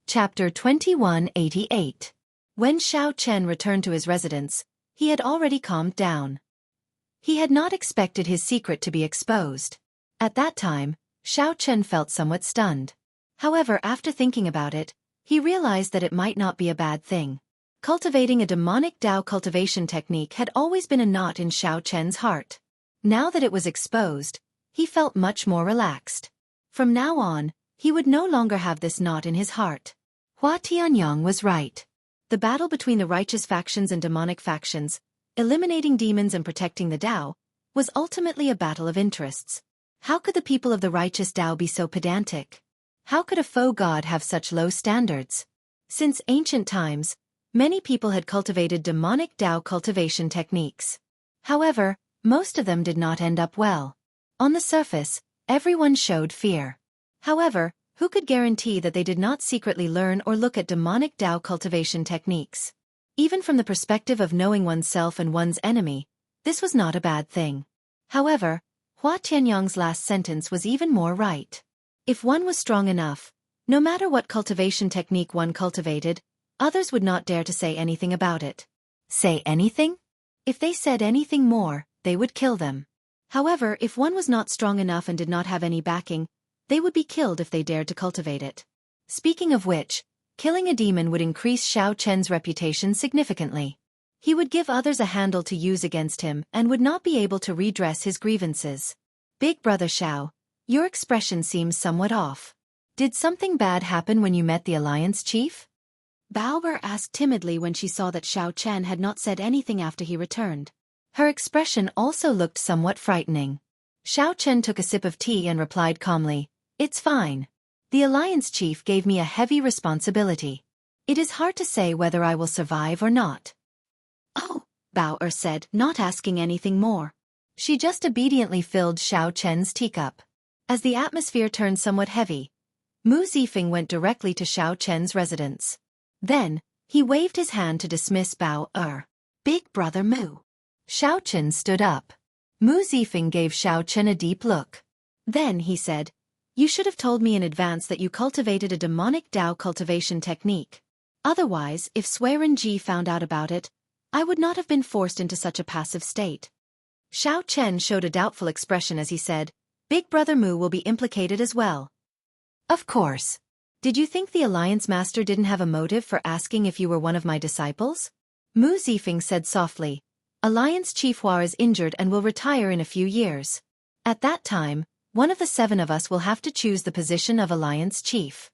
Chapter 2188. When Xiao Chen returned to his residence, he had already calmed down. He had not expected his secret to be exposed. At that time, Xiao Chen felt somewhat stunned. However, after thinking about it, he realized that it might not be a bad thing. Cultivating a demonic Dao cultivation technique had always been a knot in Xiao Chen's heart. Now that it was exposed, he felt much more relaxed. From now on, he would no longer have this knot in his heart. Hua Tianyang was right. The battle between the righteous factions and demonic factions, eliminating demons and protecting the Dao, was ultimately a battle of interests. How could the people of the righteous Dao be so pedantic? How could a faux god have such low standards? Since ancient times, many people had cultivated demonic Dao cultivation techniques. However, most of them did not end up well. On the surface, everyone showed fear. However, who could guarantee that they did not secretly learn or look at demonic Dao cultivation techniques? Even from the perspective of knowing oneself and one's enemy, this was not a bad thing. However, Hua Tianyang's last sentence was even more right. If one was strong enough, no matter what cultivation technique one cultivated, others would not dare to say anything about it. Say anything? If they said anything more, they would kill them. However, if one was not strong enough and did not have any backing, they would be killed if they dared to cultivate it. Speaking of which, killing a demon would increase Xiao Chen's reputation significantly. He would give others a handle to use against him and would not be able to redress his grievances. Big Brother Xiao, your expression seems somewhat off. Did something bad happen when you met the Alliance Chief? Bao asked timidly when she saw that Xiao Chen had not said anything after he returned. Her expression also looked somewhat frightening. Xiao Chen took a sip of tea and replied calmly, "It's fine. The Alliance Chief gave me a heavy responsibility. It is hard to say whether I will survive or not." "Oh," Bao said, not asking anything more. She just obediently filled Xiao Chen's teacup. As the atmosphere turned somewhat heavy, Mu Zifeng went directly to Xiao Chen's residence. Then, he waved his hand to dismiss Bao. "Big Brother Mu." Xiao Chen stood up. Mu Zifeng gave Xiao Chen a deep look. Then he said, "You should have told me in advance that you cultivated a demonic Dao cultivation technique. Otherwise, if Suiren Ji found out about it, I would not have been forced into such a passive state." Xiao Chen showed a doubtful expression as he said, "Big Brother Mu will be implicated as well." "Of course. Did you think the Alliance Master didn't have a motive for asking if you were one of my disciples?" Mu Zifeng said softly, "Alliance Chief Hua is injured and will retire in a few years. At that time, one of the 7 of us will have to choose the position of Alliance Chief."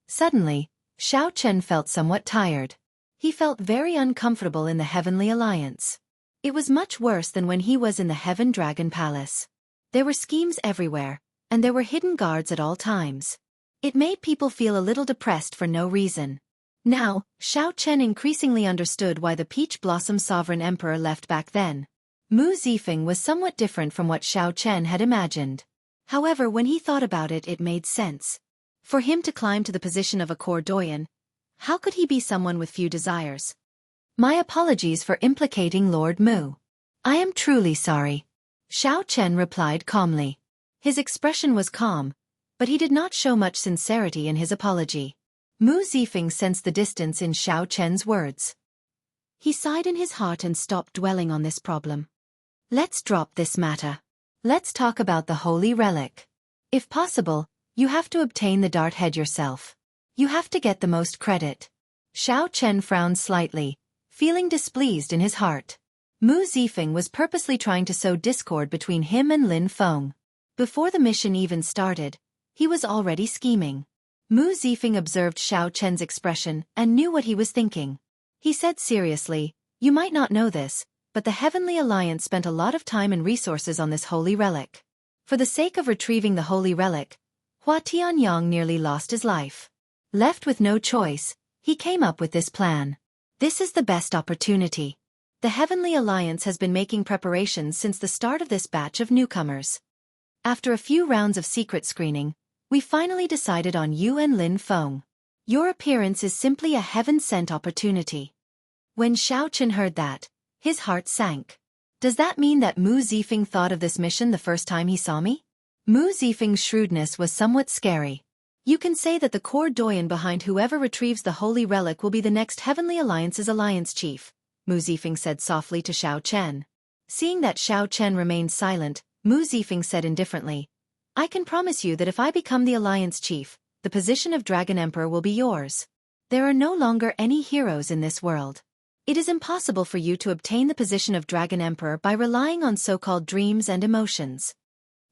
Suddenly, Xiao Chen felt somewhat tired. He felt very uncomfortable in the Heavenly Alliance. It was much worse than when he was in the Heaven Dragon Palace. There were schemes everywhere, and there were hidden guards at all times. It made people feel a little depressed for no reason. Now, Xiao Chen increasingly understood why the Peach Blossom Sovereign Emperor left back then. Mu Zifeng was somewhat different from what Xiao Chen had imagined. However, when he thought about it, it made sense. For him to climb to the position of a core doyen, how could he be someone with few desires? "My apologies for implicating Lord Mu. I am truly sorry," Xiao Chen replied calmly. His expression was calm, but he did not show much sincerity in his apology. Mu Zifeng sensed the distance in Xiao Chen's words. He sighed in his heart and stopped dwelling on this problem. "Let's drop this matter. Let's talk about the holy relic. If possible, you have to obtain the dart head yourself. You have to get the most credit." Xiao Chen frowned slightly, feeling displeased in his heart. Mu Zifeng was purposely trying to sow discord between him and Lin Feng. Before the mission even started, he was already scheming. Mu Zifeng observed Xiao Chen's expression and knew what he was thinking. He said seriously, "You might not know this, but the Heavenly Alliance spent a lot of time and resources on this holy relic. For the sake of retrieving the holy relic, Hua Tianyang nearly lost his life. Left with no choice, he came up with this plan. This is the best opportunity. The Heavenly Alliance has been making preparations since the start of this batch of newcomers. After a few rounds of secret screening, we finally decided on you and Lin Feng. Your appearance is simply a heaven-sent opportunity." When Xiao Chen heard that, his heart sank. Does that mean that Mu Zifeng thought of this mission the first time he saw me? Mu Zifeng's shrewdness was somewhat scary. You can say that the core doyen behind whoever retrieves the holy relic will be the next Heavenly Alliance's alliance chief, Mu Zifeng said softly to Xiao Chen. Seeing that Xiao Chen remained silent, Mu Zifeng said indifferently, I can promise you that if I become the alliance chief, the position of Dragon Emperor will be yours. There are no longer any heroes in this world. It is impossible for you to obtain the position of Dragon Emperor by relying on so-called dreams and emotions.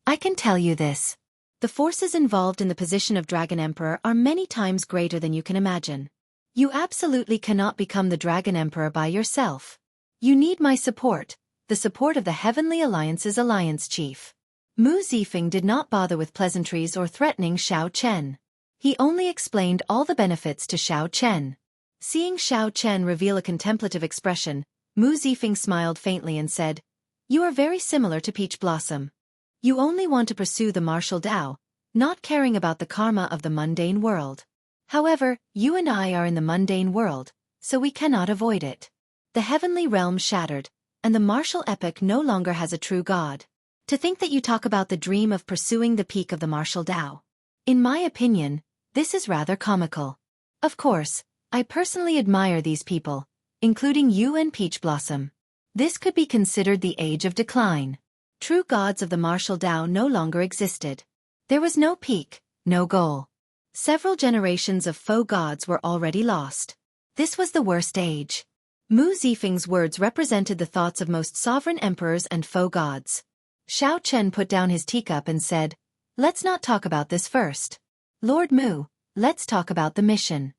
I can tell you this. The forces involved in the position of Dragon Emperor are many times greater than you can imagine. You absolutely cannot become the Dragon Emperor by yourself. You need my support, the support of the Heavenly Alliance's alliance chief. Mu Zifeng did not bother with pleasantries or threatening Xiao Chen. He only explained all the benefits to Xiao Chen. Seeing Xiao Chen reveal a contemplative expression, Mu Zifeng smiled faintly and said, You are very similar to Peach Blossom. You only want to pursue the martial Dao, not caring about the karma of the mundane world. However, you and I are in the mundane world, so we cannot avoid it. The heavenly realm shattered, and the martial epoch no longer has a true god. To think that you talk about the dream of pursuing the peak of the martial Dao. In my opinion, this is rather comical. Of course, I personally admire these people, including you and Peach Blossom. This could be considered the age of decline. True gods of the martial Dao no longer existed. There was no peak, no goal. Several generations of faux gods were already lost. This was the worst age. Mu Zifeng's words represented the thoughts of most sovereign emperors and faux gods. Xiao Chen put down his teacup and said, Let's not talk about this first. Lord Mu, let's talk about the mission.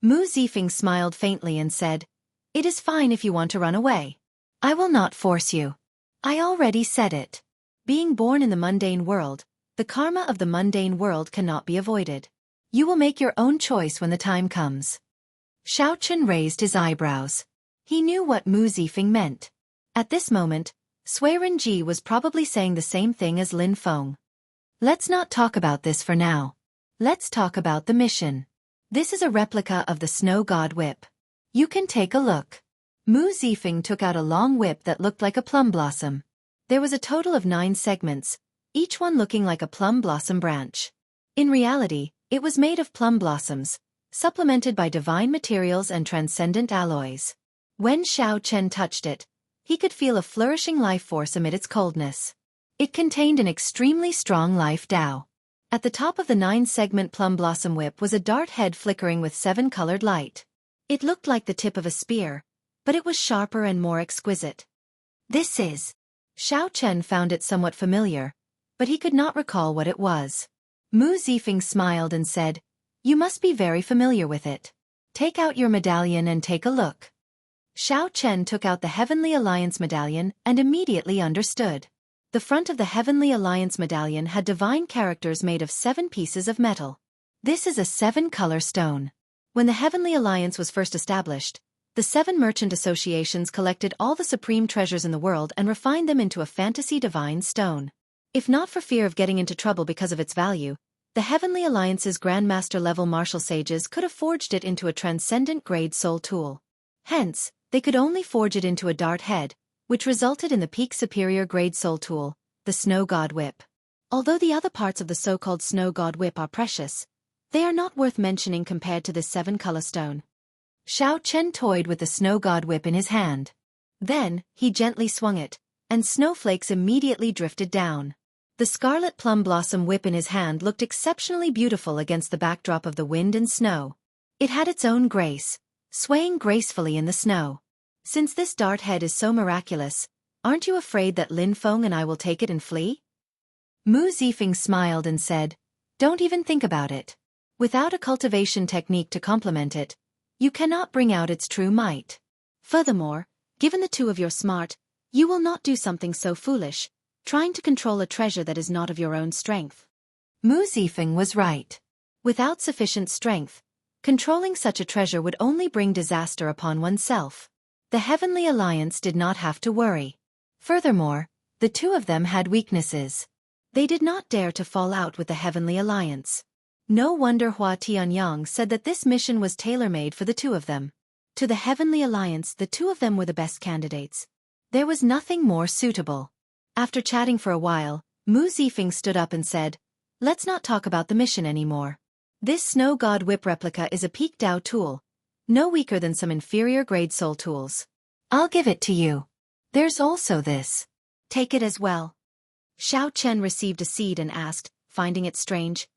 Mu Zifeng smiled faintly and said, It is fine if you want to run away. I will not force you. I already said it. Being born in the mundane world, the karma of the mundane world cannot be avoided. You will make your own choice when the time comes. Xiao Chen raised his eyebrows. He knew what Mu Zifeng meant. At this moment, Sui Renji was probably saying the same thing as Lin Feng. Let's not talk about this for now. Let's talk about the mission. This is a replica of the Snow God whip. You can take a look. Mu Zifeng took out a long whip that looked like a plum blossom. There was a total of 9 segments, each one looking like a plum blossom branch. In reality, it was made of plum blossoms, supplemented by divine materials and transcendent alloys. When Xiao Chen touched it, he could feel a flourishing life force amid its coldness. It contained an extremely strong life Dao. At the top of the 9-segment plum blossom whip was a dart head flickering with 7-colored light. It looked like the tip of a spear, but it was sharper and more exquisite. This is. Xiao Chen found it somewhat familiar, but he could not recall what it was. Mu Zifeng smiled and said, You must be very familiar with it. Take out your medallion and take a look. Xiao Chen took out the Heavenly Alliance medallion and immediately understood. The front of the Heavenly Alliance medallion had divine characters made of 7 pieces of metal. This is a 7-color stone. When the Heavenly Alliance was first established, the 7 merchant associations collected all the supreme treasures in the world and refined them into a fantasy divine stone. If not for fear of getting into trouble because of its value, the Heavenly Alliance's Grandmaster-level martial sages could have forged it into a transcendent-grade soul tool. Hence, they could only forge it into a dart head, which resulted in the peak superior-grade soul tool, the Snow God Whip. Although the other parts of the so-called Snow God Whip are precious, they are not worth mentioning compared to this 7-color stone. Xiao Chen toyed with the Snow God Whip in his hand. Then, he gently swung it, and snowflakes immediately drifted down. The scarlet plum blossom whip in his hand looked exceptionally beautiful against the backdrop of the wind and snow. It had its own grace, swaying gracefully in the snow. Since this dart head is so miraculous, aren't you afraid that Lin Feng and I will take it and flee? Mu Zifeng smiled and said, Don't even think about it. Without a cultivation technique to complement it, you cannot bring out its true might. Furthermore, given the 2 of your smart, you will not do something so foolish, trying to control a treasure that is not of your own strength. Mu Zifeng was right. Without sufficient strength, controlling such a treasure would only bring disaster upon oneself. The Heavenly Alliance did not have to worry. Furthermore, the 2 of them had weaknesses. They did not dare to fall out with the Heavenly Alliance. No wonder Hua Tianyang said that this mission was tailor-made for the 2 of them. To the Heavenly Alliance, the 2 of them were the best candidates. There was nothing more suitable. After chatting for a while, Mu Zifeng stood up and said, Let's not talk about the mission anymore. This Snow God Whip replica is a peak Dao tool, no weaker than some inferior-grade soul tools. I'll give it to you. There's also this. Take it as well. Xiao Chen received a seed and asked, finding it strange,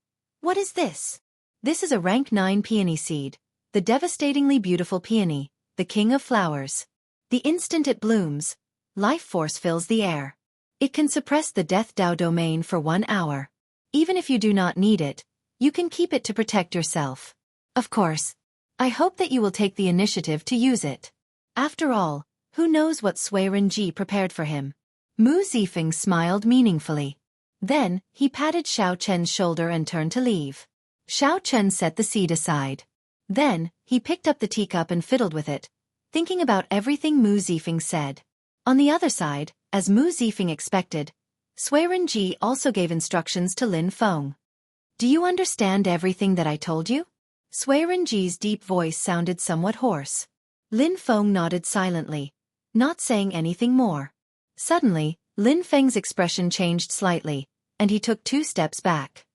"What is this?" This is a rank 9 peony seed, the devastatingly beautiful peony, the king of flowers. The instant it blooms, life force fills the air. It can suppress the Death Dao domain for 1 hour. Even if you do not need it, you can keep it to protect yourself. Of course, I hope that you will take the initiative to use it. After all, who knows what Sui Renji prepared for him? Mu Zifeng smiled meaningfully. Then, he patted Xiao Chen's shoulder and turned to leave. Xiao Chen set the seed aside. Then, he picked up the teacup and fiddled with it, thinking about everything Mu Zifeng said. On the other side, as Mu Zifeng expected, Sui Renji also gave instructions to Lin Feng. "Do you understand everything that I told you?" Sui Renji's deep voice sounded somewhat hoarse. Lin Feng nodded silently, not saying anything more. Suddenly, Lin Feng's expression changed slightly, and he took 2 steps back.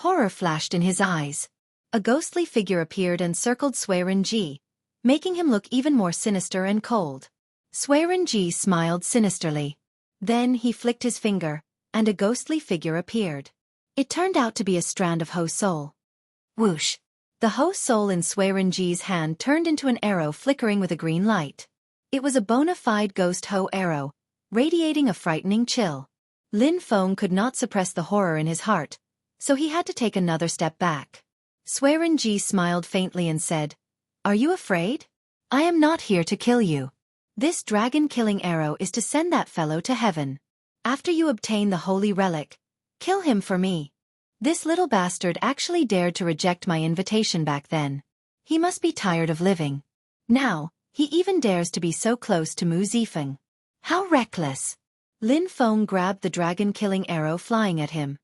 Horror flashed in his eyes. A ghostly figure appeared and circled Sui Renji, making him look even more sinister and cold. Sui Renji smiled sinisterly. Then he flicked his finger, and a ghostly figure appeared. It turned out to be a strand of Ho Soul. Whoosh! The Ho Soul in Sui Renji's hand turned into an arrow flickering with a green light. It was a bona fide ghost Ho arrow, radiating a frightening chill. Lin Feng could not suppress the horror in his heart, so he had to take another step back. Sui Renji smiled faintly and said, "Are you afraid? I am not here to kill you. This dragon-killing arrow is to send that fellow to heaven. After you obtain the holy relic, kill him for me." This little bastard actually dared to reject my invitation back then. He must be tired of living. Now, he even dares to be so close to Mu Zifeng. How reckless! Lin Feng grabbed the dragon-killing arrow flying at him.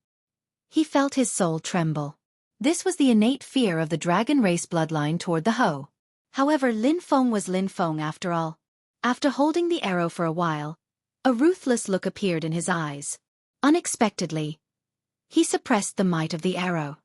He felt his soul tremble. This was the innate fear of the dragon race bloodline toward the Ho. However, Lin Feng was Lin Feng after all. After holding the arrow for a while, a ruthless look appeared in his eyes. Unexpectedly, he suppressed the might of the arrow.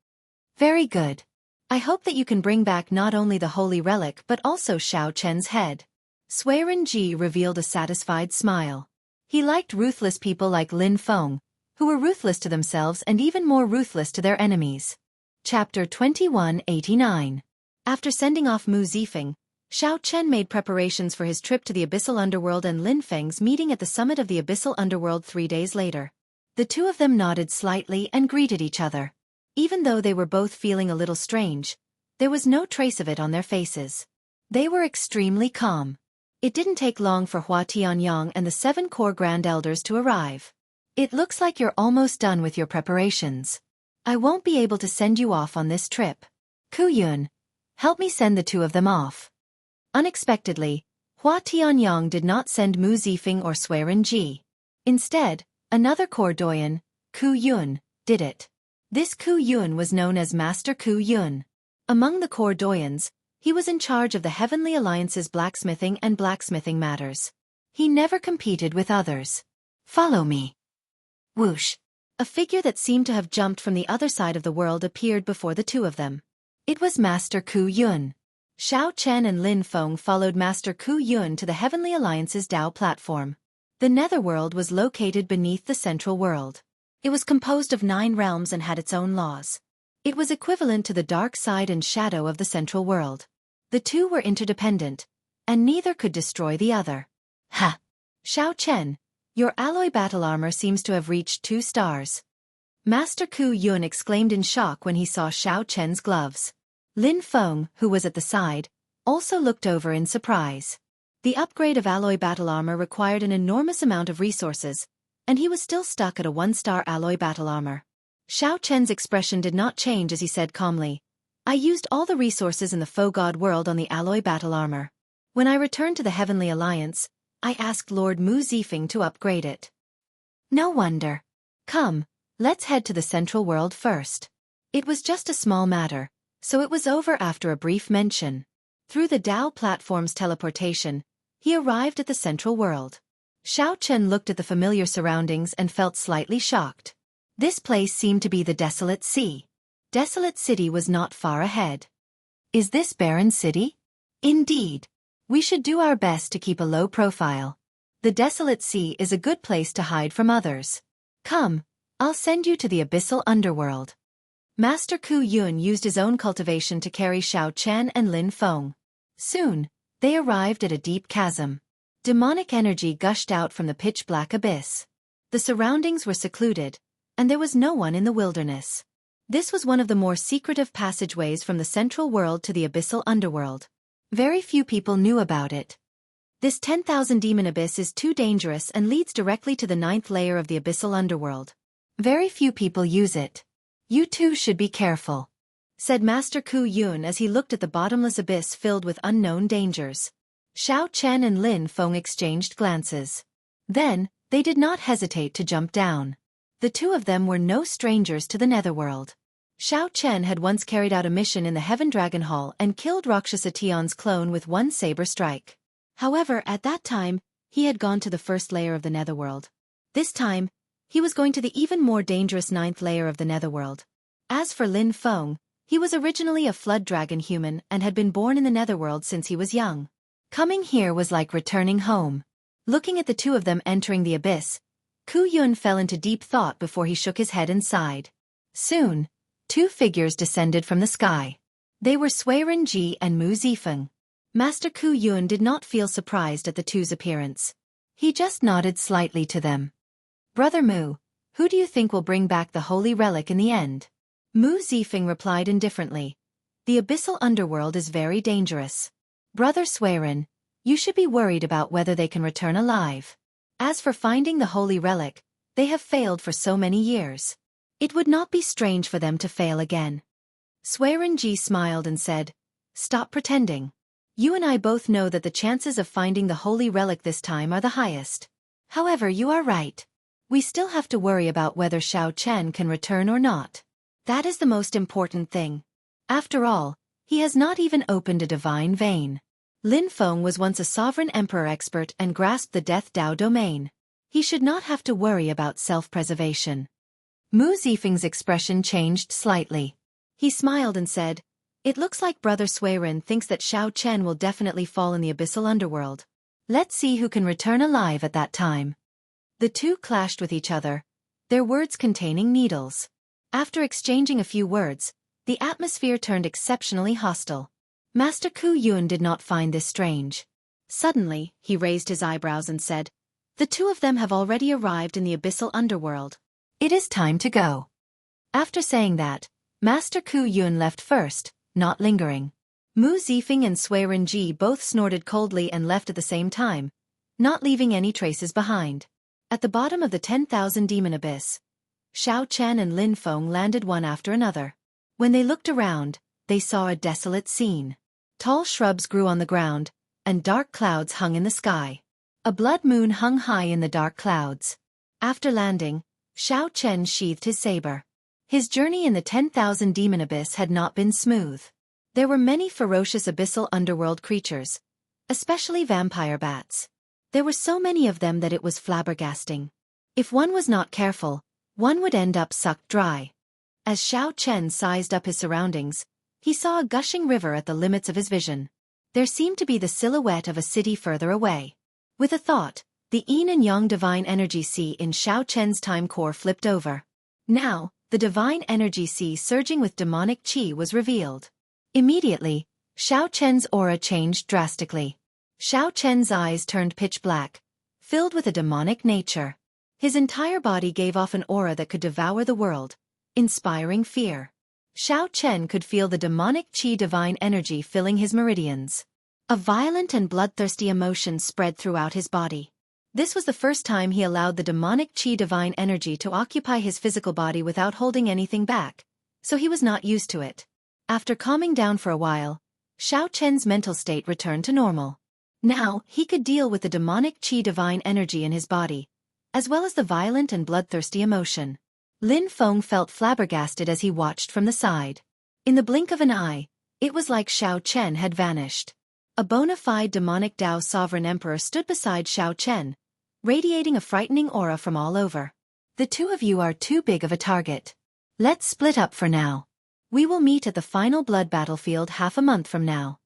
"Very good. I hope that you can bring back not only the holy relic but also Xiao Chen's head." Sui Renji revealed a satisfied smile. He liked ruthless people like Lin Feng, who were ruthless to themselves and even more ruthless to their enemies. Chapter 2189. After sending off Mu Zifeng, Xiao Chen made preparations for his trip to the Abyssal Underworld and Lin Feng's meeting at the summit of the Abyssal Underworld 3 days later. The two of them nodded slightly and greeted each other. Even though they were both feeling a little strange, there was no trace of it on their faces. They were extremely calm. It didn't take long for Hua Tianyang and the 7 core Grand Elders to arrive. "It looks like you're almost done with your preparations. I won't be able to send you off on this trip. Ku Yun, help me send the 2 of them off." Unexpectedly, Hua Tianyang did not send Mu Zifeng or Sui Renji. Instead, another core doyen, Ku Yun, did it. This Ku Yun was known as Master Ku Yun. Among the core doyens, he was in charge of the Heavenly Alliance's blacksmithing and blacksmithing matters. He never competed with others. "Follow me." Whoosh! A figure that seemed to have jumped from the other side of the world appeared before the 2 of them. It was Master Ku Yun. Xiao Chen and Lin Feng followed Master Ku Yun to the Heavenly Alliance's Dao platform. The Netherworld was located beneath the Central World. It was composed of 9 realms and had its own laws. It was equivalent to the dark side and shadow of the Central World. The 2 were interdependent, and neither could destroy the other. "Ha! Xiao Chen, your alloy battle armor seems to have reached 2 stars. Master Ku Yun exclaimed in shock when he saw Xiao Chen's gloves. Lin Feng, who was at the side, also looked over in surprise. The upgrade of alloy battle armor required an enormous amount of resources, and he was still stuck at a 1-star alloy battle armor. Xiao Chen's expression did not change as he said calmly, "I used all the resources in the Faux God world on the alloy battle armor. When I returned to the Heavenly Alliance, I asked Lord Mu Zifeng to upgrade it." "No wonder. Come, let's head to the Central World first." It was just a small matter, so it was over after a brief mention. Through the Dao platform's teleportation, he arrived at the Central World. Xiao Chen looked at the familiar surroundings and felt slightly shocked. This place seemed to be the desolate sea. Desolate City was not far ahead. Is this barren city? Indeed. We should do our best to keep a low profile. The Desolate Sea is a good place to hide from others. Come, I'll send you to the abyssal underworld. Master Ku Yun used his own cultivation to carry Xiao Chen and Lin Feng. Soon, they arrived at a deep chasm. Demonic energy gushed out from the pitch-black abyss. The surroundings were secluded, and there was no one in the wilderness. This was one of the more secretive passageways from the central world to the abyssal underworld. Very few people knew about it. This 10,000 demon abyss is too dangerous and leads directly to the 9th layer of the abyssal underworld. Very few people use it. You too should be careful, said Master Ku Yun as he looked at the bottomless abyss filled with unknown dangers. Xiao Chen and Lin Feng exchanged glances. Then, they did not hesitate to jump down. The two of them were no strangers to the netherworld. Xiao Chen had once carried out a mission in the Heaven Dragon Hall and killed Rakshasa Tion's clone with one saber strike. However, at that time, he had gone to the 1st layer of the netherworld. This time, he was going to the even more dangerous 9th layer of the netherworld. As for Lin Feng, he was originally a flood dragon human and had been born in the netherworld since he was young. Coming here was like returning home. Looking at the two of them entering the abyss, Ku Yun fell into deep thought before he shook his head and sighed. Soon, two figures descended from the sky. They were Sui Renji and Mu Zifeng. Master Ku Yun did not feel surprised at the two's appearance. He just nodded slightly to them. Brother Mu, who do you think will bring back the holy relic in the end? Mu Zifeng replied indifferently. The abyssal underworld is very dangerous. Brother Suiren, you should be worried about whether they can return alive. As for finding the holy relic, they have failed for so many years. It would not be strange for them to fail again. Sui Renji smiled and said, Stop pretending. You and I both know that the chances of finding the holy relic this time are the highest. However, you are right. We still have to worry about whether Xiao Chen can return or not. That is the most important thing. After all, he has not even opened a divine vein. Lin Feng was once a sovereign emperor expert and grasped the Death Dao domain. He should not have to worry about self-preservation. Mu Zifeng's expression changed slightly. He smiled and said, It looks like Brother Suiren thinks that Xiao Chen will definitely fall in the abyssal underworld. Let's see who can return alive at that time. The two clashed with each other, their words containing needles. After exchanging a few words, the atmosphere turned exceptionally hostile. Master Ku Yun did not find this strange. Suddenly, he raised his eyebrows and said, The two of them have already arrived in the abyssal underworld. It is time to go. After saying that, Master Ku Yun left first, not lingering. Mu Zifeng and Sui Renji both snorted coldly and left at the same time, not leaving any traces behind. At the bottom of the 10,000 demon abyss, Xiao Chen and Lin Feng landed one after another. When they looked around, they saw a desolate scene. Tall shrubs grew on the ground, and dark clouds hung in the sky. A blood moon hung high in the dark clouds. After landing, Xiao Chen sheathed his saber. His journey in the 10,000 demon abyss had not been smooth. There were many ferocious abyssal underworld creatures, especially vampire bats. There were so many of them that it was flabbergasting. If one was not careful, one would end up sucked dry. As Xiao Chen sized up his surroundings, he saw a gushing river at the limits of his vision. There seemed to be the silhouette of a city further away. With a thought, the yin and yang divine energy sea in Xiao Chen's time core flipped over. Now, the divine energy sea surging with demonic qi was revealed. Immediately, Xiao Chen's aura changed drastically. Xiao Chen's eyes turned pitch black, filled with a demonic nature. His entire body gave off an aura that could devour the world, inspiring fear. Xiao Chen could feel the demonic qi divine energy filling his meridians. A violent and bloodthirsty emotion spread throughout his body. This was the first time he allowed the demonic qi divine energy to occupy his physical body without holding anything back, so he was not used to it. After calming down for a while, Xiao Chen's mental state returned to normal. Now, he could deal with the demonic qi divine energy in his body, as well as the violent and bloodthirsty emotion. Lin Feng felt flabbergasted as he watched from the side. In the blink of an eye, it was like Xiao Chen had vanished. A bona fide demonic Dao sovereign emperor stood beside Xiao Chen, radiating a frightening aura from all over. The two of you are too big of a target. Let's split up for now. We will meet at the final blood battlefield half a month from now.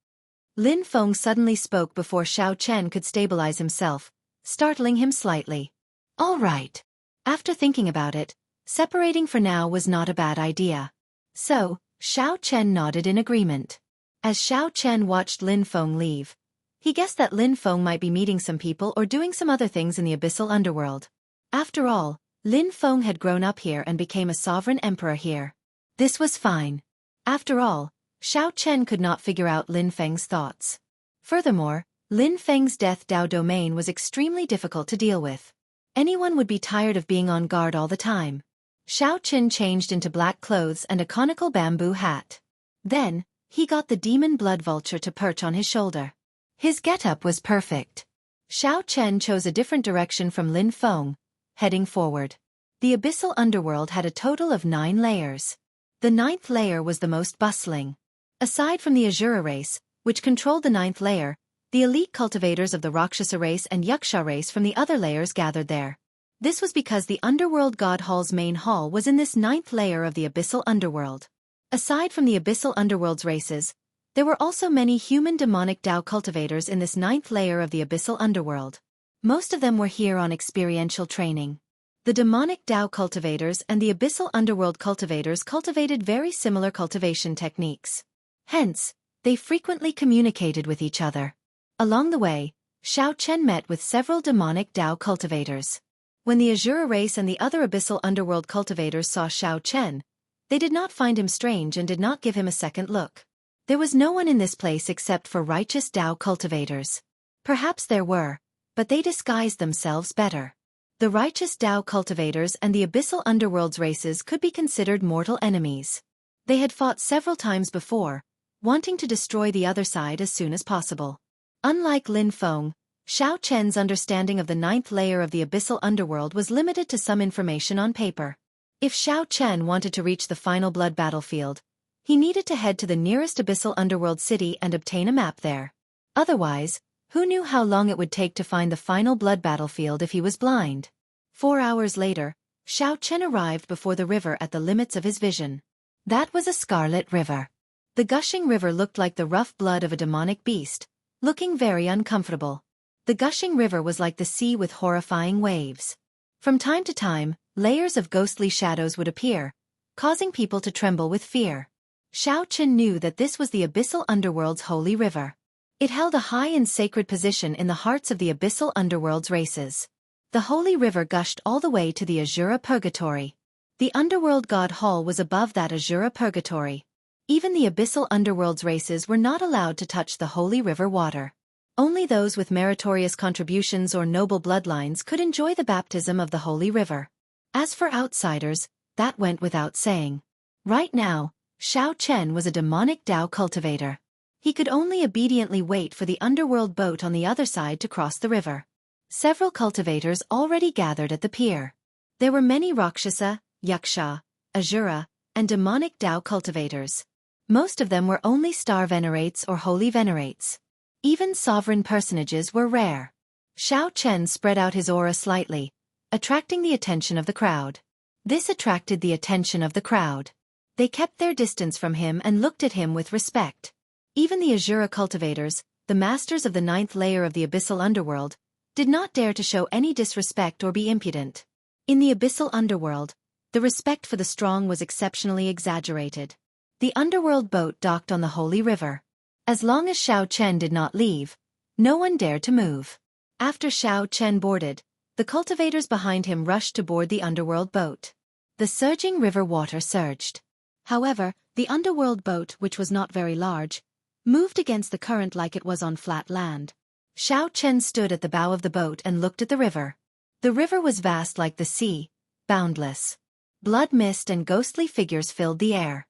Lin Feng suddenly spoke before Xiao Chen could stabilize himself, startling him slightly. All right. After thinking about it, separating for now was not a bad idea. So, Xiao Chen nodded in agreement. As Xiao Chen watched Lin Feng leave, he guessed that Lin Feng might be meeting some people or doing some other things in the abyssal underworld. After all, Lin Feng had grown up here and became a sovereign emperor here. This was fine. After all, Xiao Chen could not figure out Lin Feng's thoughts. Furthermore, Lin Feng's Death Dao domain was extremely difficult to deal with. Anyone would be tired of being on guard all the time. Xiao Chen changed into black clothes and a conical bamboo hat. Then, he got the demon blood vulture to perch on his shoulder. His getup was perfect. Xiao Chen chose a different direction from Lin Feng, heading forward. The abyssal underworld had a total of 9 layers. The 9th layer was the most bustling. Aside from the Asura race, which controlled the 9th layer, the elite cultivators of the Rakshasa race and Yaksha race from the other layers gathered there. This was because the Underworld God Hall's main hall was in this 9th layer of the abyssal underworld. Aside from the abyssal underworld's races, there were also many human demonic Dao cultivators in this 9th layer of the abyssal underworld. Most of them were here on experiential training. The demonic Dao cultivators and the abyssal underworld cultivators cultivated very similar cultivation techniques. Hence, they frequently communicated with each other. Along the way, Xiao Chen met with several demonic Dao cultivators. When the Asura race and the other abyssal underworld cultivators saw Xiao Chen, they did not find him strange and did not give him a second look. There was no one in this place except for righteous Dao cultivators. Perhaps there were, but they disguised themselves better. The righteous Dao cultivators and the abyssal underworld's races could be considered mortal enemies. They had fought several times before, wanting to destroy the other side as soon as possible. Unlike Lin Feng, Xiao Chen's understanding of the 9th layer of the abyssal underworld was limited to some information on paper. If Xiao Chen wanted to reach the final blood battlefield, he needed to head to the nearest abyssal underworld city and obtain a map there. Otherwise, who knew how long it would take to find the final blood battlefield if he was blind? 4 hours later, Xiao Chen arrived before the river at the limits of his vision. That was a scarlet river. The gushing river looked like the rough blood of a demonic beast, looking very uncomfortable. The gushing river was like the sea with horrifying waves. From time to time, layers of ghostly shadows would appear, causing people to tremble with fear. Xiao Chen knew that this was the abyssal underworld's holy river. It held a high and sacred position in the hearts of the abyssal underworld's races. The holy river gushed all the way to the Asura Purgatory. The underworld god hall was above that Asura Purgatory. Even the abyssal underworld's races were not allowed to touch the holy river water. Only those with meritorious contributions or noble bloodlines could enjoy the baptism of the holy river. As for outsiders, that went without saying. Right now, Xiao Chen was a demonic Dao cultivator. He could only obediently wait for the underworld boat on the other side to cross the river. Several cultivators already gathered at the pier. There were many Rakshasa, Yaksha, Asura, and demonic Dao cultivators. Most of them were only star venerates or holy venerates. Even sovereign personages were rare. Xiao Chen spread out his aura slightly, attracting the attention of the crowd. This attracted the attention of the crowd. They kept their distance from him and looked at him with respect. Even the Asura cultivators, the masters of the 9th layer of the abyssal underworld, did not dare to show any disrespect or be impudent. In the abyssal underworld, the respect for the strong was exceptionally exaggerated. The underworld boat docked on the holy river. As long as Xiao Chen did not leave, no one dared to move. After Xiao Chen boarded, the cultivators behind him rushed to board the underworld boat. The surging river water surged. However, the underworld boat, which was not very large, moved against the current like it was on flat land. Xiao Chen stood at the bow of the boat and looked at the river. The river was vast like the sea, boundless. Blood mist and ghostly figures filled the air.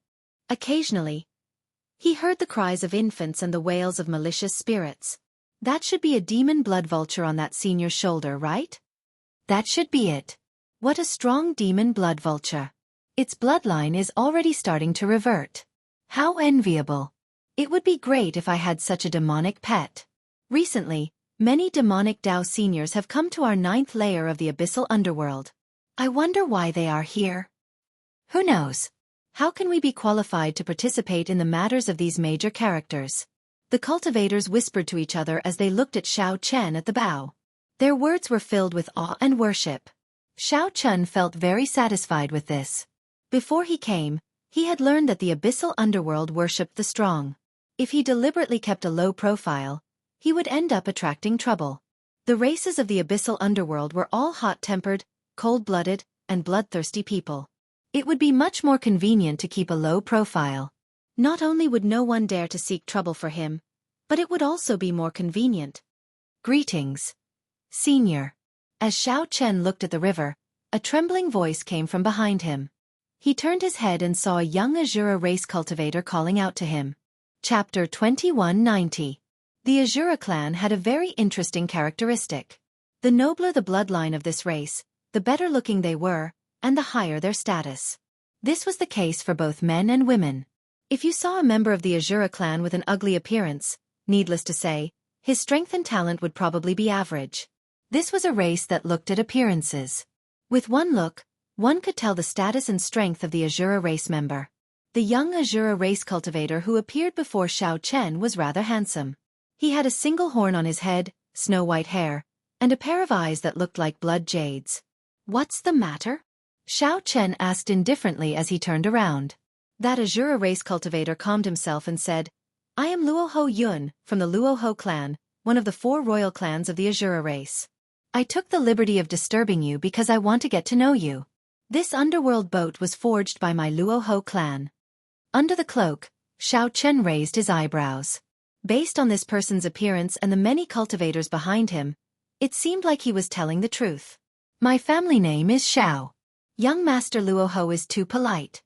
Occasionally, he heard the cries of infants and the wails of malicious spirits. That should be a demon blood vulture on that senior's shoulder, right? That should be it. What a strong demon blood vulture. Its bloodline is already starting to revert. How enviable. It would be great if I had such a demonic pet. Recently, many demonic Dao seniors have come to our 9th layer of the abyssal underworld. I wonder why they are here. Who knows? How can we be qualified to participate in the matters of these major characters? The cultivators whispered to each other as they looked at Xiao Chen at the bow. Their words were filled with awe and worship. Xiao Chen felt very satisfied with this. Before he came, he had learned that the abyssal underworld worshipped the strong. If he deliberately kept a low profile, he would end up attracting trouble. The races of the abyssal underworld were all hot-tempered, cold-blooded, and bloodthirsty people. It would be much more convenient to keep a low profile. Not only would no one dare to seek trouble for him, but it would also be more convenient. Greetings, Senior. As Xiao Chen looked at the river, a trembling voice came from behind him. He turned his head and saw a young Azura race cultivator calling out to him. Chapter 2190. The Azura clan had a very interesting characteristic. The nobler the bloodline of this race, the better looking they were, and the higher their status. This was the case for both men and women. If you saw a member of the Azura clan with an ugly appearance, needless to say, his strength and talent would probably be average. This was a race that looked at appearances. With one look, one could tell the status and strength of the Azura race member. The young Azura race cultivator who appeared before Xiao Chen was rather handsome. He had a single horn on his head, snow-white hair, and a pair of eyes that looked like blood jades. "What's the matter?" Xiao Chen asked indifferently as he turned around. That Azura race cultivator calmed himself and said, "I am Luoho Yun, from the Luoho clan, one of the 4 royal clans of the Azura race. I took the liberty of disturbing you because I want to get to know you. This underworld boat was forged by my Luoho clan." Under the cloak, Xiao Chen raised his eyebrows. Based on this person's appearance and the many cultivators behind him, it seemed like he was telling the truth. "My family name is Xiao. Young Master Luoho is too polite."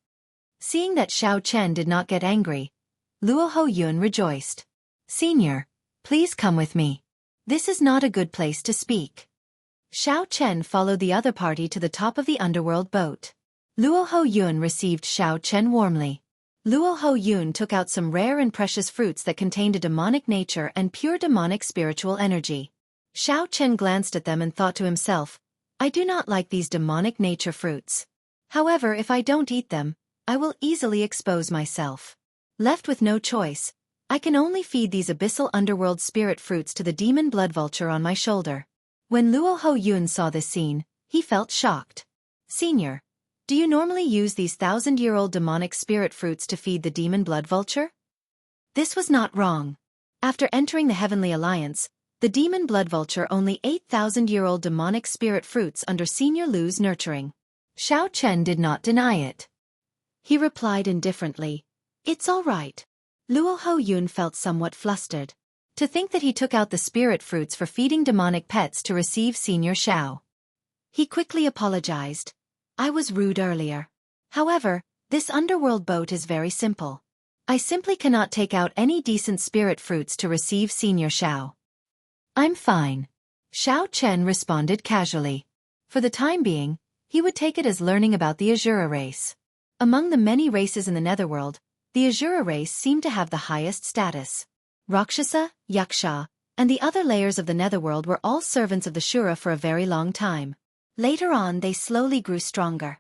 Seeing that Xiao Chen did not get angry, Luoho Yun rejoiced. "Senior, please come with me. This is not a good place to speak." Xiao Chen followed the other party to the top of the underworld boat. Luoho Yun received Xiao Chen warmly. Luoho Yun took out some rare and precious fruits that contained a demonic nature and pure demonic spiritual energy. Xiao Chen glanced at them and thought to himself, "I do not like these demonic nature fruits. However, if I don't eat them, I will easily expose myself. Left with no choice, I can only feed these abyssal underworld spirit fruits to the demon blood vulture on my shoulder." When Luoho Yun saw this scene, he felt shocked. "Senior, do you normally use these 1,000-year-old demonic spirit fruits to feed the demon blood vulture?" This was not wrong. After entering the Heavenly Alliance, the demon blood vulture only ate 1,000-year-old demonic spirit fruits under Senior Lu's nurturing. Xiao Chen did not deny it. He replied indifferently, "It's all right." Luoho Yun felt somewhat flustered. To think that he took out the spirit fruits for feeding demonic pets to receive Senior Xiao. He quickly apologized. "I was rude earlier. However, this underworld boat is very simple. I simply cannot take out any decent spirit fruits to receive Senior Xiao." "I'm fine," Xiao Chen responded casually. For the time being, he would take it as learning about the Azura race. Among the many races in the Netherworld, the Azura race seemed to have the highest status. Rakshasa, Yaksha, and the other layers of the Netherworld were all servants of the Shura for a very long time. Later on they slowly grew stronger.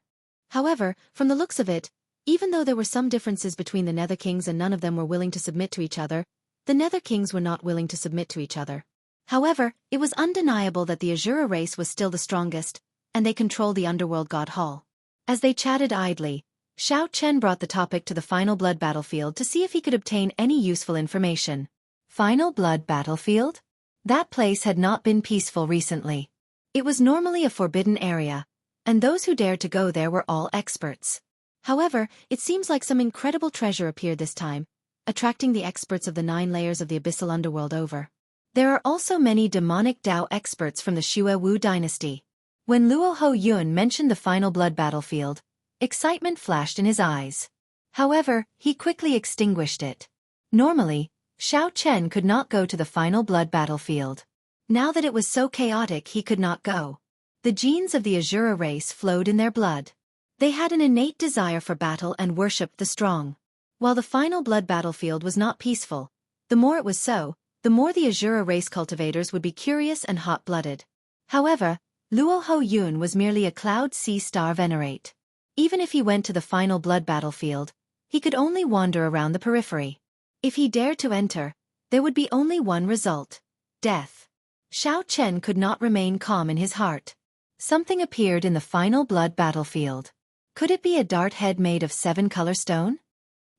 However, from the looks of it, even though there were some differences between the Nether Kings and none of them were willing to submit to each other, the Nether Kings were not willing to submit to each other. However, it was undeniable that the Azura race was still the strongest, and they controlled the Underworld God Hall. As they chatted idly, Xiao Chen brought the topic to the Final Blood battlefield to see if he could obtain any useful information. Final Blood battlefield? That place had not been peaceful recently. It was normally a forbidden area, and those who dared to go there were all experts. However, it seems like some incredible treasure appeared this time, attracting the experts of the 9 layers of the abyssal underworld over. There are also many demonic Dao experts from the Xue Wu dynasty. When Luoho Yun mentioned the Final Blood battlefield, excitement flashed in his eyes. However, he quickly extinguished it. Normally, Xiao Chen could not go to the Final Blood battlefield. Now that it was so chaotic, he could not go. The genes of the Azura race flowed in their blood. They had an innate desire for battle and worshipped the strong. While the Final Blood battlefield was not peaceful, the more it was so, the more the Azura race cultivators would be curious and hot-blooded. However, Luoho Yun was merely a Cloud Sea Star Venerate. Even if he went to the final blood battlefield, he could only wander around the periphery. If he dared to enter, there would be only one result: death. Xiao Chen could not remain calm in his heart. Something appeared in the final blood battlefield. Could it be a dart head made of 7-color stone?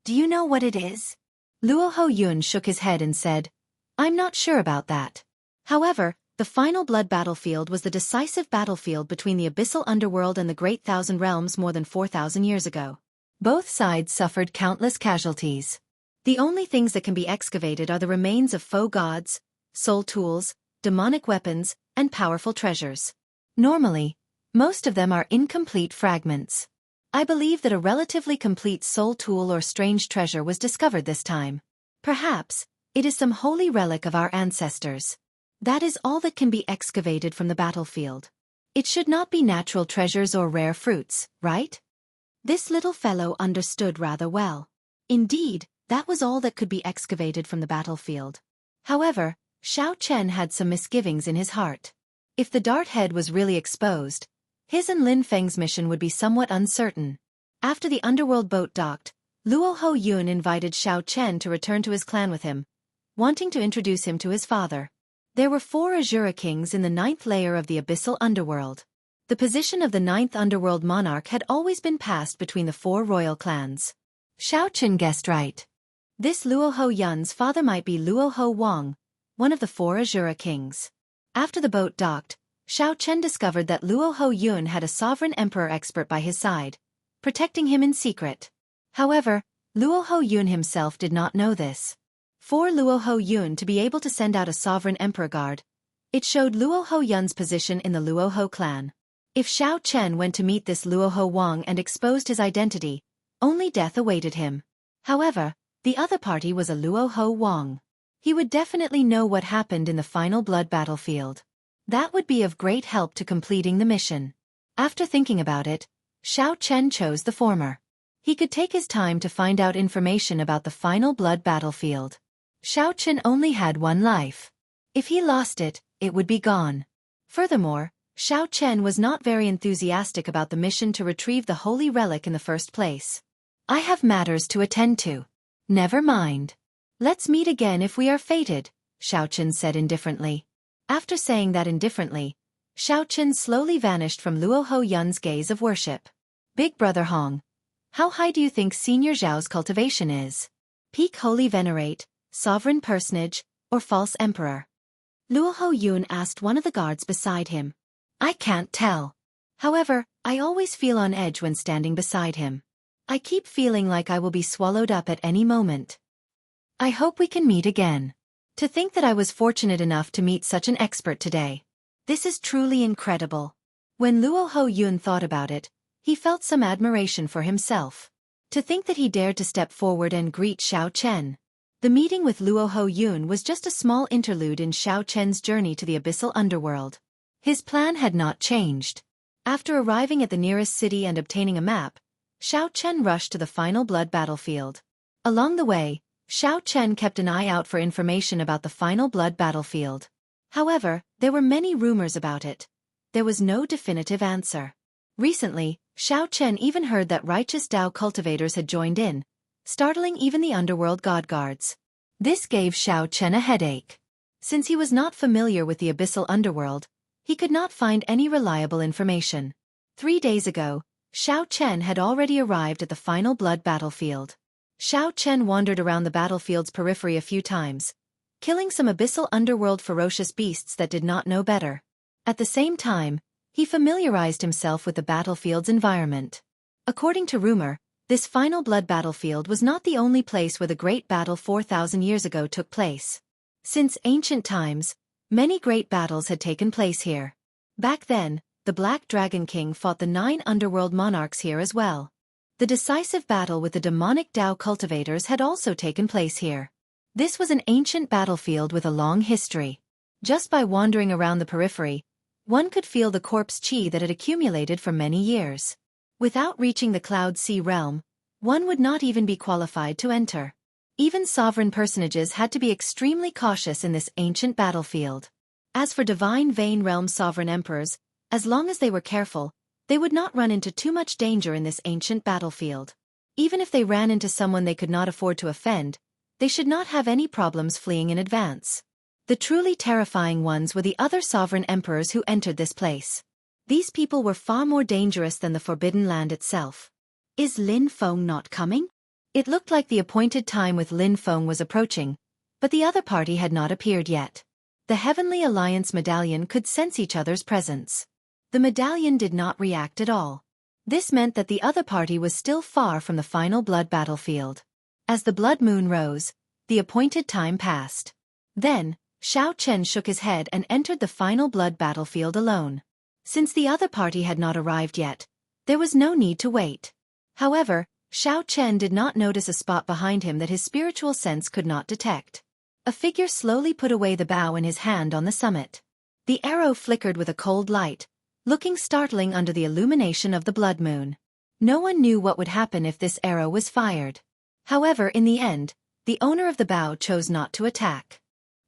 Do you know what it is? Luo Ho Yun shook his head and said, I'm not sure about that. However, the final blood battlefield was the decisive battlefield between the abyssal underworld and the Great Thousand Realms more than 4,000 years ago. Both sides suffered countless casualties. The only things that can be excavated are the remains of faux gods, soul tools, demonic weapons, and powerful treasures. Normally, most of them are incomplete fragments. I believe that a relatively complete soul tool or strange treasure was discovered this time. Perhaps, it is some holy relic of our ancestors. That is all that can be excavated from the battlefield. It should not be natural treasures or rare fruits, right? This little fellow understood rather well. Indeed, that was all that could be excavated from the battlefield. However, Xiao Chen had some misgivings in his heart. If the dart head was really exposed, his and Lin Feng's mission would be somewhat uncertain. After the underworld boat docked, Luo Ho Yun invited Xiao Chen to return to his clan with him, wanting to introduce him to his father. There were 4 Azura kings in the 9th layer of the abyssal underworld. The position of the 9th underworld monarch had always been passed between the 4 royal clans. Xiao Chen guessed right. This Luo Ho Yun's father might be Luo Ho Wang, one of the 4 Azura kings. After the boat docked, Xiao Chen discovered that Luo Ho Yun had a sovereign emperor expert by his side, protecting him in secret. However, Luo Ho Yun himself did not know this. For Luo Ho Yun to be able to send out a sovereign emperor guard, it showed Luo Ho Yun's position in the Luo Ho clan. If Xiao Chen went to meet this Luo Ho Wang and exposed his identity, only death awaited him. However, the other party was a Luo Ho Wang. He would definitely know what happened in the final blood battlefield. That would be of great help to completing the mission. After thinking about it, Xiao Chen chose the former. He could take his time to find out information about the final blood battlefield. Xiao Chen only had one life. If he lost it, it would be gone. Furthermore, Xiao Chen was not very enthusiastic about the mission to retrieve the holy relic in the first place. I have matters to attend to. Never mind. Let's meet again if we are fated, Xiao Chen said indifferently. After saying that indifferently, Xiao Chen slowly vanished from Luo Ho Yun's gaze of worship. Big Brother Hong, how high do you think Senior Zhao's cultivation is? Peak Holy Venerate, Sovereign Personage, or False Emperor? Luo Ho Yun asked one of the guards beside him. I can't tell. However, I always feel on edge when standing beside him. I keep feeling like I will be swallowed up at any moment. I hope we can meet again. To think that I was fortunate enough to meet such an expert today. This is truly incredible. When Luo Ho Yun thought about it, he felt some admiration for himself. To think that he dared to step forward and greet Xiao Chen. The meeting with Luo Ho Yun was just a small interlude in Xiao Chen's journey to the abyssal underworld. His plan had not changed. After arriving at the nearest city and obtaining a map, Xiao Chen rushed to the final blood battlefield. Along the way, Xiao Chen kept an eye out for information about the final blood battlefield. However, there were many rumors about it. There was no definitive answer. Recently, Xiao Chen even heard that righteous Dao cultivators had joined in, startling even the underworld god guards. This gave Xiao Chen a headache. Since he was not familiar with the abyssal underworld, he could not find any reliable information. 3 days ago, Xiao Chen had already arrived at the final blood battlefield. Xiao Chen wandered around the battlefield's periphery a few times, killing some abyssal underworld ferocious beasts that did not know better. At the same time, he familiarized himself with the battlefield's environment. According to rumor, this final blood battlefield was not the only place where the great battle 4,000 years ago took place. Since ancient times, many great battles had taken place here. Back then, the Black Dragon King fought the 9 underworld monarchs here as well. The decisive battle with the demonic Dao cultivators had also taken place here. This was an ancient battlefield with a long history. Just by wandering around the periphery, one could feel the corpse chi that had accumulated for many years. Without reaching the Cloud Sea realm, one would not even be qualified to enter. Even sovereign personages had to be extremely cautious in this ancient battlefield. As for Divine Vein Realm sovereign emperors, as long as they were careful, They would not run into too much danger in this ancient battlefield. Even if they ran into someone they could not afford to offend, they should not have any problems fleeing in advance. The truly terrifying ones were the other sovereign emperors who entered this place. These people were far more dangerous than the Forbidden Land itself. Is Lin Feng not coming? It looked like the appointed time with Lin Feng was approaching, but the other party had not appeared yet. The Heavenly Alliance medallion could sense each other's presence. The medallion did not react at all. This meant that the other party was still far from the final blood battlefield. As the blood moon rose, the appointed time passed. Then, Xiao Chen shook his head and entered the final blood battlefield alone. Since the other party had not arrived yet, there was no need to wait. However, Xiao Chen did not notice a spot behind him that his spiritual sense could not detect. A figure slowly put away the bow in his hand on the summit. The arrow flickered with a cold light, looking startling under the illumination of the blood moon. No one knew what would happen if this arrow was fired. However, in the end, the owner of the bow chose not to attack.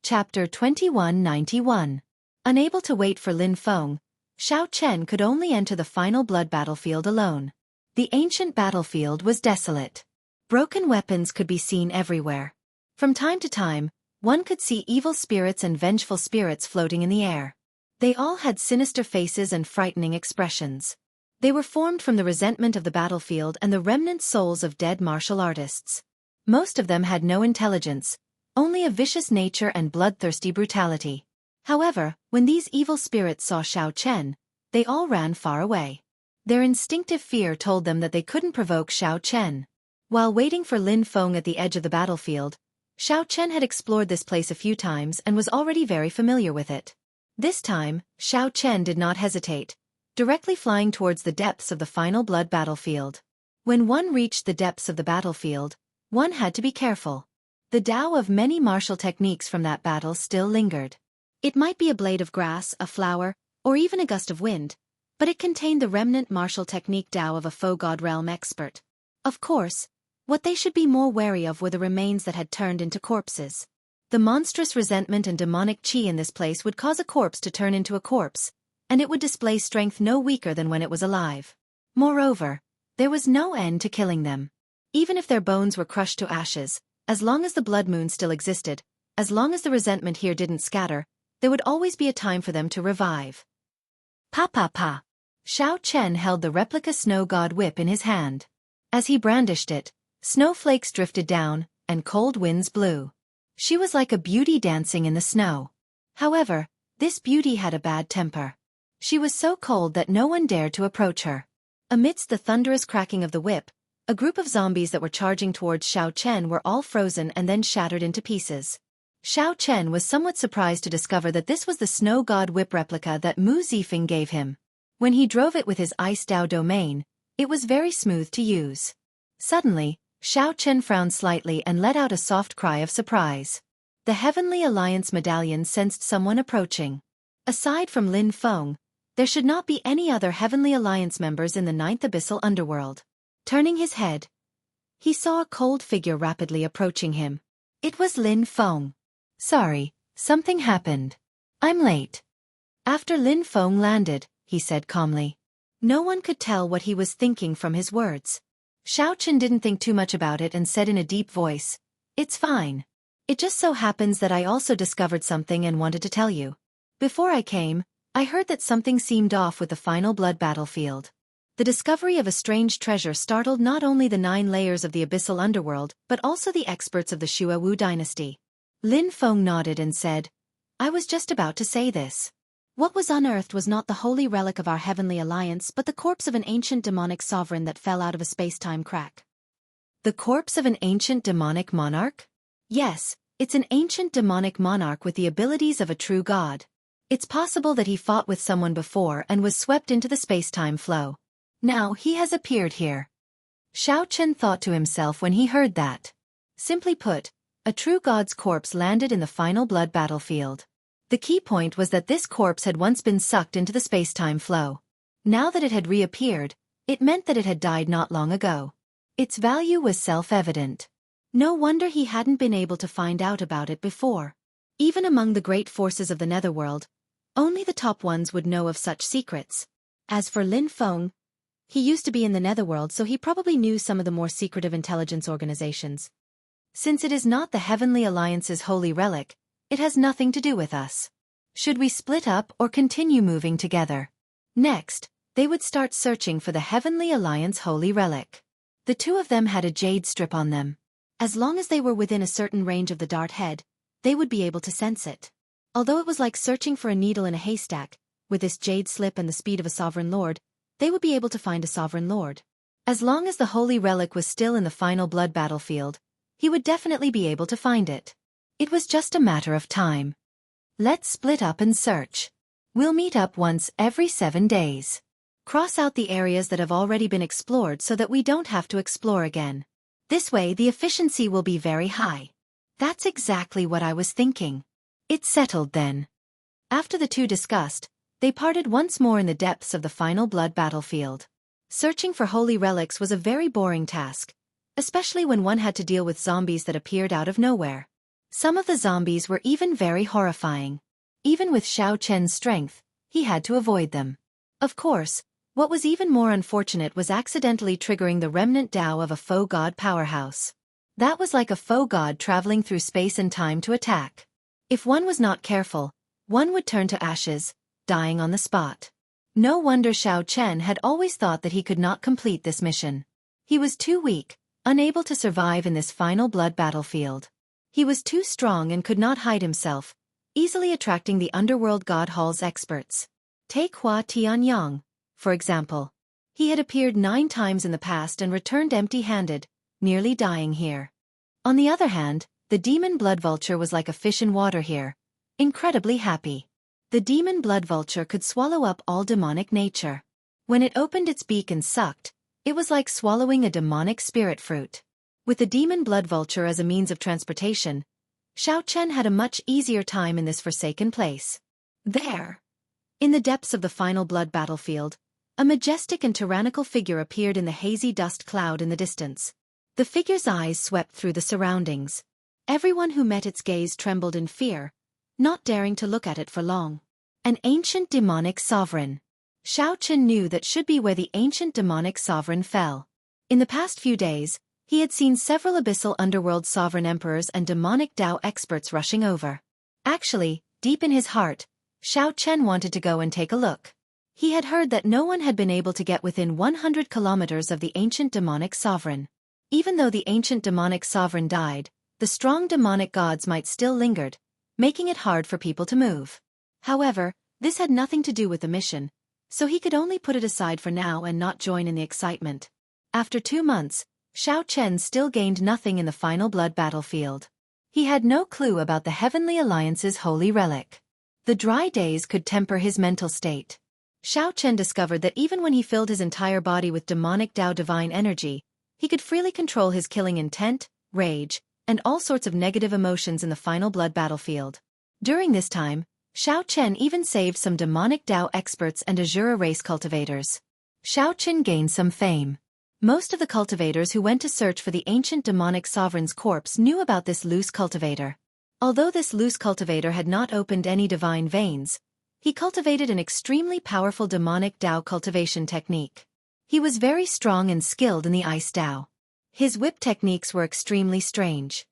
Chapter 2191. Unable to wait for Lin Feng, Xiao Chen could only enter the final blood battlefield alone. The ancient battlefield was desolate. Broken weapons could be seen everywhere. From time to time, one could see evil spirits and vengeful spirits floating in the air. They all had sinister faces and frightening expressions. They were formed from the resentment of the battlefield and the remnant souls of dead martial artists. Most of them had no intelligence, only a vicious nature and bloodthirsty brutality. However, when these evil spirits saw Xiao Chen, they all ran far away. Their instinctive fear told them that they couldn't provoke Xiao Chen. While waiting for Lin Feng at the edge of the battlefield, Xiao Chen had explored this place a few times and was already very familiar with it. This time, Xiao Chen did not hesitate, directly flying towards the depths of the final blood battlefield. When one reached the depths of the battlefield, one had to be careful. The Tao of many martial techniques from that battle still lingered. It might be a blade of grass, a flower, or even a gust of wind, but it contained the remnant martial technique Tao of a faux god realm expert. Of course, what they should be more wary of were the remains that had turned into corpses. The monstrous resentment and demonic qi in this place would cause a corpse to turn into a corpse, and it would display strength no weaker than when it was alive. Moreover, there was no end to killing them. Even if their bones were crushed to ashes, as long as the blood moon still existed, as long as the resentment here didn't scatter, there would always be a time for them to revive. Pa pa pa. Xiao Chen held the replica snow god whip in his hand. As he brandished it, snowflakes drifted down, and cold winds blew. She was like a beauty dancing in the snow. However, this beauty had a bad temper. She was so cold that no one dared to approach her. Amidst the thunderous cracking of the whip, a group of zombies that were charging towards Xiao Chen were all frozen and then shattered into pieces. Xiao Chen was somewhat surprised to discover that this was the snow god whip replica that Mu Zifeng gave him. When he drove it with his Ice Dao domain, it was very smooth to use. Suddenly, Xiao Chen frowned slightly and let out a soft cry of surprise. The Heavenly Alliance medallion sensed someone approaching. Aside from Lin Feng, there should not be any other Heavenly Alliance members in the Ninth Abyssal Underworld. Turning his head, he saw a cold figure rapidly approaching him. It was Lin Feng. Sorry, something happened. I'm late. After Lin Feng landed, he said calmly. No one could tell what he was thinking from his words. Xiao Chen didn't think too much about it and said in a deep voice, "It's fine. It just so happens that I also discovered something and wanted to tell you. Before I came, I heard that something seemed off with the final blood battlefield." The discovery of a strange treasure startled not only the 9 layers of the Abyssal Underworld but also the experts of the Xue Wu dynasty. Lin Feng nodded and said, "I was just about to say this. What was unearthed was not the holy relic of our Heavenly Alliance but the corpse of an ancient demonic sovereign that fell out of a space-time crack." The corpse of an ancient demonic monarch? Yes, it's an ancient demonic monarch with the abilities of a true god. It's possible that he fought with someone before and was swept into the space-time flow. Now he has appeared here. Xiao Chen thought to himself when he heard that. Simply put, a true god's corpse landed in the final blood battlefield. The key point was that this corpse had once been sucked into the space-time flow. Now that it had reappeared, it meant that it had died not long ago. Its value was self-evident. No wonder he hadn't been able to find out about it before. Even among the great forces of the Netherworld, only the top ones would know of such secrets. As for Lin Feng, he used to be in the netherworld, so he probably knew some of the more secretive intelligence organizations. Since it is not the Heavenly Alliance's holy relic, it has nothing to do with us. Should we split up or continue moving together? Next, they would start searching for the Heavenly Alliance holy relic. The two of them had a jade strip on them. As long as they were within a certain range of the dart head, they would be able to sense it. Although it was like searching for a needle in a haystack, with this jade slip and the speed of a sovereign lord, they would be able to find a sovereign lord. As long as the holy relic was still in the final blood battlefield, he would definitely be able to find it. It was just a matter of time. Let's split up and search. We'll meet up once every 7 days. Cross out the areas that have already been explored so that we don't have to explore again. This way the efficiency will be very high. That's exactly what I was thinking. It's settled then. After the two discussed, they parted once more in the depths of the final blood battlefield. Searching for holy relics was a very boring task, especially when one had to deal with zombies that appeared out of nowhere. Some of the zombies were even very horrifying. Even with Xiao Chen's strength, he had to avoid them. Of course, what was even more unfortunate was accidentally triggering the remnant Tao of a faux god powerhouse. That was like a faux god traveling through space and time to attack. If one was not careful, one would turn to ashes, dying on the spot. No wonder Xiao Chen had always thought that he could not complete this mission. He was too weak, unable to survive in this final blood battlefield. He was too strong and could not hide himself, easily attracting the Underworld God Hall's experts. Take Hua Tianyang, for example. He had appeared 9 times in the past and returned empty-handed, nearly dying here. On the other hand, the demon blood vulture was like a fish in water here, incredibly happy. The demon blood vulture could swallow up all demonic nature. When it opened its beak and sucked, it was like swallowing a demonic spirit fruit. With the demon blood vulture as a means of transportation, Xiao Chen had a much easier time in this forsaken place. There, in the depths of the final blood battlefield, a majestic and tyrannical figure appeared in the hazy dust cloud in the distance. The figure's eyes swept through the surroundings. Everyone who met its gaze trembled in fear, not daring to look at it for long. An ancient demonic sovereign. Xiao Chen knew that should be where the ancient demonic sovereign fell. In the past few days, he had seen several abyssal underworld sovereign emperors and demonic Tao experts rushing over. Actually, deep in his heart, Xiao Chen wanted to go and take a look. He had heard that no one had been able to get within 100 kilometers of the ancient demonic sovereign. Even though the ancient demonic sovereign died, the strong demonic gods might still lingered, making it hard for people to move. However, this had nothing to do with the mission, so he could only put it aside for now and not join in the excitement. After 2 months, Xiao Chen still gained nothing in the final blood battlefield. He had no clue about the Heavenly Alliance's holy relic. The dry days could temper his mental state. Xiao Chen discovered that even when he filled his entire body with demonic Tao divine energy, he could freely control his killing intent, rage, and all sorts of negative emotions in the final blood battlefield. During this time, Xiao Chen even saved some demonic Tao experts and Azura race cultivators. Xiao Chen gained some fame. Most of the cultivators who went to search for the ancient demonic sovereign's corpse knew about this loose cultivator. Although this loose cultivator had not opened any divine veins, he cultivated an extremely powerful demonic Tao cultivation technique. He was very strong and skilled in the ice Tao. His whip techniques were extremely strange.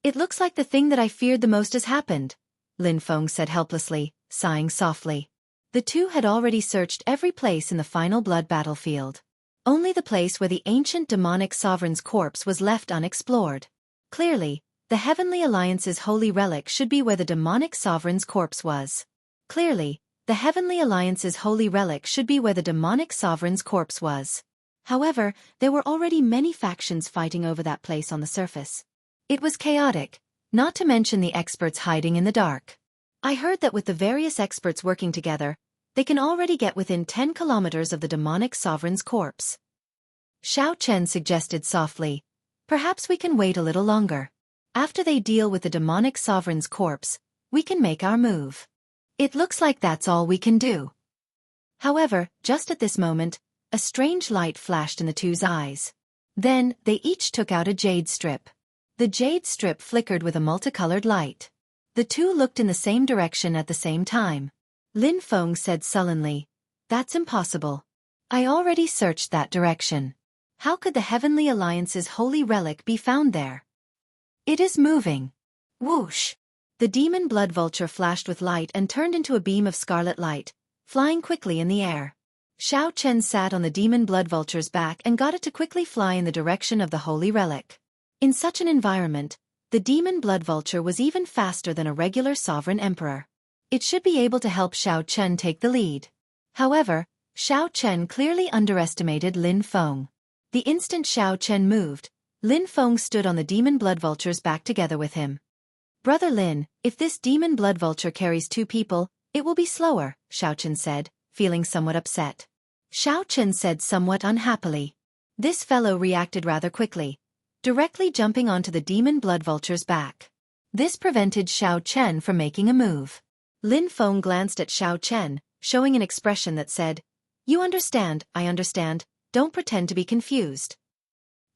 "It looks like the thing that I feared the most has happened," Lin Feng said helplessly, sighing softly. The two had already searched every place in the final blood battlefield. Only the place where the ancient demonic sovereign's corpse was left unexplored. Clearly, the Heavenly Alliance's holy relic should be where the demonic sovereign's corpse was. Clearly, the Heavenly Alliance's holy relic should be where the demonic sovereign's corpse was. However, there were already many factions fighting over that place on the surface. It was chaotic, not to mention the experts hiding in the dark. I heard that with the various experts working together, they can already get within 10 kilometers of the demonic sovereign's corpse. Xiao Chen suggested softly, "Perhaps we can wait a little longer. After they deal with the demonic sovereign's corpse, we can make our move." It looks like that's all we can do. However, just at this moment, a strange light flashed in the two's eyes. Then, they each took out a jade strip. The jade strip flickered with a multicolored light. The two looked in the same direction at the same time. Lin Feng said sullenly, That's impossible. I already searched that direction. How could the Heavenly Alliance's holy relic be found there? It is moving. Whoosh! The demon blood vulture flashed with light and turned into a beam of scarlet light, flying quickly in the air. Xiao Chen sat on the demon blood vulture's back and got it to quickly fly in the direction of the holy relic. In such an environment, the demon blood vulture was even faster than a regular sovereign emperor. It should be able to help Xiao Chen take the lead. However, Xiao Chen clearly underestimated Lin Feng. The instant Xiao Chen moved, Lin Feng stood on the demon blood vulture's back together with him. Brother Lin, if this demon blood vulture carries 2 people, it will be slower, Xiao Chen said, feeling somewhat upset. Xiao Chen said somewhat unhappily. This fellow reacted rather quickly, directly jumping onto the demon blood vulture's back. This prevented Xiao Chen from making a move. Lin Feng glanced at Xiao Chen, showing an expression that said, "You understand, I understand, don't pretend to be confused."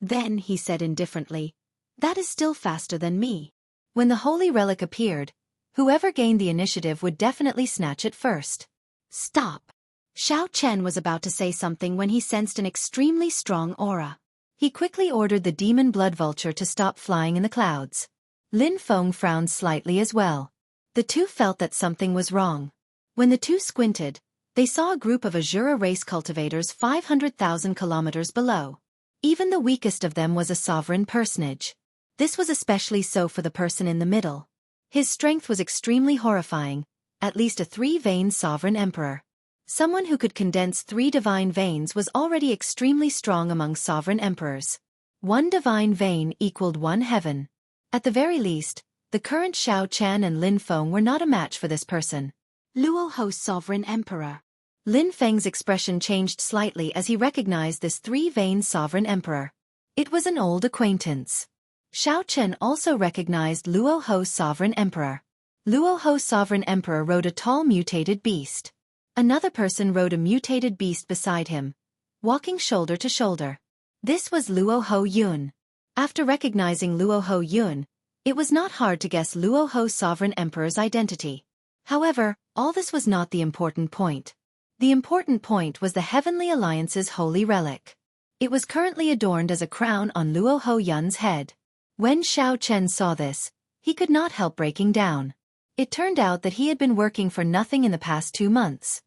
Then he said indifferently, "That is still faster than me." When the holy relic appeared, whoever gained the initiative would definitely snatch it first. Stop! Xiao Chen was about to say something when he sensed an extremely strong aura. He quickly ordered the demon blood vulture to stop flying in the clouds. Lin Feng frowned slightly as well. The two felt that something was wrong. When the two squinted, they saw a group of Azura race cultivators 500,000 kilometers below. Even the weakest of them was a sovereign personage. This was especially so for the person in the middle. His strength was extremely horrifying, at least a 3-veined sovereign emperor. Someone who could condense 3 divine veins was already extremely strong among sovereign emperors. 1 divine vein equaled 1 heaven. At the very least, the current Xiao Chen and Lin Feng were not a match for this person. Luo Ho's sovereign emperor. Lin Feng's expression changed slightly as he recognized this 3-veined sovereign emperor. It was an old acquaintance. Xiao Chen also recognized Luo Ho's sovereign emperor. Luo Ho's sovereign emperor rode a tall mutated beast. Another person rode a mutated beast beside him, walking shoulder to shoulder. This was Luo Ho Yun. After recognizing Luo Ho Yun, it was not hard to guess Luo Ho's sovereign emperor's identity. However, all this was not the important point. The important point was the Heavenly Alliance's holy relic. It was currently adorned as a crown on Luo Ho Yun's head. When Xiao Chen saw this, he could not help breaking down. It turned out that he had been working for nothing in the past 2 months.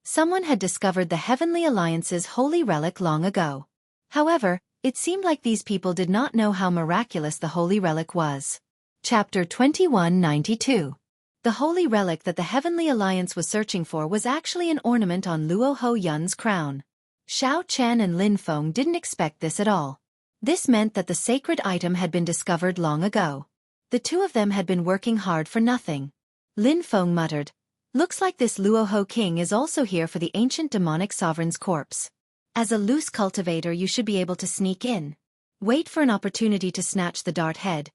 Someone had discovered the Heavenly Alliance's holy relic long ago. However, it seemed like these people did not know how miraculous the holy relic was. Chapter 2192. The holy relic that the Heavenly Alliance was searching for was actually an ornament on Luo Ho Yun's crown. Xiao Chen and Lin Feng didn't expect this at all. This meant that the sacred item had been discovered long ago. The two of them had been working hard for nothing. Lin Feng muttered, "Looks like this Luo Ho king is also here for the ancient demonic sovereign's corpse. As a loose cultivator you should be able to sneak in. Wait for an opportunity to snatch the dart head,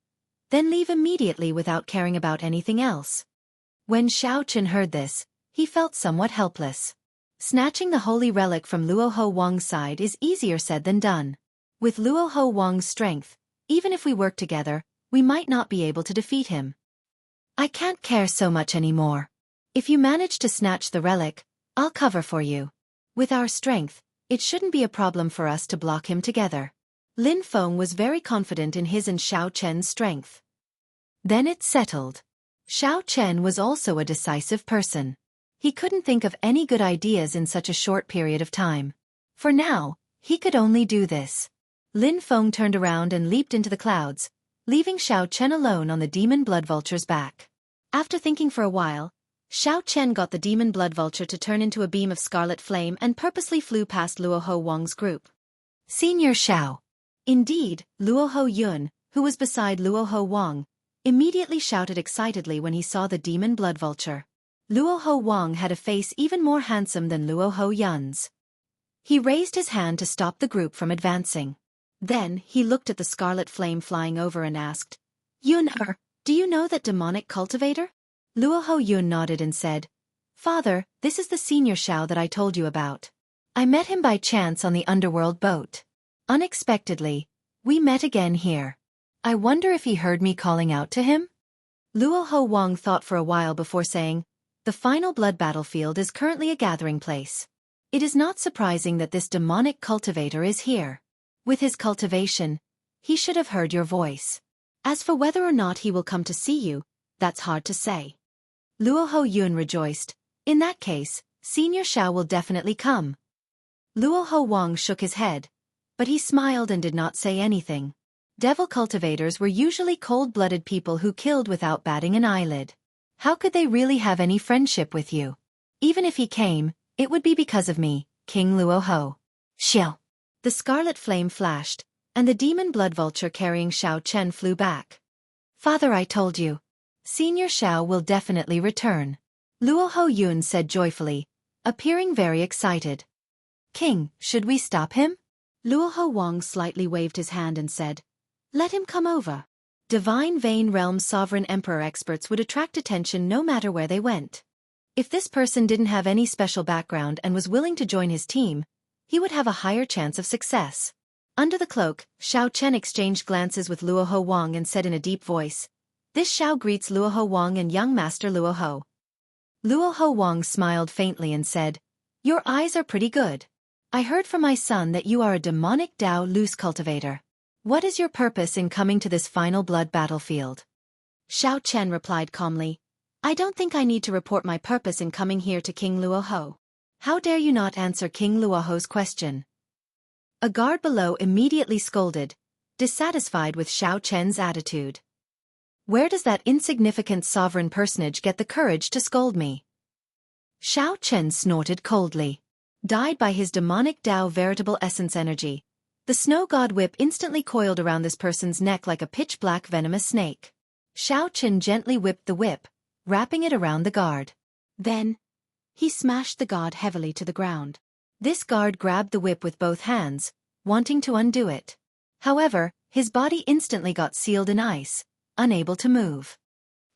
then leave immediately without caring about anything else." When Xiao Chen heard this, he felt somewhat helpless. Snatching the holy relic from Luo Ho Wang's side is easier said than done. With Luo Ho Wang's strength, even if we work together, we might not be able to defeat him. I can't care so much anymore. If you manage to snatch the relic, I'll cover for you. With our strength, it shouldn't be a problem for us to block him together. Lin Feng was very confident in his and Xiao Chen's strength. Then it's settled. Xiao Chen was also a decisive person. He couldn't think of any good ideas in such a short period of time. For now, he could only do this. Lin Feng turned around and leaped into the clouds, leaving Xiao Chen alone on the demon blood vulture's back. After thinking for a while, Xiao Chen got the demon blood vulture to turn into a beam of scarlet flame and purposely flew past Luo Ho Wang's group. Senior Xiao. Indeed, Luo Ho Yun, who was beside Luo Ho Wang, immediately shouted excitedly when he saw the demon blood vulture. Luo Ho Wang had a face even more handsome than Luo Ho Yun's. He raised his hand to stop the group from advancing. Then, he looked at the scarlet flame flying over and asked, "Yun, do you know that demonic cultivator?" Luo Ho Yun nodded and said, "Father, this is the senior Xiao that I told you about. I met him by chance on the underworld boat. Unexpectedly, we met again here. I wonder if he heard me calling out to him?" Luo Ho Wang thought for a while before saying, "The final blood battlefield is currently a gathering place. It is not surprising that this demonic cultivator is here. With his cultivation, he should have heard your voice. As for whether or not he will come to see you, that's hard to say. Luo Ho Yun rejoiced. In that case, Senior Shao will definitely come. Luo Ho Wang shook his head, but he smiled and did not say anything. Devil cultivators were usually cold-blooded people who killed without batting an eyelid. How could they really have any friendship with you? Even if he came, it would be because of me, King Luo Ho. Shill. The scarlet flame flashed, and the demon blood vulture carrying Shao Chen flew back. Father, I told you. Senior Shao will definitely return. Luo Ho Yun said joyfully, appearing very excited. King, should we stop him? Luo Ho Wang slightly waved his hand and said, let him come over. Divine Vein Realm Sovereign Emperor experts would attract attention no matter where they went. If this person didn't have any special background and was willing to join his team, he would have a higher chance of success. Under the cloak, Shao Chen exchanged glances with Luo Ho Wang and said in a deep voice, this Shao greets Luo Ho Wang and young master Luo Ho. Luo Ho Wang smiled faintly and said, your eyes are pretty good. I heard from my son that you are a demonic Dao loose cultivator. What is your purpose in coming to this final blood battlefield? Shao Chen replied calmly, I don't think I need to report my purpose in coming here to King Luo Ho. How dare you not answer King Luo Ho's question? A guard below immediately scolded, dissatisfied with Shao Chen's attitude. Where does that insignificant sovereign personage get the courage to scold me? Shao Chen snorted coldly. Dyed by his demonic Dao veritable essence energy, the snow god whip instantly coiled around this person's neck like a pitch-black venomous snake. Shao Chen gently whipped the whip, wrapping it around the guard. Then, he smashed the god heavily to the ground. This guard grabbed the whip with both hands, wanting to undo it. However, his body instantly got sealed in ice, unable to move.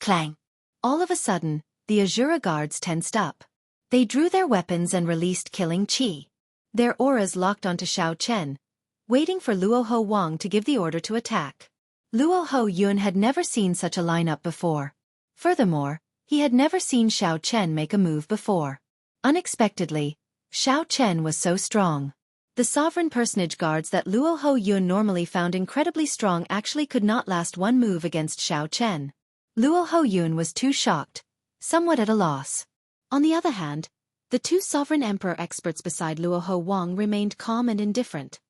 Clang! All of a sudden, the Azura guards tensed up. They drew their weapons and released killing chi. Their auras locked onto Shao Chen, waiting for Luo Ho Wang to give the order to attack. Luo Ho Yun had never seen such a lineup before. Furthermore, he had never seen Shao Chen make a move before. Unexpectedly, Shao Chen was so strong. The sovereign personage guards that Luo Ho Yun normally found incredibly strong actually could not last one move against Shao Chen. Luo Ho Yun was too shocked, somewhat at a loss. On the other hand, the two sovereign emperor experts beside Luo Ho Wang remained calm and indifferent.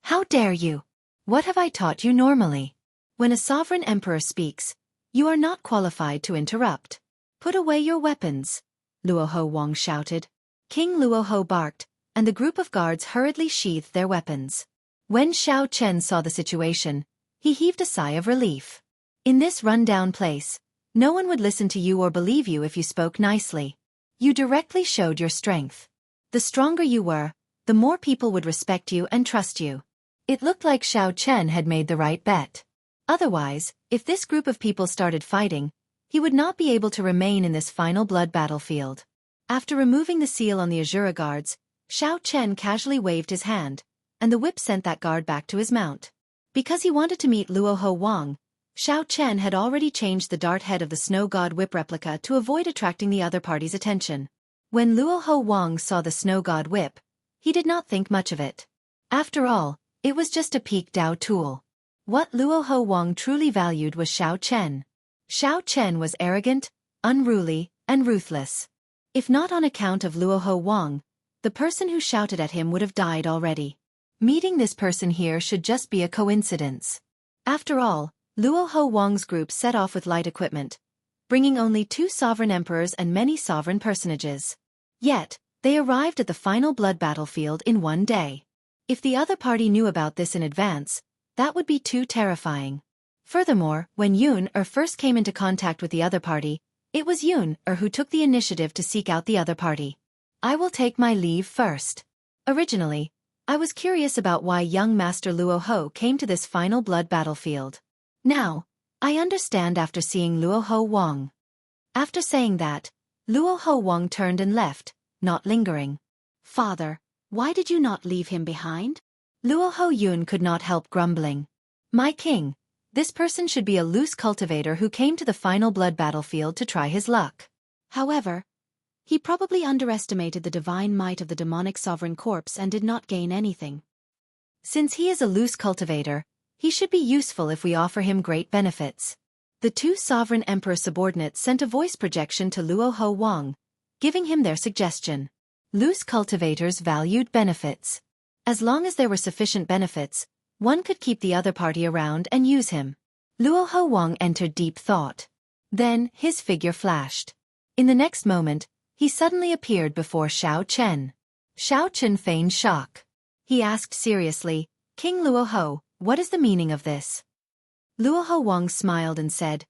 How dare you? What have I taught you normally? When a sovereign emperor speaks, you are not qualified to interrupt. Put away your weapons, Luo Ho Wang shouted. King Luo Ho barked, and the group of guards hurriedly sheathed their weapons. When Shao Chen saw the situation, he heaved a sigh of relief. In this run-down place, no one would listen to you or believe you if you spoke nicely. You directly showed your strength. The stronger you were, the more people would respect you and trust you. It looked like Shao Chen had made the right bet. Otherwise, if this group of people started fighting, he would not be able to remain in this final blood battlefield. After removing the seal on the Azura guards, Shao Chen casually waved his hand, and the whip sent that guard back to his mount. Because he wanted to meet Luo Ho Wang, Shao Chen had already changed the dart head of the snow god whip replica to avoid attracting the other party's attention. When Luo Ho Wang saw the snow god whip, he did not think much of it. After all, it was just a peak Dao tool. What Luo Ho Wang truly valued was Shao Chen. Shao Chen was arrogant, unruly, and ruthless. If not on account of Luo Ho Wang, the person who shouted at him would have died already. Meeting this person here should just be a coincidence. After all, Luo Ho Wang's group set off with light equipment, bringing only 2 sovereign emperors and many sovereign personages. Yet, they arrived at the final blood battlefield in one day. If the other party knew about this in advance, that would be too terrifying. Furthermore, when Yun first came into contact with the other party, it was Yun who took the initiative to seek out the other party. I will take my leave first. Originally, I was curious about why young Master Luo Ho came to this final blood battlefield. Now, I understand after seeing Luo Ho Wang. After saying that, Luo Ho Wang turned and left, not lingering. Father, why did you not leave him behind? Luo Ho Yun could not help grumbling. My king, this person should be a loose cultivator who came to the final blood battlefield to try his luck. However, He probably underestimated the divine might of the demonic sovereign corpse and did not gain anything. Since he is a loose cultivator, he should be useful if we offer him great benefits. The two sovereign emperor subordinates sent a voice projection to Luo Ho Wang, giving him their suggestion. Loose cultivators valued benefits. As long as there were sufficient benefits, one could keep the other party around and use him. Luo Ho Wang entered deep thought. Then, his figure flashed. In the next moment, he suddenly appeared before Xiao Chen. Xiao Chen feigned shock. He asked seriously, "King Luo Ho, what is the meaning of this?" Luo Ho Wang smiled and said,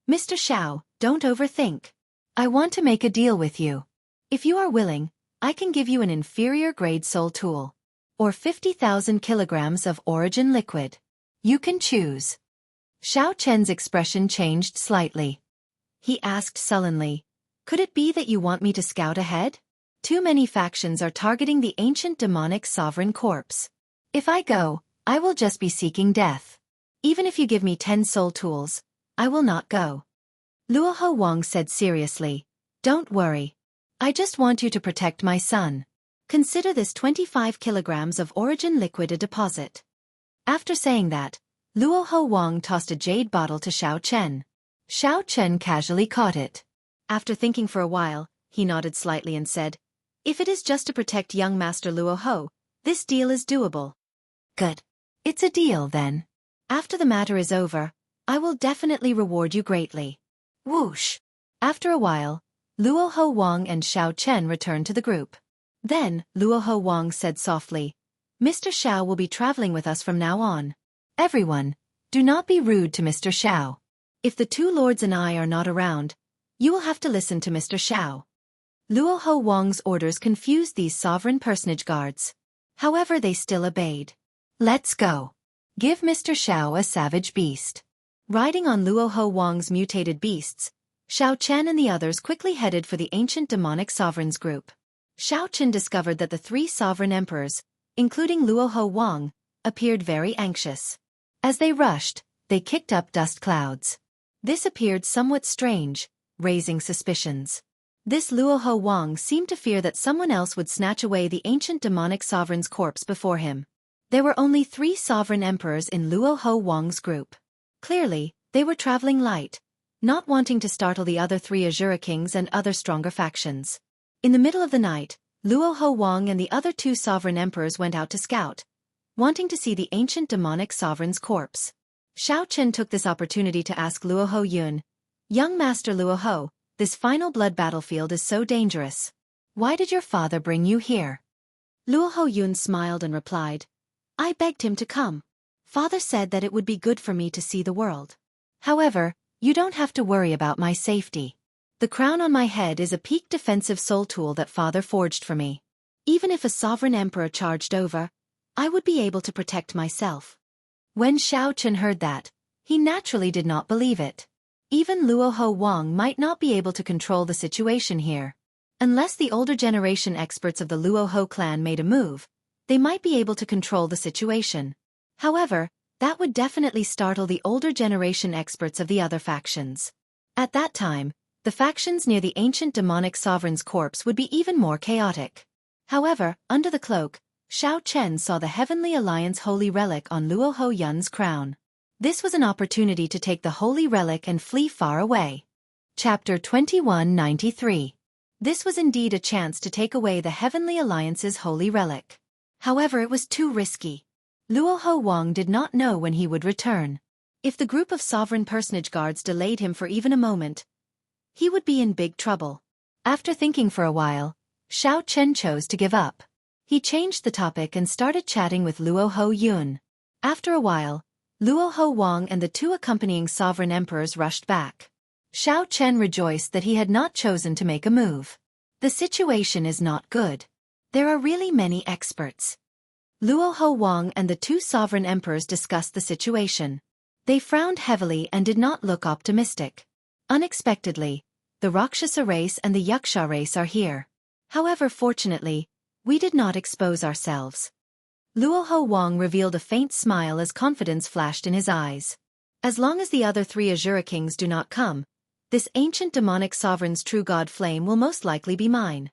"Mr. Xiao, don't overthink. I want to make a deal with you. If you are willing, I can give you an inferior-grade soul tool. Or 50,000 kilograms of origin liquid. You can choose." Xiao Chen's expression changed slightly. He asked sullenly, "Could it be that you want me to scout ahead? Too many factions are targeting the ancient demonic sovereign corpse. If I go, I will just be seeking death. Even if you give me 10 soul tools, I will not go." Luo Ho Wang said seriously, "Don't worry. I just want you to protect my son. Consider this 25 kilograms of origin liquid a deposit." After saying that, Luo Ho Wang tossed a jade bottle to Xiao Chen. Xiao Chen casually caught it. After thinking for a while, he nodded slightly and said, "If it is just to protect young Master Luo Ho, this deal is doable." "Good. It's a deal then. After the matter is over, I will definitely reward you greatly." Whoosh! After a while, Luo Ho Wang and Xiao Chen returned to the group. Then, Luo Ho Wang said softly, "Mr. Xiao will be traveling with us from now on. Everyone, do not be rude to Mr. Xiao. If the two lords and I are not around, you will have to listen to Mr. Xiao." Luo Ho Wang's orders confused these sovereign personage guards. However, they still obeyed. "Let's go. Give Mr. Xiao a savage beast." Riding on Luo Ho Wang's mutated beasts, Xiao Chen and the others quickly headed for the ancient demonic sovereigns group. Xiao Chen discovered that the three sovereign emperors, including Luo Ho Wang, appeared very anxious. As they rushed, they kicked up dust clouds. This appeared somewhat strange, raising suspicions. This Luo Ho Wang seemed to fear that someone else would snatch away the ancient demonic sovereign's corpse before him. There were only 3 sovereign emperors in Luo Ho Wang's group. Clearly, they were traveling light, not wanting to startle the other 3 Azura kings and other stronger factions. In the middle of the night, Luo Ho Wang and the other 2 sovereign emperors went out to scout, wanting to see the ancient demonic sovereign's corpse. Xiao Chen took this opportunity to ask Luo Ho Yun, "Young Master Luo Ho, this final blood battlefield is so dangerous. Why did your father bring you here?" Luo Ho Yun smiled and replied, "I begged him to come. Father said that it would be good for me to see the world. However, you don't have to worry about my safety. The crown on my head is a peak defensive soul tool that Father forged for me. Even if a sovereign emperor charged over, I would be able to protect myself." When Xiao Chen heard that, he naturally did not believe it. Even Luo Ho Wang might not be able to control the situation here. Unless the older generation experts of the Luo Ho clan made a move, they might be able to control the situation. However, that would definitely startle the older generation experts of the other factions. At that time, the factions near the ancient demonic sovereign's corpse would be even more chaotic. However, under the cloak, Xiao Chen saw the Heavenly Alliance holy relic on Luo Ho Yun's crown. This was an opportunity to take the holy relic and flee far away. Chapter 2193. This was indeed a chance to take away the Heavenly Alliance's holy relic. However, it was too risky. Luo Ho Wang did not know when he would return. If the group of sovereign personage guards delayed him for even a moment, he would be in big trouble. After thinking for a while, Xiao Chen chose to give up. He changed the topic and started chatting with Luo Ho Yun. After a while, Luo Ho Wang and the 2 accompanying sovereign emperors rushed back. Xiao Chen rejoiced that he had not chosen to make a move. The situation is not good. There are really many experts. Luo Ho Wang and the 2 sovereign emperors discussed the situation. They frowned heavily and did not look optimistic. Unexpectedly, the Rakshasa race and the Yaksha race are here. However, fortunately, we did not expose ourselves. Luo Ho Wang revealed a faint smile as confidence flashed in his eyes. As long as the other 3 Azura kings do not come, This ancient demonic sovereign's true god flame will most likely be mine.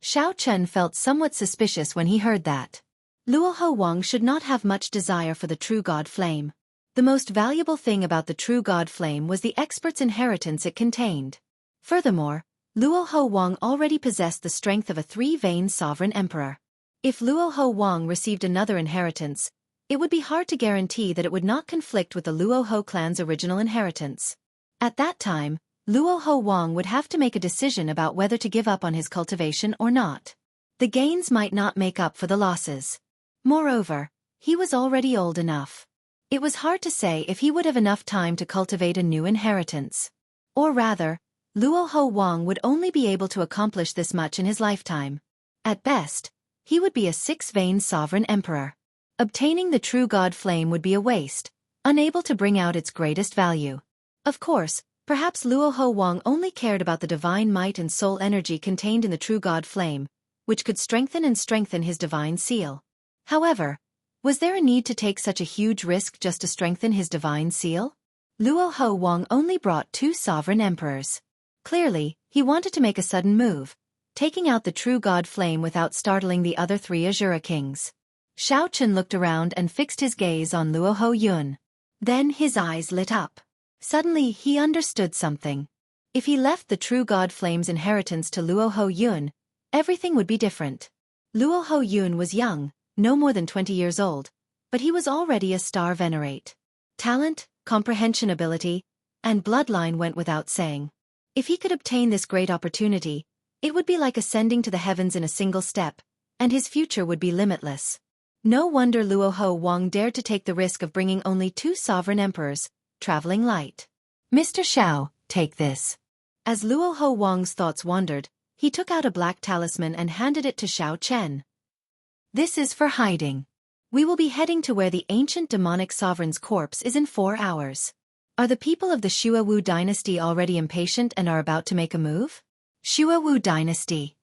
Xiao Chen felt somewhat suspicious when he heard that. Luo Ho Wang should not have much desire for the true god flame. The most valuable thing about the true god flame was the expert's inheritance it contained. Furthermore, Luo Ho Wang already possessed the strength of a three-vein sovereign emperor. If Luo Ho Wang received another inheritance, it would be hard to guarantee that it would not conflict with the Luo Ho clan's original inheritance. At that time, Luo Ho Wang would have to make a decision about whether to give up on his cultivation or not. The gains might not make up for the losses. Moreover, he was already old enough. It was hard to say if he would have enough time to cultivate a new inheritance. Or rather, Luo Ho Wang would only be able to accomplish this much in his lifetime. At best, he would be a six-vein sovereign emperor. Obtaining the true god flame would be a waste, unable to bring out its greatest value. Of course, perhaps Luo Ho Wang only cared about the divine might and soul energy contained in the true god flame, which could strengthen his divine seal. However, was there a need to take such a huge risk just to strengthen his divine seal? Luo Ho Wang only brought 2 sovereign emperors. Clearly, he wanted to make a sudden move, taking out the true god flame without startling the other 3 Azura kings. Xiao Chen looked around and fixed his gaze on Luo Ho Yun. Then his eyes lit up. Suddenly he understood something. If he left the true god flame's inheritance to Luo Ho Yun, everything would be different. Luo Ho Yun was young, no more than 20 years old, but he was already a star venerate. Talent, comprehension ability, and bloodline went without saying. If he could obtain this great opportunity, it would be like ascending to the heavens in a single step, and his future would be limitless. No wonder Luo Ho Wang dared to take the risk of bringing only 2 sovereign emperors, traveling light. Mr. Xiao, take this. As Luo Ho Wang's thoughts wandered, he took out a black talisman and handed it to Xiao Chen. This is for hiding. We will be heading to where the ancient demonic sovereign's corpse is in 4 hours. Are the people of the Xue Wu dynasty already impatient and are about to make a move? Xue Wu dynasty.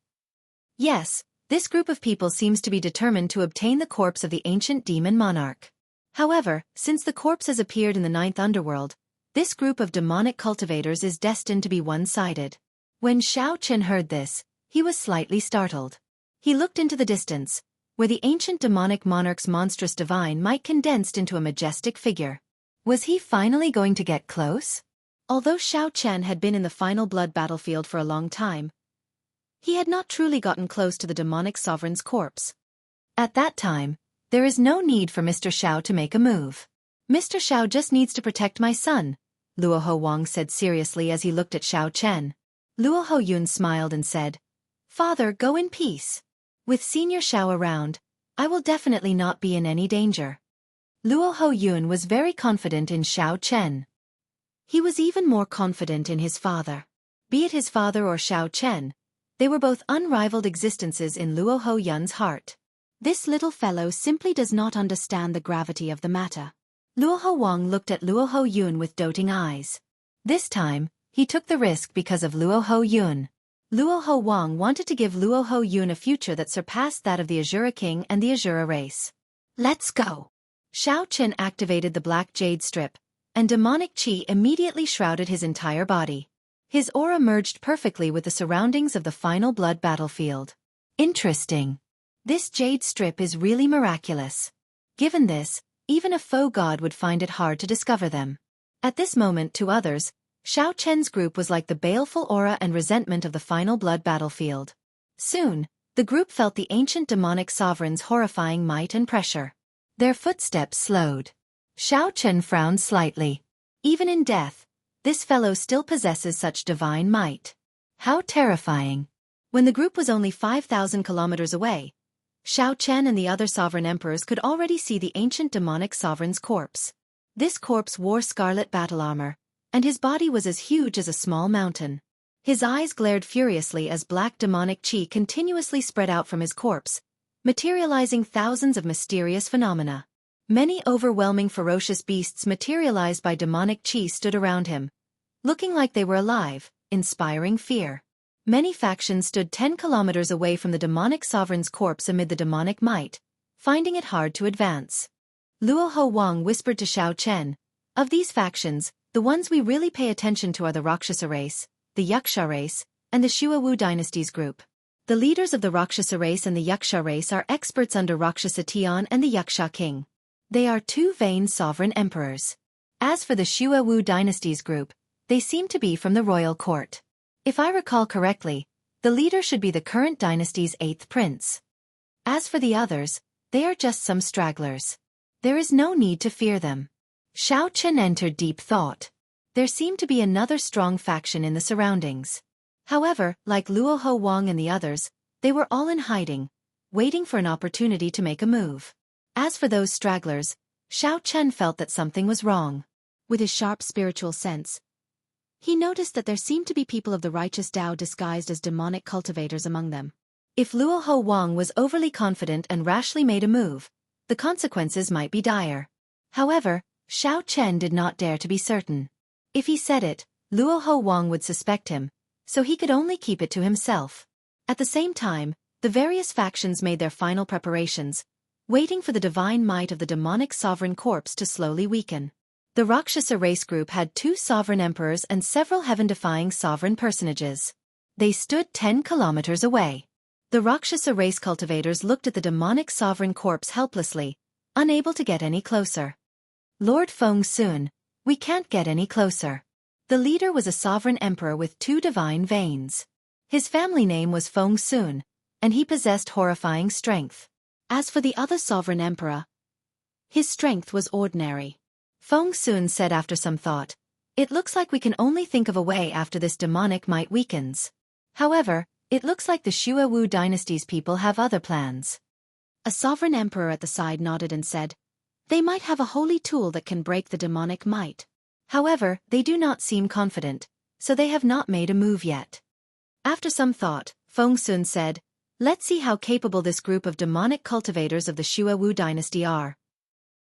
Yes, this group of people seems to be determined to obtain the corpse of the ancient demon monarch. However, since the corpse has appeared in the 9th underworld, this group of demonic cultivators is destined to be one-sided. When Xiao Chen heard this, he was slightly startled. He looked into the distance, where the ancient demonic monarch's monstrous divine might condensed into a majestic figure. Was he finally going to get close? Although Xiao Chen had been in the final blood battlefield for a long time, he had not truly gotten close to the demonic sovereign's corpse. At that time, there is no need for Mr. Xiao to make a move. Mr. Xiao just needs to protect my son, Luo Ho Wang said seriously as he looked at Xiao Chen. Luo Ho Yun smiled and said, Father, go in peace. With Senior Xiao around, I will definitely not be in any danger. Luo Ho Yun was very confident in Xiao Chen. He was even more confident in his father. Be it his father or Xiao Chen, they were both unrivaled existences in Luo Ho Yun's heart. This little fellow simply does not understand the gravity of the matter. Luo Ho Wang looked at Luo Ho Yun with doting eyes. This time, he took the risk because of Luo Ho Yun. Luo Ho Wang wanted to give Luo Ho Yun a future that surpassed that of the Azura King and the Azura race. Let's go. Xiao Chen activated the black jade strip, and demonic qi immediately shrouded his entire body. His aura merged perfectly with the surroundings of the final blood battlefield. Interesting. This jade strip is really miraculous. Given this, even a faux god would find it hard to discover them. At this moment to others, Xiao Chen's group was like the baleful aura and resentment of the final blood battlefield. Soon, the group felt the ancient demonic sovereign's horrifying might and pressure. Their footsteps slowed. Xiao Chen frowned slightly. Even in death, this fellow still possesses such divine might. How terrifying. When the group was only 5,000 kilometers away, Xiao Chen and the other sovereign emperors could already see the ancient demonic sovereign's corpse. This corpse wore scarlet battle armor, and his body was as huge as a small mountain. His eyes glared furiously as black demonic qi continuously spread out from his corpse, materializing thousands of mysterious phenomena. Many overwhelming ferocious beasts materialized by demonic qi stood around him, looking like they were alive, inspiring fear. Many factions stood 10 kilometers away from the demonic sovereign's corpse amid the demonic might, finding it hard to advance. Luo Ho Wang whispered to Xiao Chen, of these factions, The ones we really pay attention to are the Rakshasa race, the Yaksha race, and the Shuawu dynasties group. The leaders of the Rakshasa race and the Yaksha race are experts under Rakshasa Tian and the Yaksha king. They are two vain sovereign emperors. As for the Shuawu dynasties group, they seem to be from the royal court. If I recall correctly, the leader should be the current dynasty's 8th prince. As for the others, they are just some stragglers. There is no need to fear them. Xiao Chen entered deep thought. There seemed to be another strong faction in the surroundings. However, like Luoho Wang and the others, they were all in hiding, waiting for an opportunity to make a move. As for those stragglers, Xiao Chen felt that something was wrong. With his sharp spiritual sense, he noticed that there seemed to be people of the righteous Tao disguised as demonic cultivators among them. If Luoho Wang was overly confident and rashly made a move, the consequences might be dire. However, Xiao Chen did not dare to be certain. If he said it, Luoho Wang would suspect him, so he could only keep it to himself. At the same time, the various factions made their final preparations, waiting for the divine might of the demonic sovereign corpse to slowly weaken. The Rakshasa race group had 2 sovereign emperors and several heaven-defying sovereign personages. They stood 10 kilometers away. The Rakshasa race cultivators looked at the demonic sovereign corpse helplessly, unable to get any closer. Lord Feng Sun, we can't get any closer. The leader was a sovereign emperor with 2 divine veins. His family name was Feng Sun, and he possessed horrifying strength. As for the other sovereign emperor, his strength was ordinary. Feng Sun said after some thought, "It looks like we can only think of a way after this demonic might weakens. However, it looks like the Shuawu dynasty's people have other plans." A sovereign emperor at the side nodded and said, "They might have a holy tool that can break the demonic might. However, they do not seem confident, so they have not made a move yet." After some thought, Feng Sun said, "Let's see how capable this group of demonic cultivators of the Shuawu dynasty are."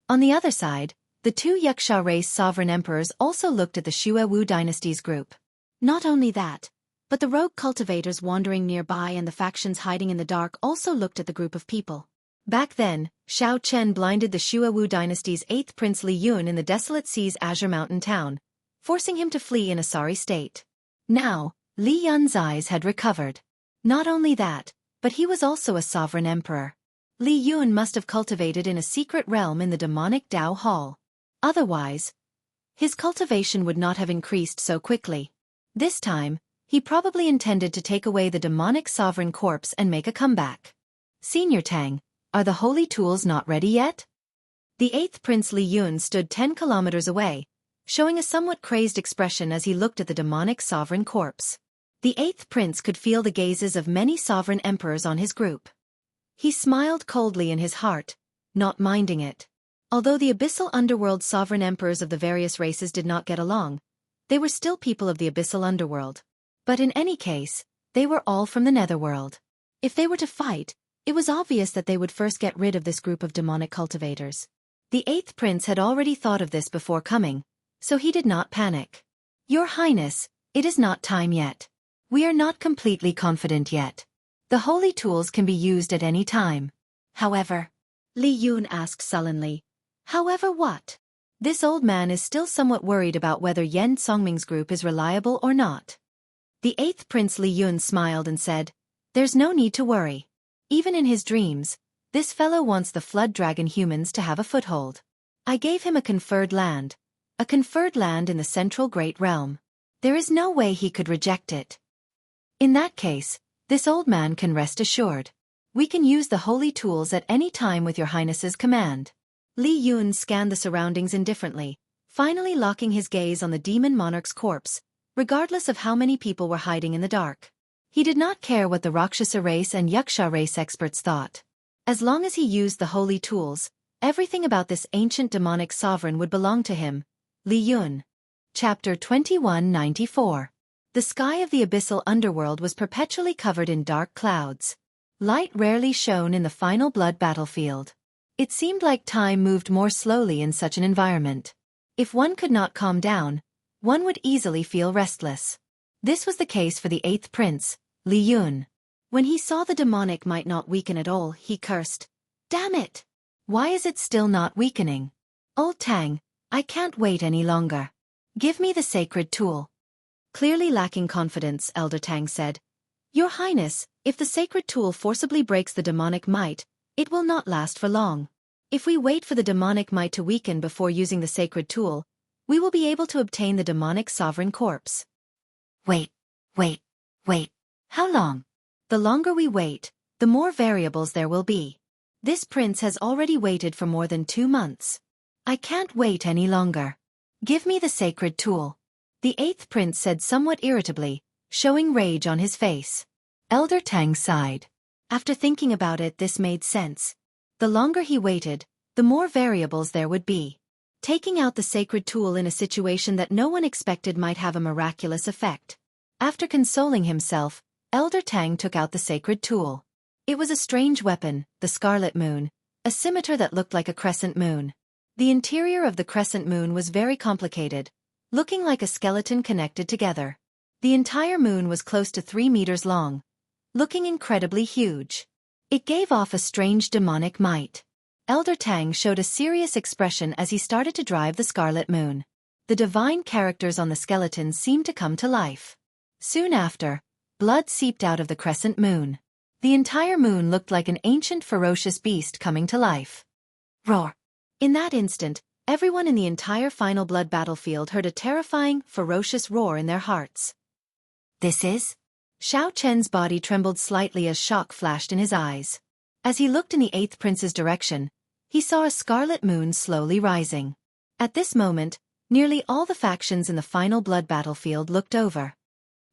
On the other side, the 2 Yaksha race sovereign emperors also looked at the Shuawu dynasty's group. Not only that, but the rogue cultivators wandering nearby and the factions hiding in the dark also looked at the group of people. Back then, Xiao Chen blinded the Shuawu dynasty's 8th prince Li Yun in the desolate sea's Azure Mountain town, forcing him to flee in a sorry state. Now, Li Yun's eyes had recovered. Not only that, but he was also a sovereign emperor. Li Yun must have cultivated in a secret realm in the demonic Dao Hall. Otherwise, his cultivation would not have increased so quickly. This time, he probably intended to take away the demonic sovereign corpse and make a comeback. Senior Tang, are the holy tools not ready yet? The 8th prince Li Yun stood 10 kilometers away, showing a somewhat crazed expression as he looked at the demonic sovereign corpse. The 8th prince could feel the gazes of many sovereign emperors on his group. He smiled coldly in his heart, not minding it. Although the abyssal underworld sovereign emperors of the various races did not get along, they were still people of the abyssal underworld. But in any case, they were all from the netherworld. If they were to fight, it was obvious that they would first get rid of this group of demonic cultivators. The 8th prince had already thought of this before coming, so he did not panic. "Your Highness, it is not time yet. We are not completely confident yet. The holy tools can be used at any time. However," Li Yun asked sullenly, "However what?" This old man is still somewhat worried about whether Yen Songming's group is reliable or not. The 8th prince Li Yun smiled and said, "There's no need to worry. Even in his dreams, this fellow wants the flood dragon humans to have a foothold. I gave him a conferred land in the central great realm. There is no way he could reject it. In that case, this old man can rest assured. We can use the holy tools at any time with your Highness's command." Li Yun scanned the surroundings indifferently, finally locking his gaze on the demon monarch's corpse, regardless of how many people were hiding in the dark. He did not care what the Rakshasa race and Yaksha race experts thought. As long as he used the holy tools, everything about this ancient demonic sovereign would belong to him. Li Yun. Chapter 2194. The sky of the abyssal underworld was perpetually covered in dark clouds. Light rarely shone in the final blood battlefield. It seemed like time moved more slowly in such an environment. If one could not calm down, one would easily feel restless. This was the case for the 8th prince, Li Yun. When he saw the demonic might not weaken at all, he cursed, "Damn it! Why is it still not weakening? Old Tang, I can't wait any longer." Give me the sacred tool. Clearly lacking confidence, Elder Tang said. Your Highness, if the sacred tool forcibly breaks the demonic might, it will not last for long. If we wait for the demonic might to weaken before using the sacred tool, we will be able to obtain the demonic sovereign corpse. Wait. How long? The longer we wait, the more variables there will be. This prince has already waited for more than 2 months. I can't wait any longer. Give me the sacred tool. The 8th prince said somewhat irritably, showing rage on his face. Elder Tang sighed. After thinking about it, this made sense. The longer he waited, the more variables there would be. Taking out the sacred tool in a situation that no one expected might have a miraculous effect. After consoling himself, Elder Tang took out the sacred tool. It was a strange weapon, the Scarlet Moon, a scimitar that looked like a crescent moon. The interior of the crescent moon was very complicated, looking like a skeleton connected together. The entire moon was close to 3 meters long, looking incredibly huge. It gave off a strange demonic might. Elder Tang showed a serious expression as he started to drive the Scarlet Moon. The divine characters on the skeleton seemed to come to life. Soon after, blood seeped out of the crescent moon. The entire moon looked like an ancient ferocious beast coming to life. Roar! In that instant, everyone in the entire final blood battlefield heard a terrifying, ferocious roar in their hearts. This is? Xiao Chen's body trembled slightly as shock flashed in his eyes. As he looked in the 8th prince's direction, he saw a scarlet moon slowly rising. At this moment, nearly all the factions in the final blood battlefield looked over.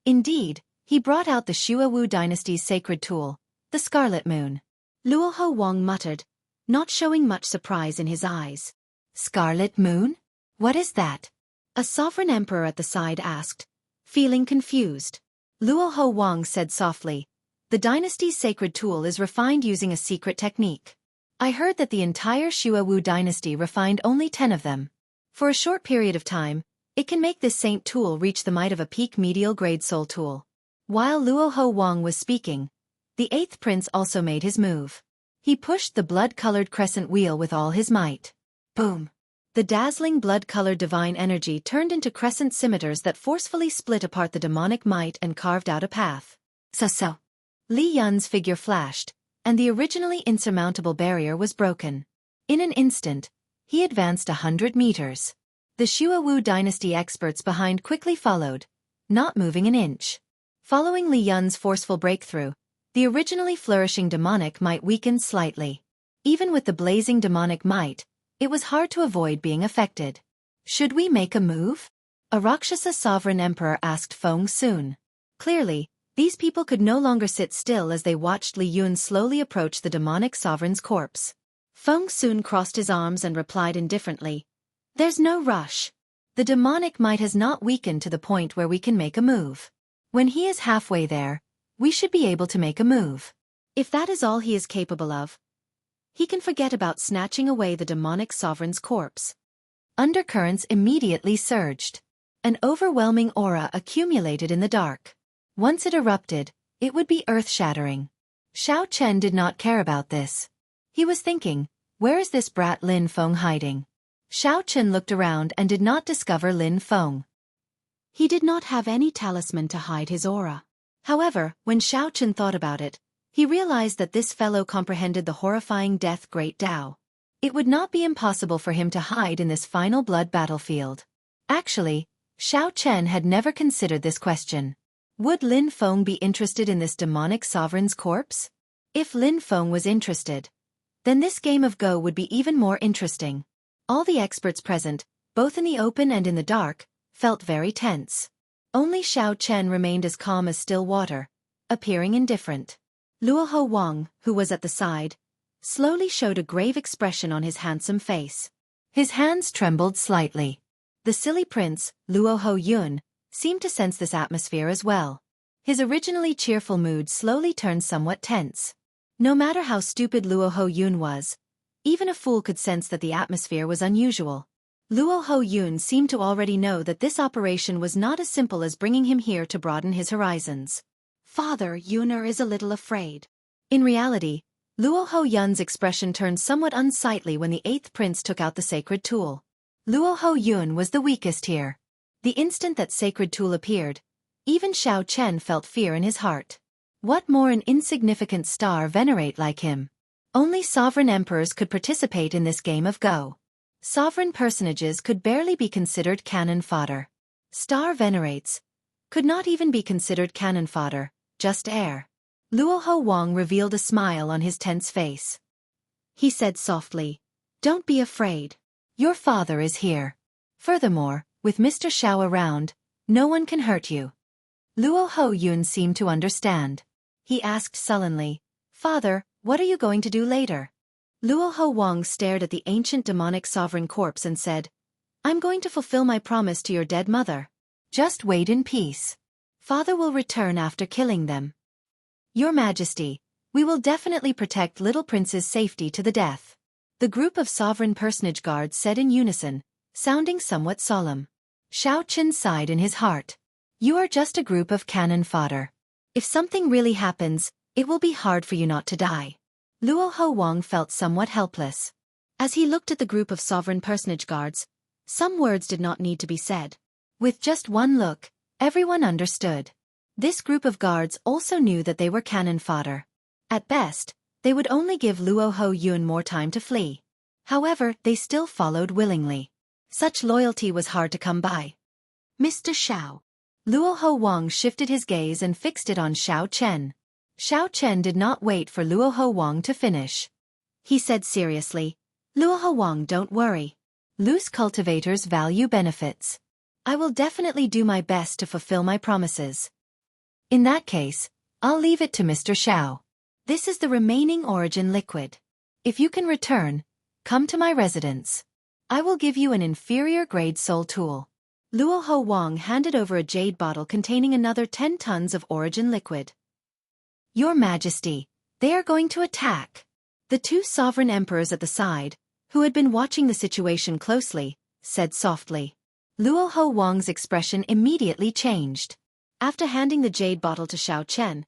Indeed, he brought out the Shuawu dynasty's sacred tool, the Scarlet Moon. Luoho Wang muttered, not showing much surprise in his eyes. Scarlet Moon? What is that? A sovereign emperor at the side asked, feeling confused. Luoho Wang said softly, the dynasty's sacred tool is refined using a secret technique. I heard that the entire Shuawu dynasty refined only 10 of them. For a short period of time, it can make this saint tool reach the might of a peak medial grade soul tool. While Luoho Wang was speaking, the 8th prince also made his move. He pushed the blood-colored crescent wheel with all his might. Boom! The dazzling blood-colored divine energy turned into crescent scimitars that forcefully split apart the demonic might and carved out a path. So. Li Yun's figure flashed, and the originally insurmountable barrier was broken. In an instant, he advanced 100 meters. The Shuawu dynasty experts behind quickly followed, not moving an inch. Following Li Yun's forceful breakthrough, the originally flourishing demonic might weakened slightly. Even with the blazing demonic might, it was hard to avoid being affected. Should we make a move? A Rakshasa sovereign emperor asked Feng Sun. Clearly, these people could no longer sit still as they watched Li Yun slowly approach the demonic sovereign's corpse. Feng Sun crossed his arms and replied indifferently, there's no rush. The demonic might has not weakened to the point where we can make a move. When he is halfway there, we should be able to make a move. If that is all he is capable of, he can forget about snatching away the demonic sovereign's corpse. Undercurrents immediately surged. An overwhelming aura accumulated in the dark. Once it erupted, it would be earth-shattering. Xiao Chen did not care about this. He was thinking, where is this brat Lin Feng hiding? Xiao Chen looked around and did not discover Lin Feng. He did not have any talisman to hide his aura. However, when Xiao Chen thought about it, he realized that this fellow comprehended the horrifying death Great Tao. It would not be impossible for him to hide in this final blood battlefield. Actually, Xiao Chen had never considered this question. Would Lin Feng be interested in this demonic sovereign's corpse? If Lin Feng was interested, then this game of Go would be even more interesting. All the experts present, both in the open and in the dark, felt very tense. Only Xiao Chen remained as calm as still water, appearing indifferent. Luoho Wang, who was at the side, slowly showed a grave expression on his handsome face. His hands trembled slightly. The silly prince, Luoho Yun, seemed to sense this atmosphere as well. His originally cheerful mood slowly turned somewhat tense. No matter how stupid Luoho Yun was, even a fool could sense that the atmosphere was unusual. Luoho Yun seemed to already know that this operation was not as simple as bringing him here to broaden his horizons. Father Yuner is a little afraid. In reality, Luoho Yun's expression turned somewhat unsightly when the 8th prince took out the sacred tool. Luoho Yun was the weakest here. The instant that sacred tool appeared, even Xiao Chen felt fear in his heart. What more an insignificant star venerate like him? Only sovereign emperors could participate in this game of Go. Sovereign personages could barely be considered cannon fodder. Star venerates could not even be considered cannon fodder, just air. Luoho Wang revealed a smile on his tense face. He said softly, "Don't be afraid. Your father is here. Furthermore, with Mr. Xiao around, no one can hurt you." Luoho Yun seemed to understand. He asked sullenly, "Father, what are you going to do later?" Luoho Wang stared at the ancient demonic sovereign corpse and said, "I'm going to fulfill my promise to your dead mother. Just wait in peace. Father will return after killing them. Your Majesty, we will definitely protect little prince's safety to the death." The group of sovereign personage guards said in unison, sounding somewhat solemn. Xiao Chen sighed in his heart. "You are just a group of cannon fodder. If something really happens, it will be hard for you not to die." Luoho Wang felt somewhat helpless. As he looked at the group of sovereign personage guards, some words did not need to be said. With just one look, everyone understood. This group of guards also knew that they were cannon fodder. At best, they would only give Luoho Yun more time to flee. However, they still followed willingly. Such loyalty was hard to come by. "Mr. Xiao." Luoho Wang shifted his gaze and fixed it on Xiao Chen. Xiao Chen did not wait for Luoho Wang to finish. He said seriously, "Luoho Wang, don't worry. Loose cultivators value benefits. I will definitely do my best to fulfill my promises. In that case, I'll leave it to Mr. Xiao. This is the remaining origin liquid. If you can return, come to my residence. I will give you an inferior grade soul tool." Luoho Wang handed over a jade bottle containing another 10 tons of origin liquid. "Your Majesty, they are going to attack." The two sovereign emperors at the side, who had been watching the situation closely, said softly. Luoho Wang's expression immediately changed. After handing the jade bottle to Xiao Chen,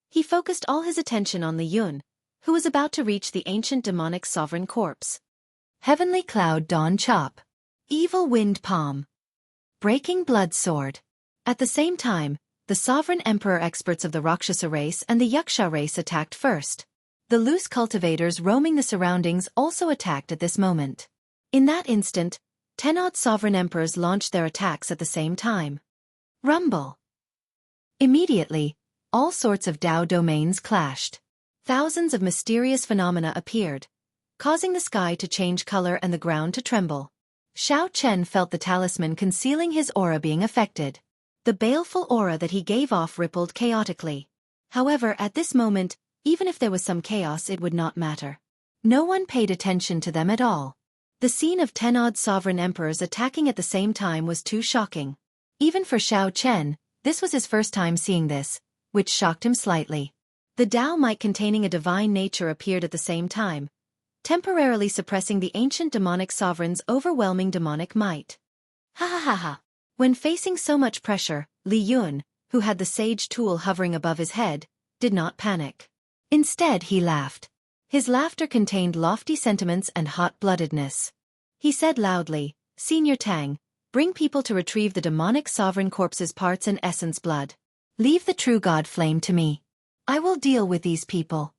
he focused all his attention on Li Yun, who was about to reach the ancient demonic sovereign corpse. Heavenly Cloud Dawn Chop. Evil Wind Palm. Breaking Blood Sword. At the same time, the sovereign emperor experts of the Rakshasa race and the Yaksha race attacked first. The loose cultivators roaming the surroundings also attacked at this moment. In that instant, 10 odd sovereign emperors launched their attacks at the same time. Rumble. Immediately, all sorts of Dao domains clashed. Thousands of mysterious phenomena appeared, causing the sky to change color and the ground to tremble. Xiao Chen felt the talisman concealing his aura being affected. The baleful aura that he gave off rippled chaotically. However, at this moment, even if there was some chaos, it would not matter. No one paid attention to them at all. The scene of 10 odd sovereign emperors attacking at the same time was too shocking. Even for Xiao Chen, this was his first time seeing this, which shocked him slightly. The Tao might containing a divine nature appeared at the same time, temporarily suppressing the ancient demonic sovereign's overwhelming demonic might. Ha ha ha ha. When facing so much pressure, Li Yun, who had the sage tool hovering above his head, did not panic. Instead, he laughed. His laughter contained lofty sentiments and hot-bloodedness. He said loudly, "Senior Tang, bring people to retrieve the demonic sovereign corpse's parts and essence blood. Leave the true god flame to me. I will deal with these people."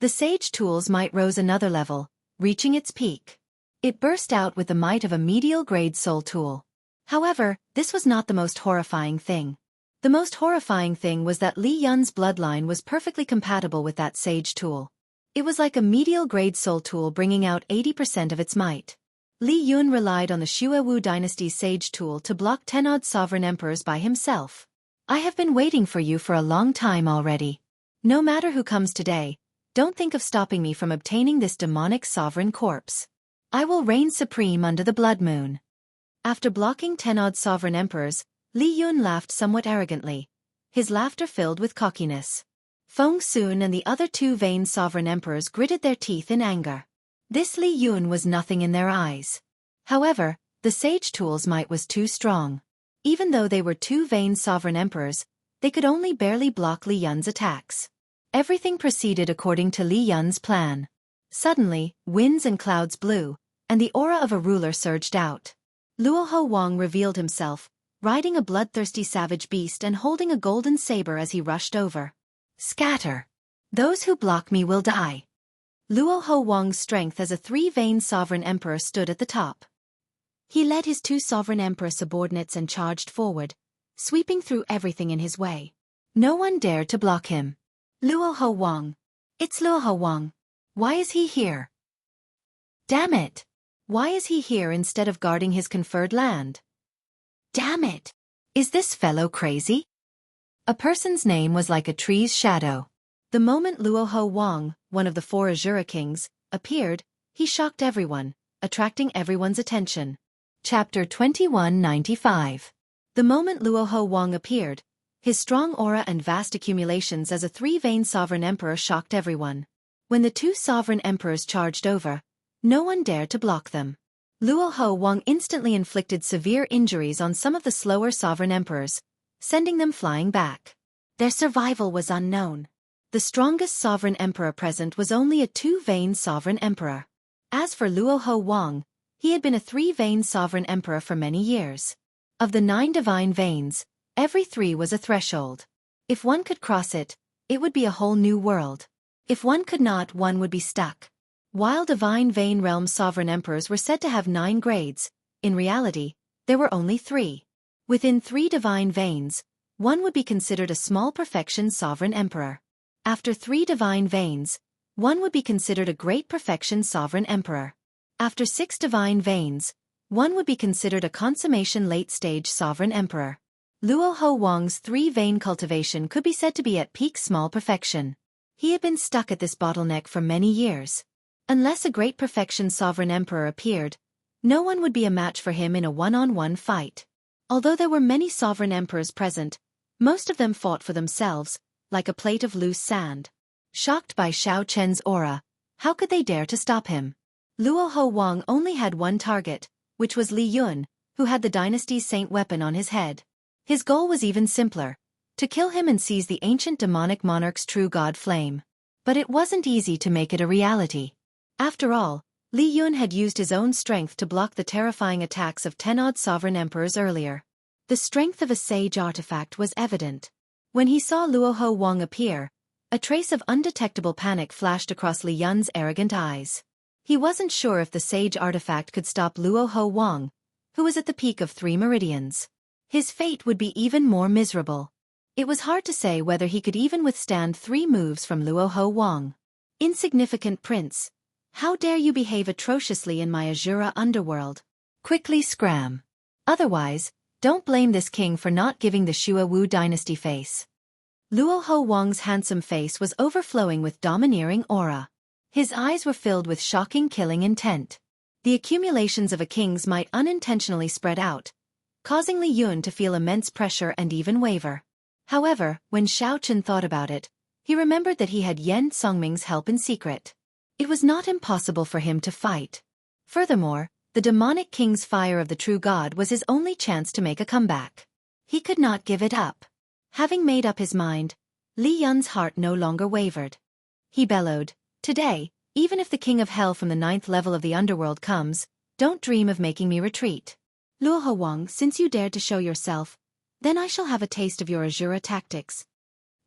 The sage tool's might rose another level, reaching its peak. It burst out with the might of a medial-grade soul tool. However, this was not the most horrifying thing. The most horrifying thing was that Li Yun's bloodline was perfectly compatible with that sage tool. It was like a medial-grade soul tool bringing out 80% of its might. Li Yun relied on the Xuewu dynasty's sage tool to block 10 odd sovereign emperors by himself. "I have been waiting for you for a long time already. No matter who comes today, don't think of stopping me from obtaining this demonic sovereign corpse. I will reign supreme under the blood moon." After blocking 10 odd sovereign emperors, Li Yun laughed somewhat arrogantly, his laughter filled with cockiness. Feng Sun and the other 2 vain sovereign emperors gritted their teeth in anger. This Li Yun was nothing in their eyes. However, the sage tool's might was too strong. Even though they were 2 vain sovereign emperors, they could only barely block Li Yun's attacks. Everything proceeded according to Li Yun's plan. Suddenly, winds and clouds blew, and the aura of a ruler surged out. Luoho Wang revealed himself, riding a bloodthirsty savage beast and holding a golden saber as he rushed over. Scatter! Those who block me will die. Luo Ho Wang's strength as a three-veined sovereign emperor stood at the top. He led his two sovereign emperor subordinates and charged forward, sweeping through everything in his way. No one dared to block him. Luo Ho Wang. It's Luo Ho Wang. Why is he here? Damn it! Why is he here instead of guarding his conferred land? Damn it! Is this fellow crazy? A person's name was like a tree's shadow. The moment Luo Ho Wang, one of the four Azura kings, appeared, he shocked everyone, attracting everyone's attention. Chapter 2195. The moment Luo Ho Wang appeared, his strong aura and vast accumulations as a three-veined sovereign emperor shocked everyone. When the two sovereign emperors charged over, no one dared to block them. Luo Ho Wang instantly inflicted severe injuries on some of the slower sovereign emperors, sending them flying back. Their survival was unknown. The strongest sovereign emperor present was only a two-veined sovereign emperor. As for Luo Ho Wang, he had been a three-veined sovereign emperor for many years. Of the 9 divine veins, every 3 was a threshold. If one could cross it, it would be a whole new world. If one could not, one would be stuck. While divine vein realm sovereign emperors were said to have 9 grades, in reality, there were only 3. Within 3 divine veins, one would be considered a small perfection sovereign emperor. After 3 divine veins, one would be considered a great perfection sovereign emperor. After 6 divine veins, one would be considered a consummation late-stage sovereign emperor. Luo Ho Wang's 3-vein cultivation could be said to be at peak small perfection. He had been stuck at this bottleneck for many years. Unless a great perfection sovereign emperor appeared, no one would be a match for him in a one-on-one fight. Although there were many sovereign emperors present, most of them fought for themselves, like a plate of loose sand. Shocked by Xiao Chen's aura, how could they dare to stop him? Luo Ho Wang only had one target, which was Li Yun, who had the dynasty's saint weapon on his head. His goal was even simpler, to kill him and seize the ancient demonic monarch's true god flame. But it wasn't easy to make it a reality. After all, Li Yun had used his own strength to block the terrifying attacks of 10-odd sovereign emperors earlier. The strength of a sage artifact was evident. When he saw Luo Ho Wang appear, a trace of undetectable panic flashed across Li Yun's arrogant eyes. He wasn't sure if the sage artifact could stop Luo Ho Wang, who was at the peak of 3 meridians. His fate would be even more miserable. It was hard to say whether he could even withstand 3 moves from Luo Ho Wang. Insignificant prince, how dare you behave atrociously in my Azura underworld? Quickly scram. Otherwise, don't blame this king for not giving the Shua Wu dynasty face. Luo Ho Wang's handsome face was overflowing with domineering aura. His eyes were filled with shocking killing intent. The accumulations of a king's might unintentionally spread out, causing Li Yun to feel immense pressure and even waver. However, when Xiao Chen thought about it, he remembered that he had Yen Songming's help in secret. It was not impossible for him to fight. Furthermore, the demonic king's fire of the true god was his only chance to make a comeback. He could not give it up. Having made up his mind, Li Yun's heart no longer wavered. He bellowed, "Today, even if the king of hell from the 9th level of the underworld comes, don't dream of making me retreat. Luo Ho Wang, since you dared to show yourself, then I shall have a taste of your Azura tactics."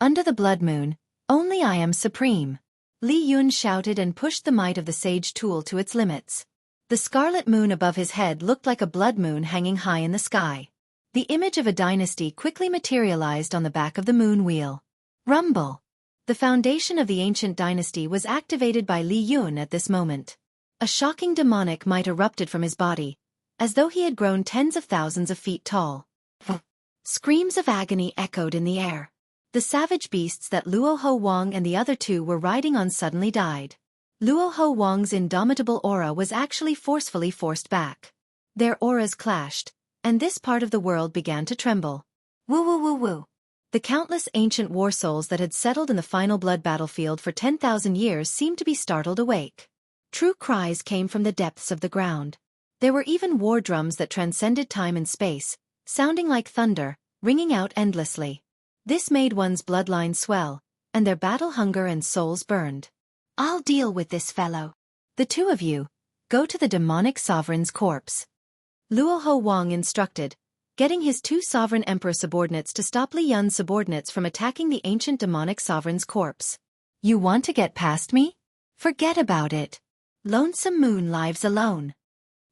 Under the blood moon, only I am supreme. Li Yun shouted and pushed the might of the sage tool to its limits. The scarlet moon above his head looked like a blood moon hanging high in the sky. The image of a dynasty quickly materialized on the back of the moon wheel. Rumble! The foundation of the ancient dynasty was activated by Li Yun at this moment. A shocking demonic might erupted from his body, as though he had grown tens of thousands of feet tall. Screams of agony echoed in the air. The savage beasts that Luo Ho Wang and the other 2 were riding on suddenly died. Luo Ho Wang's indomitable aura was actually forcefully forced back. Their auras clashed, and this part of the world began to tremble. Woo woo woo woo. The countless ancient war souls that had settled in the final blood battlefield for 10,000 years seemed to be startled awake. True cries came from the depths of the ground. There were even war drums that transcended time and space, sounding like thunder, ringing out endlessly. This made one's bloodline swell, and their battle hunger and souls burned. "I'll deal with this fellow. The 2 of you, go to the demonic sovereign's corpse," Luo Ho Wang instructed, getting his two sovereign emperor subordinates to stop Li Yun's subordinates from attacking the ancient demonic sovereign's corpse. You want to get past me? Forget about it. Lonesome Moon lives alone.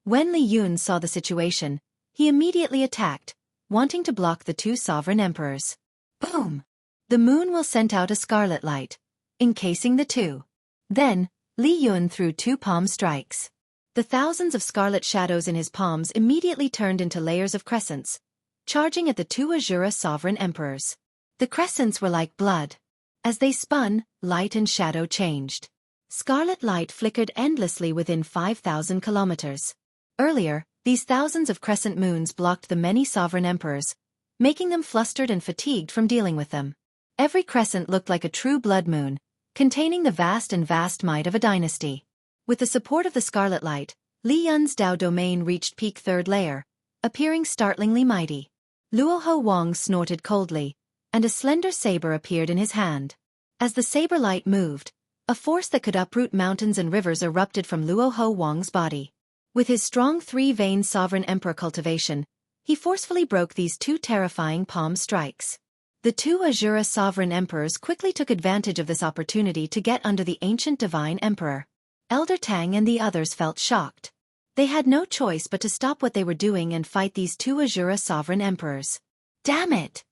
When Li Yun saw the situation, he immediately attacked, wanting to block the two sovereign emperors. Boom! The moon will send out a scarlet light, encasing the two. Then, Li Yun threw two palm strikes. The thousands of scarlet shadows in his palms immediately turned into layers of crescents, charging at the two Azura sovereign emperors. The crescents were like blood. As they spun, light and shadow changed. Scarlet light flickered endlessly within 5,000 kilometers. Earlier, these thousands of crescent moons blocked the many sovereign emperors, making them flustered and fatigued from dealing with them. Every crescent looked like a true blood moon, containing the vast might of a dynasty. With the support of the scarlet light, Li Yun's Dao domain reached peak third layer, appearing startlingly mighty. Luoho Wang snorted coldly, and a slender saber appeared in his hand. As the saber light moved, a force that could uproot mountains and rivers erupted from Luoho Wang's body. With his strong three-vein sovereign emperor cultivation, he forcefully broke these two terrifying palm strikes. The two Azura sovereign emperors quickly took advantage of this opportunity to get under the ancient divine emperor. Elder Tang and the others felt shocked. They had no choice but to stop what they were doing and fight these two Azura sovereign emperors. Damn it!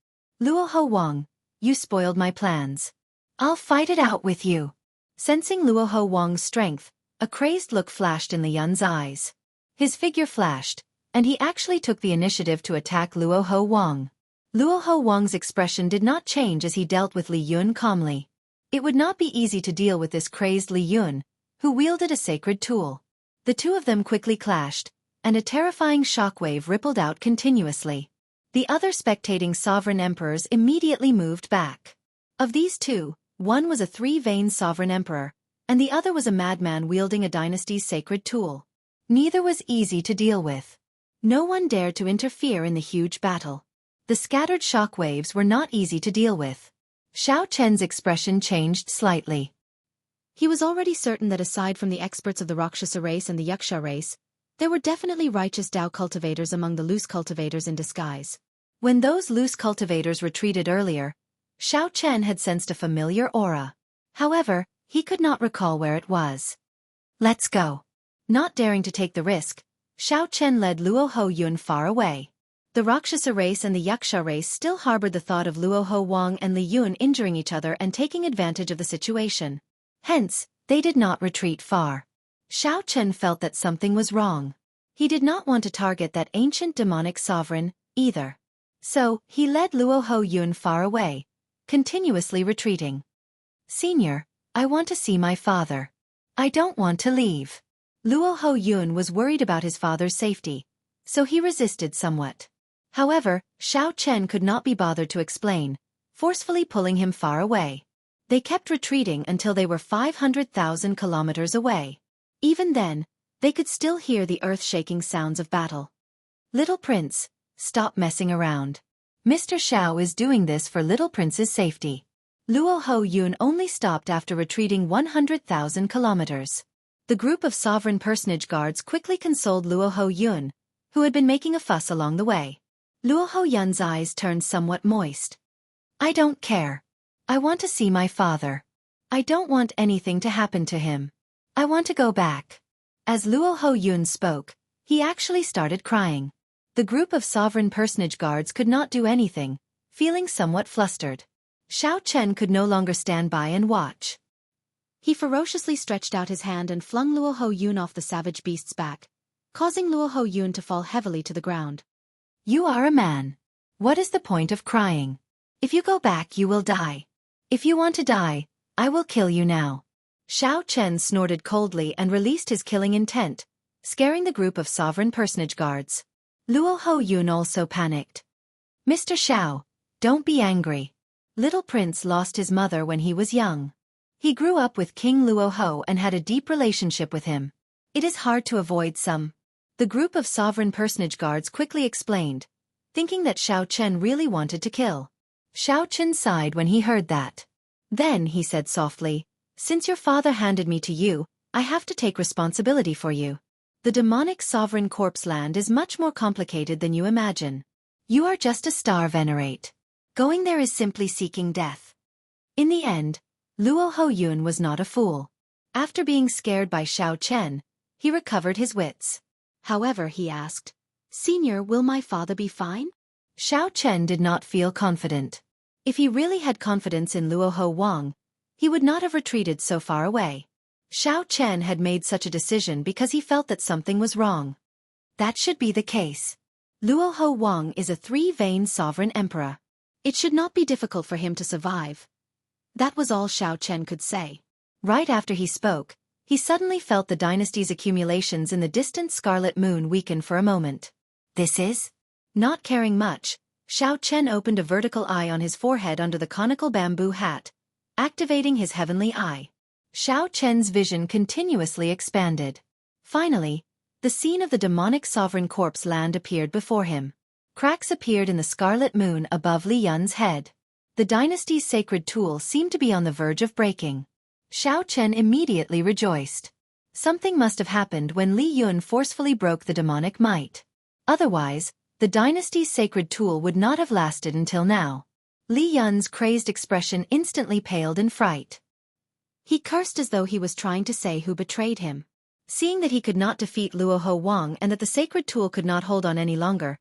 Luoho Wang, you spoiled my plans. I'll fight it out with you. Sensing Luoho Wang's strength, a crazed look flashed in Li Yun's eyes. His figure flashed, and he actually took the initiative to attack Luoho Wang. Luoho Wang's expression did not change as he dealt with Li Yun calmly. It would not be easy to deal with this crazed Li Yun, who wielded a sacred tool. The two of them quickly clashed, and a terrifying shockwave rippled out continuously. The other spectating sovereign emperors immediately moved back. Of these two, one was a three-vein sovereign emperor, and the other was a madman wielding a dynasty's sacred tool. Neither was easy to deal with. No one dared to interfere in the huge battle. The scattered shockwaves were not easy to deal with. Xiao Chen's expression changed slightly. He was already certain that aside from the experts of the Rakshasa race and the Yaksha race, there were definitely righteous Dao cultivators among the loose cultivators in disguise. When those loose cultivators retreated earlier, Xiao Chen had sensed a familiar aura. However, he could not recall where it was. Let's go. Not daring to take the risk, Xiao Chen led Luoho Yun far away. The Rakshasa race and the Yaksha race still harbored the thought of Luoho Wang and Li Yun injuring each other and taking advantage of the situation. Hence, they did not retreat far. Xiao Chen felt that something was wrong. He did not want to target that ancient demonic sovereign, either. So, he led Luoho Yun far away, continuously retreating. Senior, I want to see my father. I don't want to leave. Luoho Yun was worried about his father's safety, so he resisted somewhat. However, Xiao Chen could not be bothered to explain, forcefully pulling him far away. They kept retreating until they were 500,000 kilometers away. Even then, they could still hear the earth-shaking sounds of battle. Little Prince, stop messing around. Mr. Xiao is doing this for Little Prince's safety. Luoho Yun only stopped after retreating 100,000 kilometers. The group of sovereign personage guards quickly consoled Luoho Yun, who had been making a fuss along the way. Luoho Yun's eyes turned somewhat moist. I don't care. I want to see my father. I don't want anything to happen to him. I want to go back. As Luoho Yun spoke, he actually started crying. The group of sovereign personage guards could not do anything, feeling somewhat flustered. Xiao Chen could no longer stand by and watch. He ferociously stretched out his hand and flung Luoho Yun off the savage beast's back, causing Luoho Yun to fall heavily to the ground. You are a man. What is the point of crying? If you go back you will die. If you want to die, I will kill you now. Xiao Chen snorted coldly and released his killing intent, scaring the group of sovereign personage guards. Luoho Yun also panicked. Mr. Xiao, don't be angry. Little Prince lost his mother when he was young. He grew up with King Luoho and had a deep relationship with him. It is hard to avoid some. The group of sovereign personage guards quickly explained, thinking that Xiao Chen really wanted to kill. Xiao Chen sighed when he heard that. Then he said softly, since your father handed me to you, I have to take responsibility for you. The demonic sovereign corpse land is much more complicated than you imagine. You are just a star venerate. Going there is simply seeking death. In the end, Luo Ho-yun was not a fool. After being scared by Xiao Chen, he recovered his wits. However, he asked, "Senior, will my father be fine?" Xiao Chen did not feel confident. If he really had confidence in Luo Ho Wang, he would not have retreated so far away. Xiao Chen had made such a decision because he felt that something was wrong. That should be the case. Luo Ho Wang is a three-veined sovereign emperor. It should not be difficult for him to survive. That was all Xiao Chen could say. Right after he spoke, he suddenly felt the dynasty's accumulations in the distant scarlet moon weaken for a moment. This is? Not caring much, Xiao Chen opened a vertical eye on his forehead under the conical bamboo hat, activating his heavenly eye. Xiao Chen's vision continuously expanded. Finally, the scene of the demonic sovereign corpse land appeared before him. Cracks appeared in the scarlet moon above Li Yun's head. The dynasty's sacred tool seemed to be on the verge of breaking. Xiao Chen immediately rejoiced. Something must have happened when Li Yun forcefully broke the demonic might. Otherwise, the dynasty's sacred tool would not have lasted until now. Li Yun's crazed expression instantly paled in fright. He cursed as though he was trying to say who betrayed him. Seeing that he could not defeat Luo Ho Wang and that the sacred tool could not hold on any longer,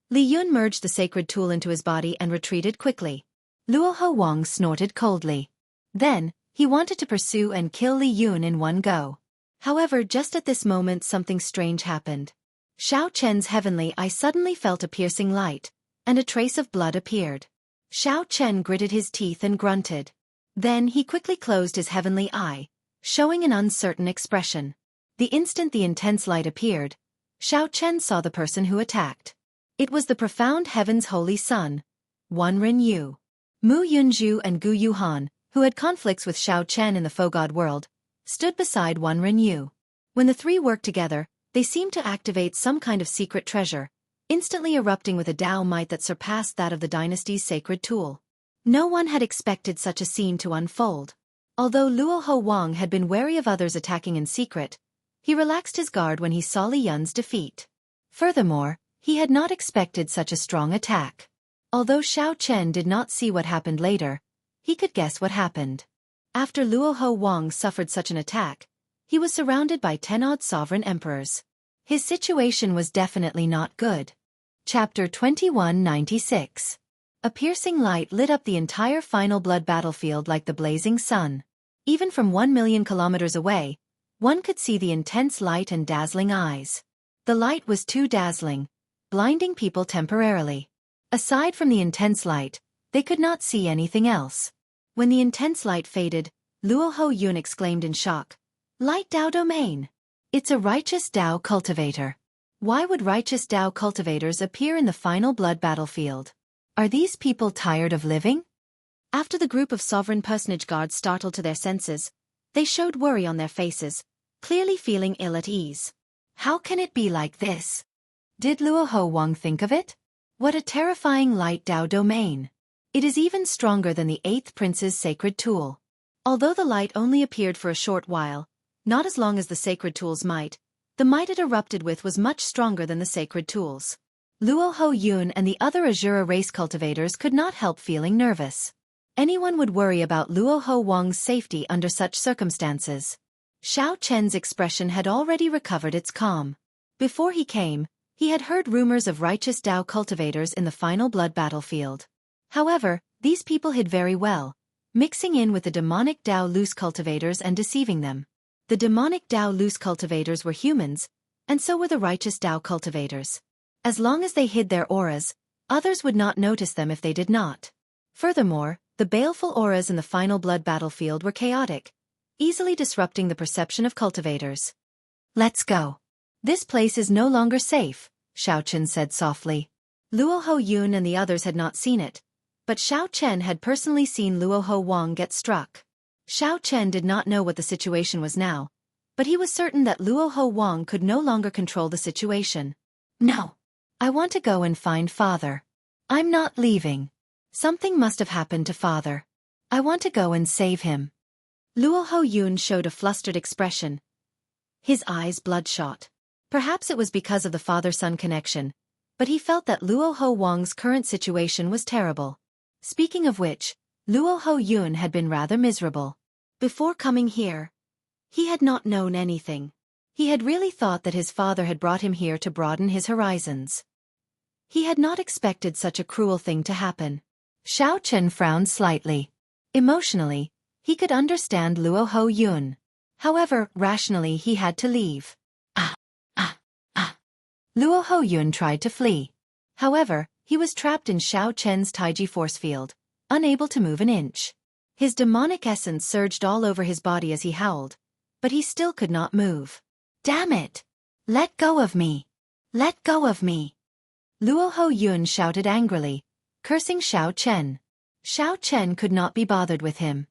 Li Yun merged the sacred tool into his body and retreated quickly. Luo Ho Wang snorted coldly. Then, he wanted to pursue and kill Li Yun in one go. However, just at this moment something strange happened. Xiao Chen's heavenly eye suddenly felt a piercing light, and a trace of blood appeared. Xiao Chen gritted his teeth and grunted. Then he quickly closed his heavenly eye, showing an uncertain expression. The instant the intense light appeared, Xiao Chen saw the person who attacked. It was the profound heaven's holy son, Wan Ren-yu. Mu Yunju and Gu Yuhan, who had conflicts with Xiao Chen in the Fogod world, stood beside Wan Ren-yu. When the three worked together, they seemed to activate some kind of secret treasure, instantly erupting with a Tao might that surpassed that of the dynasty's sacred tool. No one had expected such a scene to unfold. Although Luo Ho Wang had been wary of others attacking in secret, he relaxed his guard when he saw Li Yun's defeat. Furthermore, he had not expected such a strong attack. Although Xiao Chen did not see what happened later, he could guess what happened. After Luo Ho Wang suffered such an attack, he was surrounded by 10 odd sovereign emperors. His situation was definitely not good. Chapter 2196. A piercing light lit up the entire final blood battlefield like the blazing sun. Even from 1 million kilometers away, one could see the intense light and dazzling eyes. The light was too dazzling, blinding people temporarily. Aside from the intense light, they could not see anything else. When the intense light faded, Luo Ho-yun exclaimed in shock, "Light Dao domain! It's a righteous Dao cultivator. Why would righteous Dao cultivators appear in the final blood battlefield? Are these people tired of living?" After the group of sovereign personage guards startled to their senses, they showed worry on their faces, clearly feeling ill at ease. How can it be like this? Did Luo Ho Wang think of it? What a terrifying light Dao domain. It is even stronger than the 8th prince's sacred tool. Although the light only appeared for a short while, not as long as the sacred tool's might, the might it erupted with was much stronger than the sacred tools. Luo Ho-yun and the other Azura race cultivators could not help feeling nervous. Anyone would worry about Luo Ho Wang's safety under such circumstances. Xiao Chen's expression had already recovered its calm. Before he came, he had heard rumors of righteous Dao cultivators in the final blood battlefield. However, these people hid very well, mixing in with the demonic Dao loose cultivators and deceiving them. The demonic Dao loose cultivators were humans, and so were the righteous Dao cultivators. As long as they hid their auras, others would not notice them if they did not. Furthermore, the baleful auras in the final blood battlefield were chaotic, easily disrupting the perception of cultivators. "Let's go. This place is no longer safe," Xiao Chen said softly. Luo Ho-yun and the others had not seen it, but Xiao Chen had personally seen Luo Ho Wang get struck. Xiao Chen did not know what the situation was now, but he was certain that Luo Ho Wang could no longer control the situation. "No. I want to go and find father. I'm not leaving. Something must have happened to father. I want to go and save him." Luo Ho-yun showed a flustered expression, his eyes bloodshot. Perhaps it was because of the father-son connection, but he felt that Luo Ho Wang's current situation was terrible. Speaking of which, Luo Ho Yun had been rather miserable. Before coming here, he had not known anything. He had really thought that his father had brought him here to broaden his horizons. He had not expected such a cruel thing to happen. Xiao Chen frowned slightly. Emotionally, he could understand Luo Ho Yun. However, rationally he had to leave. Luo Ho Yun tried to flee. However, he was trapped in Xiao Chen's Taiji force field, unable to move an inch. His demonic essence surged all over his body as he howled, but he still could not move. Damn it! Let go of me! Let go of me! Luo Ho Yun shouted angrily, cursing Xiao Chen. Xiao Chen could not be bothered with him.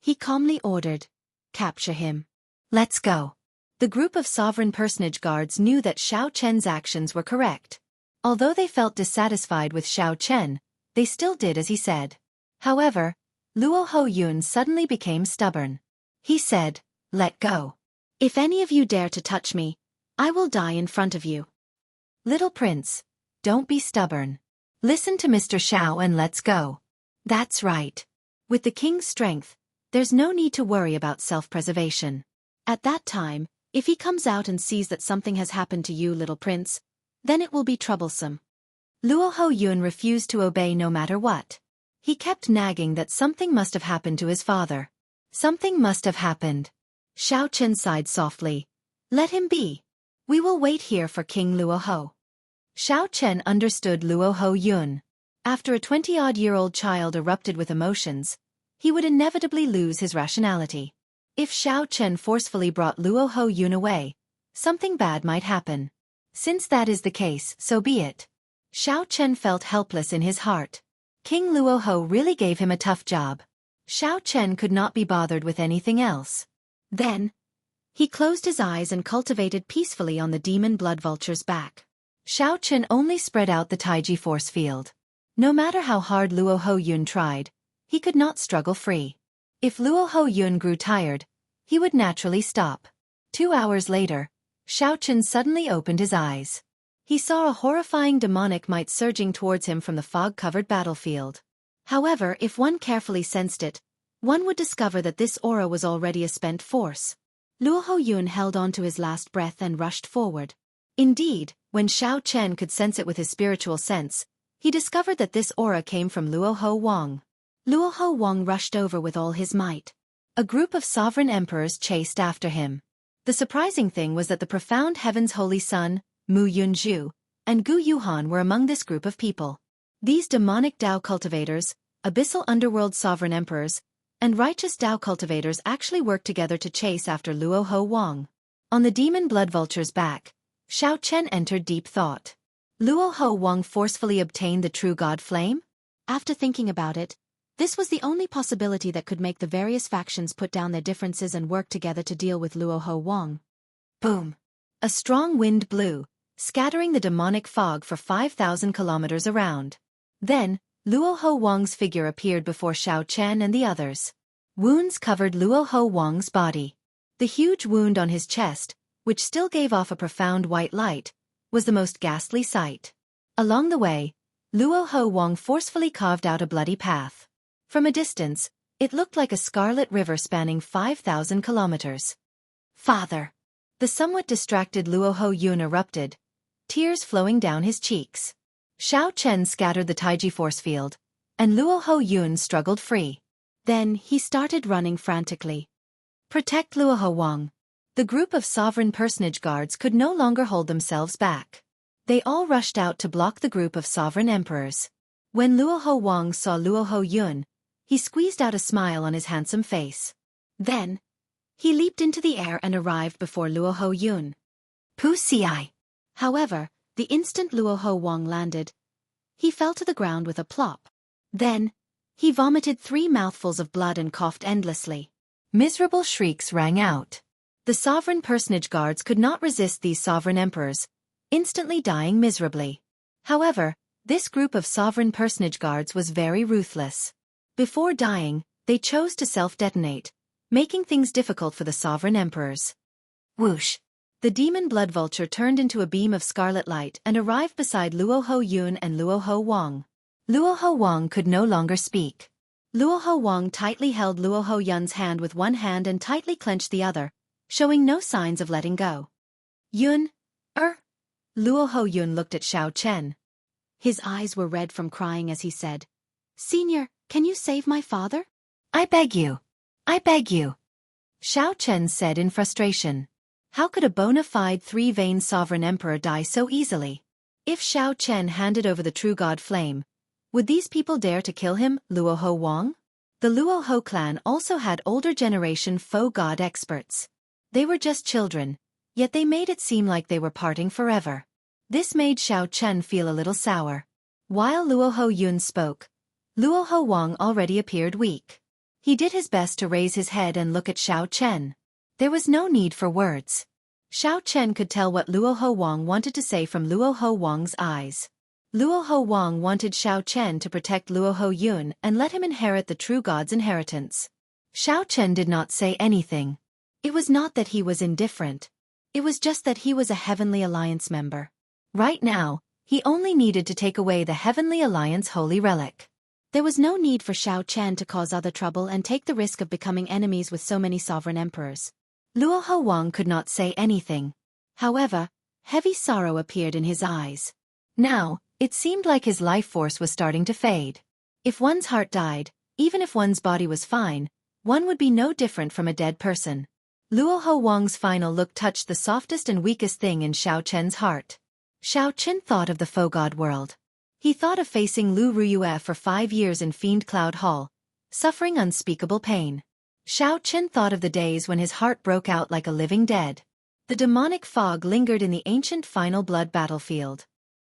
He calmly ordered, capture him. Let's go. The group of sovereign personage guards knew that Xiao Chen's actions were correct. Although they felt dissatisfied with Xiao Chen, they still did as he said. However, Luo Ho Yun suddenly became stubborn. He said, let go. If any of you dare to touch me, I will die in front of you. Little prince, don't be stubborn. Listen to Mr. Xiao and let's go. That's right. With the king's strength, there's no need to worry about self-preservation. At that time, if he comes out and sees that something has happened to you, little prince, then it will be troublesome. Luo Ho Yun refused to obey no matter what. He kept nagging that something must have happened to his father. Something must have happened. Xiao Chen sighed softly. Let him be. We will wait here for King Luo Ho. Xiao Chen understood Luo Ho Yun. After a 20-odd-year-old child erupted with emotions, he would inevitably lose his rationality. If Xiao Chen forcefully brought Luo Ho Yun away, something bad might happen. Since that is the case, so be it. Xiao Chen felt helpless in his heart. King Luo Ho really gave him a tough job. Xiao Chen could not be bothered with anything else. Then, he closed his eyes and cultivated peacefully on the demon blood vulture's back. Xiao Chen only spread out the Taiji force field. No matter how hard Luo Ho Yun tried, he could not struggle free. If Luo Ho Yun grew tired, he would naturally stop. 2 hours later, Xiao Chen suddenly opened his eyes. He saw a horrifying demonic might surging towards him from the fog-covered battlefield. However, if one carefully sensed it, one would discover that this aura was already a spent force. Luo Ho Yun held on to his last breath and rushed forward. Indeed, when Xiao Chen could sense it with his spiritual sense, he discovered that this aura came from Luo Ho Wang. Luo Ho Wang rushed over with all his might. A group of sovereign emperors chased after him. The surprising thing was that the profound heaven's holy son, Mu Yunzhu, and Gu Yuhan were among this group of people. These demonic Dao cultivators, abyssal underworld sovereign emperors, and righteous Dao cultivators actually worked together to chase after Luo Ho Wang. On the demon blood vulture's back, Xiao Chen entered deep thought. Luo Ho Wang forcefully obtained the true god flame? After thinking about it, this was the only possibility that could make the various factions put down their differences and work together to deal with Luo Ho Wang. Boom! A strong wind blew, scattering the demonic fog for 5,000 kilometers around. Then, Luo Ho Wang's figure appeared before Xiao Chen and the others. Wounds covered Luo Ho Wang's body. The huge wound on his chest, which still gave off a profound white light, was the most ghastly sight. Along the way, Luo Ho Wang forcefully carved out a bloody path. From a distance, it looked like a scarlet river spanning 5,000 kilometers. Father! The somewhat distracted Luo Ho Yun erupted, tears flowing down his cheeks. Xiao Chen scattered the Taiji force field, and Luo Ho Yun struggled free. Then he started running frantically. Protect Luo Ho Wang. The group of sovereign personage guards could no longer hold themselves back. They all rushed out to block the group of sovereign emperors. When Luo Ho Wang saw Luo Ho Yun, he squeezed out a smile on his handsome face. Then, he leaped into the air and arrived before Luo Ho Yun. Pu-ci. However, the instant Luo Ho Wang landed, he fell to the ground with a plop. Then, he vomited 3 mouthfuls of blood and coughed endlessly. Miserable shrieks rang out. The sovereign personage guards could not resist these sovereign emperors, instantly dying miserably. However, this group of sovereign personage guards was very ruthless. Before dying, they chose to self-detonate, making things difficult for the sovereign emperors. Whoosh! The demon blood vulture turned into a beam of scarlet light and arrived beside Luo Ho Yun and Luo Ho Wang. Luo Ho Wang could no longer speak. Luo Ho Wang tightly held Luo Ho Yun's hand with one hand and tightly clenched the other, showing no signs of letting go. Yun, Luo Ho Yun looked at Xiao Chen. His eyes were red from crying as he said, "Senior, can you save my father?" I beg you. I beg you. Xiao Chen said in frustration. How could a bona fide three-veined sovereign emperor die so easily? If Xiao Chen handed over the true god flame, would these people dare to kill him, Luo Ho Wang? The Luo Ho clan also had older generation faux god experts. They were just children, yet they made it seem like they were parting forever. This made Xiao Chen feel a little sour. While Luo Ho Yun spoke, Luo Ho Wang already appeared weak. He did his best to raise his head and look at Xiao Chen. There was no need for words. Xiao Chen could tell what Luo Ho Wang wanted to say from Luo Ho Wang's eyes. Luo Ho Wang wanted Xiao Chen to protect Luo Ho Yun and let him inherit the true god's inheritance. Xiao Chen did not say anything. It was not that he was indifferent. It was just that he was a Heavenly Alliance member. Right now, he only needed to take away the Heavenly Alliance holy relic. There was no need for Xiao Chen to cause other trouble and take the risk of becoming enemies with so many sovereign emperors. Luo Ho Wang could not say anything. However, heavy sorrow appeared in his eyes. Now, it seemed like his life force was starting to fade. If one's heart died, even if one's body was fine, one would be no different from a dead person. Luo Ho Wang's final look touched the softest and weakest thing in Xiao Chen's heart. Xiao Chen thought of the faux god world. He thought of facing Lu Ruyue for 5 years in Fiend Cloud Hall, suffering unspeakable pain. Xiao Chen thought of the days when his heart broke out like a living dead. The demonic fog lingered in the ancient final blood battlefield.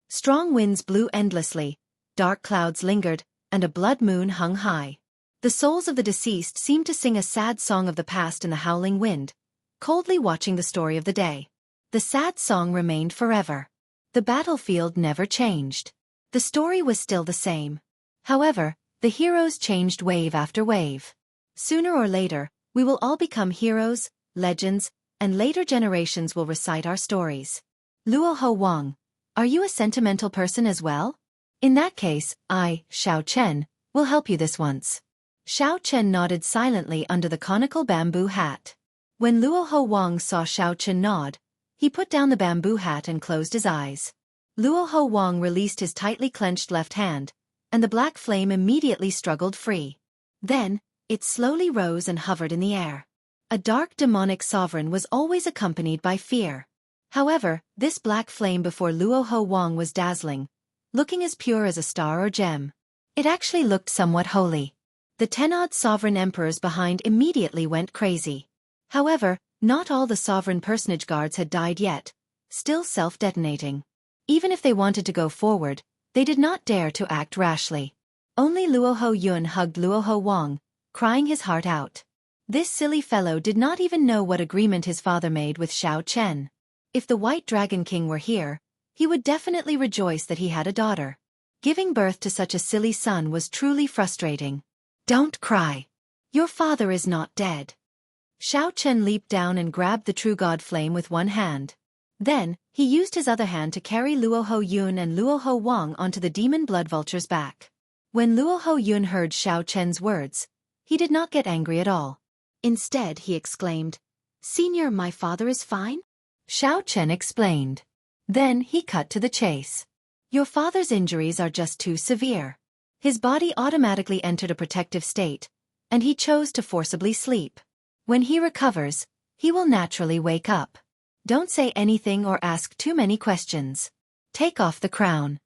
Strong winds blew endlessly, dark clouds lingered, and a blood moon hung high. The souls of the deceased seemed to sing a sad song of the past in the howling wind, coldly watching the story of the day. The sad song remained forever. The battlefield never changed. The story was still the same. However, the heroes changed wave after wave. Sooner or later, we will all become heroes, legends, and later generations will recite our stories. Luo Ho Wang, are you a sentimental person as well? In that case, I, Xiao Chen, will help you this once. Xiao Chen nodded silently under the conical bamboo hat. When Luo Ho Wang saw Xiao Chen nod, he put down the bamboo hat and closed his eyes. Luo Ho Wang released his tightly clenched left hand, and the black flame immediately struggled free. Then, it slowly rose and hovered in the air. A dark demonic sovereign was always accompanied by fear. However, this black flame before Luo Ho Wang was dazzling, looking as pure as a star or gem. It actually looked somewhat holy. The 10-odd sovereign emperors behind immediately went crazy. However, not all the sovereign personage guards had died yet, still self-detonating. Even if they wanted to go forward, they did not dare to act rashly. Only Luo Ho Yun hugged Luo Ho Wang, crying his heart out. This silly fellow did not even know what agreement his father made with Xiao Chen. If the White Dragon King were here, he would definitely rejoice that he had a daughter. Giving birth to such a silly son was truly frustrating. Don't cry. Your father is not dead. Xiao Chen leaped down and grabbed the true god flame with one hand. Then, he used his other hand to carry Luo Ho Yun and Luo Ho Wang onto the demon blood vulture's back. When Luo Ho Yun heard Xiao Chen's words, he did not get angry at all. Instead, he exclaimed, "Senior, my father is fine?" Xiao Chen explained. Then he cut to the chase. Your father's injuries are just too severe. His body automatically entered a protective state, and he chose to forcibly sleep. When he recovers, he will naturally wake up. Don't say anything or ask too many questions. Take off the crown.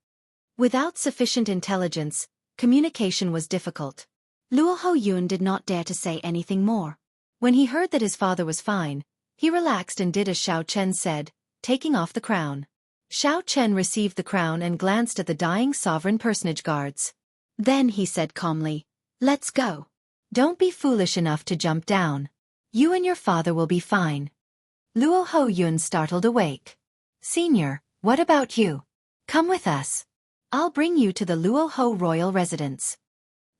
Without sufficient intelligence, communication was difficult. Luo Ho Yun did not dare to say anything more. When he heard that his father was fine, he relaxed and did as Xiao Chen said, taking off the crown. Xiao Chen received the crown and glanced at the dying sovereign personage guards. Then he said calmly, "Let's go. Don't be foolish enough to jump down. You and your father will be fine." Luo Ho Yun startled awake. "Senior, what about you? Come with us. I'll bring you to the Luo Ho royal residence."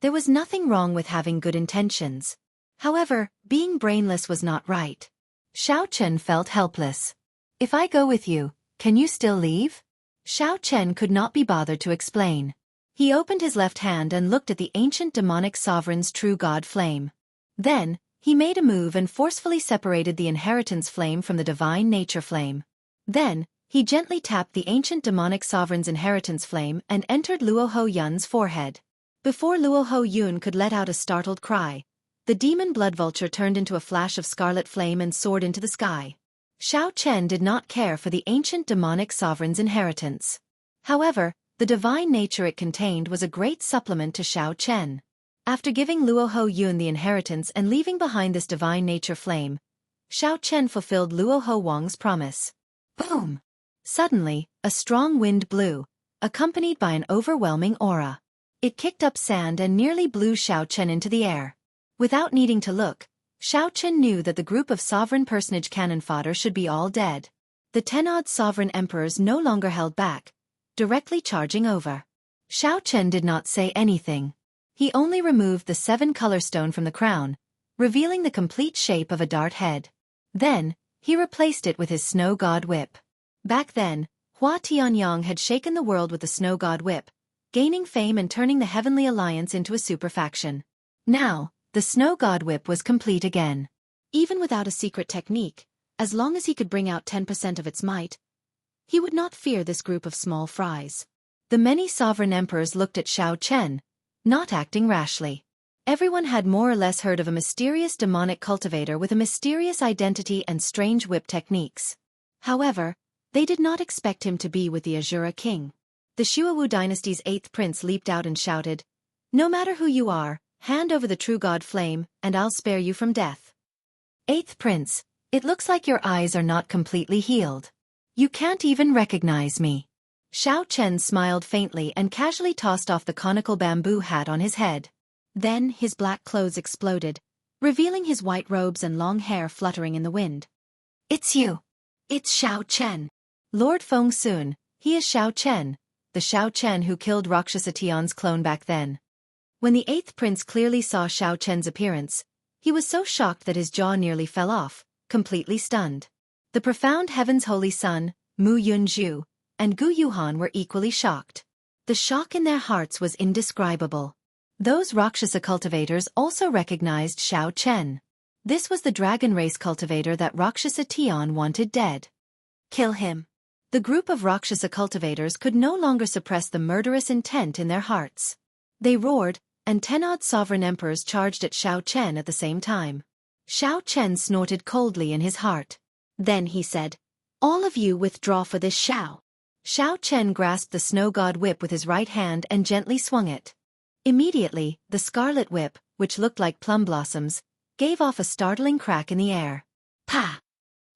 There was nothing wrong with having good intentions. However, being brainless was not right. Xiao Chen felt helpless. If I go with you, can you still leave? Xiao Chen could not be bothered to explain. He opened his left hand and looked at the ancient demonic sovereign's true god flame. Then, he made a move and forcefully separated the inheritance flame from the divine nature flame. Then, he gently tapped the ancient demonic sovereign's inheritance flame and entered Luo Ho Yun's forehead. Before Luo Ho Yun could let out a startled cry, the demon blood vulture turned into a flash of scarlet flame and soared into the sky. Xiao Chen did not care for the ancient demonic sovereign's inheritance. However, the divine nature it contained was a great supplement to Xiao Chen. After giving Luo Ho Yun the inheritance and leaving behind this divine nature flame, Xiao Chen fulfilled Luo Ho Wang's promise. Boom! Suddenly, a strong wind blew, accompanied by an overwhelming aura. It kicked up sand and nearly blew Xiao Chen into the air. Without needing to look, Xiao Chen knew that the group of sovereign personage cannon fodder should be all dead. The 10-odd sovereign emperors no longer held back, directly charging over. Xiao Chen did not say anything. He only removed the 7-color stone from the crown, revealing the complete shape of a dart head. Then, he replaced it with his snow god whip. Back then, Hua Tianyang had shaken the world with the snow god whip, gaining fame and turning the Heavenly Alliance into a superfaction. Now, the snow god whip was complete again. Even without a secret technique, as long as he could bring out 10% of its might, he would not fear this group of small fries. The many sovereign emperors looked at Xiao Chen, not acting rashly. Everyone had more or less heard of a mysterious demonic cultivator with a mysterious identity and strange whip techniques. However, they did not expect him to be with the Azura King. The Shuawu dynasty's 8th prince leaped out and shouted, "No matter who you are, hand over the true god flame, and I'll spare you from death." 8th prince, it looks like your eyes are not completely healed. You can't even recognize me. Xiao Chen smiled faintly and casually tossed off the conical bamboo hat on his head. Then his black clothes exploded, revealing his white robes and long hair fluttering in the wind. It's you. It's Xiao Chen. Lord Feng Sun, he is Xiao Chen, the Xiao Chen who killed Rakshasa Tian's clone back then. When the 8th prince clearly saw Xiao Chen's appearance, he was so shocked that his jaw nearly fell off, completely stunned. The profound Heaven's Holy Son, Mu Yunzhu, and Gu Yuhan were equally shocked. The shock in their hearts was indescribable. Those Rakshasa cultivators also recognized Xiao Chen. This was the dragon race cultivator that Rakshasa Tian wanted dead. Kill him. The group of Rakshasa cultivators could no longer suppress the murderous intent in their hearts. They roared, and 10-odd sovereign emperors charged at Xiao Chen at the same time. Xiao Chen snorted coldly in his heart. Then he said, "All of you withdraw for this Xiao." Xiao Chen grasped the snow god whip with his right hand and gently swung it. Immediately, the scarlet whip, which looked like plum blossoms, gave off a startling crack in the air. Pa!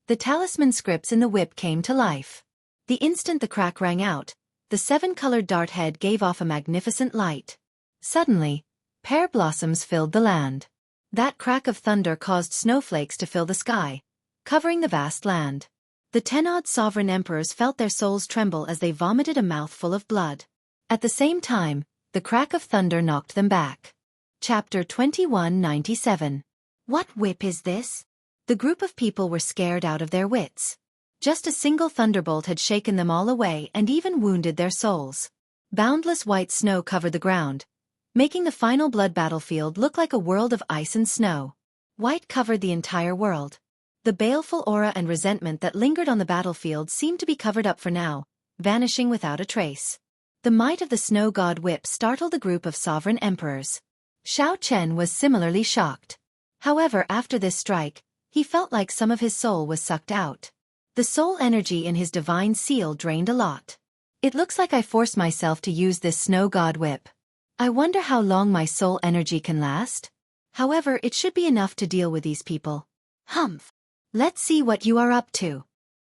The talisman scripts in the whip came to life. The instant the crack rang out, the 7-colored dart head gave off a magnificent light. Suddenly, pear blossoms filled the land. That crack of thunder caused snowflakes to fill the sky, covering the vast land. The 10-odd sovereign emperors felt their souls tremble as they vomited a mouthful of blood. At the same time, the crack of thunder knocked them back. Chapter 2197. What whip is this? The group of people were scared out of their wits. Just a single thunderbolt had shaken them all away and even wounded their souls. Boundless white snow covered the ground, making the final blood battlefield look like a world of ice and snow. White covered the entire world. The baleful aura and resentment that lingered on the battlefield seemed to be covered up for now, vanishing without a trace. The might of the snow god whip startled the group of sovereign emperors. Xiao Chen was similarly shocked. However, after this strike, he felt like some of his soul was sucked out. The soul energy in his divine seal drained a lot. It looks like I forced myself to use this snow god whip. I wonder how long my soul energy can last? However, it should be enough to deal with these people. Humph! Let's see what you are up to.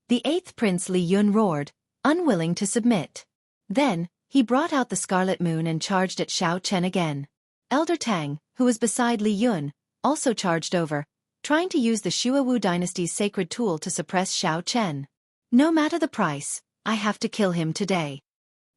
The 8th Prince Li Yun roared, unwilling to submit. Then, he brought out the Scarlet Moon and charged at Xiao Chen again. Elder Tang, who was beside Li Yun, also charged over, trying to use the Shuawu dynasty's sacred tool to suppress Xiao Chen. No matter the price, I have to kill him today.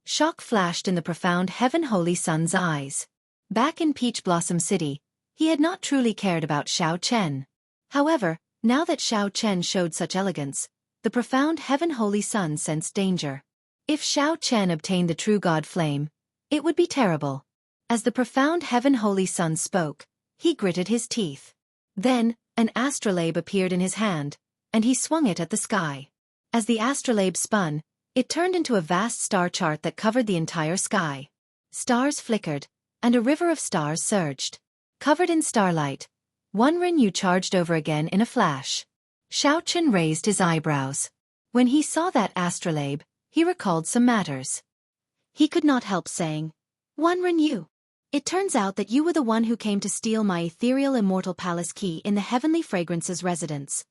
Shock flashed in the profound Heaven Holy Sun's eyes. Back in Peach Blossom City, he had not truly cared about Xiao Chen. However, now that Xiao Chen showed such elegance, The profound heaven-holy sun sensed danger. If Xiao Chen obtained the true god flame, it would be terrible. As the profound heaven-holy sun spoke, he gritted his teeth. Then, an astrolabe appeared in his hand, and he swung it at the sky. As the astrolabe spun, it turned into a vast star chart that covered the entire sky. Stars flickered, and a river of stars surged. Covered in starlight, Wenren Yu charged over again in a flash. Xiao Chen raised his eyebrows. When he saw that astrolabe, he recalled some matters. He could not help saying, "Wenren Yu, it turns out that you were the one who came to steal my ethereal immortal palace key in the Heavenly Fragrance's residence."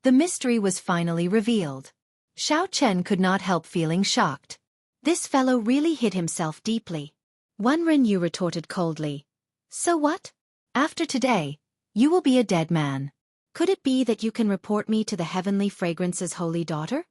The mystery was finally revealed. Xiao Chen could not help feeling shocked. This fellow really hid himself deeply. Wenren Yu retorted coldly, "So what? After today, you will be a dead man. Could it be that you can report me to the Heavenly Fragrance's holy daughter?"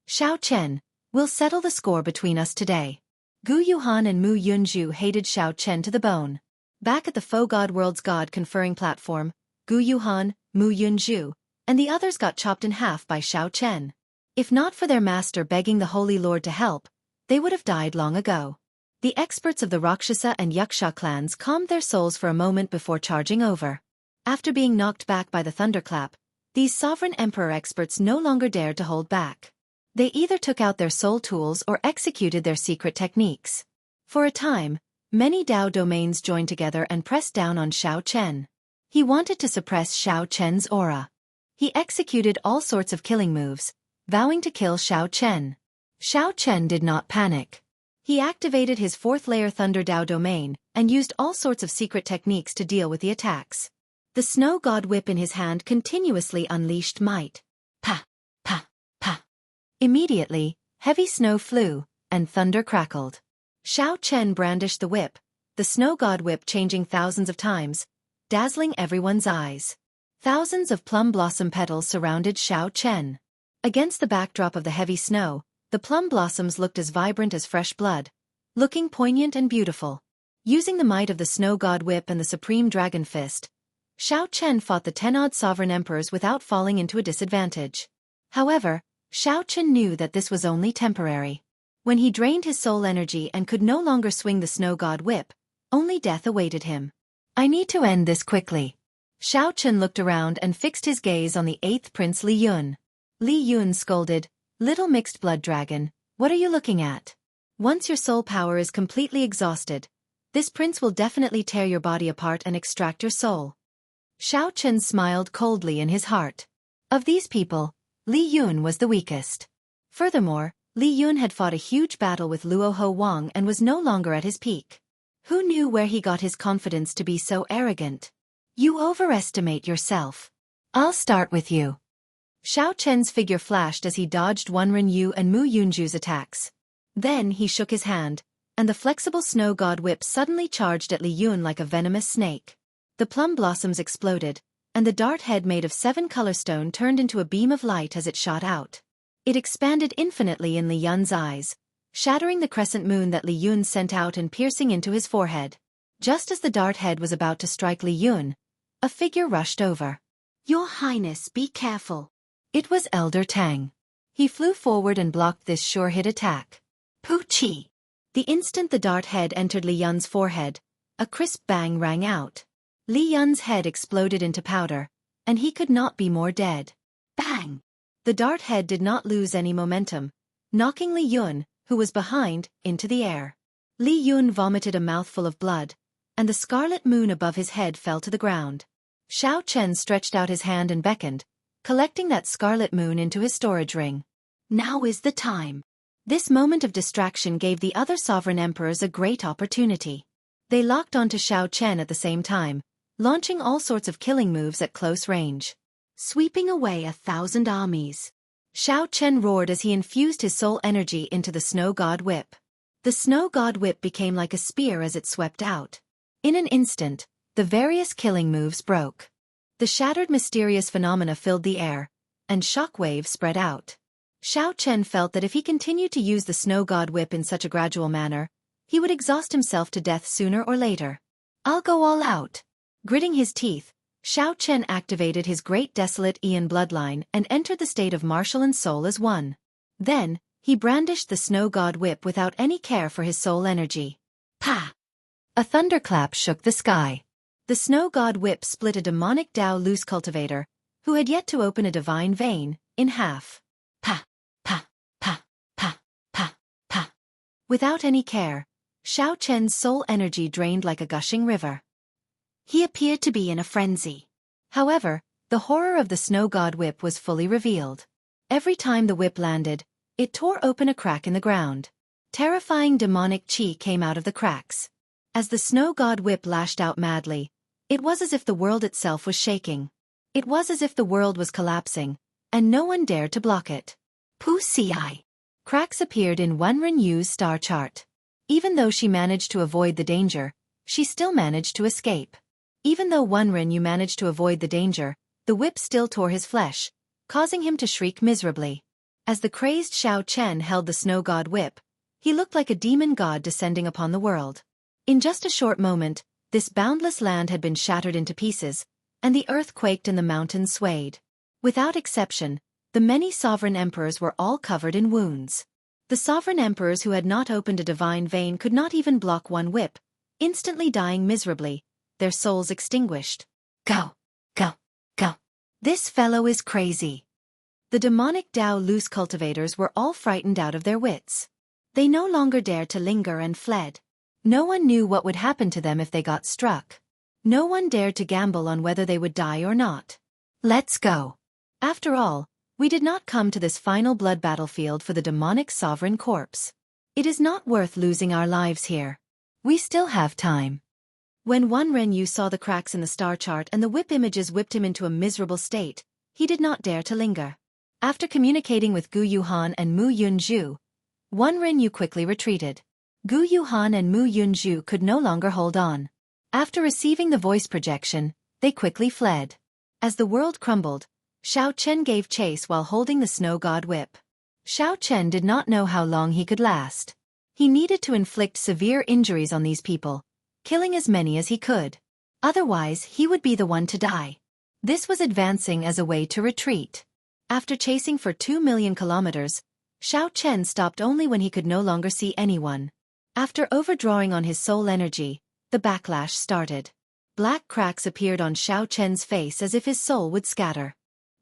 "Xiao Chen, we'll settle the score between us today." Gu Yuhan and Mu Yunju hated Xiao Chen to the bone. Back at the Faux God World's God conferring platform, Gu Yuhan, Mu Yunju, and the others got chopped in half by Xiao Chen. If not for their master begging the Holy Lord to help, they would have died long ago. The experts of the Rakshasa and Yaksha clans calmed their souls for a moment before charging over. After being knocked back by the thunderclap, these sovereign emperor experts no longer dared to hold back. They either took out their soul tools or executed their secret techniques. For a time, many Dao domains joined together and pressed down on Xiao Chen. He wanted to suppress Xiao Chen's aura. He executed all sorts of killing moves, vowing to kill Xiao Chen. Xiao Chen did not panic. He activated his fourth-layer Thunder Dao domain and used all sorts of secret techniques to deal with the attacks. The snow god whip in his hand continuously unleashed might. Pa, pa, pa. Immediately, heavy snow flew, and thunder crackled. Xiao Chen brandished the whip, the snow god whip changing thousands of times, dazzling everyone's eyes. Thousands of plum blossom petals surrounded Xiao Chen. Against the backdrop of the heavy snow, the plum blossoms looked as vibrant as fresh blood, looking poignant and beautiful. Using the might of the snow god whip and the supreme dragon fist, Xiao Chen fought the 10-odd sovereign emperors without falling into a disadvantage. However, Xiao Chen knew that this was only temporary. When he drained his soul energy and could no longer swing the snow god whip, only death awaited him. "I need to end this quickly." Xiao Chen looked around and fixed his gaze on the 8th Prince Li Yun. Li Yun scolded, "Little mixed blood dragon, what are you looking at? Once your soul power is completely exhausted, this prince will definitely tear your body apart and extract your soul." Xiao Chen smiled coldly in his heart. Of these people, Li Yun was the weakest. Furthermore, Li Yun had fought a huge battle with Luo Ho Wang and was no longer at his peak. Who knew where he got his confidence to be so arrogant? "You overestimate yourself. I'll start with you." Xiao Chen's figure flashed as he dodged Wenren Yu and Mu Yunju's attacks. Then he shook his hand, and the flexible snow god whip suddenly charged at Li Yun like a venomous snake. The plum blossoms exploded, and the dart head made of 7 color stone turned into a beam of light as it shot out. It expanded infinitely in Li Yun's eyes, shattering the crescent moon that Li Yun sent out and piercing into his forehead. Just as the dart head was about to strike Li Yun, a figure rushed over. "Your Highness, be careful." It was Elder Tang. He flew forward and blocked this sure-hit attack. Poochie! The instant the dart head entered Li Yun's forehead, a crisp bang rang out. Li Yun's head exploded into powder, and he could not be more dead. Bang! The dart head did not lose any momentum, knocking Li Yun, who was behind, into the air. Li Yun vomited a mouthful of blood, and the scarlet moon above his head fell to the ground. Xiao Chen stretched out his hand and beckoned, collecting that scarlet moon into his storage ring. Now is the time. This moment of distraction gave the other sovereign emperors a great opportunity. They locked onto Xiao Chen at the same time, launching all sorts of killing moves at close range. Sweeping away 1,000 armies. Xiao Chen roared as he infused his soul energy into the snow god whip. The snow god whip became like a spear as it swept out. In an instant, the various killing moves broke. The shattered mysterious phenomena filled the air, and shockwaves spread out. Xiao Chen felt that if he continued to use the snow god whip in such a gradual manner, he would exhaust himself to death sooner or later. "I'll go all out." Gritting his teeth, Xiao Chen activated his great desolate Aeon bloodline and entered the state of martial and soul as one. Then, he brandished the snow god whip without any care for his soul energy. Pa! A thunderclap shook the sky. The snow god whip split a demonic Dao loose cultivator, who had yet to open a divine vein, in half. Pa! Pa! Pa! Pa! Pa! Pa! Without any care, Xiao Chen's soul energy drained like a gushing river. He appeared to be in a frenzy. However, the horror of the snow god whip was fully revealed. Every time the whip landed, it tore open a crack in the ground. Terrifying demonic chi came out of the cracks. As the snow god whip lashed out madly, it was as if the world itself was shaking. It was as if the world was collapsing, and no one dared to block it. Pu-ci. Cracks appeared in Wenren Yu's star chart. Even though she managed to avoid the danger, she still managed to escape. Even though Wenren Yu managed to avoid the danger, the whip still tore his flesh, causing him to shriek miserably. As the crazed Xiao Chen held the snow god whip, he looked like a demon god descending upon the world. In just a short moment, this boundless land had been shattered into pieces, and the earth quaked and the mountains swayed. Without exception, the many sovereign emperors were all covered in wounds. The sovereign emperors who had not opened a divine vein could not even block one whip, instantly dying miserably, their souls extinguished. Go! Go! Go! This fellow is crazy. The demonic Dao loose cultivators were all frightened out of their wits. They no longer dared to linger and fled. No one knew what would happen to them if they got struck. No one dared to gamble on whether they would die or not. Let's go. After all, we did not come to this final blood battlefield for the demonic sovereign corpse. It is not worth losing our lives here. We still have time. When Wenren Yu saw the cracks in the star chart and the whip images whipped him into a miserable state, he did not dare to linger. After communicating with Gu Yuhan and Mu Yunzhu, Wenren Yu quickly retreated. Gu Yuhan and Mu Yunzhu could no longer hold on. After receiving the voice projection, they quickly fled. As the world crumbled, Xiao Chen gave chase while holding the snow god whip. Xiao Chen did not know how long he could last. He needed to inflict severe injuries on these people, killing as many as he could. Otherwise, he would be the one to die. This was advancing as a way to retreat. After chasing for 2 million kilometers, Xiao Chen stopped only when he could no longer see anyone. After overdrawing on his soul energy, the backlash started. Black cracks appeared on Xiao Chen's face as if his soul would scatter.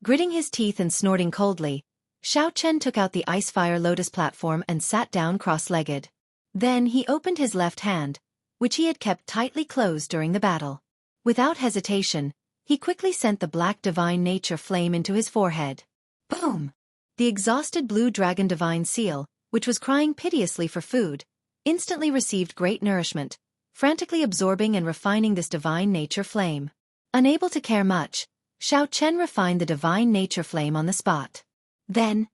Gritting his teeth and snorting coldly, Xiao Chen took out the Icefire Lotus platform and sat down cross-legged. Then he opened his left hand, which he had kept tightly closed during the battle. Without hesitation, he quickly sent the black divine nature flame into his forehead. Boom! The exhausted blue dragon divine seal, which was crying piteously for food, instantly received great nourishment, frantically absorbing and refining this divine nature flame. Unable to care much, Xiao Chen refined the divine nature flame on the spot. Then,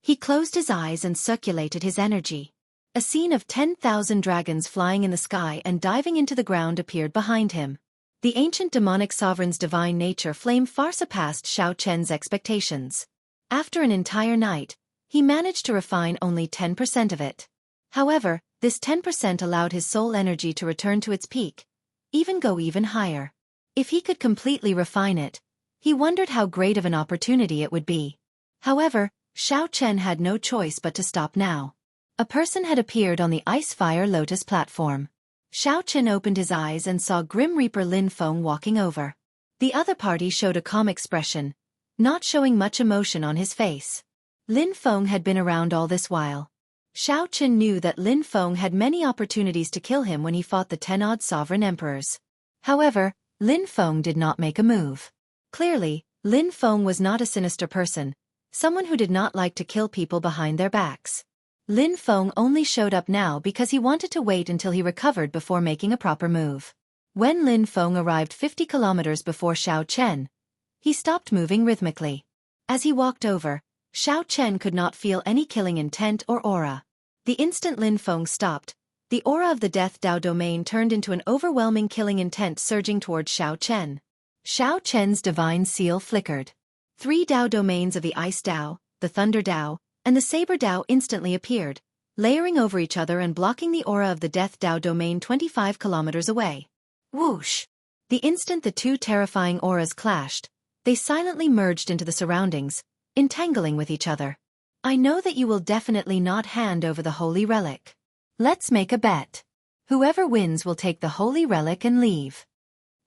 he closed his eyes and circulated his energy. A scene of 10,000 dragons flying in the sky and diving into the ground appeared behind him. The ancient demonic sovereign's divine nature flame far surpassed Xiao Chen's expectations. After an entire night, he managed to refine only 10% of it. However, this 10% allowed his soul energy to return to its peak, even go even higher. If he could completely refine it, he wondered how great of an opportunity it would be. However, Xiao Chen had no choice but to stop now. A person had appeared on the Icefire Lotus platform. Xiao Chen opened his eyes and saw Grim Reaper Lin Feng walking over. The other party showed a calm expression, not showing much emotion on his face. Lin Feng had been around all this while. Xiao Chen knew that Lin Feng had many opportunities to kill him when he fought the 10-odd sovereign emperors. However, Lin Feng did not make a move. Clearly, Lin Feng was not a sinister person, someone who did not like to kill people behind their backs. Lin Feng only showed up now because he wanted to wait until he recovered before making a proper move. When Lin Feng arrived 50 kilometers before Xiao Chen, he stopped moving rhythmically. As he walked over, Xiao Chen could not feel any killing intent or aura. The instant Lin Feng stopped, the aura of the Death Dao domain turned into an overwhelming killing intent surging towards Xiao Chen. Xiao Chen's divine seal flickered. 3 Dao domains of the Ice Dao, the Thunder Dao, and the Saber Dao instantly appeared, layering over each other and blocking the aura of the Death Dao domain 25 kilometers away. Whoosh! The instant the two terrifying auras clashed, they silently merged into the surroundings, entangling with each other. I know that you will definitely not hand over the holy relic. Let's make a bet. Whoever wins will take the holy relic and leave.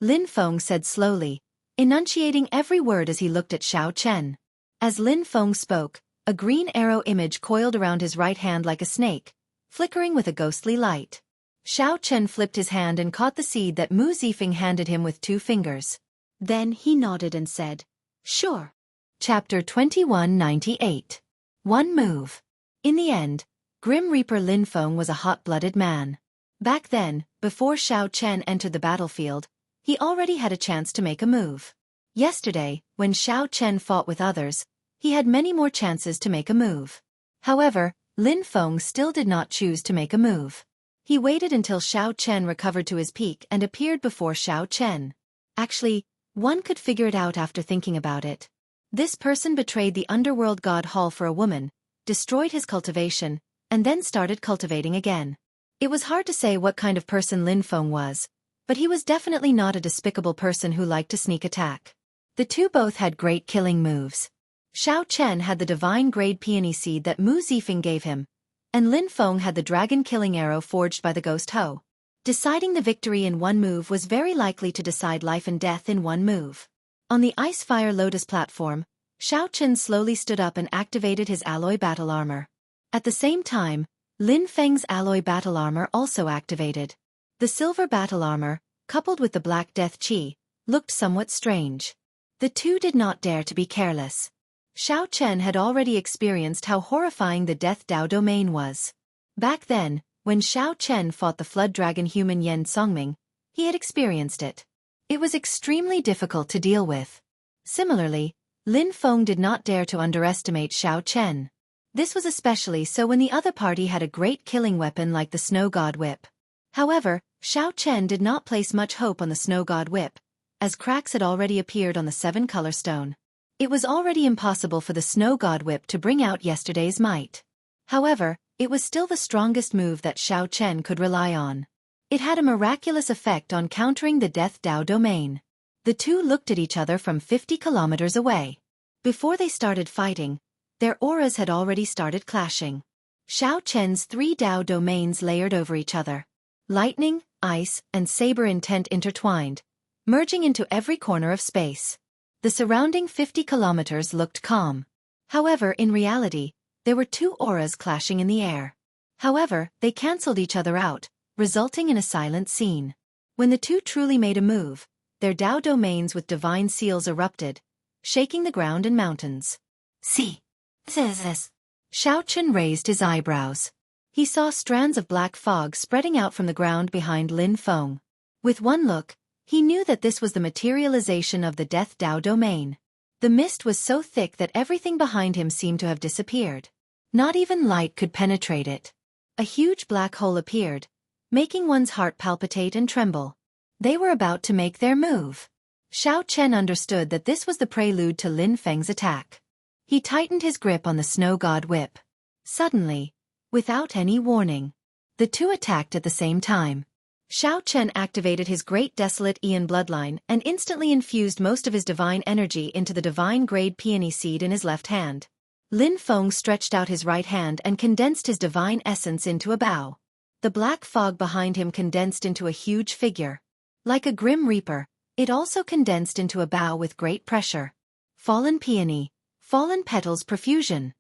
Lin Feng said slowly, enunciating every word as he looked at Xiao Chen. As Lin Feng spoke, a green arrow image coiled around his right hand like a snake, flickering with a ghostly light. Xiao Chen flipped his hand and caught the seed that Mu Zifeng handed him with 2 fingers. Then he nodded and said, "Sure." Chapter 2198. One move. In the end, Grim Reaper Lin Feng was a hot-blooded man. Back then, before Xiao Chen entered the battlefield, he already had a chance to make a move. Yesterday, when Xiao Chen fought with others, he had many more chances to make a move. However, Lin Feng still did not choose to make a move. He waited until Xiao Chen recovered to his peak and appeared before Xiao Chen. Actually, one could figure it out after thinking about it. This person betrayed the underworld god Hall for a woman, destroyed his cultivation, and then started cultivating again. It was hard to say what kind of person Lin Feng was, but he was definitely not a despicable person who liked to sneak attack. The two both had great killing moves. Xiao Chen had the divine grade peony seed that Mu Zifeng gave him, and Lin Feng had the dragon-killing arrow forged by the ghost Ho. Deciding the victory in one move was very likely to decide life and death in one move. On the Ice-Fire Lotus platform, Xiao Chen slowly stood up and activated his alloy battle armor. At the same time, Lin Feng's alloy battle armor also activated. The silver battle armor, coupled with the black death chi, looked somewhat strange. The two did not dare to be careless. Xiao Chen had already experienced how horrifying the Death Dao domain was. Back then, when Xiao Chen fought the flood dragon human Yen Songming, he had experienced it. It was extremely difficult to deal with. Similarly, Lin Feng did not dare to underestimate Xiao Chen. This was especially so when the other party had a great killing weapon like the Snow God Whip. However, Xiao Chen did not place much hope on the Snow God Whip, as cracks had already appeared on the 7-color stone. It was already impossible for the Snow God Whip to bring out yesterday's might. However, it was still the strongest move that Xiao Chen could rely on. It had a miraculous effect on countering the Death Dao domain. The two looked at each other from 50 kilometers away. Before they started fighting, their auras had already started clashing. Xiao Chen's 3 Dao domains layered over each other. Lightning, ice, and saber intent intertwined, merging into every corner of space. The surrounding 50 kilometers looked calm. However, in reality, there were 2 auras clashing in the air. However, they cancelled each other out, resulting in a silent scene. When the two truly made a move, their Dao domains with divine seals erupted, shaking the ground and mountains. "See, this." Xiao Chen raised his eyebrows. He saw strands of black fog spreading out from the ground behind Lin Feng. With one look, he knew that this was the materialization of the Death Dao domain. The mist was so thick that everything behind him seemed to have disappeared. Not even light could penetrate it. A huge black hole appeared, making one's heart palpitate and tremble. They were about to make their move. Xiao Chen understood that this was the prelude to Lin Feng's attack. He tightened his grip on the Snow God Whip. Suddenly, without any warning, the two attacked at the same time. Xiao Chen activated his Great Desolate Aeon bloodline and instantly infused most of his divine energy into the divine grade peony seed in his left hand. Lin Feng stretched out his right hand and condensed his divine essence into a bow. The black fog behind him condensed into a huge figure. Like a grim reaper, it also condensed into a bow with great pressure. Fallen peony, fallen petals profusion.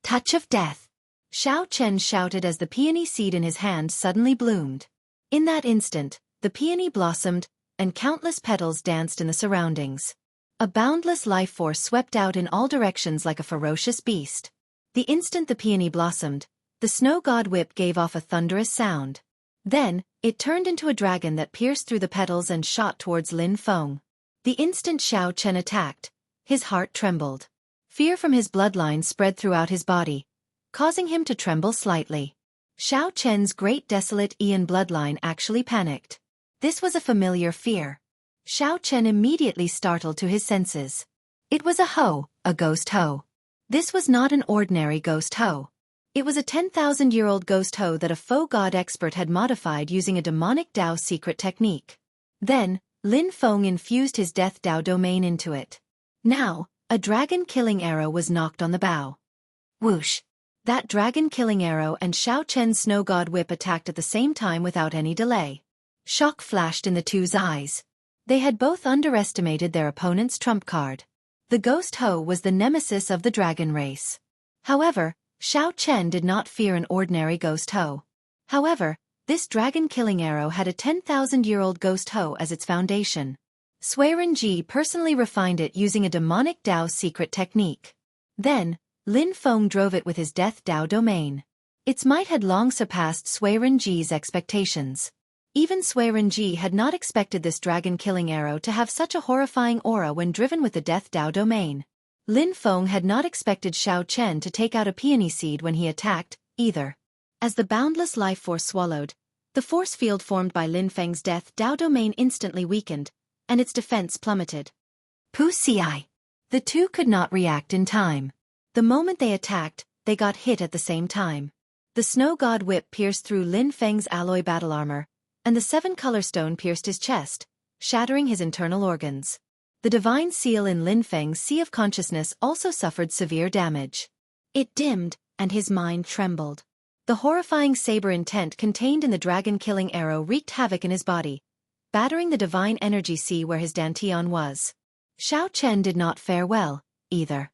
Touch of death. Xiao Chen shouted as the peony seed in his hand suddenly bloomed. In that instant, the peony blossomed, and countless petals danced in the surroundings. A boundless life force swept out in all directions like a ferocious beast. The instant the peony blossomed, the Snow God Whip gave off a thunderous sound. Then, it turned into a dragon that pierced through the petals and shot towards Lin Feng. The instant Xiao Chen attacked, his heart trembled. Fear from his bloodline spread throughout his body, causing him to tremble slightly. Xiao Chen's Great Desolate Aeon bloodline actually panicked. This was a familiar fear. Xiao Chen immediately startled to his senses. It was a Ho, a ghost Ho. This was not an ordinary ghost Ho. It was a 10,000-year-old ghost Ho that a faux god expert had modified using a demonic Dao secret technique. Then, Lin Feng infused his Death Dao domain into it. Now, a dragon-killing arrow was knocked on the bow. Whoosh! That dragon-killing arrow and Xiao Chen's snow god whip attacked at the same time without any delay. Shock flashed in the two's eyes. They had both underestimated their opponent's trump card. The Ghost Ho was the nemesis of the dragon race. However, Xiao Chen did not fear an ordinary Ghost Ho. However, this dragon-killing arrow had a 10,000-year-old Ghost Ho as its foundation. Sui Renji personally refined it using a demonic Dao secret technique. Then, Lin Feng drove it with his Death Dao domain. Its might had long surpassed Sui Renji's expectations. Even Sui Renji had not expected this dragon-killing arrow to have such a horrifying aura when driven with the Death Dao domain. Lin Feng had not expected Xiao Chen to take out a peony seed when he attacked, either. As the boundless life force swallowed, the force field formed by Lin Feng's Death Dao domain instantly weakened, and its defense plummeted. Pu Ci. The two could not react in time. The moment they attacked, they got hit at the same time. The Snow God Whip pierced through Lin Feng's alloy battle armor, and the 7-color stone pierced his chest, shattering his internal organs. The divine seal in Lin Feng's Sea of Consciousness also suffered severe damage. It dimmed, and his mind trembled. The horrifying saber intent contained in the dragon-killing arrow wreaked havoc in his body, battering the divine energy sea where his dantian was. Xiao Chen did not fare well, either.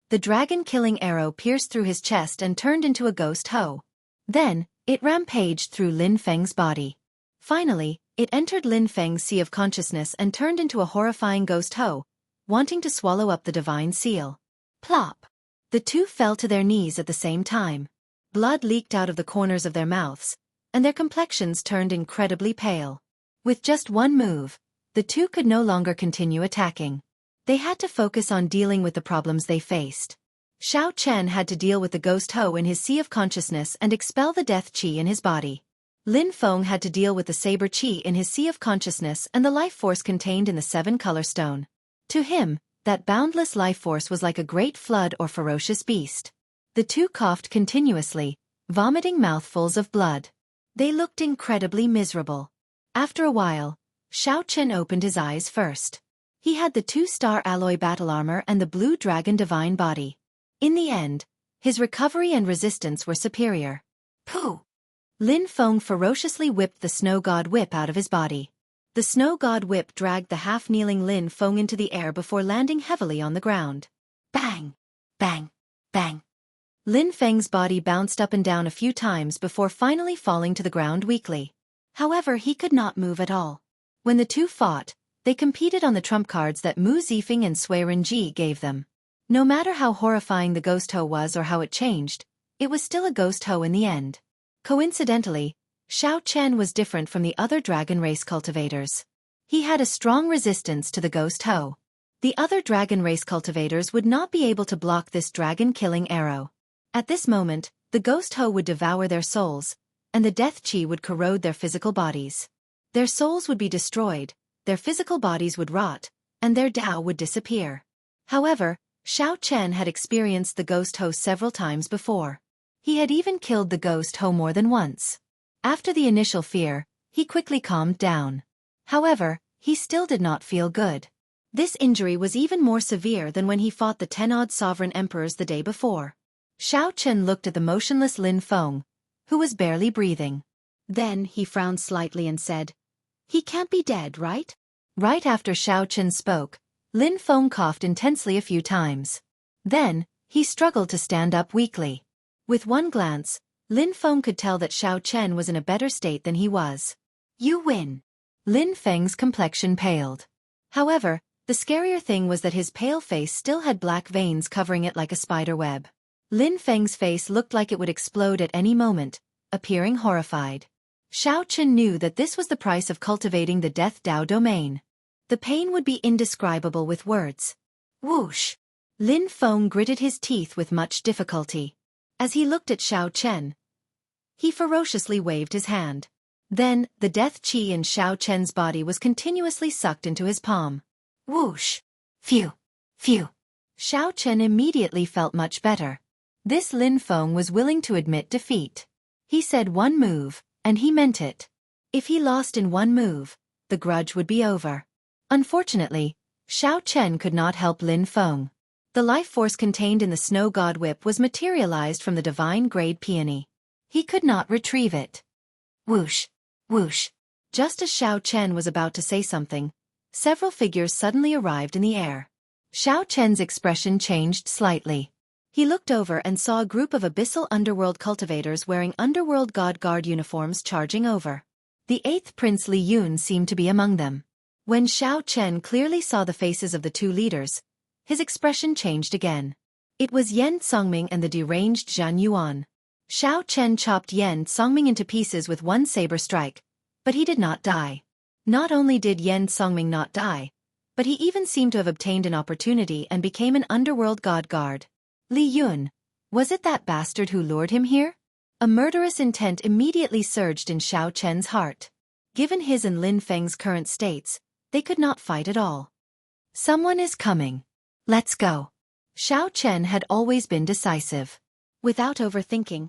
The dragon-killing arrow pierced through his chest and turned into a Ghost Ho. Then, it rampaged through Lin Feng's body. Finally, it entered Lin Feng's Sea of Consciousness and turned into a horrifying Ghost Ho, wanting to swallow up the divine seal. Plop! The two fell to their knees at the same time. Blood leaked out of the corners of their mouths, and their complexions turned incredibly pale. With just one move, the two could no longer continue attacking. They had to focus on dealing with the problems they faced. Xiao Chen had to deal with the Ghost Ho in his Sea of Consciousness and expel the Death Qi in his body. Lin Feng had to deal with the Saber Qi in his Sea of Consciousness and the life force contained in the 7-color stone. To him, that boundless life force was like a great flood or ferocious beast. The two coughed continuously, vomiting mouthfuls of blood. They looked incredibly miserable. After a while, Xiao Chen opened his eyes first. He had the 2-star alloy battle armor and the blue dragon divine body. In the end, his recovery and resistance were superior. Pooh! Lin Feng ferociously whipped the Snow God Whip out of his body. The Snow God Whip dragged the half-kneeling Lin Feng into the air before landing heavily on the ground. Bang! Bang! Bang! Lin Feng's body bounced up and down a few times before finally falling to the ground weakly. However, he could not move at all. When the two fought, they competed on the trump cards that Mu Zifeng and Sui Renji gave them. No matter how horrifying the Ghost Ho was or how it changed, it was still a Ghost Ho in the end. Coincidentally, Xiao Chen was different from the other dragon race cultivators. He had a strong resistance to the Ghost Ho. The other dragon race cultivators would not be able to block this dragon-killing arrow. At this moment, the Ghost Ho would devour their souls, and the Death Qi would corrode their physical bodies. Their souls would be destroyed, their physical bodies would rot, and their Dao would disappear. However, Xiao Chen had experienced the Ghost Ho several times before. He had even killed the Ghost Ho more than once. After the initial fear, he quickly calmed down. However, he still did not feel good. This injury was even more severe than when he fought the 10-odd sovereign emperors the day before. Xiao Chen looked at the motionless Lin Feng, who was barely breathing. Then he frowned slightly and said, "He can't be dead, right?" Right after Xiao Chen spoke, Lin Feng coughed intensely a few times. Then, he struggled to stand up weakly. With one glance, Lin Feng could tell that Xiao Chen was in a better state than he was. "You win." Lin Feng's complexion paled. However, the scarier thing was that his pale face still had black veins covering it like a spider web. Lin Feng's face looked like it would explode at any moment, appearing horrified. Xiao Chen knew that this was the price of cultivating the Death Dao domain. The pain would be indescribable with words. Whoosh! Lin Feng gritted his teeth with much difficulty. As he looked at Xiao Chen, he ferociously waved his hand. Then, the Death Qi in Xiao Chen's body was continuously sucked into his palm. Whoosh! Phew! Phew! Xiao Chen immediately felt much better. This Lin Feng was willing to admit defeat. He said one move, and he meant it. If he lost in one move, the grudge would be over. Unfortunately, Xiao Chen could not help Lin Feng. The life force contained in the snow god whip was materialized from the divine grade peony. He could not retrieve it. Whoosh! Whoosh! Just as Xiao Chen was about to say something, several figures suddenly arrived in the air. Xiao Chen's expression changed slightly. He looked over and saw a group of abyssal underworld cultivators wearing underworld god guard uniforms charging over. The 8th Prince Li Yun seemed to be among them. When Xiao Chen clearly saw the faces of the two leaders, his expression changed again. It was Yen Songming and the deranged Zhan Yuan. Xiao Chen chopped Yen Songming into pieces with one saber strike, but he did not die. Not only did Yen Songming not die, but he even seemed to have obtained an opportunity and became an underworld god guard. Li Yun, was it that bastard who lured him here? A murderous intent immediately surged in Xiao Chen's heart. Given his and Lin Feng's current states, they could not fight at all. Someone is coming. Let's go. Xiao Chen had always been decisive. Without overthinking,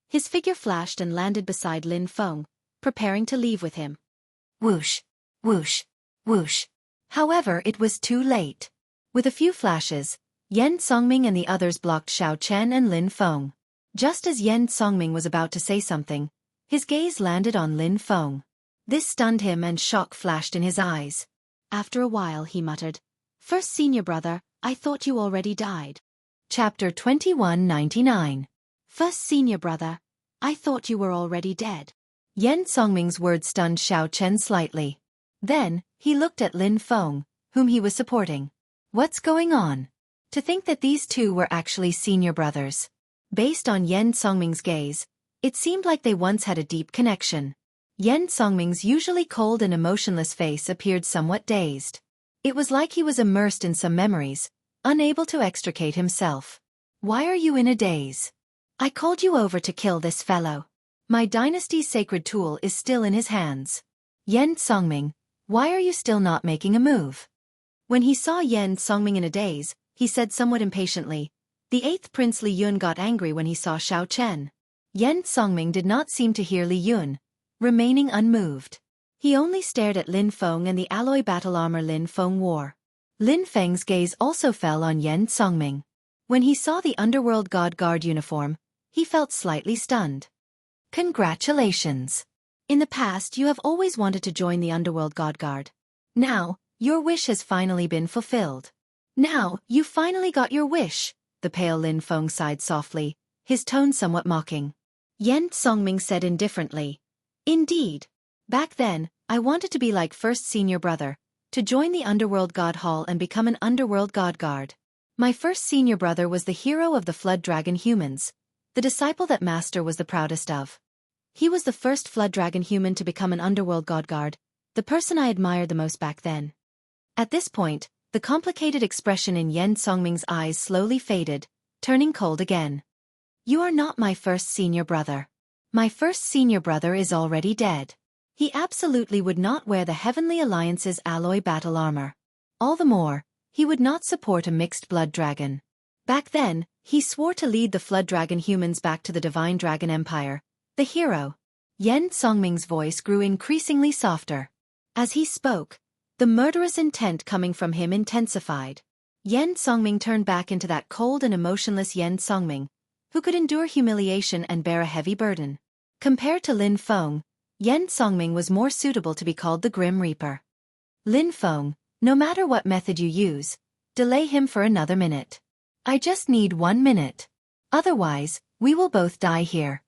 his figure flashed and landed beside Lin Feng, preparing to leave with him. Whoosh! Whoosh! Whoosh! However, it was too late. With a few flashes, Yen Songming and the others blocked Xiao Chen and Lin Feng. Just as Yen Songming was about to say something, his gaze landed on Lin Feng. This stunned him and shock flashed in his eyes. After a while he muttered, "First senior brother, I thought you already died." Chapter 2199. First senior brother, I thought you were already dead. Yen Songming's words stunned Xiao Chen slightly. Then, he looked at Lin Feng, whom he was supporting. What's going on? To think that these two were actually senior brothers. Based on Yen Songming's gaze, it seemed like they once had a deep connection. Yen Songming's usually cold and emotionless face appeared somewhat dazed. It was like he was immersed in some memories, unable to extricate himself. Why are you in a daze? I called you over to kill this fellow. My dynasty's sacred tool is still in his hands. Yen Songming, why are you still not making a move? When he saw Yen Songming in a daze, he said somewhat impatiently, the 8th Prince Li Yun got angry when he saw Xiao Chen. Yen Songming did not seem to hear Li Yun, remaining unmoved. He only stared at Lin Feng and the alloy battle armor Lin Feng wore. Lin Feng's gaze also fell on Yen Songming. When he saw the underworld god guard uniform, he felt slightly stunned. Congratulations. In the past you have always wanted to join the underworld god guard. Now, your wish has finally been fulfilled. Now, you finally got your wish, the pale Lin Feng sighed softly, his tone somewhat mocking. Yen Songming said indifferently, Indeed. Back then, I wanted to be like first senior brother, to join the underworld god hall and become an underworld god guard. My first senior brother was the hero of the flood dragon humans, the disciple that master was the proudest of. He was the first flood dragon human to become an underworld god guard, the person I admired the most back then. At this point, the complicated expression in Yen Songming's eyes slowly faded, turning cold again. You are not my first senior brother. My first senior brother is already dead. He absolutely would not wear the Heavenly Alliance's alloy battle armor. All the more, he would not support a mixed blood dragon. Back then, he swore to lead the flood dragon humans back to the divine dragon empire, the hero. Yen Songming's voice grew increasingly softer. As he spoke, the murderous intent coming from him intensified. Yen Songming turned back into that cold and emotionless Yen Songming, who could endure humiliation and bear a heavy burden. Compared to Lin Feng, Yen Songming was more suitable to be called the Grim Reaper. Lin Feng, no matter what method you use, delay him for another minute. I just need 1 minute. Otherwise, we will both die here.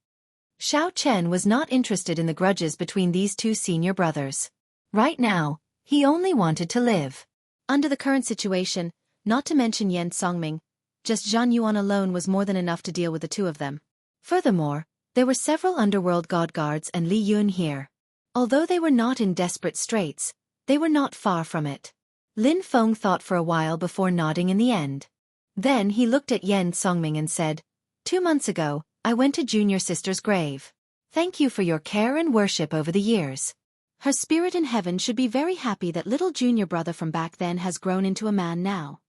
Xiao Chen was not interested in the grudges between these two senior brothers. Right now, he only wanted to live. Under the current situation, not to mention Yen Songming, just Zhan Yuan alone was more than enough to deal with the two of them. Furthermore, there were several underworld god guards and Li Yun here. Although they were not in desperate straits, they were not far from it. Lin Feng thought for a while before nodding in the end. Then he looked at Yen Songming and said, 2 months ago, I went to junior sister's grave. Thank you for your care and worship over the years. Her spirit in heaven should be very happy that little junior brother from back then has grown into a man now.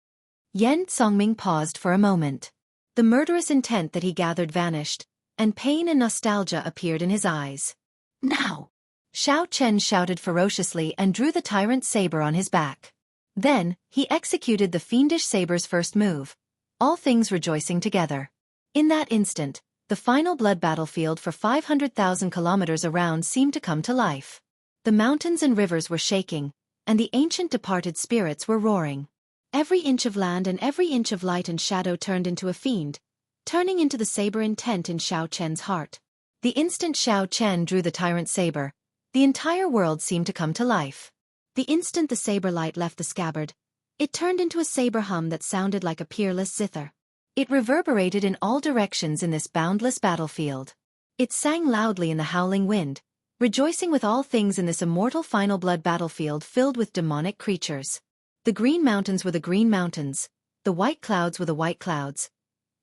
Yen Songming paused for a moment. The murderous intent that he gathered vanished, and pain and nostalgia appeared in his eyes. Now! Xiao Chen shouted ferociously and drew the tyrant saber on his back. Then, he executed the fiendish saber's first move, all things rejoicing together. In that instant, the final blood battlefield for 500,000 kilometers around seemed to come to life. The mountains and rivers were shaking, and the ancient departed spirits were roaring. Every inch of land and every inch of light and shadow turned into a fiend, turning into the saber intent in Xiao Chen's heart. The instant Xiao Chen drew the tyrant saber, the entire world seemed to come to life. The instant the saber light left the scabbard, it turned into a saber hum that sounded like a peerless zither. It reverberated in all directions in this boundless battlefield. It sang loudly in the howling wind, rejoicing with all things in this immortal final blood battlefield filled with demonic creatures. The green mountains were the green mountains, the white clouds were the white clouds.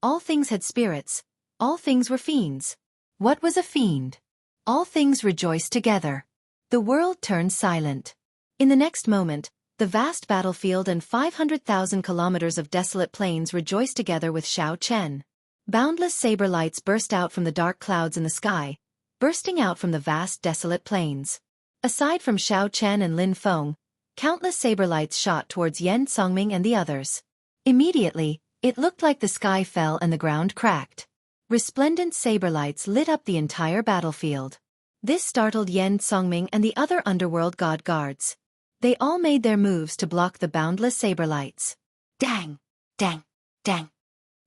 All things had spirits, all things were fiends. What was a fiend? All things rejoiced together. The world turned silent. In the next moment, the vast battlefield and 500,000 kilometers of desolate plains rejoiced together with Xiao Chen. Boundless saber lights burst out from the dark clouds in the sky, bursting out from the vast desolate plains. Aside from Xiao Chen and Lin Feng, countless saber lights shot towards Yan Songming and the others. Immediately, it looked like the sky fell and the ground cracked. Resplendent saber lights lit up the entire battlefield. This startled Yan Songming and the other underworld god guards. They all made their moves to block the boundless saber lights. Dang! Dang! Dang!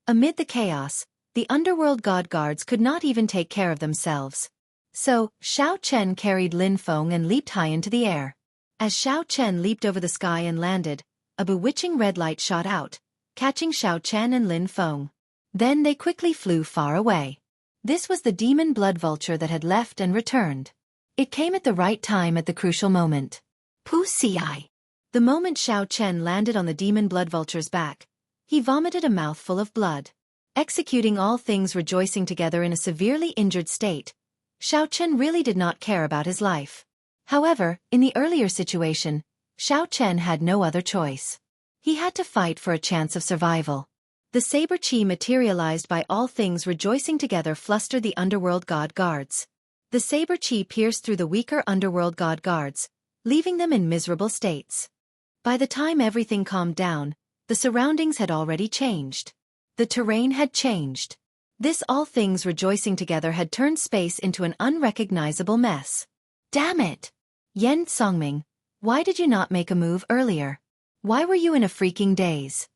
Amid the chaos, the underworld god guards could not even take care of themselves. So, Xiao Chen carried Lin Feng and leaped high into the air. As Xiao Chen leaped over the sky and landed, a bewitching red light shot out, catching Xiao Chen and Lin Feng. Then they quickly flew far away. This was the demon blood vulture that had left and returned. It came at the right time at the crucial moment. Pu-ci. The moment Xiao Chen landed on the demon blood vulture's back, he vomited a mouthful of blood. Executing all things rejoicing together in a severely injured state, Xiao Chen really did not care about his life. However, in the earlier situation, Xiao Chen had no other choice. He had to fight for a chance of survival. The saber chi materialized by all things rejoicing together flustered the underworld god guards. The saber chi pierced through the weaker underworld god guards, leaving them in miserable states. By the time everything calmed down, the surroundings had already changed. The terrain had changed. This all things rejoicing together had turned space into an unrecognizable mess. Damn it! Yan Songming, why did you not make a move earlier? Why were you in a freaking daze?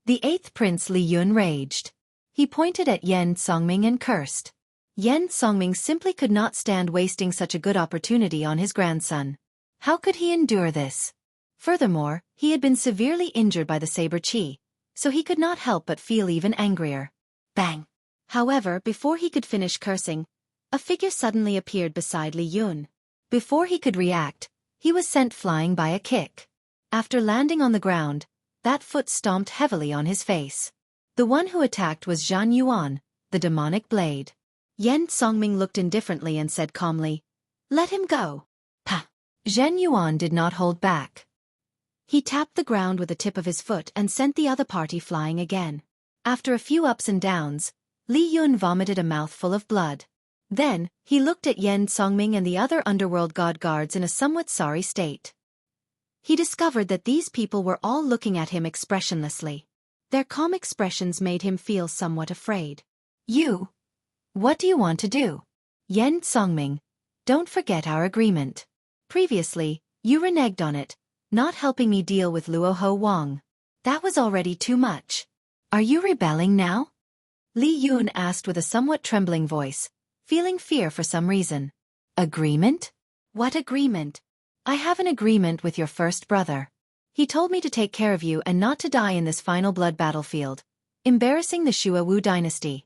The eighth prince Li Yun raged. He pointed at Yan Songming and cursed. Yan Songming simply could not stand wasting such a good opportunity on his grandson. How could he endure this? Furthermore, he had been severely injured by the saber chi, so he could not help but feel even angrier. Bang! However, before he could finish cursing, a figure suddenly appeared beside Li Yun. Before he could react, he was sent flying by a kick. After landing on the ground, that foot stomped heavily on his face. The one who attacked was Zhan Yuan, the demonic blade. Yan Songming looked indifferently and said calmly, "Let him go." Pah! Zhan Yuan did not hold back. He tapped the ground with the tip of his foot and sent the other party flying again. After a few ups and downs, Li Yun vomited a mouthful of blood. Then, he looked at Yan Songming and the other underworld god guards in a somewhat sorry state. He discovered that these people were all looking at him expressionlessly. Their calm expressions made him feel somewhat afraid. "You? What do you want to do? Yan Songming, don't forget our agreement. Previously, you reneged on it, not helping me deal with Luoho Wang. That was already too much. Are you rebelling now?" Li Yun asked with a somewhat trembling voice, feeling fear for some reason. "Agreement? What agreement? I have an agreement with your first brother. He told me to take care of you and not to die in this final blood battlefield, embarrassing the Xue Wu dynasty."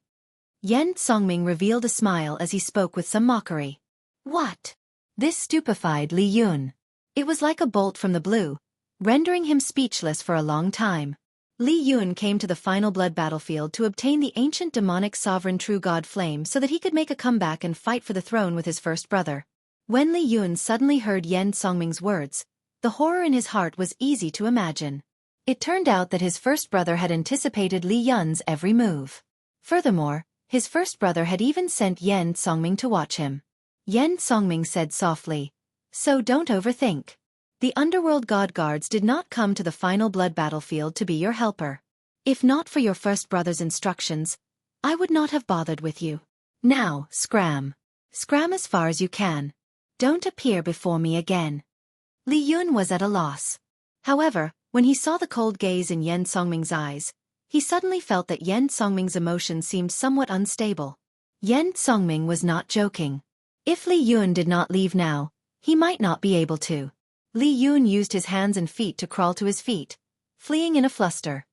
Yan Songming revealed a smile as he spoke with some mockery. What? This stupefied Li Yun. It was like a bolt from the blue, rendering him speechless for a long time. Li Yun came to the final blood battlefield to obtain the ancient demonic sovereign true god flame so that he could make a comeback and fight for the throne with his first brother. When Li Yun suddenly heard Yan Songming's words, the horror in his heart was easy to imagine. It turned out that his first brother had anticipated Li Yun's every move. Furthermore, his first brother had even sent Yan Songming to watch him. Yen Songming said softly. So don't overthink. The underworld god guards did not come to the final blood battlefield to be your helper. If not for your first brother's instructions, I would not have bothered with you. Now, scram. Scram as far as you can. Don't appear before me again. Li Yun was at a loss. However, when he saw the cold gaze in Yen Songming's eyes, he suddenly felt that Yen Songming's emotion seemed somewhat unstable. Yen Songming was not joking. If Li Yun did not leave now, he might not be able to. Li Yun used his hands and feet to crawl to his feet, fleeing in a fluster.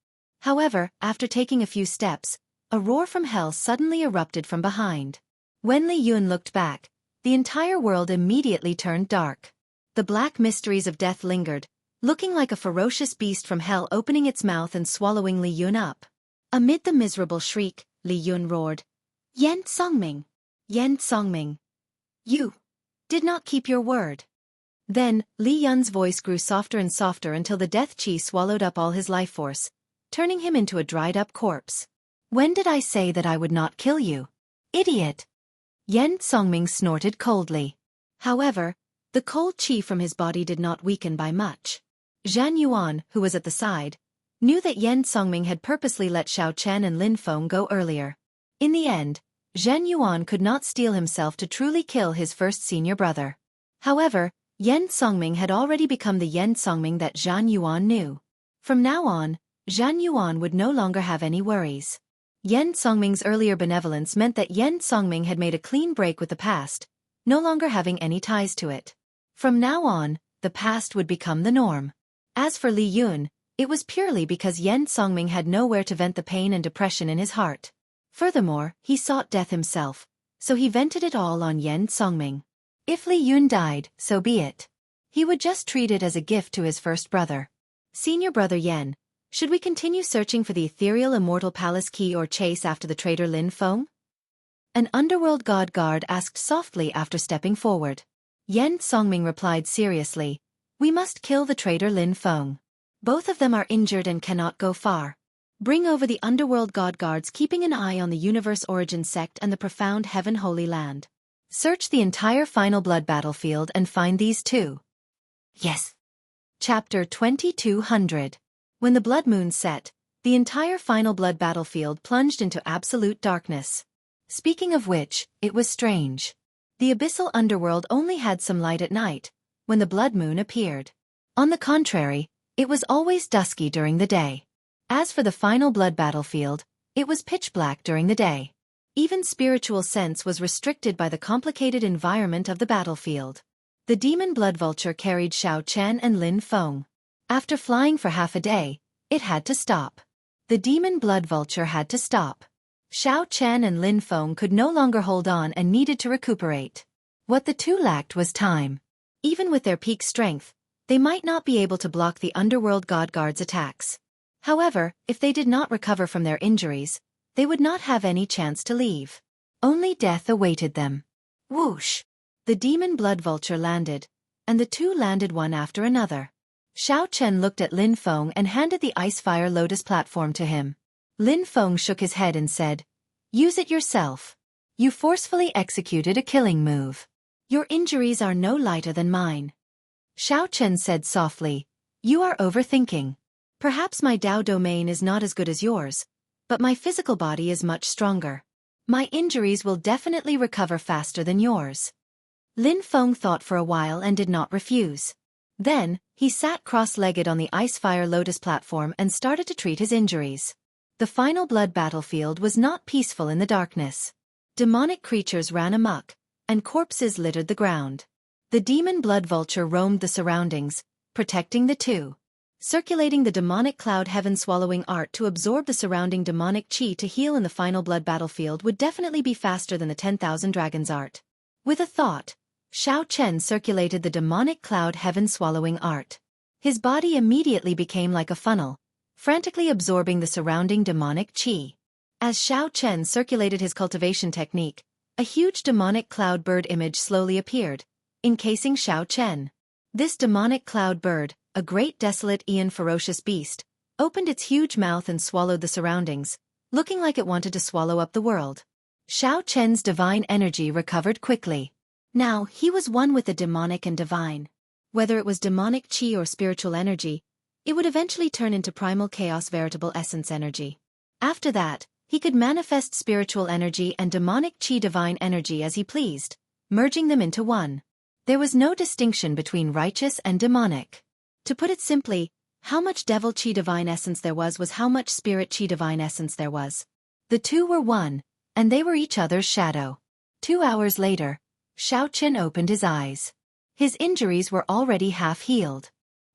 However, after taking a few steps, a roar from hell suddenly erupted from behind. When Li Yun looked back, the entire world immediately turned dark. The black mysteries of death lingered, looking like a ferocious beast from hell opening its mouth and swallowing Li Yun up. Amid the miserable shriek, Li Yun roared, Yen Songming! Yen Songming! You did not keep your word. Then, Li Yun's voice grew softer and softer until the death chi swallowed up all his life force, turning him into a dried-up corpse. When did I say that I would not kill you? Idiot! Yen Songming snorted coldly. However, the cold chi from his body did not weaken by much. Zhan Yuan, who was at the side, knew that Yen Songming had purposely let Xiao Chen and Lin Feng go earlier. In the end, Zhan Yuan could not steel himself to truly kill his first senior brother. However, Yen Songming had already become the Yen Songming that Zhan Yuan knew. From now on, Zhan Yuan would no longer have any worries. Yen Songming's earlier benevolence meant that Yen Songming had made a clean break with the past, no longer having any ties to it. From now on, the past would become the norm. As for Li Yun, it was purely because Yen Songming had nowhere to vent the pain and depression in his heart. Furthermore, he sought death himself, so he vented it all on Yen Songming. If Li Yun died, so be it. He would just treat it as a gift to his first brother. Senior brother Yen, should we continue searching for the ethereal immortal palace key or chase after the traitor Lin Feng? An underworld god guard asked softly after stepping forward. Yen Songming replied seriously, We must kill the traitor Lin Feng. Both of them are injured and cannot go far. Bring over the underworld god guards keeping an eye on the universe origin sect and the profound heaven holy land. Search the entire final blood battlefield and find these two. Yes. Chapter 2200. When the blood moon set, the entire final blood battlefield plunged into absolute darkness. Speaking of which, it was strange. The abyssal underworld only had some light at night, when the blood moon appeared. On the contrary, it was always dusky during the day. As for the final blood battlefield, it was pitch black during the day. Even spiritual sense was restricted by the complicated environment of the battlefield. The demon blood vulture carried Xiao Chen and Lin Feng. After flying for half a day, it had to stop. The demon blood vulture had to stop. Xiao Chen and Lin Feng could no longer hold on and needed to recuperate. What the two lacked was time. Even with their peak strength, they might not be able to block the underworld god guards' attacks. However, if they did not recover from their injuries, they would not have any chance to leave. Only death awaited them. Whoosh! The demon blood vulture landed, and the two landed one after another. Xiao Chen looked at Lin Feng and handed the Icefire Lotus platform to him. Lin Feng shook his head and said, Use it yourself. You forcefully executed a killing move. Your injuries are no lighter than mine. Xiao Chen said softly, You are overthinking. Perhaps my Dao domain is not as good as yours, but my physical body is much stronger. My injuries will definitely recover faster than yours. Lin Feng thought for a while and did not refuse. Then, he sat cross-legged on the Icefire Lotus platform and started to treat his injuries. The final blood battlefield was not peaceful in the darkness. Demonic creatures ran amok, and corpses littered the ground. The demon blood vulture roamed the surroundings, protecting the two. Circulating the demonic cloud heaven-swallowing art to absorb the surrounding demonic chi to heal in the final blood battlefield would definitely be faster than the 10,000 dragons art. With a thought, Xiao Chen circulated the demonic cloud heaven-swallowing art. His body immediately became like a funnel, frantically absorbing the surrounding demonic chi. As Xiao Chen circulated his cultivation technique, a huge demonic cloud bird image slowly appeared, encasing Xiao Chen. This demonic cloud bird, a great desolate Aeon ferocious beast, opened its huge mouth and swallowed the surroundings, looking like it wanted to swallow up the world. Xiao Chen's divine energy recovered quickly. Now, he was one with the demonic and divine. Whether it was demonic chi or spiritual energy, it would eventually turn into primal chaos veritable essence energy. After that, he could manifest spiritual energy and demonic chi divine energy as he pleased, merging them into one. There was no distinction between righteous and demonic. To put it simply, how much devil chi divine essence there was how much spirit chi divine essence there was. The two were one, and they were each other's shadow. 2 hours later, Xiao Chen opened his eyes. His injuries were already half healed.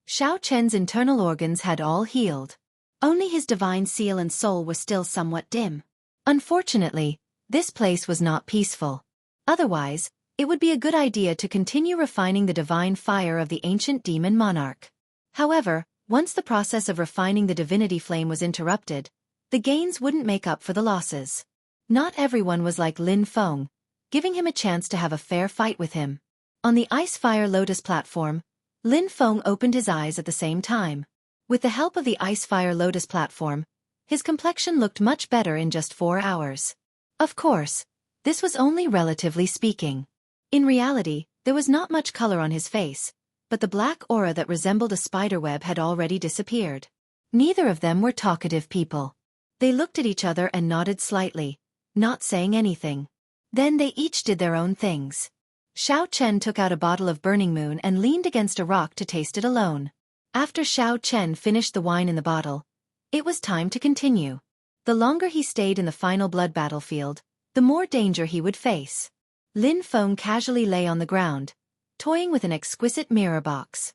Xiao Chen's internal organs had all healed. Only his divine seal and soul were still somewhat dim. Unfortunately, this place was not peaceful. Otherwise, it would be a good idea to continue refining the divine fire of the ancient demon monarch. However, once the process of refining the divinity flame was interrupted, the gains wouldn't make up for the losses. Not everyone was like Lin Feng, giving him a chance to have a fair fight with him. On the Ice Fire Lotus platform, Lin Feng opened his eyes at the same time. With the help of the Ice Fire Lotus platform, his complexion looked much better in just 4 hours. Of course, this was only relatively speaking. In reality, there was not much color on his face, but the black aura that resembled a spiderweb had already disappeared. Neither of them were talkative people. They looked at each other and nodded slightly, not saying anything. Then they each did their own things. Xiao Chen took out a bottle of Burning Moon and leaned against a rock to taste it alone. After Xiao Chen finished the wine in the bottle, it was time to continue. The longer he stayed in the final blood battlefield, the more danger he would face. Lin Feng casually lay on the ground, toying with an exquisite mirror box.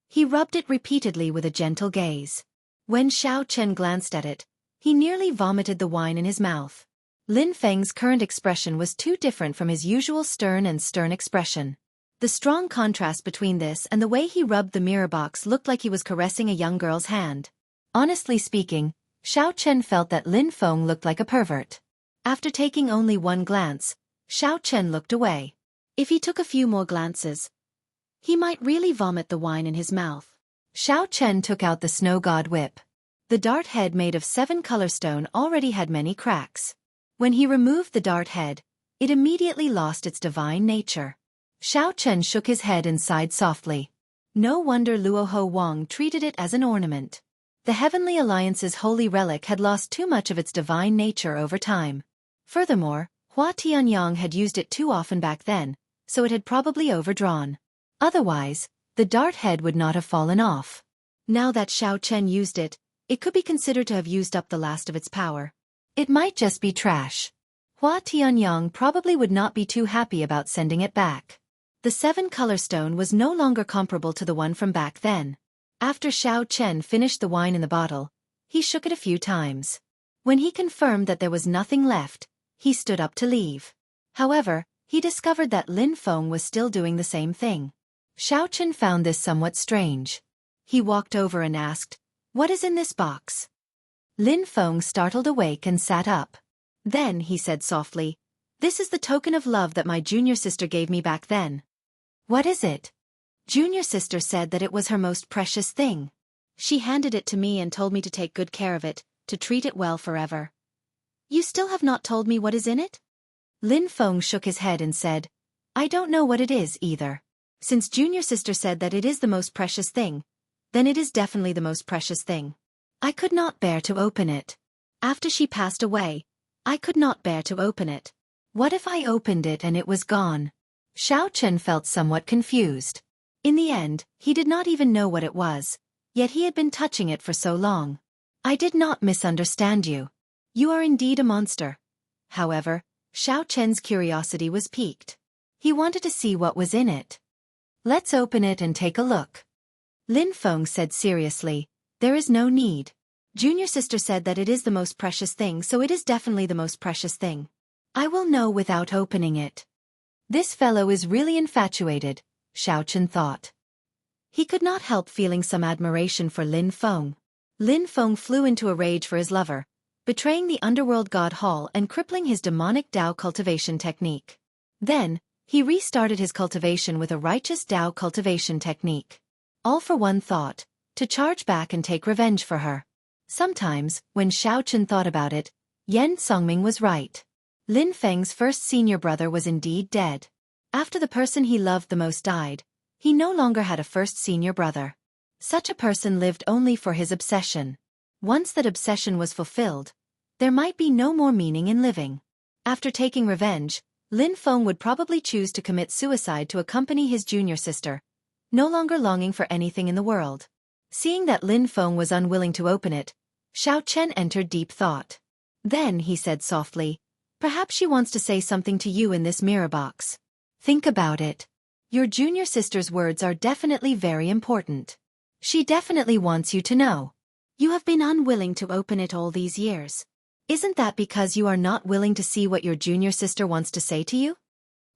He rubbed it repeatedly with a gentle gaze. When Xiao Chen glanced at it, he nearly vomited the wine in his mouth. Lin Feng's current expression was too different from his usual stern expression. The strong contrast between this and the way he rubbed the mirror box looked like he was caressing a young girl's hand. Honestly speaking, Xiao Chen felt that Lin Feng looked like a pervert. After taking only one glance, Xiao Chen looked away. If he took a few more glances, he might really vomit the wine in his mouth. Xiao Chen took out the snow god whip. The dart head made of 7 color stone already had many cracks. When he removed the dart head, it immediately lost its divine nature. Xiao Chen shook his head and sighed softly. No wonder Luoho Wang treated it as an ornament. The Heavenly Alliance's holy relic had lost too much of its divine nature over time. Furthermore, Hua Tianyang had used it too often back then, so it had probably overdrawn. Otherwise, the dart head would not have fallen off. Now that Xiao Chen used it, it could be considered to have used up the last of its power. It might just be trash. Hua Tianyang probably would not be too happy about sending it back. The 7 color stone was no longer comparable to the one from back then. After Xiao Chen finished the wine in the bottle, he shook it a few times. When he confirmed that there was nothing left, he stood up to leave. However, he discovered that Lin Feng was still doing the same thing. Xiao Chen found this somewhat strange. He walked over and asked, "What is in this box?" Lin Feng startled awake and sat up. Then he said softly, "This is the token of love that my junior sister gave me back then." "What is it?" "Junior sister said that it was her most precious thing. She handed it to me and told me to take good care of it, to treat it well forever." "You still have not told me what is in it?" Lin Feng shook his head and said, "I don't know what it is either. Since junior sister said that it is the most precious thing, then it is definitely the most precious thing. I could not bear to open it. After she passed away, I could not bear to open it. What if I opened it and it was gone?" Xiao Chen felt somewhat confused. In the end, he did not even know what it was, yet he had been touching it for so long. "I did not misunderstand you. You are indeed a monster." However, Xiao Chen's curiosity was piqued. He wanted to see what was in it. "Let's open it and take a look." Lin Feng said seriously, "There is no need. Junior sister said that it is the most precious thing, so it is definitely the most precious thing. I will know without opening it." This fellow is really infatuated, Xiao Chen thought. He could not help feeling some admiration for Lin Feng. Lin Feng flew into a rage for his lover, betraying the underworld god Hall and crippling his demonic Dao cultivation technique. Then, he restarted his cultivation with a righteous Dao cultivation technique. All for one thought, to charge back and take revenge for her. Sometimes, when Xiao Chen thought about it, Yan Songming was right. Lin Feng's first senior brother was indeed dead. After the person he loved the most died, he no longer had a first senior brother. Such a person lived only for his obsession. Once that obsession was fulfilled, there might be no more meaning in living. After taking revenge, Lin Feng would probably choose to commit suicide to accompany his junior sister, no longer longing for anything in the world. Seeing that Lin Feng was unwilling to open it, Xiao Chen entered deep thought. Then he said softly, "Perhaps she wants to say something to you in this mirror box. Think about it. Your junior sister's words are definitely very important. She definitely wants you to know. You have been unwilling to open it all these years. Isn't that because you are not willing to see what your junior sister wants to say to you?"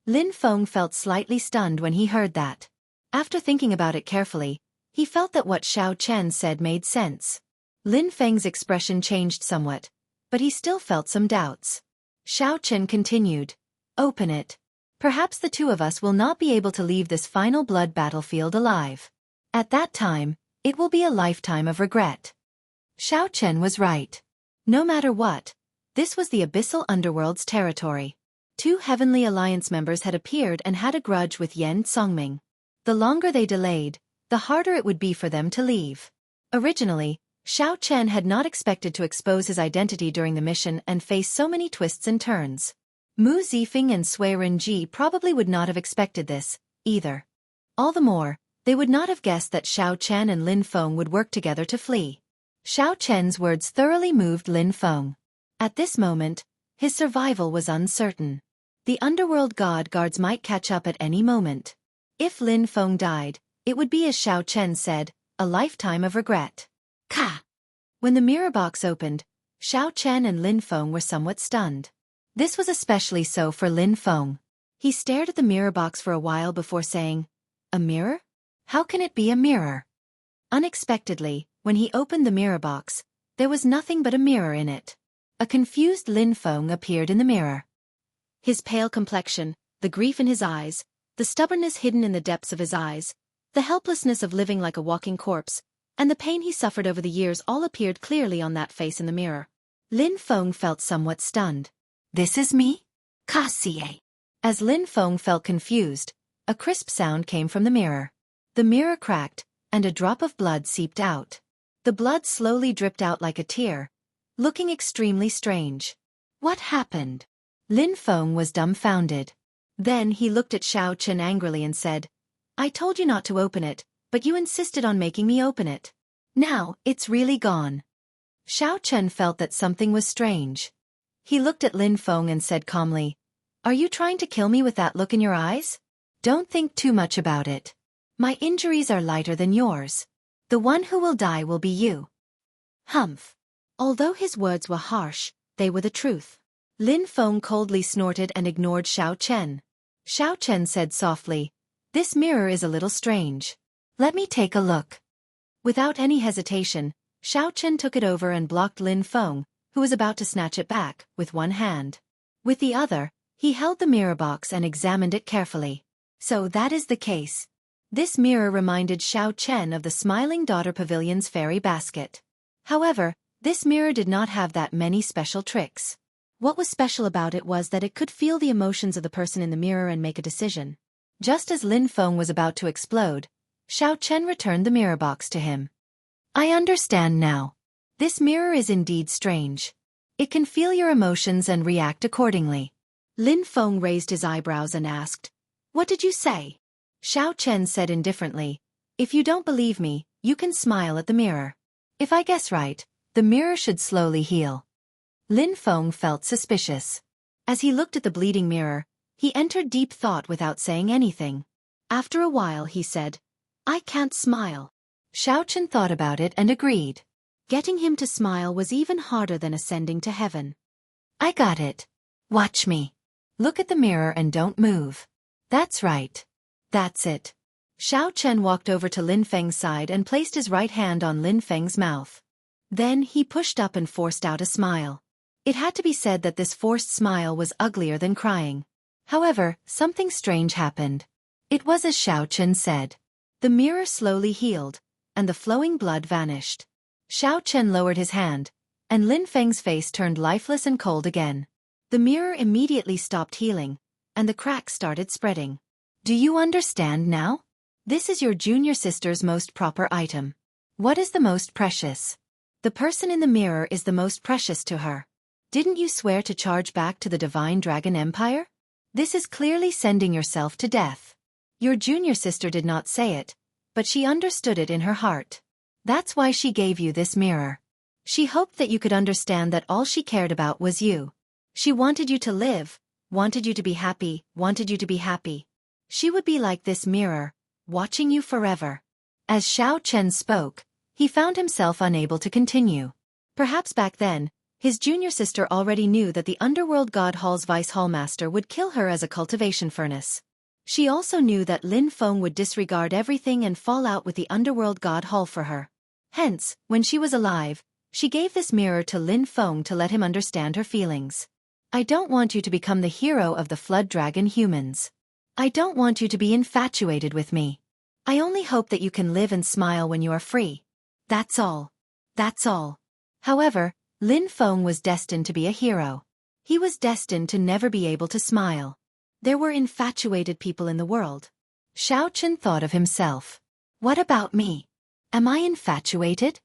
Lin Feng felt slightly stunned when he heard that. After thinking about it carefully, he felt that what Xiao Chen said made sense. Lin Feng's expression changed somewhat, but he still felt some doubts. Xiao Chen continued, "Open it. Perhaps the two of us will not be able to leave this final blood battlefield alive. At that time, it will be a lifetime of regret." Xiao Chen was right. No matter what, this was the abyssal underworld's territory. Two Heavenly Alliance members had appeared and had a grudge with Yan Songming. The longer they delayed, the harder it would be for them to leave. Originally, Xiao Chen had not expected to expose his identity during the mission and face so many twists and turns. Mu Zifeng and Sui Renji probably would not have expected this, either. All the more, they would not have guessed that Xiao Chen and Lin Feng would work together to flee. Xiao Chen's words thoroughly moved Lin Feng. At this moment, his survival was uncertain. The underworld god guards might catch up at any moment. If Lin Feng died, it would be as Xiao Chen said, a lifetime of regret. Ka! When the mirror box opened, Xiao Chen and Lin Feng were somewhat stunned. This was especially so for Lin Feng. He stared at the mirror box for a while before saying, "A mirror? How can it be a mirror?" Unexpectedly, when he opened the mirror box, there was nothing but a mirror in it. A confused Lin Feng appeared in the mirror. His pale complexion, the grief in his eyes, the stubbornness hidden in the depths of his eyes, the helplessness of living like a walking corpse, and the pain he suffered over the years all appeared clearly on that face in the mirror. Lin Feng felt somewhat stunned. "This is me? Cassie." As Lin Feng felt confused, a crisp sound came from the mirror. The mirror cracked, and a drop of blood seeped out. The blood slowly dripped out like a tear, looking extremely strange. What happened? Lin Feng was dumbfounded. Then he looked at Xiao Chen angrily and said, "I told you not to open it, but you insisted on making me open it. Now, it's really gone." Xiao Chen felt that something was strange. He looked at Lin Feng and said calmly, "Are you trying to kill me with that look in your eyes? Don't think too much about it. My injuries are lighter than yours. The one who will die will be you." Humph. Although his words were harsh, they were the truth. Lin Feng coldly snorted and ignored Xiao Chen. Xiao Chen said softly, "This mirror is a little strange. Let me take a look." Without any hesitation, Xiao Chen took it over and blocked Lin Feng, who was about to snatch it back, with one hand. With the other, he held the mirror box and examined it carefully. So that is the case. This mirror reminded Xiao Chen of the Smiling Daughter Pavilion's fairy basket. However, this mirror did not have that many special tricks. What was special about it was that it could feel the emotions of the person in the mirror and make a decision. Just as Lin Feng was about to explode, Xiao Chen returned the mirror box to him. "I understand now. This mirror is indeed strange. It can feel your emotions and react accordingly." Lin Feng raised his eyebrows and asked, "What did you say?" Xiao Chen said indifferently, "If you don't believe me, you can smile at the mirror. If I guess right, the mirror should slowly heal." Lin Feng felt suspicious. As he looked at the bleeding mirror, he entered deep thought without saying anything. After a while he said, "I can't smile." Xiao Chen thought about it and agreed. Getting him to smile was even harder than ascending to heaven. "I got it. Watch me. Look at the mirror and don't move. That's right. That's it." Xiao Chen walked over to Lin Feng's side and placed his right hand on Lin Feng's mouth. Then he pushed up and forced out a smile. It had to be said that this forced smile was uglier than crying. However, something strange happened. It was as Xiao Chen said. The mirror slowly healed, and the flowing blood vanished. Xiao Chen lowered his hand, and Lin Feng's face turned lifeless and cold again. The mirror immediately stopped healing, and the cracks started spreading. Do you understand now? This is your junior sister's most proper item. What is the most precious? The person in the mirror is the most precious to her. Didn't you swear to charge back to the Divine Dragon Empire? This is clearly sending yourself to death. Your junior sister did not say it, but she understood it in her heart. That's why she gave you this mirror. She hoped that you could understand that all she cared about was you. She wanted you to live, wanted you to be happy, wanted you to be happy. She would be like this mirror, watching you forever. As Xiao Chen spoke, he found himself unable to continue. Perhaps back then, his junior sister already knew that the underworld god Hall's vice hallmaster would kill her as a cultivation furnace. She also knew that Lin Feng would disregard everything and fall out with the underworld god Hall for her. Hence, when she was alive, she gave this mirror to Lin Feng to let him understand her feelings. I don't want you to become the hero of the Flood Dragon humans. I don't want you to be infatuated with me. I only hope that you can live and smile when you are free. That's all. That's all. However, Lin Feng was destined to be a hero. He was destined to never be able to smile. There were infatuated people in the world. Xiao Chen thought of himself. What about me? Am I infatuated?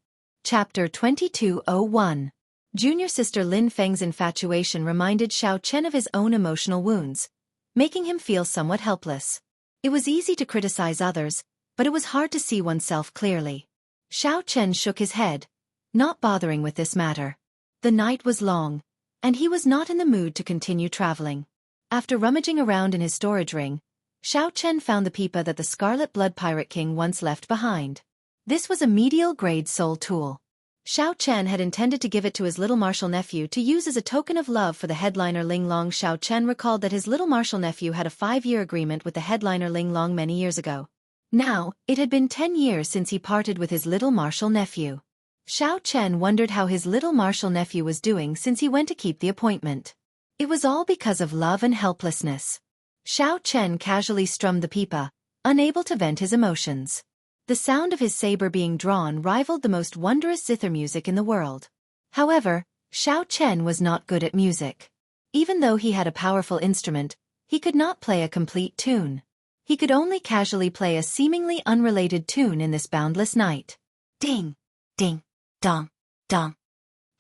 Chapter 2201. Junior sister Lin Feng's infatuation reminded Xiao Chen of his own emotional wounds, making him feel somewhat helpless. It was easy to criticize others, but it was hard to see oneself clearly. Xiao Chen shook his head, not bothering with this matter. The night was long, and he was not in the mood to continue traveling. After rummaging around in his storage ring, Xiao Chen found the pipa that the Scarlet Blood Pirate King once left behind. This was a medial-grade soul tool. Xiao Chen had intended to give it to his little martial nephew to use as a token of love for the headliner Ling Long. Xiao Chen recalled that his little martial nephew had a 5-year agreement with the headliner Ling Long many years ago. Now, it had been 10 years since he parted with his little martial nephew. Xiao Chen wondered how his little martial nephew was doing since he went to keep the appointment. It was all because of love and helplessness. Xiao Chen casually strummed the pipa, unable to vent his emotions. The sound of his saber being drawn rivaled the most wondrous zither music in the world. However, Xiao Chen was not good at music. Even though he had a powerful instrument, he could not play a complete tune. He could only casually play a seemingly unrelated tune in this boundless night. Ding! Ding! Dong! Dong!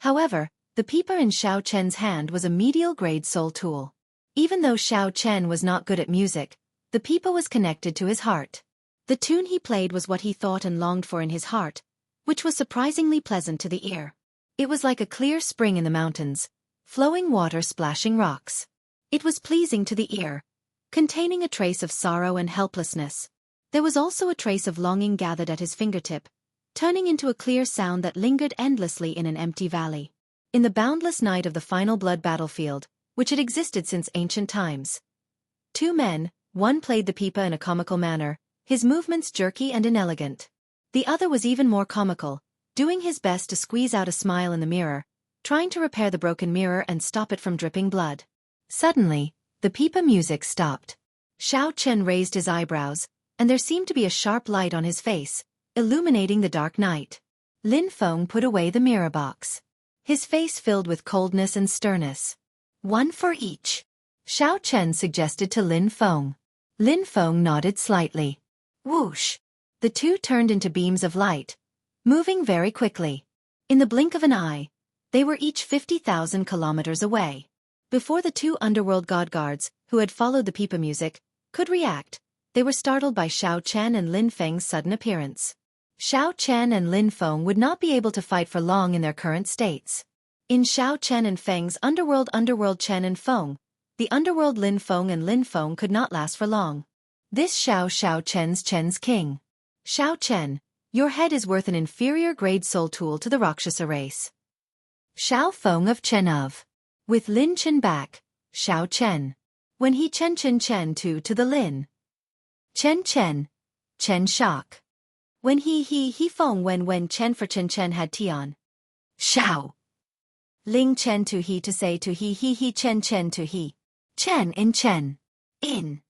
However, the pipa in Xiao Chen's hand was a medial-grade soul tool. Even though Xiao Chen was not good at music, the pipa was connected to his heart. The tune he played was what he thought and longed for in his heart, which was surprisingly pleasant to the ear. It was like a clear spring in the mountains, flowing water splashing rocks. It was pleasing to the ear, containing a trace of sorrow and helplessness. There was also a trace of longing gathered at his fingertip, turning into a clear sound that lingered endlessly in an empty valley. In the boundless night of the final blood battlefield, which had existed since ancient times, 2 men, one played the pipa in a comical manner, his movements jerky and inelegant. The other was even more comical, doing his best to squeeze out a smile in the mirror, trying to repair the broken mirror and stop it from dripping blood. Suddenly, the pipa music stopped. Xiao Chen raised his eyebrows, and there seemed to be a sharp light on his face, illuminating the dark night. Lin Feng put away the mirror box. His face filled with coldness and sternness. One for each, Xiao Chen suggested to Lin Feng. Lin Feng nodded slightly. Whoosh! The two turned into beams of light, moving very quickly. In the blink of an eye, they were each 50,000 kilometers away. Before the 2 underworld god guards, who had followed the pipa music, could react, they were startled by Xiao Chen and Lin Feng's sudden appearance. Xiao Chen and Lin Feng would not be able to fight for long in their current states. In Xiao Chen and Feng's underworld Chen and Feng, the underworld Lin Feng could not last for long. This Xiao Chen's king. Xiao Chen, your head is worth an inferior grade soul tool to the Rakshasa race. Xiao Feng of Chen of. With Lin Chen back, Xiao Chen. When he Chen to the Lin. Chen shock. When he Feng when Chen for Chen had Tian. Xiao. Ling Chen to he to say to he Chen to he. Chen in.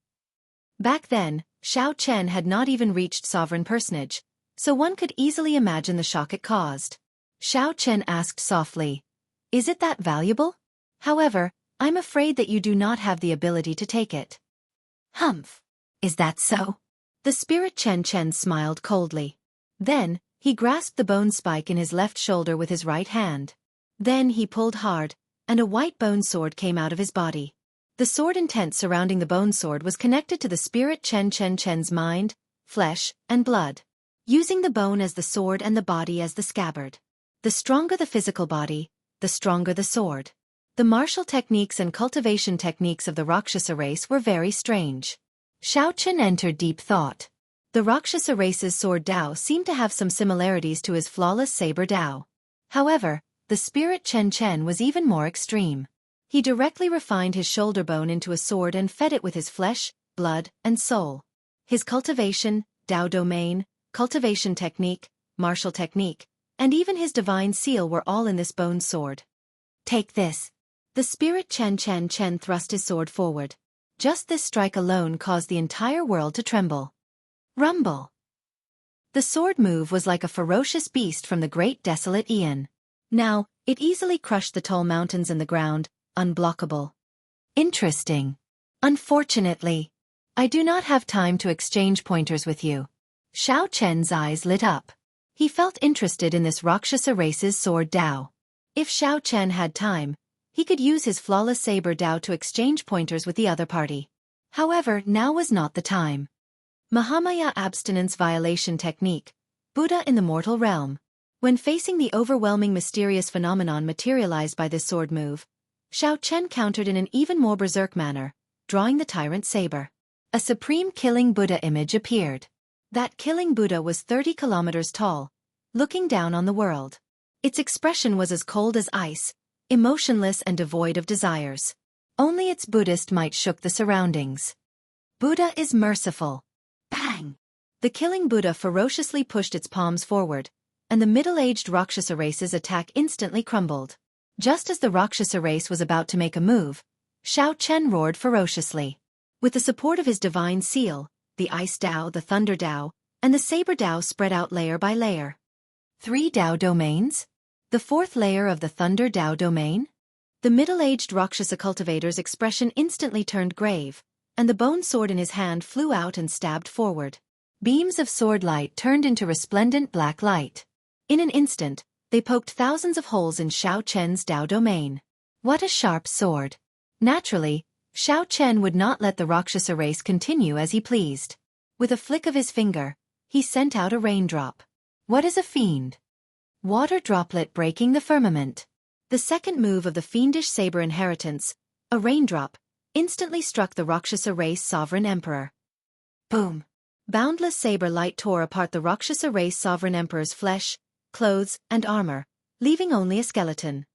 Back then, Xiao Chen had not even reached sovereign personage, so one could easily imagine the shock it caused. Xiao Chen asked softly, "Is it that valuable? However, I'm afraid that you do not have the ability to take it." Humph. Is that so? The spirit Chen Chen smiled coldly. Then, he grasped the bone spike in his left shoulder with his right hand. Then he pulled hard, and a white bone sword came out of his body. The sword intent surrounding the bone sword was connected to the spirit Chen Chen Chen's mind, flesh, and blood. Using the bone as the sword and the body as the scabbard. The stronger the physical body, the stronger the sword. The martial techniques and cultivation techniques of the Rakshasa race were very strange. Xiao Chen entered deep thought. The Rakshasa race's sword Dao seemed to have some similarities to his flawless saber Dao. However, the spirit Chen Chen was even more extreme. He directly refined his shoulder bone into a sword and fed it with his flesh, blood, and soul. His cultivation, Dao domain, cultivation technique, martial technique, and even his divine seal were all in this bone sword. Take this. The spirit Chen Chen Chen thrust his sword forward. Just this strike alone caused the entire world to tremble. Rumble. The sword move was like a ferocious beast from the great desolate Aeon. Now, it easily crushed the tall mountains and the ground, unblockable. Interesting. Unfortunately, I do not have time to exchange pointers with you. Xiao Chen's eyes lit up. He felt interested in this Rakshasa race's sword Dao. If Xiao Chen had time, he could use his flawless saber Dao to exchange pointers with the other party. However, now was not the time. Mahamaya abstinence violation technique, Buddha in the mortal realm. When facing the overwhelming mysterious phenomenon materialized by this sword move, Xiao Chen countered in an even more berserk manner, drawing the tyrant saber. A supreme killing Buddha image appeared. That killing Buddha was 30 kilometers tall, looking down on the world. Its expression was as cold as ice, emotionless and devoid of desires. Only its Buddhist might shook the surroundings. Buddha is merciful. Bang! The killing Buddha ferociously pushed its palms forward, and the middle-aged Rakshasa race's attack instantly crumbled. Just as the Rakshasa race was about to make a move, Xiao Chen roared ferociously. With the support of his divine seal, the Ice Dao, the Thunder Dao, and the Saber Dao spread out layer by layer. 3 Dao domains? The 4th layer of the Thunder Dao domain? The middle-aged Rakshasa cultivator's expression instantly turned grave, and the bone sword in his hand flew out and stabbed forward. Beams of sword light turned into resplendent black light. In an instant, they poked thousands of holes in Xiao Chen's Dao domain. What a sharp sword! Naturally, Xiao Chen would not let the Rakshasa race continue as he pleased. With a flick of his finger, he sent out a raindrop. What is a fiend? Water droplet breaking the firmament. The second move of the fiendish saber inheritance, a raindrop, instantly struck the Rakshasa race sovereign emperor. Boom! Boundless saber light tore apart the Rakshasa race sovereign emperor's flesh, clothes, and armor, leaving only a skeleton.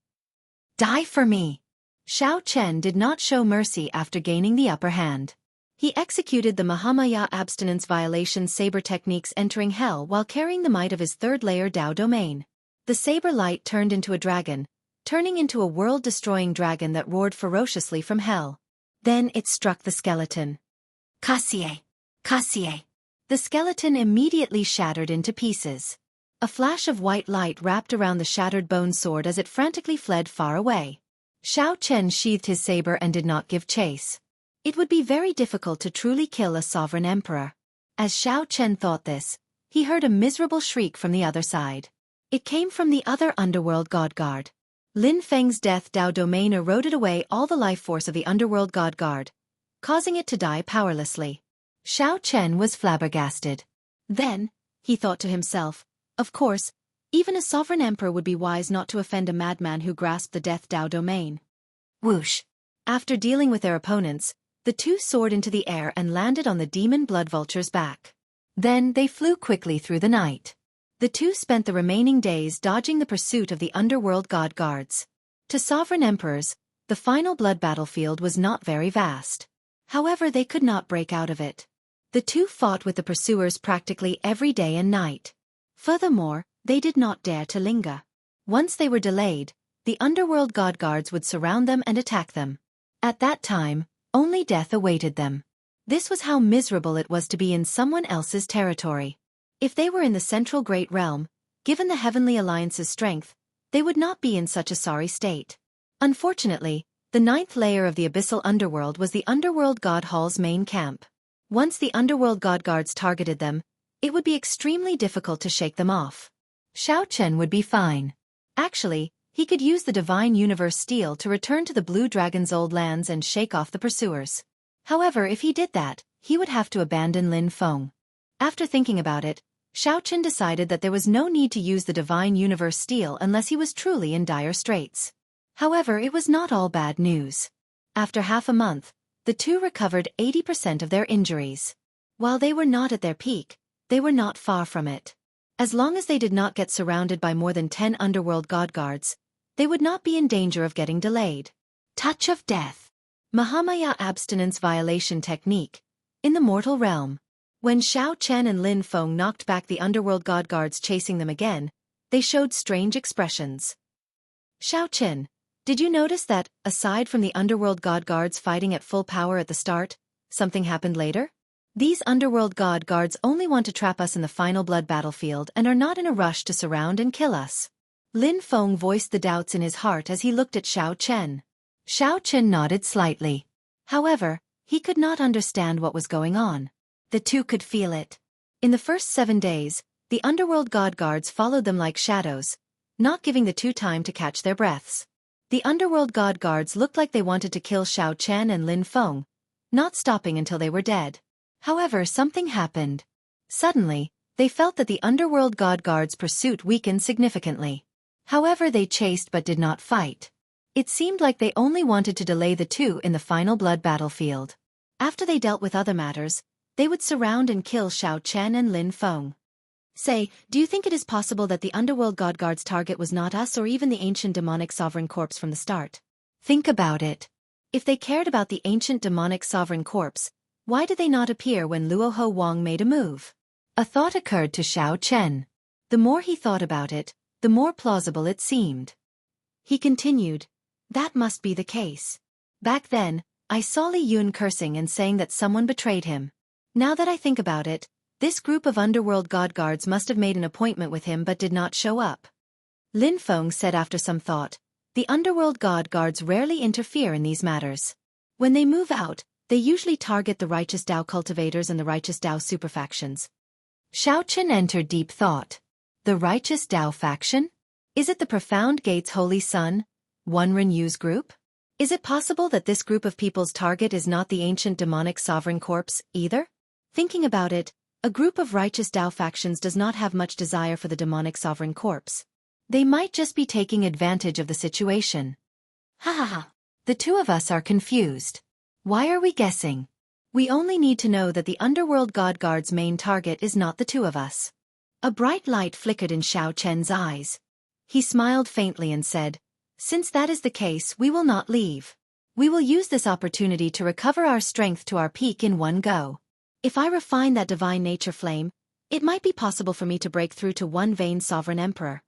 Die for me! Xiao Chen did not show mercy after gaining the upper hand. He executed the Mahamaya abstinence violation saber techniques entering hell while carrying the might of his 3rd layer Dao domain. The saber light turned into a dragon, turning into a world-destroying dragon that roared ferociously from hell. Then it struck the skeleton. Kasie! Kasie! The skeleton immediately shattered into pieces. A flash of white light wrapped around the shattered bone sword as it frantically fled far away. Xiao Chen sheathed his saber and did not give chase. It would be very difficult to truly kill a sovereign emperor. As Xiao Chen thought this, he heard a miserable shriek from the other side. It came from the other underworld god guard. Lin Feng's death Dao domain eroded away all the life force of the underworld god guard, causing it to die powerlessly. Xiao Chen was flabbergasted. Then, he thought to himself, of course, even a sovereign emperor would be wise not to offend a madman who grasped the death Dao domain. Whoosh! After dealing with their opponents, the two soared into the air and landed on the demon blood vulture's back. Then they flew quickly through the night. The two spent the remaining days dodging the pursuit of the underworld god guards. To sovereign emperors, the final blood battlefield was not very vast. However, they could not break out of it. The two fought with the pursuers practically every day and night. Furthermore, they did not dare to linger. Once they were delayed, the underworld god guards would surround them and attack them. At that time, only death awaited them. This was how miserable it was to be in someone else's territory. If they were in the central great realm, given the Heavenly Alliance's strength, they would not be in such a sorry state. Unfortunately, the 9th layer of the abyssal underworld was the underworld god hall's main camp. Once the underworld god guards targeted them, it would be extremely difficult to shake them off. Xiao Chen would be fine. Actually, he could use the divine universe steel to return to the blue dragon's old lands and shake off the pursuers. However, if he did that, he would have to abandon Lin Feng. After thinking about it, Xiao Chen decided that there was no need to use the divine universe steel unless he was truly in dire straits. However, it was not all bad news. After half a month, the two recovered 80% of their injuries. While they were not at their peak, they were not far from it. As long as they did not get surrounded by more than 10 underworld god guards, they would not be in danger of getting delayed. Touch of Death. Mahamaya Abstinence Violation Technique. In the mortal realm. When Xiao Chen and Lin Feng knocked back the underworld god guards chasing them again, they showed strange expressions. Xiao Chen, did you notice that, aside from the underworld god guards fighting at full power at the start, something happened later? These underworld god guards only want to trap us in the final blood battlefield and are not in a rush to surround and kill us. Lin Feng voiced the doubts in his heart as he looked at Xiao Chen. Xiao Chen nodded slightly. However, he could not understand what was going on. The two could feel it. In the first 7 days, the underworld god guards followed them like shadows, not giving the two time to catch their breaths. The underworld god guards looked like they wanted to kill Xiao Chen and Lin Feng, not stopping until they were dead. However, something happened. Suddenly, they felt that the underworld god guards' pursuit weakened significantly. However, they chased but did not fight. It seemed like they only wanted to delay the two in the final blood battlefield. After they dealt with other matters, they would surround and kill Xiao Chen and Lin Feng. Say, do you think it is possible that the underworld god guard's target was not us or even the ancient demonic sovereign corpse from the start? Think about it. If they cared about the ancient demonic sovereign corpse, why did they not appear when Luoho Wang made a move? A thought occurred to Xiao Chen. The more he thought about it, the more plausible it seemed. He continued, that must be the case. Back then, I saw Li Yun cursing and saying that someone betrayed him. Now that I think about it, this group of underworld god guards must have made an appointment with him but did not show up. Lin Feng said after some thought, the underworld god guards rarely interfere in these matters. When they move out, they usually target the righteous Dao cultivators and the righteous Dao superfactions. Xiao Chen entered deep thought. The righteous Dao faction? Is it the Profound Gate's Holy Sun, One Renews group? Is it possible that this group of people's target is not the ancient demonic sovereign corpse, either? Thinking about it, a group of righteous Dao factions does not have much desire for the demonic sovereign corpse. They might just be taking advantage of the situation. Ha ha ha. The two of us are confused. Why are we guessing? We only need to know that the underworld god guard's main target is not the two of us. A bright light flickered in Xiao Chen's eyes. He smiled faintly and said, since that is the case, we will not leave. We will use this opportunity to recover our strength to our peak in one go. If I refine that divine nature flame, it might be possible for me to break through to one-vein sovereign emperor.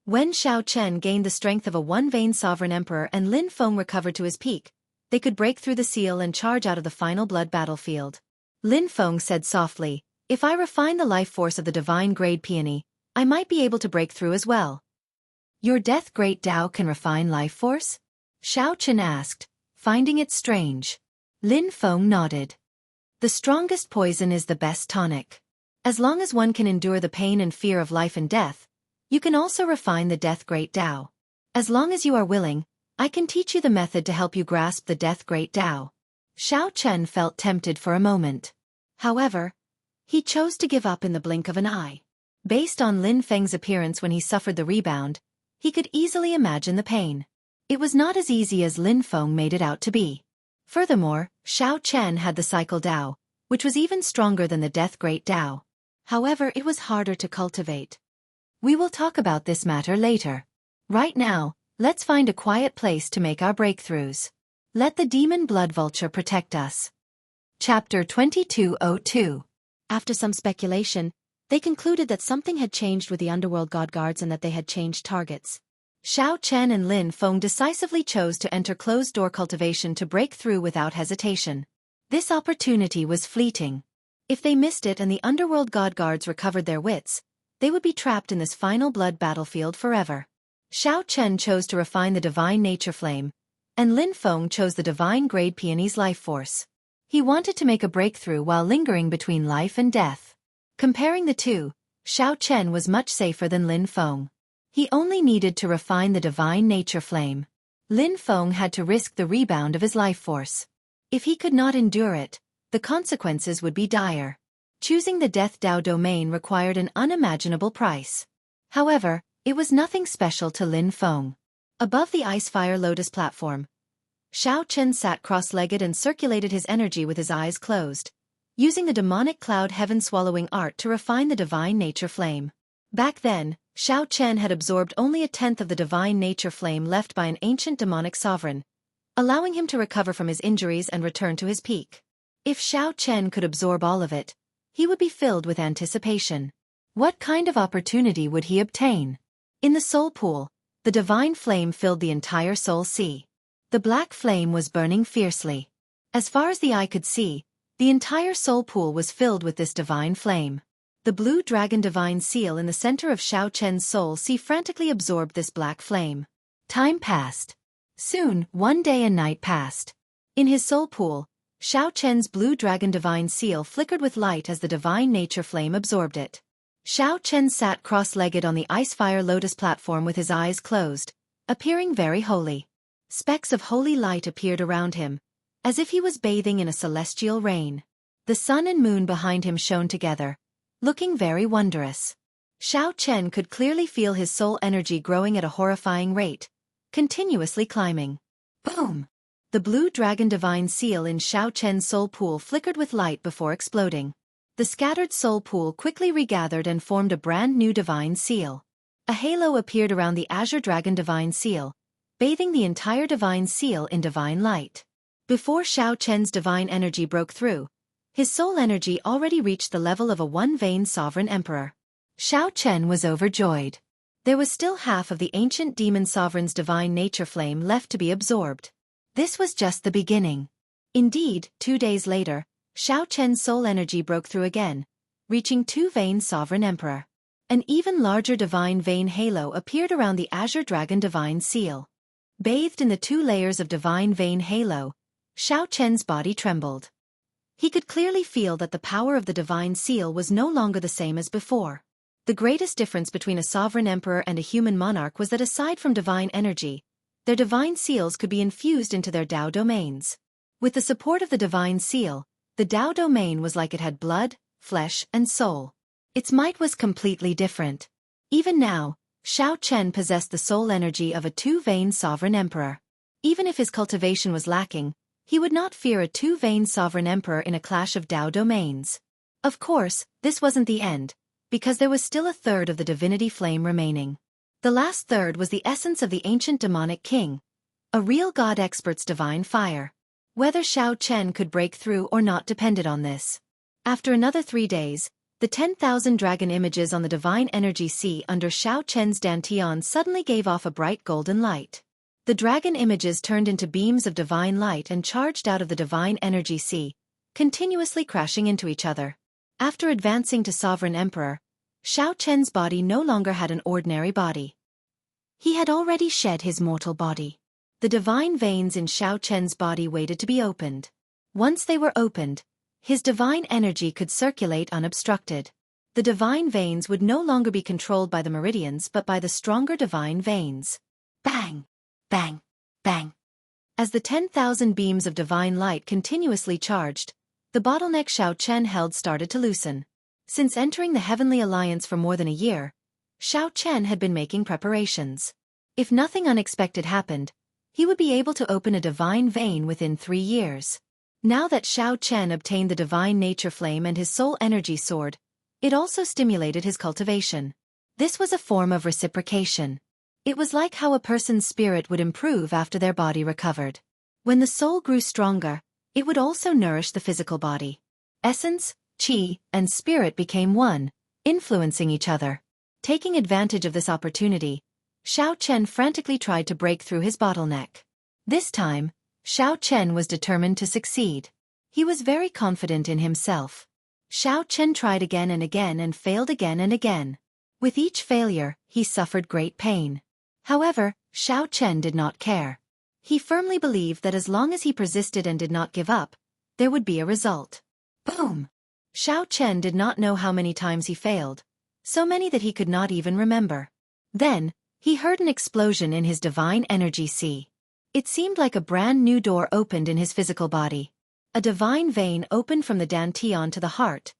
When Xiao Chen gained the strength of a one-vein sovereign emperor and Lin Feng recovered to his peak, they could break through the seal and charge out of the final blood battlefield. Lin Feng said softly, if I refine the life force of the divine grade peony, I might be able to break through as well. Your death great Dao can refine life force? Xiao Chen asked, finding it strange. Lin Feng nodded. The strongest poison is the best tonic. As long as one can endure the pain and fear of life and death, you can also refine the death great Dao. As long as you are willing, I can teach you the method to help you grasp the death great Dao. Xiao Chen felt tempted for a moment. However, he chose to give up in the blink of an eye. Based on Lin Feng's appearance when he suffered the rebound, he could easily imagine the pain. It was not as easy as Lin Feng made it out to be. Furthermore, Xiao Chen had the Cycle Dao, which was even stronger than the Death Great Dao. However, it was harder to cultivate. We will talk about this matter later. Right now, let's find a quiet place to make our breakthroughs. Let the demon blood vulture protect us. Chapter 2202. After some speculation, they concluded that something had changed with the underworld god guards and that they had changed targets. Xiao Chen and Lin Feng decisively chose to enter closed-door cultivation to break through without hesitation. This opportunity was fleeting. If they missed it and the underworld god guards recovered their wits, they would be trapped in this final blood battlefield forever. Xiao Chen chose to refine the divine nature flame, and Lin Feng chose the divine grade peony's life force. He wanted to make a breakthrough while lingering between life and death. Comparing the two, Xiao Chen was much safer than Lin Feng. He only needed to refine the divine nature flame. Lin Feng had to risk the rebound of his life force. If he could not endure it, the consequences would be dire. Choosing the Death Dao domain required an unimaginable price. However, it was nothing special to Lin Feng. Above the Icefire Lotus platform, Xiao Chen sat cross-legged and circulated his energy with his eyes closed, using the demonic cloud heaven-swallowing art to refine the divine nature flame. Back then, Xiao Chen had absorbed only a tenth of the divine nature flame left by an ancient demonic sovereign, allowing him to recover from his injuries and return to his peak. If Xiao Chen could absorb all of it, he would be filled with anticipation. What kind of opportunity would he obtain? In the soul pool, the divine flame filled the entire soul sea. The black flame was burning fiercely. As far as the eye could see, the entire soul pool was filled with this divine flame. The blue dragon divine seal in the center of Xiao Chen's soul sea frantically absorbed this black flame. Time passed. Soon, one day and night passed. In his soul pool, Xiao Chen's blue dragon divine seal flickered with light as the divine nature flame absorbed it. Xiao Chen sat cross-legged on the Icefire Lotus platform with his eyes closed, appearing very holy. Specks of holy light appeared around him, as if he was bathing in a celestial rain. The sun and moon behind him shone together, looking very wondrous. Xiao Chen could clearly feel his soul energy growing at a horrifying rate, continuously climbing. Boom! The blue dragon divine seal in Xiao Chen's soul pool flickered with light before exploding. The scattered soul pool quickly regathered and formed a brand new divine seal. A halo appeared around the azure dragon divine seal, bathing the entire divine seal in divine light. Before Xiao Chen's divine energy broke through, his soul energy already reached the level of a one-vein sovereign emperor. Xiao Chen was overjoyed. There was still half of the ancient demon sovereign's divine nature flame left to be absorbed. This was just the beginning. Indeed, 2 days later, Xiao Chen's soul energy broke through again, reaching two-vein sovereign emperor. An even larger divine vein halo appeared around the azure dragon divine seal. Bathed in the 2 layers of divine vein halo, Xiao Chen's body trembled. He could clearly feel that the power of the divine seal was no longer the same as before. The greatest difference between a sovereign emperor and a human monarch was that aside from divine energy, their divine seals could be infused into their Dao domains. With the support of the divine seal, the Dao domain was like it had blood, flesh, and soul. Its might was completely different. Even now, Xiao Chen possessed the soul energy of a two-vein sovereign emperor. Even if his cultivation was lacking, he would not fear a two-vein sovereign emperor in a clash of Dao domains. Of course, this wasn't the end, because there was still a third of the divinity flame remaining. The last third was the essence of the ancient demonic king, a real god expert's divine fire. Whether Xiao Chen could break through or not depended on this. After another 3 days, the 10,000 dragon images on the divine energy sea under Xiao Chen's dantian suddenly gave off a bright golden light. The dragon images turned into beams of divine light and charged out of the divine energy sea, continuously crashing into each other. After advancing to Sovereign Emperor, Xiao Chen's body no longer had an ordinary body. He had already shed his mortal body. The divine veins in Xiao Chen's body waited to be opened. Once they were opened, his divine energy could circulate unobstructed. The divine veins would no longer be controlled by the meridians but by the stronger divine veins. Bang! Bang! Bang! As the 10,000 beams of divine light continuously charged, the bottleneck Xiao Chen held started to loosen. Since entering the Heavenly Alliance for more than a year, Xiao Chen had been making preparations. If nothing unexpected happened, he would be able to open a divine vein within 3 years. Now that Xiao Chen obtained the divine nature flame and his soul energy soared, it also stimulated his cultivation. This was a form of reciprocation. It was like how a person's spirit would improve after their body recovered. When the soul grew stronger, it would also nourish the physical body. Essence, qi, and spirit became one, influencing each other. Taking advantage of this opportunity, Xiao Chen frantically tried to break through his bottleneck. This time, Xiao Chen was determined to succeed. He was very confident in himself. Xiao Chen tried again and failed again and again. With each failure, he suffered great pain. However, Xiao Chen did not care. He firmly believed that as long as he persisted and did not give up, there would be a result. Boom! Xiao Chen did not know how many times he failed, so many that he could not even remember. Then, he heard an explosion in his divine energy sea. It seemed like a brand new door opened in his physical body. A divine vein opened from the dantian to the heart,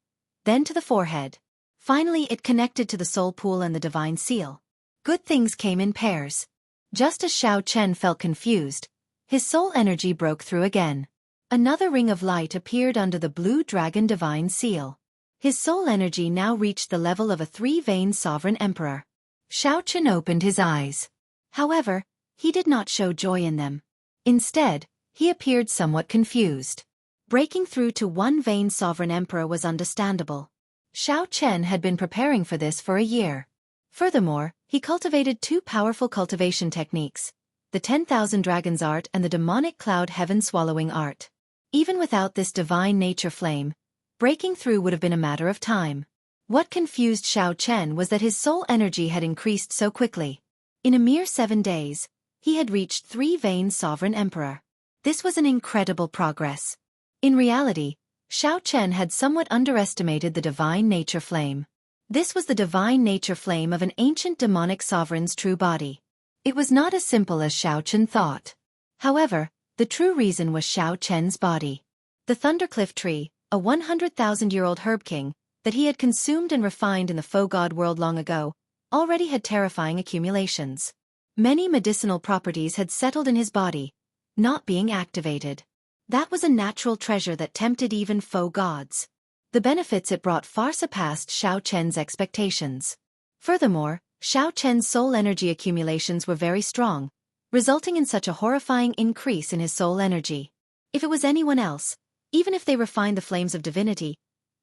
then to the forehead. Finally it connected to the soul pool and the divine seal. Good things came in pairs. Just as Xiao Chen felt confused, his soul energy broke through again. Another ring of light appeared under the blue dragon divine seal. His soul energy now reached the level of a three-veined sovereign emperor. Xiao Chen opened his eyes. However, he did not show joy in them. Instead, he appeared somewhat confused. Breaking through to one-veined sovereign emperor was understandable. Xiao Chen had been preparing for this for a year. Furthermore, he cultivated two powerful cultivation techniques, the 10,000 Dragons art and the demonic cloud heaven swallowing art. Even without this divine nature flame, breaking through would have been a matter of time. What confused Xiao Chen was that his soul energy had increased so quickly. In a mere 7 days, he had reached three-veined sovereign emperor. This was an incredible progress. In reality, Xiao Chen had somewhat underestimated the divine nature flame. This was the divine nature flame of an ancient demonic sovereign's true body. It was not as simple as Xiao Chen thought. However, the true reason was Xiao Chen's body. The Thundercliff tree, a 100,000-year-old herb king, that he had consumed and refined in the faux god world long ago, already had terrifying accumulations. Many medicinal properties had settled in his body, not being activated. That was a natural treasure that tempted even faux gods. The benefits it brought far surpassed Xiao Chen's expectations. Furthermore, Xiao Chen's soul energy accumulations were very strong, resulting in such a horrifying increase in his soul energy. If it was anyone else, even if they refined the flames of divinity,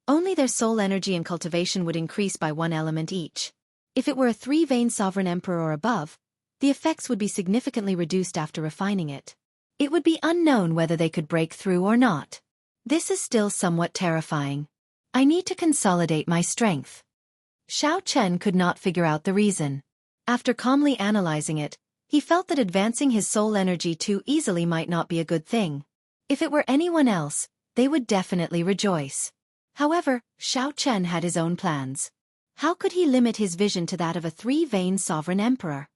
only their soul energy and cultivation would increase by 1 element each. If it were a three-veined sovereign emperor or above, the effects would be significantly reduced after refining it. It would be unknown whether they could break through or not. This is still somewhat terrifying. I need to consolidate my strength. Xiao Chen could not figure out the reason. After calmly analyzing it, he felt that advancing his soul energy too easily might not be a good thing. If it were anyone else, they would definitely rejoice. However, Xiao Chen had his own plans. How could he limit his vision to that of a three-veined sovereign emperor?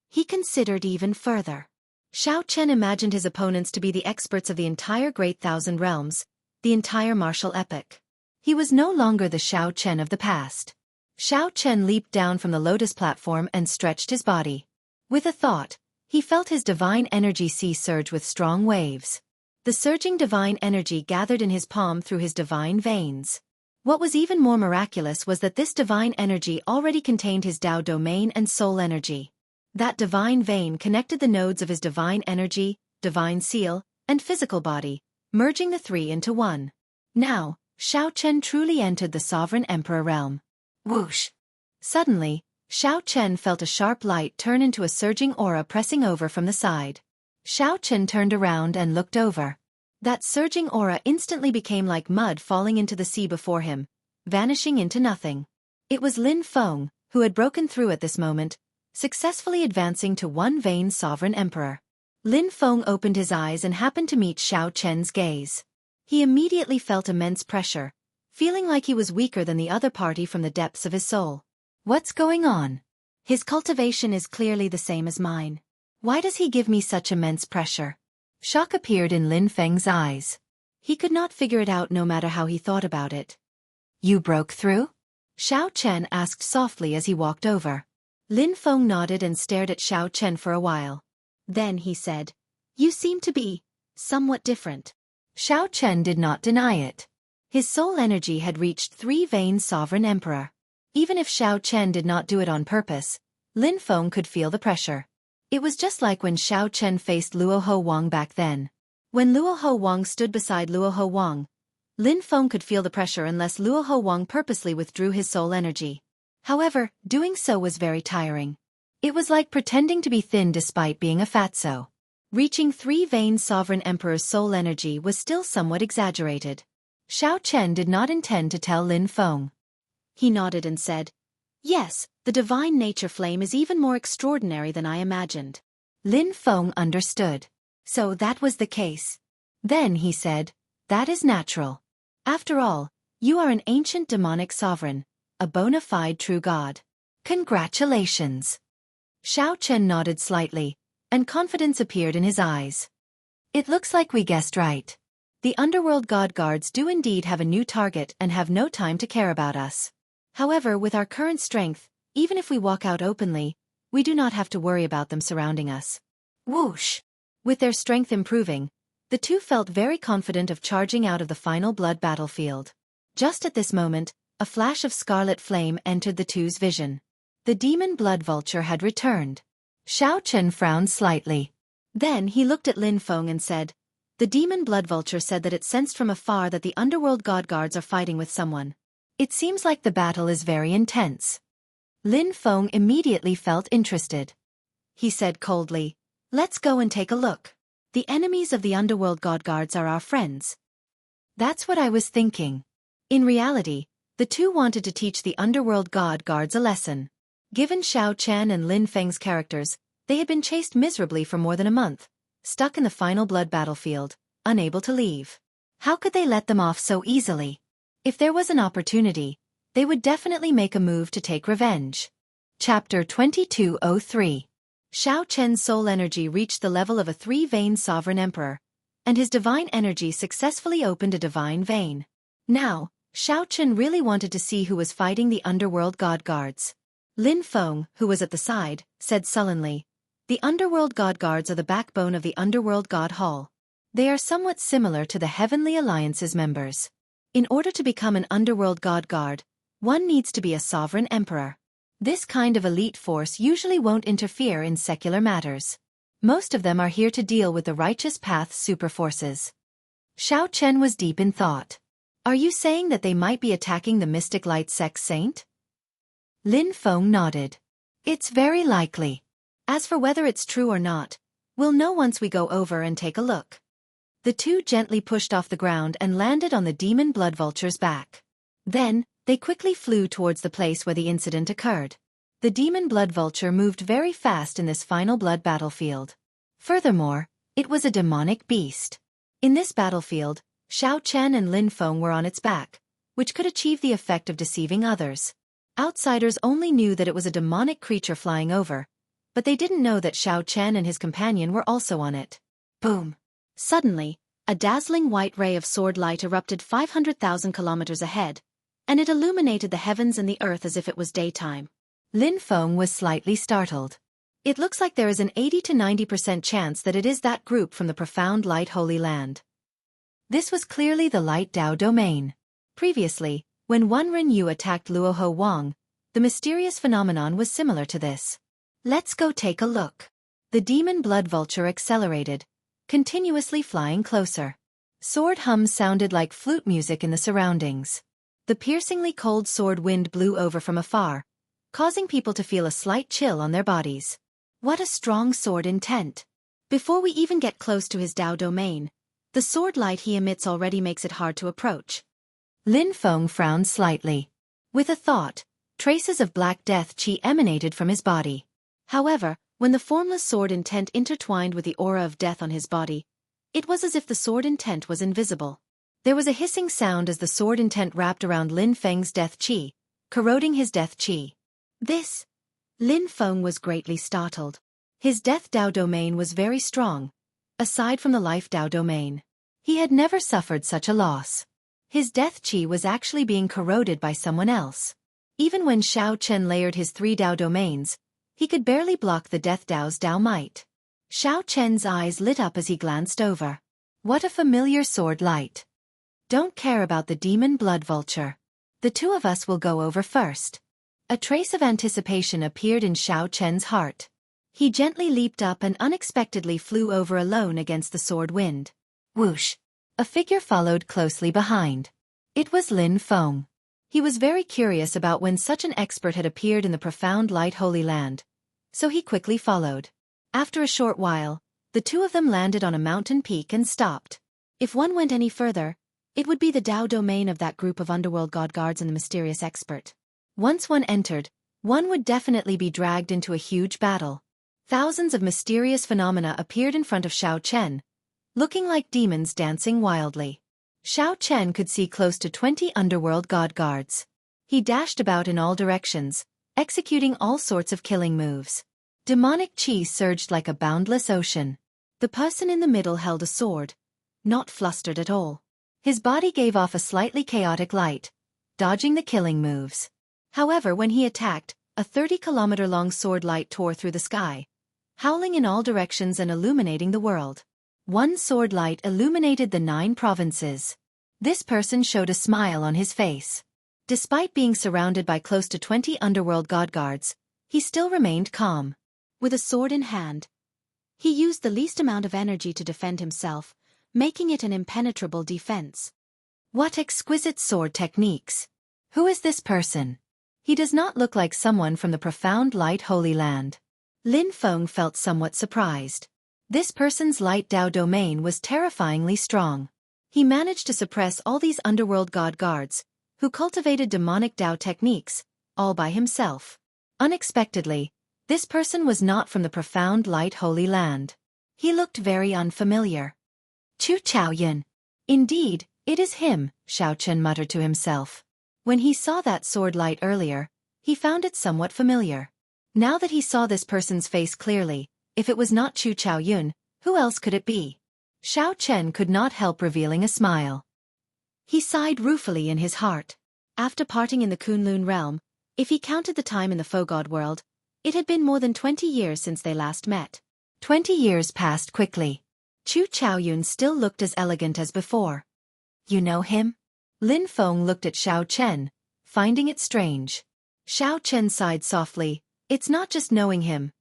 He considered even further. Xiao Chen imagined his opponents to be the experts of the entire Great Thousand Realms, the entire martial epic. He was no longer the Xiao Chen of the past. Xiao Chen leaped down from the lotus platform and stretched his body. With a thought, he felt his divine energy sea surge with strong waves. The surging divine energy gathered in his palm through his divine veins. What was even more miraculous was that this divine energy already contained his Tao domain and soul energy. That divine vein connected the nodes of his divine energy, divine seal, and physical body, merging the three into one. Now, Xiao Chen truly entered the sovereign emperor realm. Whoosh! Suddenly, Xiao Chen felt a sharp light turn into a surging aura pressing over from the side. Xiao Chen turned around and looked over. That surging aura instantly became like mud falling into the sea before him, vanishing into nothing. It was Lin Feng, who had broken through at this moment, successfully advancing to one-veined sovereign emperor. Lin Feng opened his eyes and happened to meet Xiao Chen's gaze. He immediately felt immense pressure, feeling like he was weaker than the other party from the depths of his soul. What's going on? His cultivation is clearly the same as mine. Why does he give me such immense pressure? Shock appeared in Lin Feng's eyes. He could not figure it out no matter how he thought about it. You broke through? Xiao Chen asked softly as he walked over. Lin Feng nodded and stared at Xiao Chen for a while. Then he said, You seem to be somewhat different. Xiao Chen did not deny it. His soul energy had reached three-veined sovereign emperor. Even if Xiao Chen did not do it on purpose, Lin Feng could feel the pressure. It was just like when Xiao Chen faced Luo Ho Wang back then. When Luo Ho Wang stood beside Luo Ho Wang, Lin Feng could feel the pressure unless Luo Ho Wang purposely withdrew his soul energy. However, doing so was very tiring. It was like pretending to be thin despite being a fatso. Reaching three-veined sovereign emperor's soul energy was still somewhat exaggerated. Xiao Chen did not intend to tell Lin Feng. He nodded and said, Yes, the divine nature flame is even more extraordinary than I imagined. Lin Feng understood. So that was the case. Then he said, That is natural. After all, you are an ancient demonic sovereign, a bona fide true god. Congratulations. Xiao Chen nodded slightly, and confidence appeared in his eyes. It looks like we guessed right. The underworld god guards do indeed have a new target and have no time to care about us. However, with our current strength, even if we walk out openly, we do not have to worry about them surrounding us. Whoosh! With their strength improving, the two felt very confident of charging out of the final blood battlefield. Just at this moment, a flash of scarlet flame entered the two's vision. The demon blood vulture had returned. Xiao Chen frowned slightly. Then he looked at Lin Feng and said, "The demon blood vulture said that it sensed from afar that the underworld god guards are fighting with someone. It seems like the battle is very intense." Lin Feng immediately felt interested. He said coldly, "Let's go and take a look. The enemies of the underworld god guards are our friends." That's what I was thinking. In reality, the two wanted to teach the underworld god guards a lesson. Given Xiao Chen and Lin Feng's characters, they had been chased miserably for more than a month, stuck in the final blood battlefield, unable to leave. How could they let them off so easily? If there was an opportunity, they would definitely make a move to take revenge. Chapter 2203. Xiao Chen's soul energy reached the level of a three-vein sovereign emperor, and his divine energy successfully opened a divine vein. Now, Xiao Chen really wanted to see who was fighting the underworld god guards. Lin Feng, who was at the side, said sullenly, "The underworld god guards are the backbone of the underworld god hall. They are somewhat similar to the Heavenly Alliance's members. In order to become an underworld god guard, one needs to be a sovereign emperor. This kind of elite force usually won't interfere in secular matters. Most of them are here to deal with the righteous path superforces." Xiao Chen was deep in thought. Are you saying that they might be attacking the Mystic Light Sex Saint? Lin Feng nodded. It's very likely. As for whether it's true or not, we'll know once we go over and take a look. The two gently pushed off the ground and landed on the demon blood vulture's back. Then, they quickly flew towards the place where the incident occurred. The demon blood vulture moved very fast in this final blood battlefield. Furthermore, it was a demonic beast. In this battlefield, Xiao Chen and Lin Feng were on its back, which could achieve the effect of deceiving others. Outsiders only knew that it was a demonic creature flying over, but they didn't know that Xiao Chen and his companion were also on it. Boom! Suddenly, a dazzling white ray of sword light erupted 500,000 kilometers ahead, and it illuminated the heavens and the earth as if it was daytime. Lin Feng was slightly startled. It looks like there is an 80 to 90% chance that it is that group from the profound light Holy Land. This was clearly the Light Dao domain. Previously, when Wenren Yu attacked Luoho Wang, the mysterious phenomenon was similar to this. Let's go take a look. The demon blood vulture accelerated, continuously flying closer. Sword hums sounded like flute music in the surroundings. The piercingly cold sword wind blew over from afar, causing people to feel a slight chill on their bodies. What a strong sword intent! Before we even get close to his Dao domain, the sword light he emits already makes it hard to approach. Lin Feng frowned slightly. With a thought, traces of black death qi emanated from his body. However, when the formless sword intent intertwined with the aura of death on his body, it was as if the sword intent was invisible. There was a hissing sound as the sword intent wrapped around Lin Feng's death qi, corroding his death qi. This? Lin Feng was greatly startled. His death Dao domain was very strong, aside from the life Dao domain. He had never suffered such a loss. His death qi was actually being corroded by someone else. Even when Xiao Chen layered his 3 Dao domains, he could barely block the death Dao's Dao might. Xiao Chen's eyes lit up as he glanced over. What a familiar sword light. Don't care about the demon blood vulture. The two of us will go over first. A trace of anticipation appeared in Xiao Chen's heart. He gently leaped up and unexpectedly flew over alone against the sword wind. Whoosh! A figure followed closely behind. It was Lin Feng. He was very curious about when such an expert had appeared in the profound light Holy Land, so he quickly followed. After a short while, the two of them landed on a mountain peak and stopped. If one went any further, it would be the Dao domain of that group of underworld god guards and the mysterious expert. Once one entered, one would definitely be dragged into a huge battle. Thousands of mysterious phenomena appeared in front of Xiao Chen, looking like demons dancing wildly. Xiao Chen could see close to 20 underworld god guards. He dashed about in all directions, executing all sorts of killing moves. Demonic chi surged like a boundless ocean. The person in the middle held a sword, not flustered at all. His body gave off a slightly chaotic light, dodging the killing moves. However, when he attacked, a 30-kilometer-long sword light tore through the sky, howling in all directions and illuminating the world. One sword light illuminated the 9 provinces. This person showed a smile on his face. Despite being surrounded by close to 20 underworld god guards, he still remained calm. With a sword in hand, he used the least amount of energy to defend himself, making it an impenetrable defense. What exquisite sword techniques! Who is this person? He does not look like someone from the profound light Holy Land. Lin Feng felt somewhat surprised. This person's light Dao domain was terrifyingly strong. He managed to suppress all these underworld god guards, who cultivated demonic Dao techniques, all by himself. Unexpectedly, this person was not from the profound light Holy Land. He looked very unfamiliar. Chu Chaoyun. Indeed, it is him, Xiao Chen muttered to himself. When he saw that sword light earlier, he found it somewhat familiar. Now that he saw this person's face clearly, if it was not Chu Chaoyun, who else could it be? Xiao Chen could not help revealing a smile. He sighed ruefully in his heart. After parting in the Kunlun realm, if he counted the time in the Fogod world, it had been more than 20 years since they last met. 20 years passed quickly. Chu Chaoyun still looked as elegant as before. You know him? Lin Feng looked at Xiao Chen, finding it strange. Xiao Chen sighed softly. It's not just knowing him.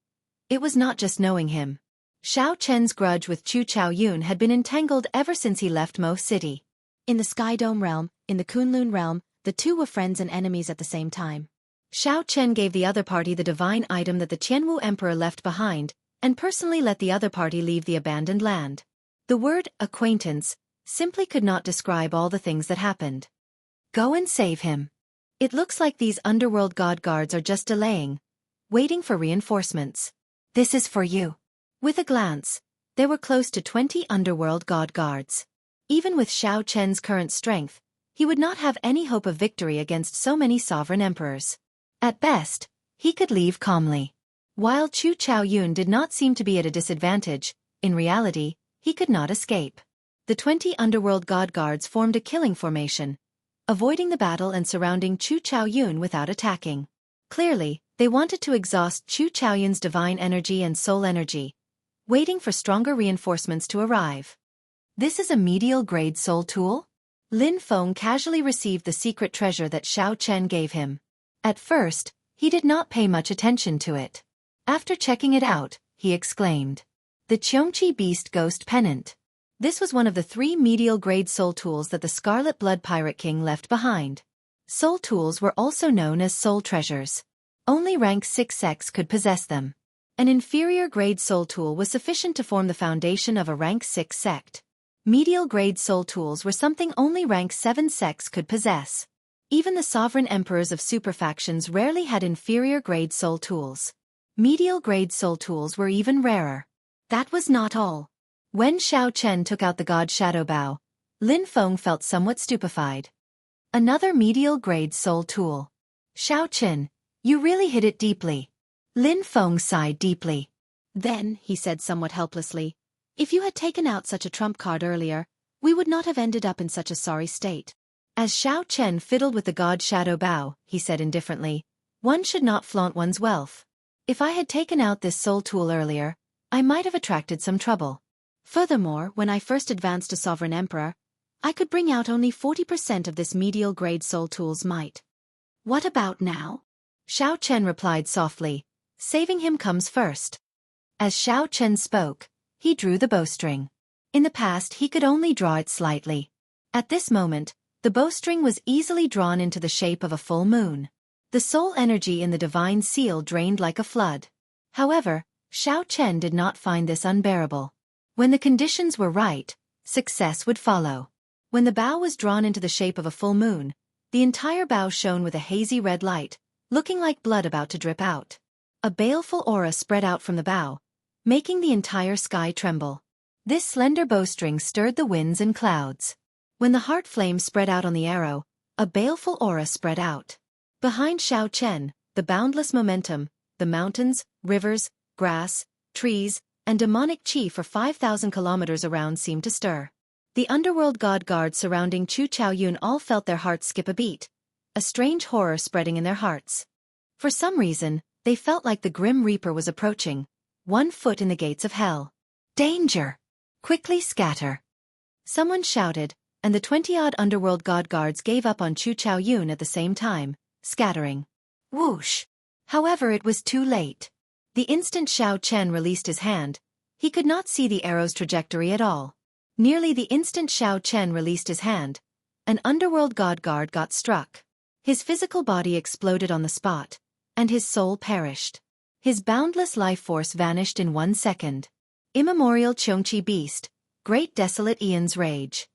It was not just knowing him. Xiao Chen's grudge with Chu Chaoyun had been entangled ever since he left Mo City. In the Sky Dome realm, in the Kunlun realm, the two were friends and enemies at the same time. Xiao Chen gave the other party the divine item that the Qianwu Emperor left behind, and personally let the other party leave the abandoned land. The word, acquaintance, simply could not describe all the things that happened. Go and save him. It looks like these underworld god guards are just delaying, waiting for reinforcements. This is for you. With a glance, there were close to 20 underworld god guards. Even with Xiao Chen's current strength, he would not have any hope of victory against so many sovereign emperors. At best, he could leave calmly. While Chu Chaoyun did not seem to be at a disadvantage, in reality, he could not escape. The 20 underworld god guards formed a killing formation, avoiding the battle and surrounding Chu Chaoyun without attacking. Clearly, they wanted to exhaust Chu Chaoyun's divine energy and soul energy, waiting for stronger reinforcements to arrive. This is a medial-grade soul tool? Lin Feng casually received the secret treasure that Xiao Chen gave him. At first, he did not pay much attention to it. After checking it out, he exclaimed, "The Qiongqi Beast Ghost Pennant." This was one of the 3 medial-grade soul tools that the Scarlet Blood Pirate King left behind. Soul tools were also known as soul treasures. Only rank 6 sects could possess them. An inferior-grade soul tool was sufficient to form the foundation of a rank 6 sect. Medial-grade soul tools were something only rank 7 sects could possess. Even the sovereign emperors of superfactions rarely had inferior-grade soul tools. Medial-grade soul tools were even rarer. That was not all. When Xiao Chen took out the God Shadow Bow, Lin Feng felt somewhat stupefied. Another medial-grade soul tool. Xiao Chen, you really hit it deeply. Lin Feng sighed deeply. Then, he said somewhat helplessly, if you had taken out such a trump card earlier, we would not have ended up in such a sorry state. As Xiao Chen fiddled with the God Shadow Bow, he said indifferently, one should not flaunt one's wealth. If I had taken out this soul tool earlier, I might have attracted some trouble. Furthermore, when I first advanced to Sovereign Emperor, I could bring out only 40% of this medial-grade soul tool's might. What about now? Xiao Chen replied softly, saving him comes first. As Xiao Chen spoke, he drew the bowstring. In the past he could only draw it slightly. At this moment, the bowstring was easily drawn into the shape of a full moon. The soul energy in the divine seal drained like a flood. However, Xiao Chen did not find this unbearable. When the conditions were right, success would follow. When the bow was drawn into the shape of a full moon, the entire bow shone with a hazy red light, looking like blood about to drip out. A baleful aura spread out from the bow, making the entire sky tremble. This slender bowstring stirred the winds and clouds. When the heart flame spread out on the arrow, a baleful aura spread out. Behind Xiao Chen, the boundless momentum, the mountains, rivers, grass, trees, and demonic chi for 5,000 kilometers around seemed to stir. The underworld god guards surrounding Chu Chaoyun all felt their hearts skip a beat, a strange horror spreading in their hearts. For some reason, they felt like the Grim Reaper was approaching, 1 foot in the gates of hell. Danger! Quickly scatter! Someone shouted, and the 20-odd underworld god guards gave up on Chu Chaoyun at the same time, scattering. Whoosh! However, it was too late. The instant Xiao Chen released his hand, he could not see the arrow's trajectory at all. Nearly the instant Xiao Chen released his hand, an underworld god guard got struck. His physical body exploded on the spot, and his soul perished. His boundless life force vanished in 1 second. Immemorial Chongqi Beast, Great Desolate Aeon's Rage.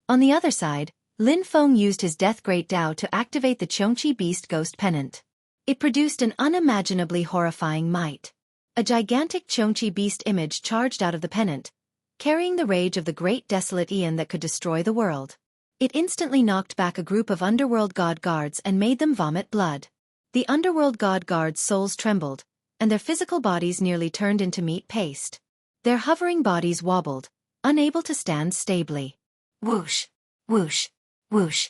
On the other side, Lin Feng used his Death Great Dao to activate the Chongqi Beast Ghost Pennant. It produced an unimaginably horrifying might. A gigantic Chongqi Beast image charged out of the pennant, carrying the rage of the Great Desolate Aeon that could destroy the world. It instantly knocked back a group of underworld god guards and made them vomit blood. The underworld god guards' souls trembled, and their physical bodies nearly turned into meat paste. Their hovering bodies wobbled, unable to stand stably. Whoosh! Whoosh! Whoosh!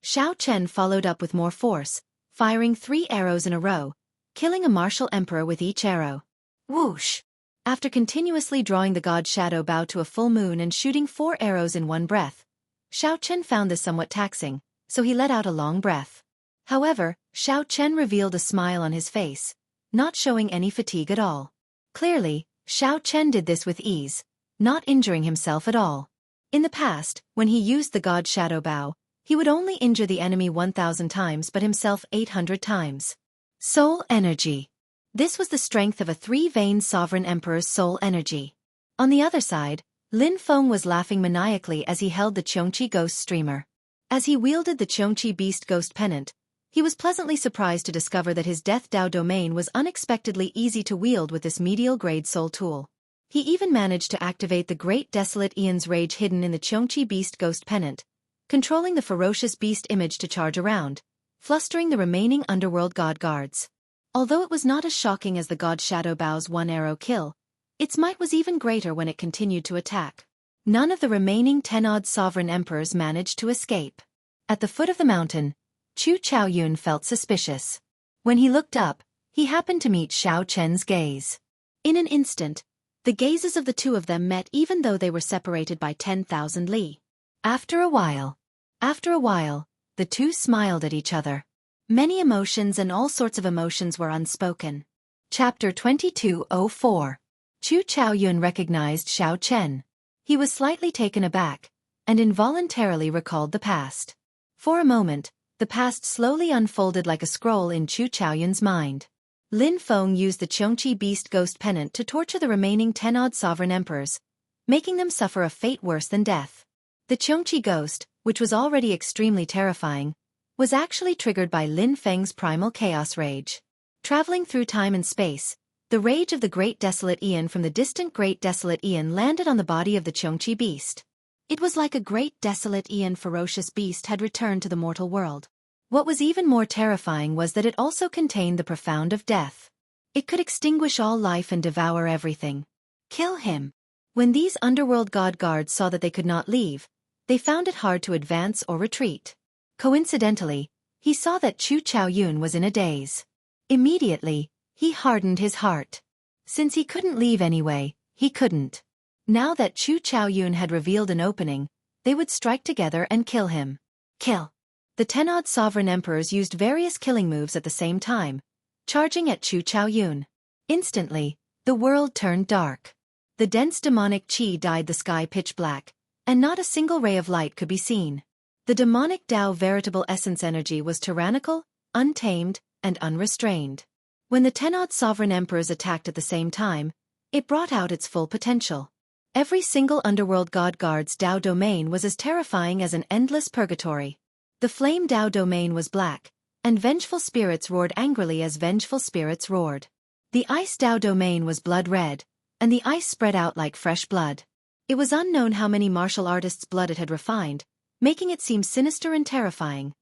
Xiao Chen followed up with more force, firing 3 arrows in a row, killing a martial emperor with each arrow. Whoosh! After continuously drawing the god shadow bow to a full moon and shooting 4 arrows in one breath, Xiao Chen found this somewhat taxing, so he let out a long breath. However, Xiao Chen revealed a smile on his face, not showing any fatigue at all. Clearly, Xiao Chen did this with ease, not injuring himself at all. In the past, when he used the god shadow bow, he would only injure the enemy 1,000 times but himself 800 times. Soul energy. This was the strength of a 3-veined sovereign emperor's soul energy. On the other side, Lin Feng was laughing maniacally as he held the Chongqi Ghost Streamer. As he wielded the Chongqi Beast Ghost Pennant, he was pleasantly surprised to discover that his Death Dao domain was unexpectedly easy to wield with this medial-grade soul tool. He even managed to activate the Great Desolate Aeon's Rage hidden in the Chongqi Beast Ghost Pennant, controlling the ferocious beast image to charge around, flustering the remaining underworld god guards. Although it was not as shocking as the god Shadow Bow's 1-arrow kill, its might was even greater when it continued to attack. None of the remaining 10-odd sovereign emperors managed to escape. At the foot of the mountain, Chu Chaoyun felt suspicious. When he looked up, he happened to meet Xiao Chen's gaze. In an instant, the gazes of the two of them met even though they were separated by 10,000 li. After a while, the two smiled at each other. Many emotions and all sorts of emotions were unspoken. Chapter 2204. Chu Chaoyun recognized Xiao Chen. He was slightly taken aback, and involuntarily recalled the past. For a moment, the past slowly unfolded like a scroll in Chu Chaoyun's mind. Lin Feng used the Chongqi Beast Ghost Pennant to torture the remaining 10-odd sovereign emperors, making them suffer a fate worse than death. The Chongqi Ghost, which was already extremely terrifying, was actually triggered by Lin Feng's primal chaos rage. Traveling through time and space, the rage of the Great Desolate Aeon from the distant Great Desolate Aeon landed on the body of the Chongqi Beast. It was like a Great Desolate Aeon ferocious beast had returned to the mortal world. What was even more terrifying was that it also contained the profound of death. It could extinguish all life and devour everything. Kill him. When these underworld god guards saw that they could not leave, they found it hard to advance or retreat. Coincidentally, he saw that Chu Chaoyun was in a daze. Immediately, he hardened his heart. Since he couldn't leave anyway, he couldn't. Now that Chu Chaoyun had revealed an opening, they would strike together and kill him. Kill. The 10-odd sovereign emperors used various killing moves at the same time, charging at Chu Chaoyun. Instantly, the world turned dark. The dense demonic chi dyed the sky pitch black, and not a single ray of light could be seen. The demonic Tao veritable essence energy was tyrannical, untamed, and unrestrained. When the 10-odd sovereign emperors attacked at the same time, it brought out its full potential. Every single underworld god guard's Tao domain was as terrifying as an endless purgatory. The flame Tao domain was black, and vengeful spirits roared angrily as vengeful spirits roared. The ice Tao domain was blood red, and the ice spread out like fresh blood. It was unknown how many martial artists' blood it had refined, making it seem sinister and terrifying.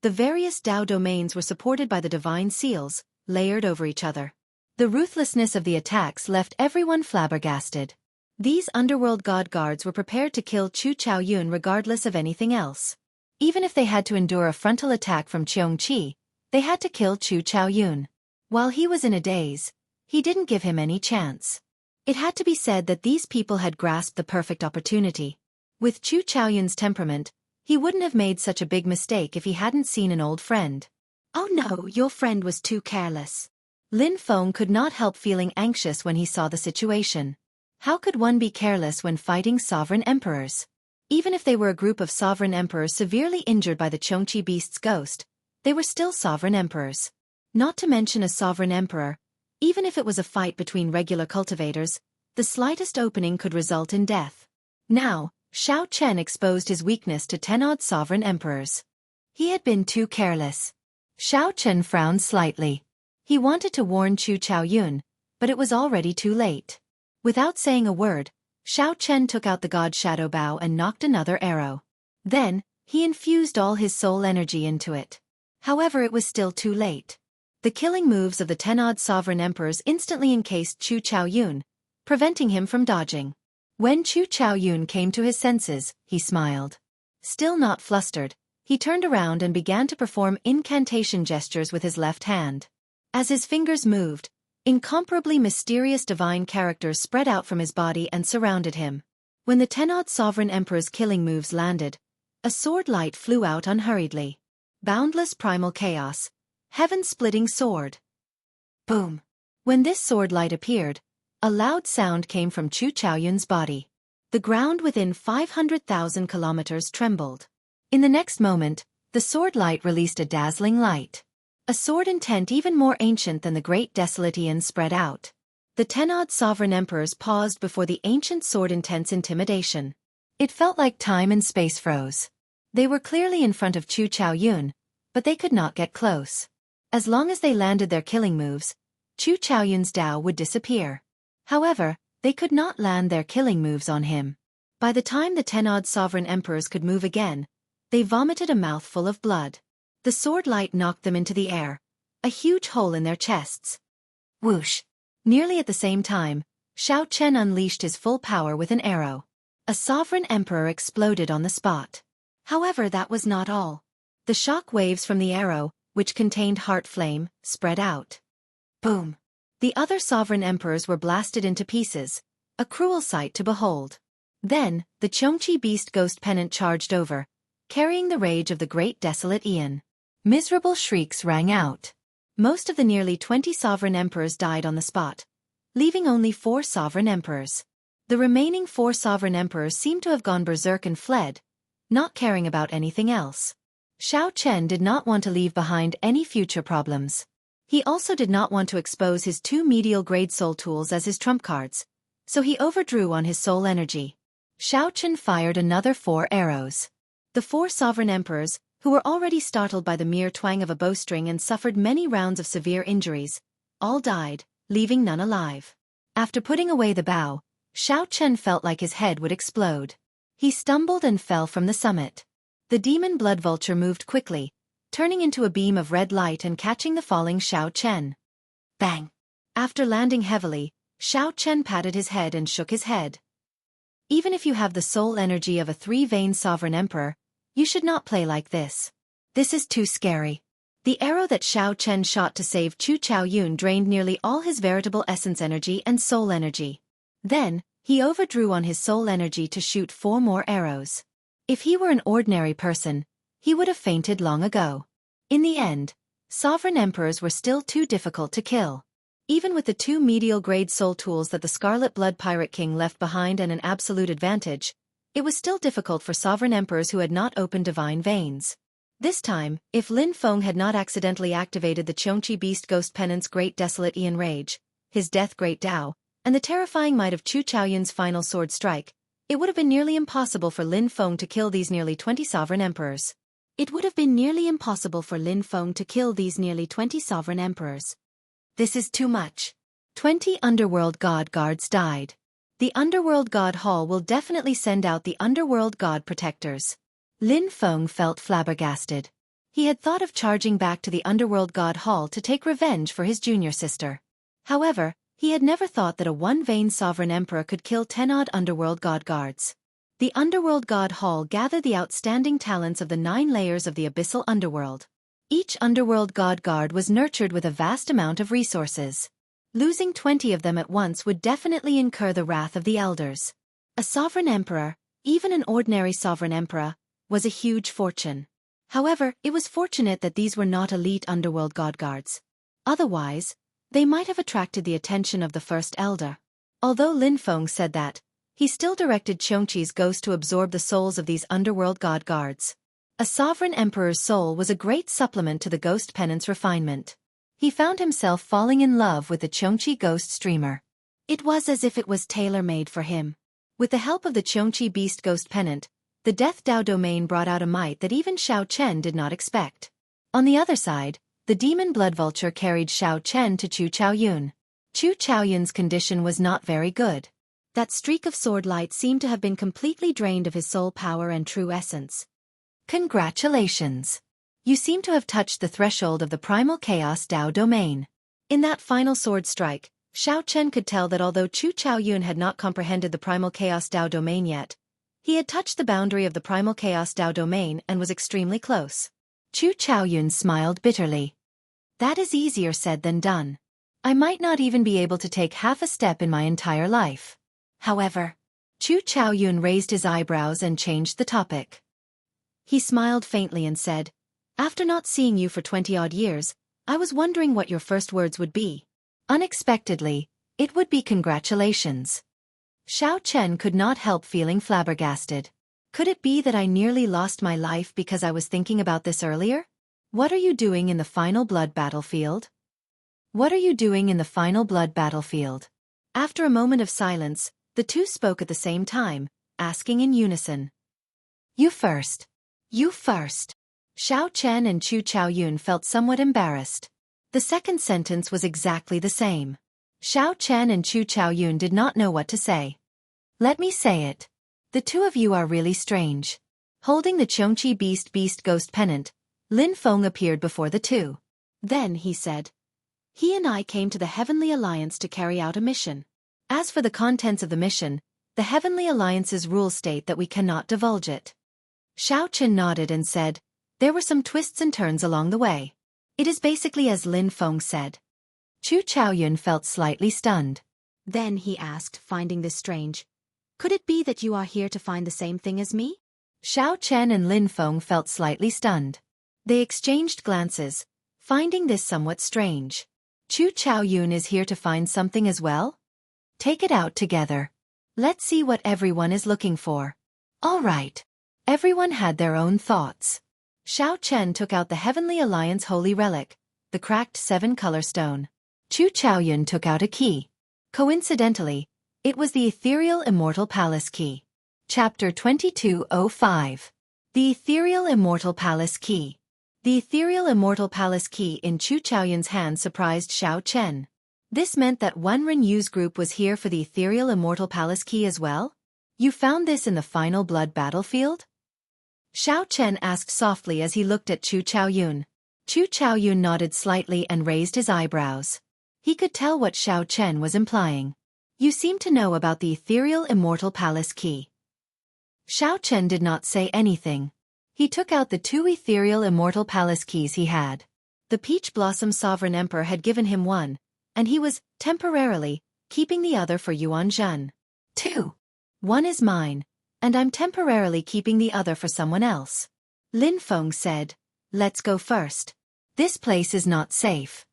The various Tao domains were supported by the divine seals, layered over each other. The ruthlessness of the attacks left everyone flabbergasted. These underworld god guards were prepared to kill Chu Chaoyun regardless of anything else. Even if they had to endure a frontal attack from Cheongqi, they had to kill Chu Chaoyun. While he was in a daze, he didn't give him any chance. It had to be said that these people had grasped the perfect opportunity. With Chu Chaoyun's temperament, he wouldn't have made such a big mistake if he hadn't seen an old friend. "Oh no, your friend was too careless." Lin Feng could not help feeling anxious when he saw the situation. How could one be careless when fighting sovereign emperors? Even if they were a group of sovereign emperors severely injured by the Cheongqi beast's ghost, they were still sovereign emperors. Not to mention a sovereign emperor, even if it was a fight between regular cultivators, the slightest opening could result in death. Now, Xiao Chen exposed his weakness to 10-odd sovereign emperors. He had been too careless. Xiao Chen frowned slightly. He wanted to warn Chu Chaoyun, but it was already too late. Without saying a word, Xiao Chen took out the god shadow bow and knocked another arrow. Then, he infused all his soul energy into it. However, it was still too late. The killing moves of the 10-odd sovereign emperors instantly encased Chu Chaoyun, preventing him from dodging. When Chu Chaoyun came to his senses, he smiled. Still not flustered, he turned around and began to perform incantation gestures with his left hand. As his fingers moved, incomparably mysterious divine characters spread out from his body and surrounded him. When the 10-odd sovereign emperor's killing moves landed, a sword light flew out unhurriedly. Boundless primal chaos. Heaven-splitting sword. Boom. When this sword light appeared, a loud sound came from Chu Chaoyun's body. The ground within 500,000 kilometers trembled. In the next moment, the sword light released a dazzling light. A sword intent even more ancient than the great desolate Aeon spread out. The 10-odd sovereign emperors paused before the ancient sword intent's intimidation. It felt like time and space froze. They were clearly in front of Chu Chaoyun, but they could not get close. As long as they landed their killing moves, Chu Chaoyun's Tao would disappear. However, they could not land their killing moves on him. By the time the 10-odd sovereign emperors could move again, they vomited a mouthful of blood. The sword light knocked them into the air, a huge hole in their chests. Whoosh! Nearly at the same time, Xiao Chen unleashed his full power with an arrow. A sovereign emperor exploded on the spot. However, that was not all. The shock waves from the arrow, which contained heart flame, spread out. Boom! The other sovereign emperors were blasted into pieces, a cruel sight to behold. Then, the Cheongqi beast ghost pennant charged over, carrying the rage of the great desolate Aeon. Miserable shrieks rang out. Most of the nearly 20 sovereign emperors died on the spot, leaving only 4 sovereign emperors. The remaining 4 sovereign emperors seemed to have gone berserk and fled, not caring about anything else. Xiao Chen did not want to leave behind any future problems. He also did not want to expose his 2 medial-grade soul tools as his trump cards, so he overdrew on his soul energy. Xiao Chen fired another 4 arrows. The 4 sovereign emperors, who were already startled by the mere twang of a bowstring and suffered many rounds of severe injuries, all died, leaving none alive. After putting away the bow, Xiao Chen felt like his head would explode. He stumbled and fell from the summit. The demon blood vulture moved quickly, turning into a beam of red light and catching the falling Xiao Chen. Bang! After landing heavily, Xiao Chen patted his head and shook his head. Even if you have the soul energy of a 3-vein sovereign emperor, you should not play like this. This is too scary. The arrow that Xiao Chen shot to save Chu Chaoyun drained nearly all his veritable essence energy and soul energy. Then, he overdrew on his soul energy to shoot 4 more arrows. If he were an ordinary person, he would have fainted long ago. In the end, sovereign emperors were still too difficult to kill. Even with the 2 medial-grade soul tools that the Scarlet Blood Pirate King left behind and an absolute advantage, it was still difficult for sovereign emperors who had not opened divine veins. This time, if Lin Feng had not accidentally activated the Cheongqi Beast Ghost Pennant's Great Desolate Aeon Rage, his Death Great Tao, and the terrifying might of Chu Chaoyun's final sword strike, it would have been nearly impossible for Lin Feng to kill these nearly 20 sovereign emperors. It would have been nearly impossible for Lin Feng to kill these nearly 20 sovereign emperors. This is too much. 20 underworld god guards died. The Underworld God Hall will definitely send out the Underworld God Protectors. Lin Feng felt flabbergasted. He had thought of charging back to the Underworld God Hall to take revenge for his junior sister. However, he had never thought that a one-vain sovereign emperor could kill 10-odd Underworld God Guards. The Underworld God Hall gathered the outstanding talents of the 9 layers of the Abyssal Underworld. Each Underworld God Guard was nurtured with a vast amount of resources. Losing 20 of them at once would definitely incur the wrath of the elders. A sovereign emperor, even an ordinary sovereign emperor, was a huge fortune. However, it was fortunate that these were not elite Underworld God Guards. Otherwise, they might have attracted the attention of the First Elder. Although Lin Feng said that, he still directed Qiongqi's ghost to absorb the souls of these Underworld God Guards. A sovereign emperor's soul was a great supplement to the ghost penance refinement. He found himself falling in love with the Qiongqi ghost streamer. It was as if it was tailor-made for him. With the help of the Qiongqi beast ghost pennant, the Death Dao domain brought out a might that even Xiao Chen did not expect. On the other side, the demon blood vulture carried Xiao Chen to Chu Chaoyun. Chu Chaoyun's condition was not very good. That streak of sword light seemed to have been completely drained of his soul power and true essence. Congratulations! You seem to have touched the threshold of the primal chaos Dao domain. In that final sword strike, Xiao Chen could tell that although Chu Chaoyun had not comprehended the primal chaos Dao domain yet, he had touched the boundary of the primal chaos Dao domain and was extremely close. Chu Chaoyun smiled bitterly. That is easier said than done. I might not even be able to take half a step in my entire life. However, Chu Chaoyun raised his eyebrows and changed the topic. He smiled faintly and said, "After not seeing you for 20-odd years, I was wondering what your first words would be." Unexpectedly, it would be congratulations. Xiao Chen could not help feeling flabbergasted. Could it be that I nearly lost my life because I was thinking about this earlier? What are you doing in the final blood battlefield? What are you doing in the final blood battlefield? After a moment of silence, the two spoke at the same time, asking in unison. You first. You first. Xiao Chen and Chu Chaoyun felt somewhat embarrassed. The second sentence was exactly the same. Xiao Chen and Chu Chaoyun did not know what to say. Let me say it. The two of you are really strange. Holding the Qiongqi beast ghost pennant, Lin Feng appeared before the two. Then he said, "He and I came to the Heavenly Alliance to carry out a mission. As for the contents of the mission, the Heavenly Alliance's rules state that we cannot divulge it." Xiao Chen nodded and said, "There were some twists and turns along the way. It is basically as Lin Feng said." Chu Chaoyun felt slightly stunned. Then he asked, finding this strange, "Could it be that you are here to find the same thing as me?" Xiao Chen and Lin Feng felt slightly stunned. They exchanged glances, finding this somewhat strange. Chu Chaoyun is here to find something as well? Take it out together. Let's see what everyone is looking for. All right. Everyone had their own thoughts. Xiao Chen took out the Heavenly Alliance holy relic, the cracked 7-color stone. Chu Chaoyun took out a key. Coincidentally, it was the Ethereal Immortal Palace Key. Chapter 2205. The Ethereal Immortal Palace Key. The Ethereal Immortal Palace Key in Chu Chaoyun's hand surprised Xiao Chen. This meant that Wenren Yu's group was here for the Ethereal Immortal Palace Key as well? You found this in the final blood battlefield? Xiao Chen asked softly as he looked at Chu Chaoyun. Chu Chaoyun nodded slightly and raised his eyebrows. He could tell what Xiao Chen was implying. You seem to know about the Ethereal Immortal Palace Key. Xiao Chen did not say anything. He took out the 2 Ethereal Immortal Palace Keys he had. The Peach Blossom Sovereign Emperor had given him one, and he was, temporarily, keeping the other for Yuan Zhen. 2. One is mine, and I'm temporarily keeping the other for someone else. Lin Feng said, "Let's go first. This place is not safe."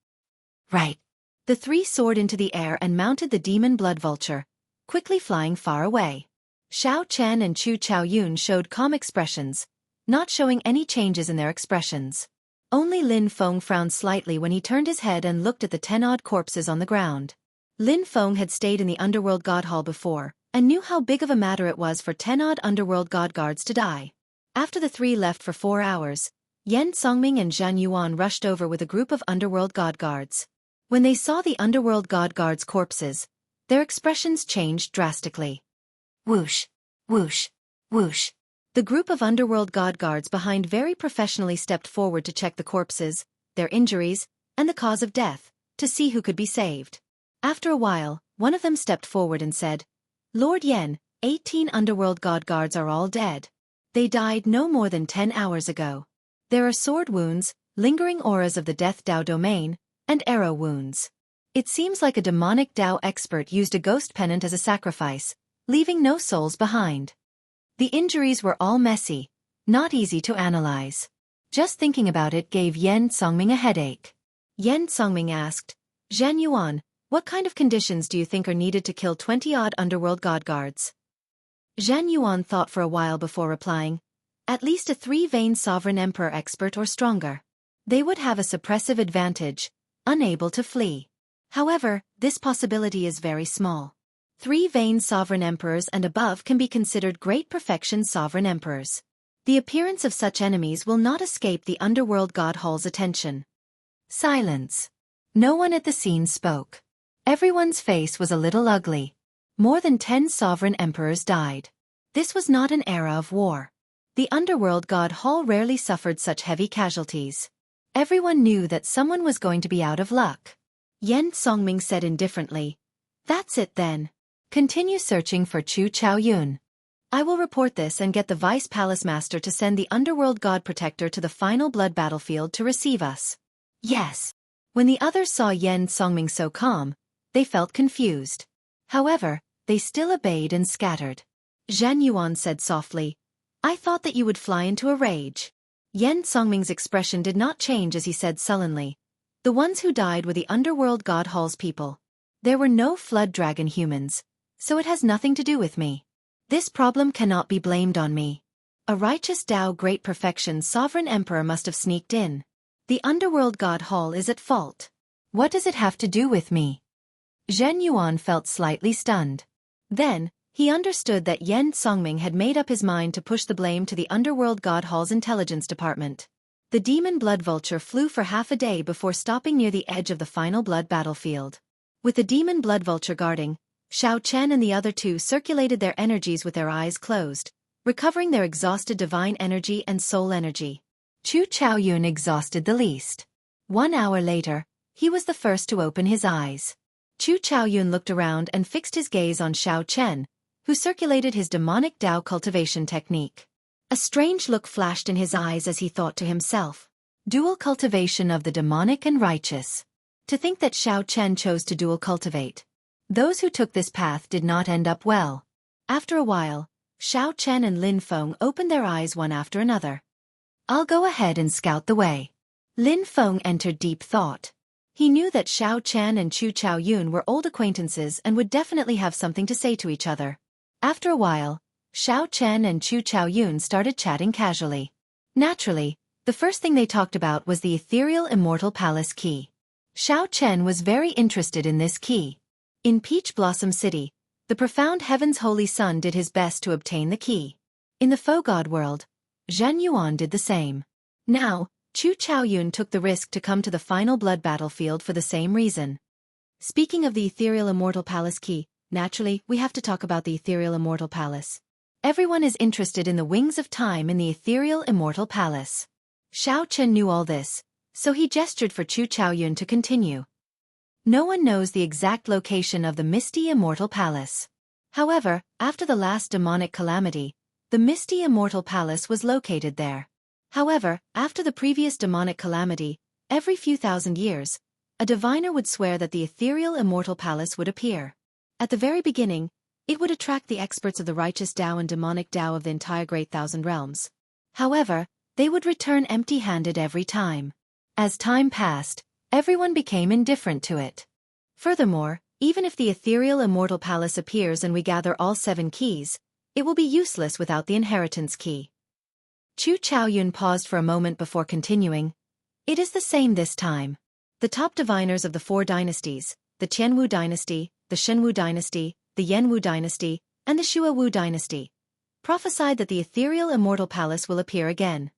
Right. The 3 soared into the air and mounted the demon blood vulture, quickly flying far away. Xiao Chen and Chu Chaoyun showed calm expressions, not showing any changes in their expressions. Only Lin Feng frowned slightly when he turned his head and looked at the 10-odd corpses on the ground. Lin Feng had stayed in the Underworld God Hall before, and knew how big of a matter it was for 10-odd Underworld God Guards to die. After the 3 left for 4 hours, Yan Songming and Zhan Yuan rushed over with a group of Underworld God Guards. When they saw the Underworld God Guards' corpses, their expressions changed drastically. Whoosh, whoosh, whoosh. The group of underworld god guards behind very professionally stepped forward to check the corpses, their injuries, and the cause of death, to see who could be saved. After a while, one of them stepped forward and said, "Lord Yen, 18 underworld god guards are all dead. They died no more than 10 hours ago. There are sword wounds, lingering auras of the Death Dao domain, and arrow wounds. It seems like a demonic Dao expert used a ghost pennant as a sacrifice, leaving no souls behind." The injuries were all messy, not easy to analyze. Just thinking about it gave Yen Songming a headache. Yen Songming asked, "Zhan Yuan, what kind of conditions do you think are needed to kill 20-odd underworld god guards?" Zhan Yuan thought for a while before replying, "At least a 3-vein sovereign emperor expert or stronger. They would have a suppressive advantage, unable to flee. However, this possibility is very small. 3-vein sovereign emperors and above can be considered great perfection sovereign emperors. The appearance of such enemies will not escape the underworld god hall's attention." Silence. No one at the scene spoke. Everyone's face was a little ugly. More than 10 sovereign emperors died. This was not an era of war. The underworld god hall rarely suffered such heavy casualties. Everyone knew that someone was going to be out of luck. Yen Songming said indifferently, "That's it then. Continue searching for Chu Chaoyun. I will report this and get the Vice Palace Master to send the Underworld God Protector to the final blood battlefield to receive us." Yes. When the others saw Yen Songming so calm, they felt confused. However, they still obeyed and scattered. Zhan Yuan said softly, "I thought that you would fly into a rage." Yen Songming's expression did not change as he said sullenly, "The ones who died were the Underworld God Hall's people. There were no Flood Dragon humans, so it has nothing to do with me. This problem cannot be blamed on me. A righteous Dao Great Perfection Sovereign Emperor must have sneaked in. The Underworld God Hall is at fault. What does it have to do with me?" Zhen Yuan felt slightly stunned. Then, he understood that Yen Songming had made up his mind to push the blame to the Underworld God Hall's intelligence department. The demon blood vulture flew for half a day before stopping near the edge of the final blood battlefield. With the demon blood vulture guarding, Xiao Chen and the other two circulated their energies with their eyes closed, recovering their exhausted divine energy and soul energy. Chu Chaoyun exhausted the least. 1 hour later, he was the first to open his eyes. Chu Chaoyun looked around and fixed his gaze on Xiao Chen, who circulated his demonic Dao cultivation technique. A strange look flashed in his eyes as he thought to himself, "Dual cultivation of the demonic and righteous." To think that Xiao Chen chose to dual cultivate. Those who took this path did not end up well. After a while, Xiao Chen and Lin Feng opened their eyes one after another. "I'll go ahead and scout the way." Lin Feng entered deep thought. He knew that Xiao Chen and Chu Chaoyun were old acquaintances and would definitely have something to say to each other. After a while, Xiao Chen and Chu Chaoyun started chatting casually. Naturally, the first thing they talked about was the ethereal immortal palace key. Xiao Chen was very interested in this key. In Peach Blossom City, the profound Heaven's Holy Sun did his best to obtain the key. In the faux god world, Zhan Yuan did the same. Now, Chu Chaoyun took the risk to come to the final blood battlefield for the same reason. Speaking of the ethereal immortal palace key, naturally, we have to talk about the ethereal immortal palace. Everyone is interested in the wings of time in the ethereal immortal palace. Xiao Chen knew all this, so he gestured for Chu Chaoyun to continue. No one knows the exact location of the misty immortal palace. However, after the last demonic calamity, the misty immortal palace was located there. However, after the previous demonic calamity, every few thousand years, a diviner would swear that the ethereal immortal palace would appear. At the very beginning, it would attract the experts of the righteous Dao and demonic Dao of the entire Great Thousand Realms. However, they would return empty-handed every time. As time passed, everyone became indifferent to it. Furthermore, even if the ethereal immortal palace appears and we gather all 7 keys, it will be useless without the inheritance key. Chu Chaoyun paused for a moment before continuing. It is the same this time. The top diviners of the 4 dynasties, the Qianwu dynasty, the Shenwu dynasty, the Yanwu dynasty, and the Shuawu dynasty, prophesied that the ethereal immortal palace will appear again.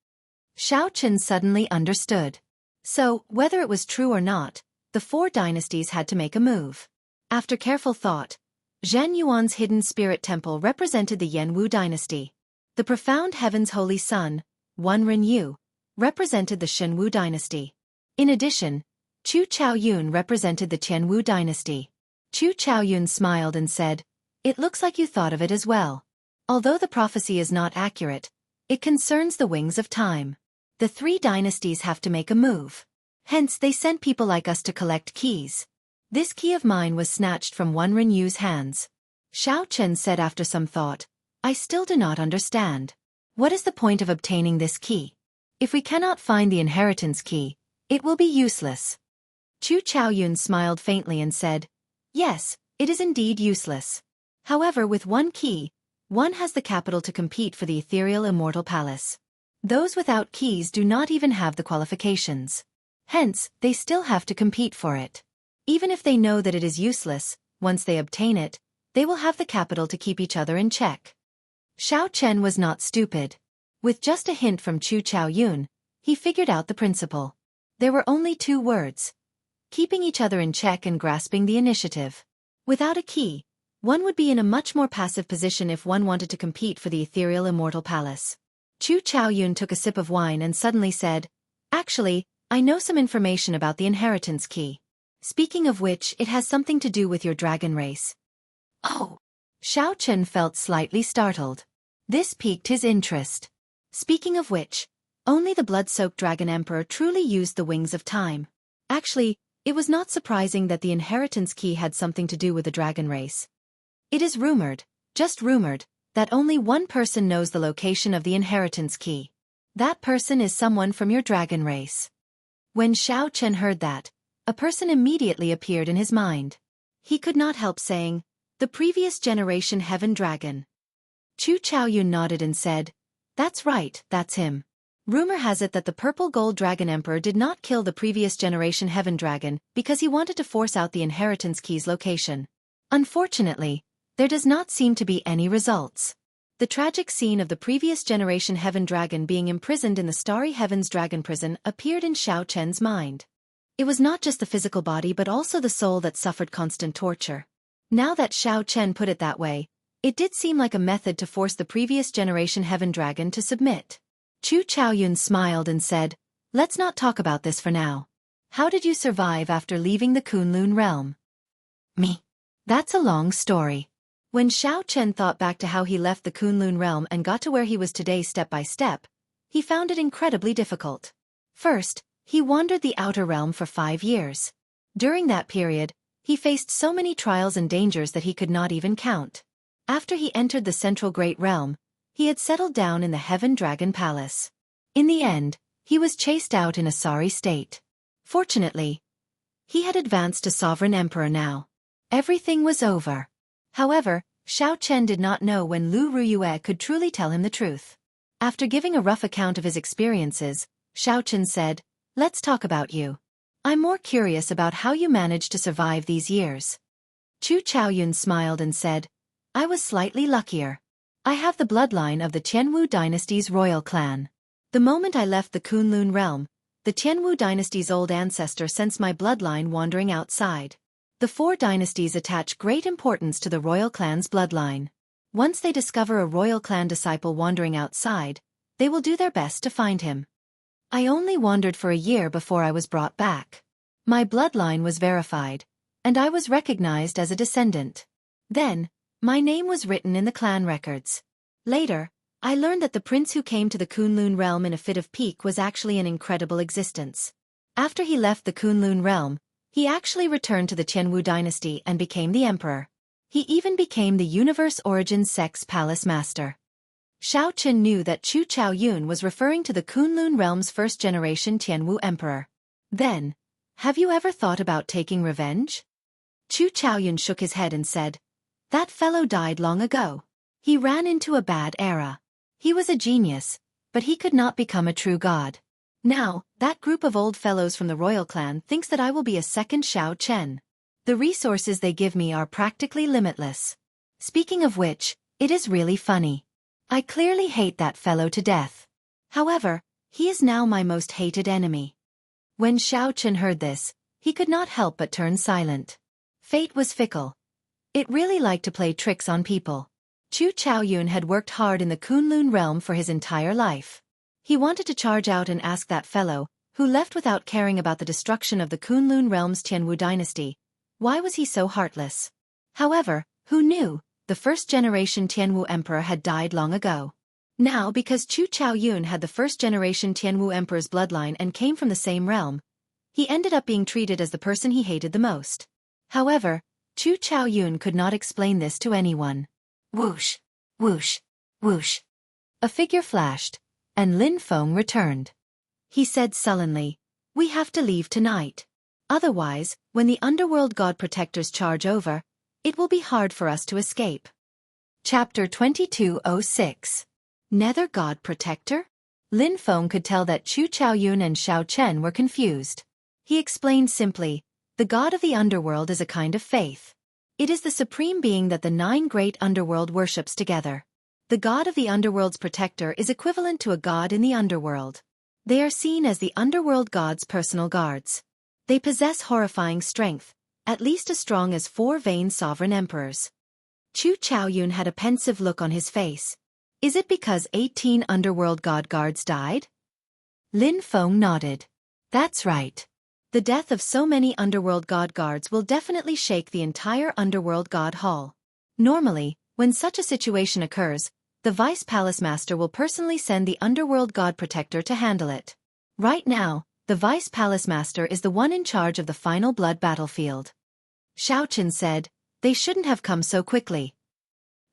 Xiao Chen suddenly understood. So, whether it was true or not, the 4 dynasties had to make a move. After careful thought, Zhen Yuan's hidden spirit temple represented the Yanwu dynasty. The profound heaven's holy sun, Wan Renyu, represented the Shenwu dynasty. In addition, Chu Chaoyun represented the Tianwu dynasty. Chu Chaoyun smiled and said, "It looks like you thought of it as well. Although the prophecy is not accurate, it concerns the wings of time. The three dynasties have to make a move. Hence they sent people like us to collect keys." This key of mine was snatched from Wan Renyu's hands. Xiao Chen said after some thought, "I still do not understand. What is the point of obtaining this key? If we cannot find the inheritance key, it will be useless." Chu Chaoyun smiled faintly and said, "Yes, it is indeed useless. However, with one key, one has the capital to compete for the ethereal immortal palace. Those without keys do not even have the qualifications. Hence, they still have to compete for it. Even if they know that it is useless, once they obtain it, they will have the capital to keep each other in check." Xiao Chen was not stupid. With just a hint from Chu Chaoyun, he figured out the principle. There were only two words: keeping each other in check and grasping the initiative. Without a key, one would be in a much more passive position if one wanted to compete for the ethereal immortal palace. Chu Chaoyun took a sip of wine and suddenly said, "Actually, I know some information about the inheritance key. Speaking of which, it has something to do with your dragon race." "Oh!" Xiao Chen felt slightly startled. This piqued his interest. Speaking of which, only the blood-soaked dragon emperor truly used the wings of time. Actually, it was not surprising that the inheritance key had something to do with the dragon race. It is rumored, just rumored, that only one person knows the location of the inheritance key. That person is someone from your dragon race. When Xiao Chen heard that, a person immediately appeared in his mind. He could not help saying, "The previous generation heaven dragon." Chu Chaoyun nodded and said, "That's right, that's him. Rumor has it that the purple gold dragon emperor did not kill the previous generation heaven dragon because he wanted to force out the inheritance key's location. Unfortunately, there does not seem to be any results." The tragic scene of the previous generation heaven dragon being imprisoned in the starry heavens dragon prison appeared in Xiao Chen's mind. It was not just the physical body but also the soul that suffered constant torture. Now that Xiao Chen put it that way, it did seem like a method to force the previous generation heaven dragon to submit. Chu Chaoyun smiled and said, "Let's not talk about this for now. How did you survive after leaving the Kunlun realm?" "Me? That's a long story." When Xiao Chen thought back to how he left the Kunlun realm and got to where he was today step by step, he found it incredibly difficult. First, he wandered the outer realm for 5 years. During that period, he faced so many trials and dangers that he could not even count. After he entered the central great realm, he had settled down in the Heaven Dragon Palace. In the end, he was chased out in a sorry state. Fortunately, he had advanced to Sovereign Emperor now. Everything was over. However, Xiao Chen did not know when Lu Ruyue could truly tell him the truth. After giving a rough account of his experiences, Xiao Chen said, "Let's talk about you. I'm more curious about how you managed to survive these years." Chu Chaoyun smiled and said, "I was slightly luckier. I have the bloodline of the Tianwu dynasty's royal clan. The moment I left the Kunlun realm, the Tianwu dynasty's old ancestor sensed my bloodline wandering outside. The 4 dynasties attach great importance to the royal clan's bloodline. Once they discover a royal clan disciple wandering outside, they will do their best to find him. I only wandered for a year before I was brought back. My bloodline was verified, and I was recognized as a descendant. Then, my name was written in the clan records. Later, I learned that the prince who came to the Kunlun realm in a fit of pique was actually an incredible existence. After he left the Kunlun realm, he actually returned to the Tianwu dynasty and became the emperor. He even became the Universe Origin Sex Palace Master." Xiao Chen knew that Chu Chaoyun was referring to the Kunlun realm's first-generation Tianwu emperor. Then, "Have you ever thought about taking revenge?" Chu Chaoyun shook his head and said, "That fellow died long ago. He ran into a bad era. He was a genius, but he could not become a true god. Now, that group of old fellows from the royal clan thinks that I will be a second Xiao Chen. The resources they give me are practically limitless. Speaking of which, it is really funny. I clearly hate that fellow to death. However, he is now my most hated enemy." When Xiao Chen heard this, he could not help but turn silent. Fate was fickle. It really liked to play tricks on people. Chu Chaoyun had worked hard in the Kunlun realm for his entire life. He wanted to charge out and ask that fellow, who left without caring about the destruction of the Kunlun realm's Tianwu dynasty, why was he so heartless? However, who knew, the first-generation Tianwu emperor had died long ago. Now because Chu Chaoyun had the first-generation Tianwu emperor's bloodline and came from the same realm, he ended up being treated as the person he hated the most. However, Chu Chaoyun could not explain this to anyone. Whoosh, whoosh, whoosh. A figure flashed, and Lin Feng returned. He said sullenly, "We have to leave tonight. Otherwise, when the underworld god protectors charge over, it will be hard for us to escape." Chapter 2206. Nether God Protector? Lin Feng could tell that Chu Chaoyun and Xiao Chen were confused. He explained simply, "The god of the underworld is a kind of faith. It is the supreme being that the 9 great underworld worships together. The god of the underworld's protector is equivalent to a god in the underworld. They are seen as the underworld god's personal guards. They possess horrifying strength, at least as strong as 4 vain sovereign emperors." Chu Chaoyun had a pensive look on his face. Is it because 18 underworld god guards died? Lin Feng nodded. That's right. The death of so many underworld god guards will definitely shake the entire underworld god hall. Normally, when such a situation occurs, the Vice Palace Master will personally send the underworld god protector to handle it. Right now, the Vice Palace Master is the one in charge of the final blood battlefield. Xiao Chen said, "They shouldn't have come so quickly."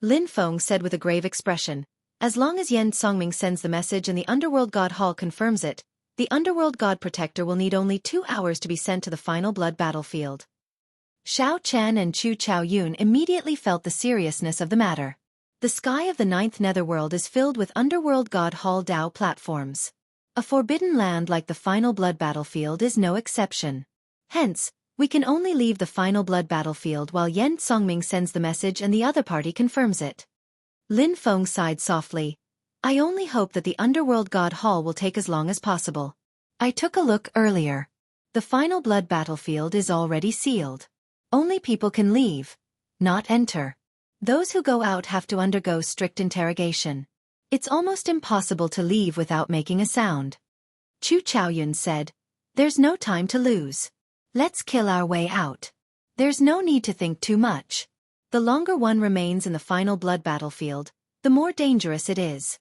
Lin Feng said with a grave expression, "As long as Yen Songming sends the message and the underworld god hall confirms it, the underworld god protector will need only 2 hours to be sent to the final blood battlefield." Xiao Chen and Chu Chaoyun immediately felt the seriousness of the matter. The sky of the 9th netherworld is filled with underworld god hall Dao platforms. A forbidden land like the final blood battlefield is no exception. Hence, we can only leave the final blood battlefield while Yen Songming sends the message and the other party confirms it. Lin Feng sighed softly. "I only hope that the underworld god hall will take as long as possible. I took a look earlier. The final blood battlefield is already sealed. Only people can leave, not enter. Those who go out have to undergo strict interrogation. It's almost impossible to leave without making a sound." Chu Chaoyun said, "There's no time to lose. Let's kill our way out. There's no need to think too much. The longer one remains in the final blood battlefield, the more dangerous it is."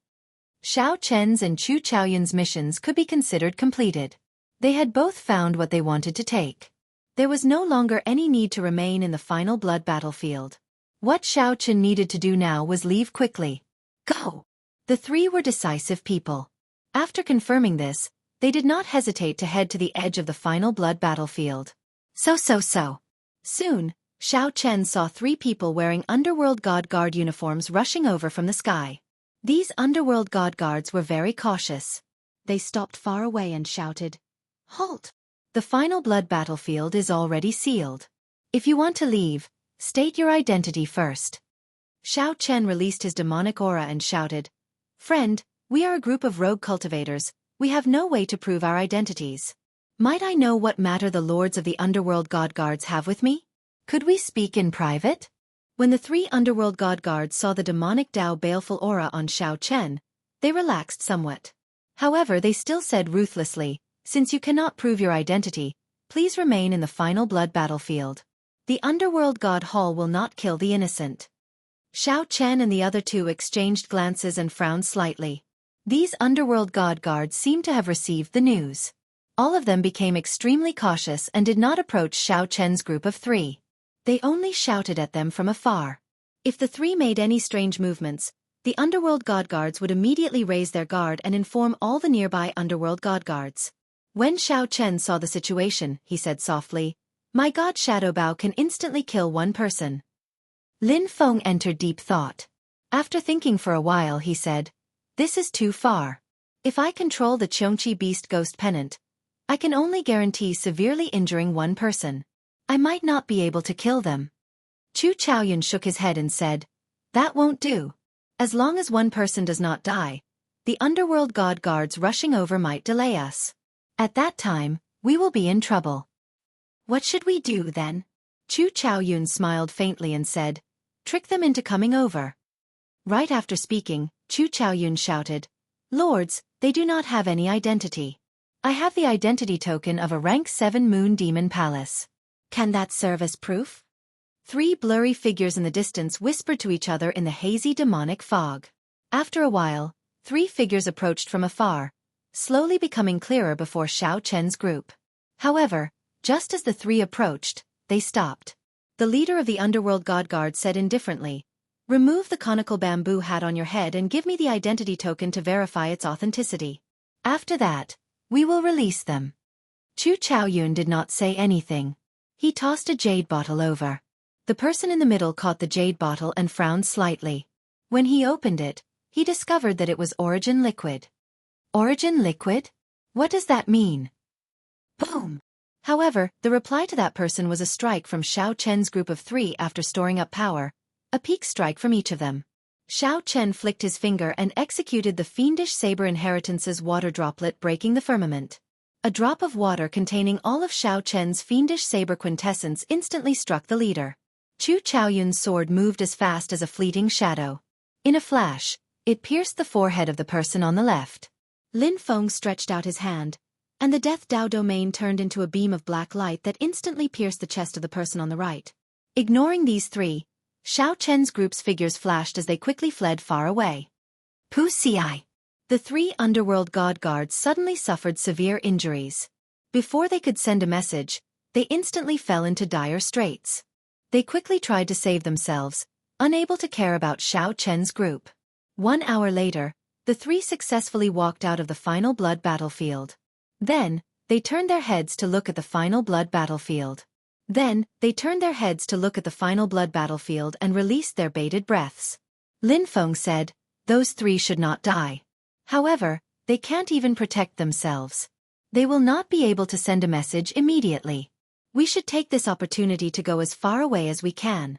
Xiao Chen's and Chu Chaoyun's missions could be considered completed. They had both found what they wanted to take. There was no longer any need to remain in the final blood battlefield. What Xiao Chen needed to do now was leave quickly. Go! The 3 were decisive people. After confirming this, they did not hesitate to head to the edge of the final blood battlefield. So. Soon, Xiao Chen saw 3 people wearing underworld god guard uniforms rushing over from the sky. These underworld god guards were very cautious. They stopped far away and shouted, "Halt! The final blood battlefield is already sealed. If you want to leave, state your identity first." Xiao Chen released his demonic aura and shouted, "Friend, we are a group of rogue cultivators. We have no way to prove our identities. Might I know what matter the lords of the underworld god guards have with me? Could we speak in private?" When the 3 underworld god guards saw the demonic Dao baleful aura on Xiao Chen, they relaxed somewhat. However, they still said ruthlessly, "Since you cannot prove your identity, please remain in the final blood battlefield. The underworld god hall will not kill the innocent." Xiao Chen and the other 2 exchanged glances and frowned slightly. These underworld god guards seemed to have received the news. All of them became extremely cautious and did not approach Xiao Chen's group of 3. They only shouted at them from afar. If the 3 made any strange movements, the underworld god guards would immediately raise their guard and inform all the nearby underworld god guards. When Xiao Chen saw the situation, he said softly, "My god Shadow Bao can instantly kill 1 person." Lin Feng entered deep thought. After thinking for a while, he said, "This is too far. If I control the Cheongqi Beast Ghost Pennant, I can only guarantee severely injuring 1 person. I might not be able to kill them." Chu Chaoyun shook his head and said, "That won't do. As long as 1 person does not die, the underworld god guards rushing over might delay us. At that time, we will be in trouble." "What should we do then?" Chu Chaoyun smiled faintly and said, "Trick them into coming over." Right after speaking, Chu Chaoyun shouted, "Lords, they do not have any identity. I have the identity token of a rank 7 Moon Demon Palace. Can that serve as proof?" 3 blurry figures in the distance whispered to each other in the hazy demonic fog. After a while, 3 figures approached from afar, slowly becoming clearer before Xiao Chen's group. However, just as the 3 approached, they stopped. The leader of the Underworld God Guard said indifferently, "Remove the conical bamboo hat on your head and give me the identity token to verify its authenticity. After that, we will release them." Chu Chaoyun did not say anything. He tossed a jade bottle over. The person in the middle caught the jade bottle and frowned slightly. When he opened it, he discovered that it was Origin Liquid. Origin Liquid? What does that mean? Boom! However, the reply to that person was a strike from Xiao Chen's group of 3 after storing up power, a peak strike from each of them. Xiao Chen flicked his finger and executed the fiendish saber inheritance's water droplet, breaking the firmament. A drop of water containing all of Xiao Chen's fiendish saber quintessence instantly struck the leader. Chu Chaoyun's sword moved as fast as a fleeting shadow. In a flash, it pierced the forehead of the person on the left. Lin Feng stretched out his hand, and the Death Dao domain turned into a beam of black light that instantly pierced the chest of the person on the right. Ignoring these 3, Xiao Chen's group's figures flashed as they quickly fled far away. Pu Ci. The 3 Underworld God Guards suddenly suffered severe injuries. Before they could send a message, they instantly fell into dire straits. They quickly tried to save themselves, unable to care about Xiao Chen's group. 1 hour later, the 3 successfully walked out of the final blood battlefield. Then, they turned their heads to look at the final blood battlefield. and released their bated breaths. Lin Feng said, "Those 3 should not die. However, they can't even protect themselves. They will not be able to send a message immediately. We should take this opportunity to go as far away as we can."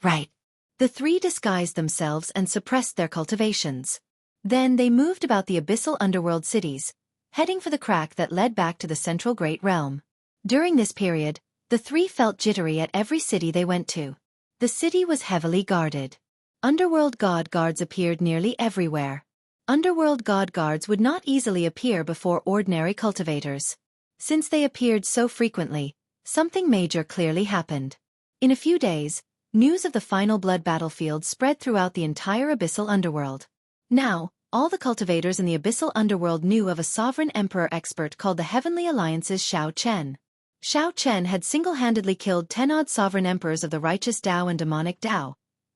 Right. The 3 disguised themselves and suppressed their cultivations. Then they moved about the abyssal underworld cities, heading for the crack that led back to the central Great Realm. During this period, the 3 felt jittery at every city they went to. The city was heavily guarded. Underworld God Guards appeared nearly everywhere. Underworld God Guards would not easily appear before ordinary cultivators. Since they appeared so frequently, something major clearly happened. In a few days, news of the final blood battlefield spread throughout the entire abyssal underworld. Now, all the cultivators in the abyssal underworld knew of a sovereign emperor expert called the Heavenly Alliance's Xiao Chen. Xiao Chen had single-handedly killed 10-odd sovereign emperors of the righteous Dao and demonic Dao,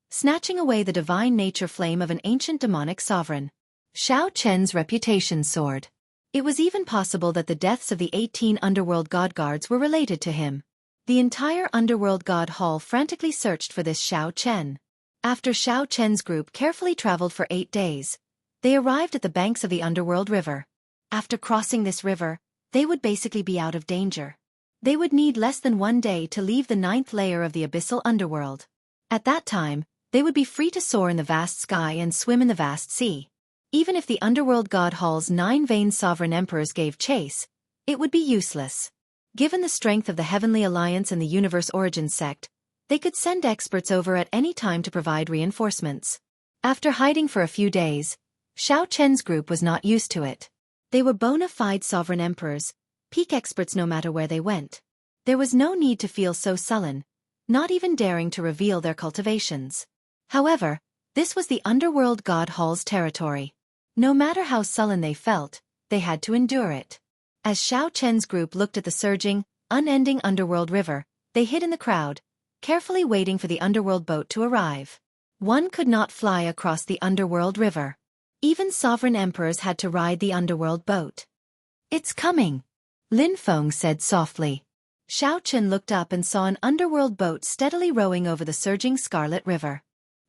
snatching away the divine nature flame of an ancient demonic sovereign. Xiao Chen's reputation soared. It was even possible that the deaths of the 18 Underworld God Guards were related to him. The entire Underworld God Hall frantically searched for this Xiao Chen. After Xiao Chen's group carefully traveled for 8 days, they arrived at the banks of the Underworld River. After crossing this river, they would basically be out of danger. They would need less than 1 day to leave the 9th layer of the abyssal underworld. At that time, they would be free to soar in the vast sky and swim in the vast sea. Even if the Underworld God Hall's 9 sovereign emperors gave chase, it would be useless. Given the strength of the Heavenly Alliance and the Universe Origin sect, they could send experts over at any time to provide reinforcements. After hiding for a few days, Xiao Chen's group was not used to it. They were bona fide sovereign emperors, peak experts no matter where they went. There was no need to feel so sullen, not even daring to reveal their cultivations. However, this was the Underworld God Hall's territory. No matter how sullen they felt, they had to endure it. As Xiao Chen's group looked at the surging, unending underworld river, they hid in the crowd, carefully waiting for the underworld boat to arrive. One could not fly across the underworld river. Even sovereign emperors had to ride the underworld boat. "It's coming," Lin Feng said softly. Xiao Chen looked up and saw an underworld boat steadily rowing over the surging Scarlet River.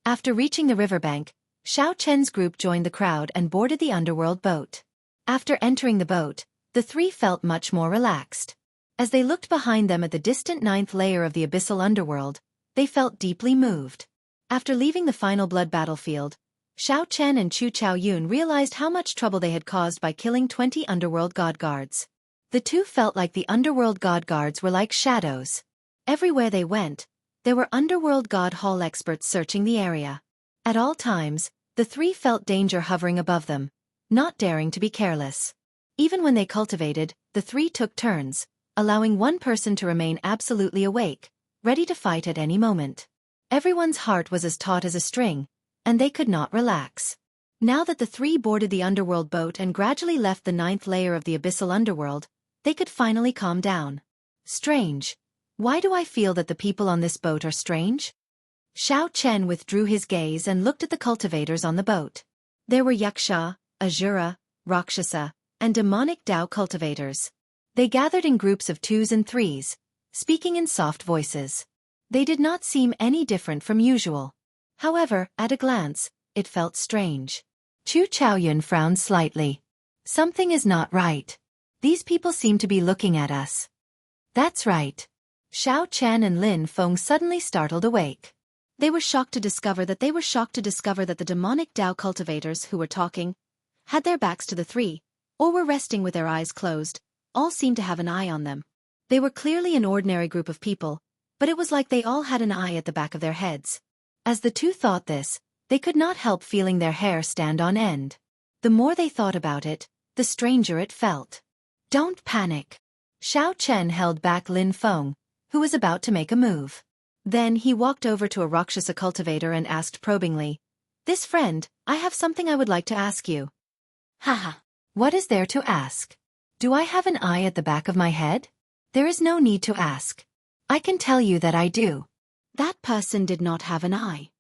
After reaching the riverbank, Xiao Chen's group joined the crowd and boarded the underworld boat. After entering the boat, the 3 felt much more relaxed. As they looked behind them at the distant 9th layer of the abyssal underworld, they felt deeply moved. After leaving the final blood battlefield, Xiao Chen and Chu Chaoyun realized how much trouble they had caused by killing 20 Underworld God Guards. The 2 felt like the Underworld God Guards were like shadows. Everywhere they went, there were underworld god hall experts searching the area. At all times, the three felt danger hovering above them, not daring to be careless. Even when they cultivated, the three took turns, allowing one person to remain absolutely awake, ready to fight at any moment. Everyone's heart was as taut as a string, and they could not relax. Now that the three boarded the underworld boat and gradually left the 9th layer of the abyssal underworld, they could finally calm down. Strange. Why do I feel that the people on this boat are strange? Xiao Chen withdrew his gaze and looked at the cultivators on the boat. There were Yaksha, Asura, Rakshasa, and demonic Dao cultivators. They gathered in groups of 2s and 3s, speaking in soft voices. They did not seem any different from usual. However, at a glance, it felt strange. Chu Chaoyun frowned slightly. Something is not right. These people seem to be looking at us. That's right. Xiao Chen and Lin Feng suddenly startled awake. They were shocked to discover that the demonic Dao cultivators who were talking had their backs to the three, or were resting with their eyes closed. All seemed to have an eye on them. They were clearly an ordinary group of people, but it was like they all had an eye at the back of their heads. As the two thought this, they could not help feeling their hair stand on end. The more they thought about it, the stranger it felt. Don't panic. Xiao Chen held back Lin Feng, who was about to make a move. Then he walked over to a Rakshasa cultivator and asked probingly, "This friend, I have something I would like to ask you." Haha. What is there to ask? Do I have an eye at the back of my head? There is no need to ask. I can tell you that I do. That person did not have an eye.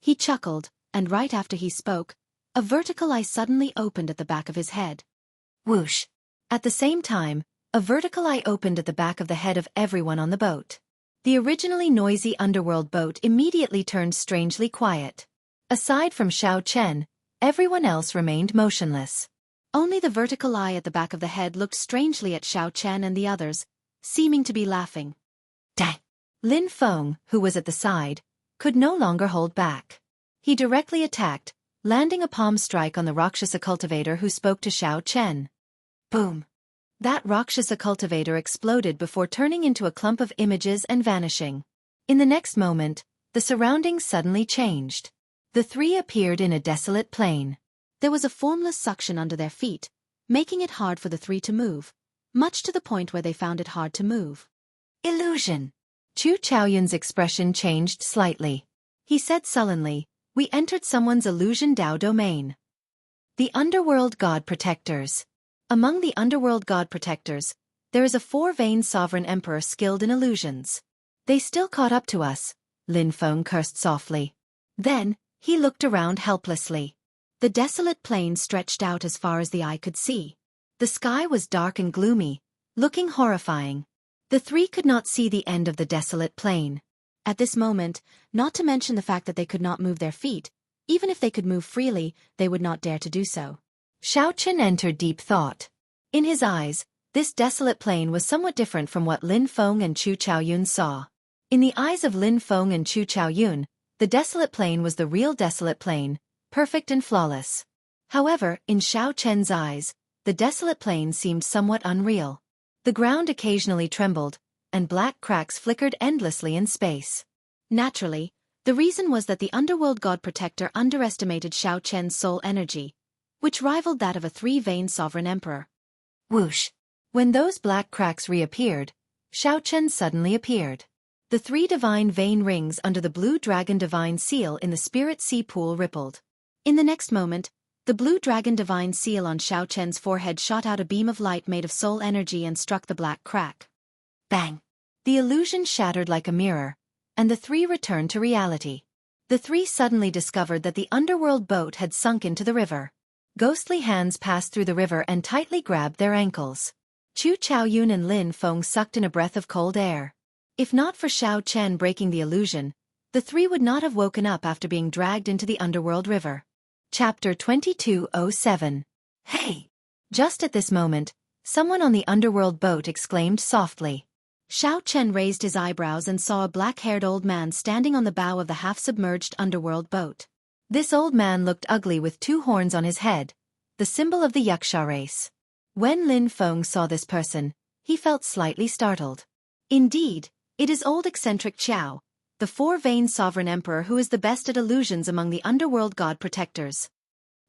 He chuckled, and right after he spoke, a vertical eye suddenly opened at the back of his head. Whoosh. At the same time, a vertical eye opened at the back of the head of everyone on the boat. The originally noisy underworld boat immediately turned strangely quiet. Aside from Xiao Chen, everyone else remained motionless. Only the vertical eye at the back of the head looked strangely at Xiao Chen and the others, seeming to be laughing. Dang! Lin Feng, who was at the side, could no longer hold back. He directly attacked, landing a palm strike on the Rakshasa cultivator who spoke to Xiao Chen. Boom! That Rakshasa cultivator exploded before turning into a clump of images and vanishing. In the next moment, the surroundings suddenly changed. The three appeared in a desolate plain. There was a formless suction under their feet, making it hard for the three to move, much to the point where they found it hard to move. Illusion. Chu Chaoyun's expression changed slightly. He said sullenly, "We entered someone's illusion Dao domain." The Underworld God Protectors. Among the Underworld God Protectors, there is a 4-vein sovereign emperor skilled in illusions. They still caught up to us, Lin Feng cursed softly. Then, he looked around helplessly. The desolate plain stretched out as far as the eye could see. The sky was dark and gloomy, looking horrifying. The three could not see the end of the desolate plain. At this moment, not to mention the fact that they could not move their feet, even if they could move freely, they would not dare to do so. Xiao Chen entered deep thought. In his eyes, this desolate plain was somewhat different from what Lin Feng and Chu Chaoyun saw. In the eyes of Lin Feng and Chu Chaoyun, the desolate plain was the real desolate plain, perfect and flawless. However, in Xiao Chen's eyes, the desolate plain seemed somewhat unreal. The ground occasionally trembled, and black cracks flickered endlessly in space. Naturally, the reason was that the Underworld God Protector underestimated Xiao Chen's soul energy, which rivaled that of a 3-vein sovereign emperor. Whoosh! When those black cracks reappeared, Xiao Chen suddenly appeared. The 3 divine vein rings under the blue dragon divine seal in the spirit sea pool rippled. In the next moment, the blue dragon divine seal on Xiao Chen's forehead shot out a beam of light made of soul energy and struck the black crack. Bang! The illusion shattered like a mirror, and the three returned to reality. The three suddenly discovered that the underworld boat had sunk into the river. Ghostly hands passed through the river and tightly grabbed their ankles. Chu Chaoyun and Lin Feng sucked in a breath of cold air. If not for Xiao Chen breaking the illusion, the three would not have woken up after being dragged into the underworld river. Chapter 2207. Hey! Just at this moment, someone on the underworld boat exclaimed softly. Xiao Chen raised his eyebrows and saw a black-haired old man standing on the bow of the half-submerged underworld boat. This old man looked ugly with 2 horns on his head, the symbol of the Yaksha race. When Lin Feng saw this person, he felt slightly startled. Indeed, It is old eccentric Chow, the four-veined sovereign emperor who is the best at illusions among the underworld god protectors.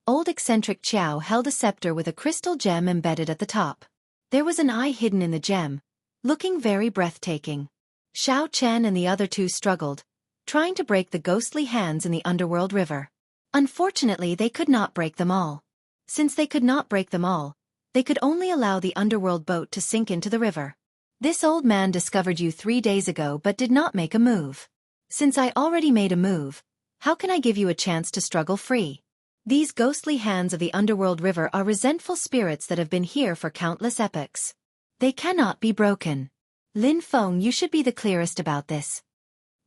Old eccentric Chow held a scepter with a crystal gem embedded at the top. There was an eye hidden in the gem, looking very breathtaking. Xiao Chen and the other two struggled, trying to break the ghostly hands in the underworld river. Unfortunately, they could not break them all. Since they could not break them all, they could only allow the underworld boat to sink into the river. This old man discovered you 3 days ago but did not make a move. Since I already made a move, how can I give you a chance to struggle free? These ghostly hands of the underworld river are resentful spirits that have been here for countless epochs. They cannot be broken. Lin Feng, you should be the clearest about this.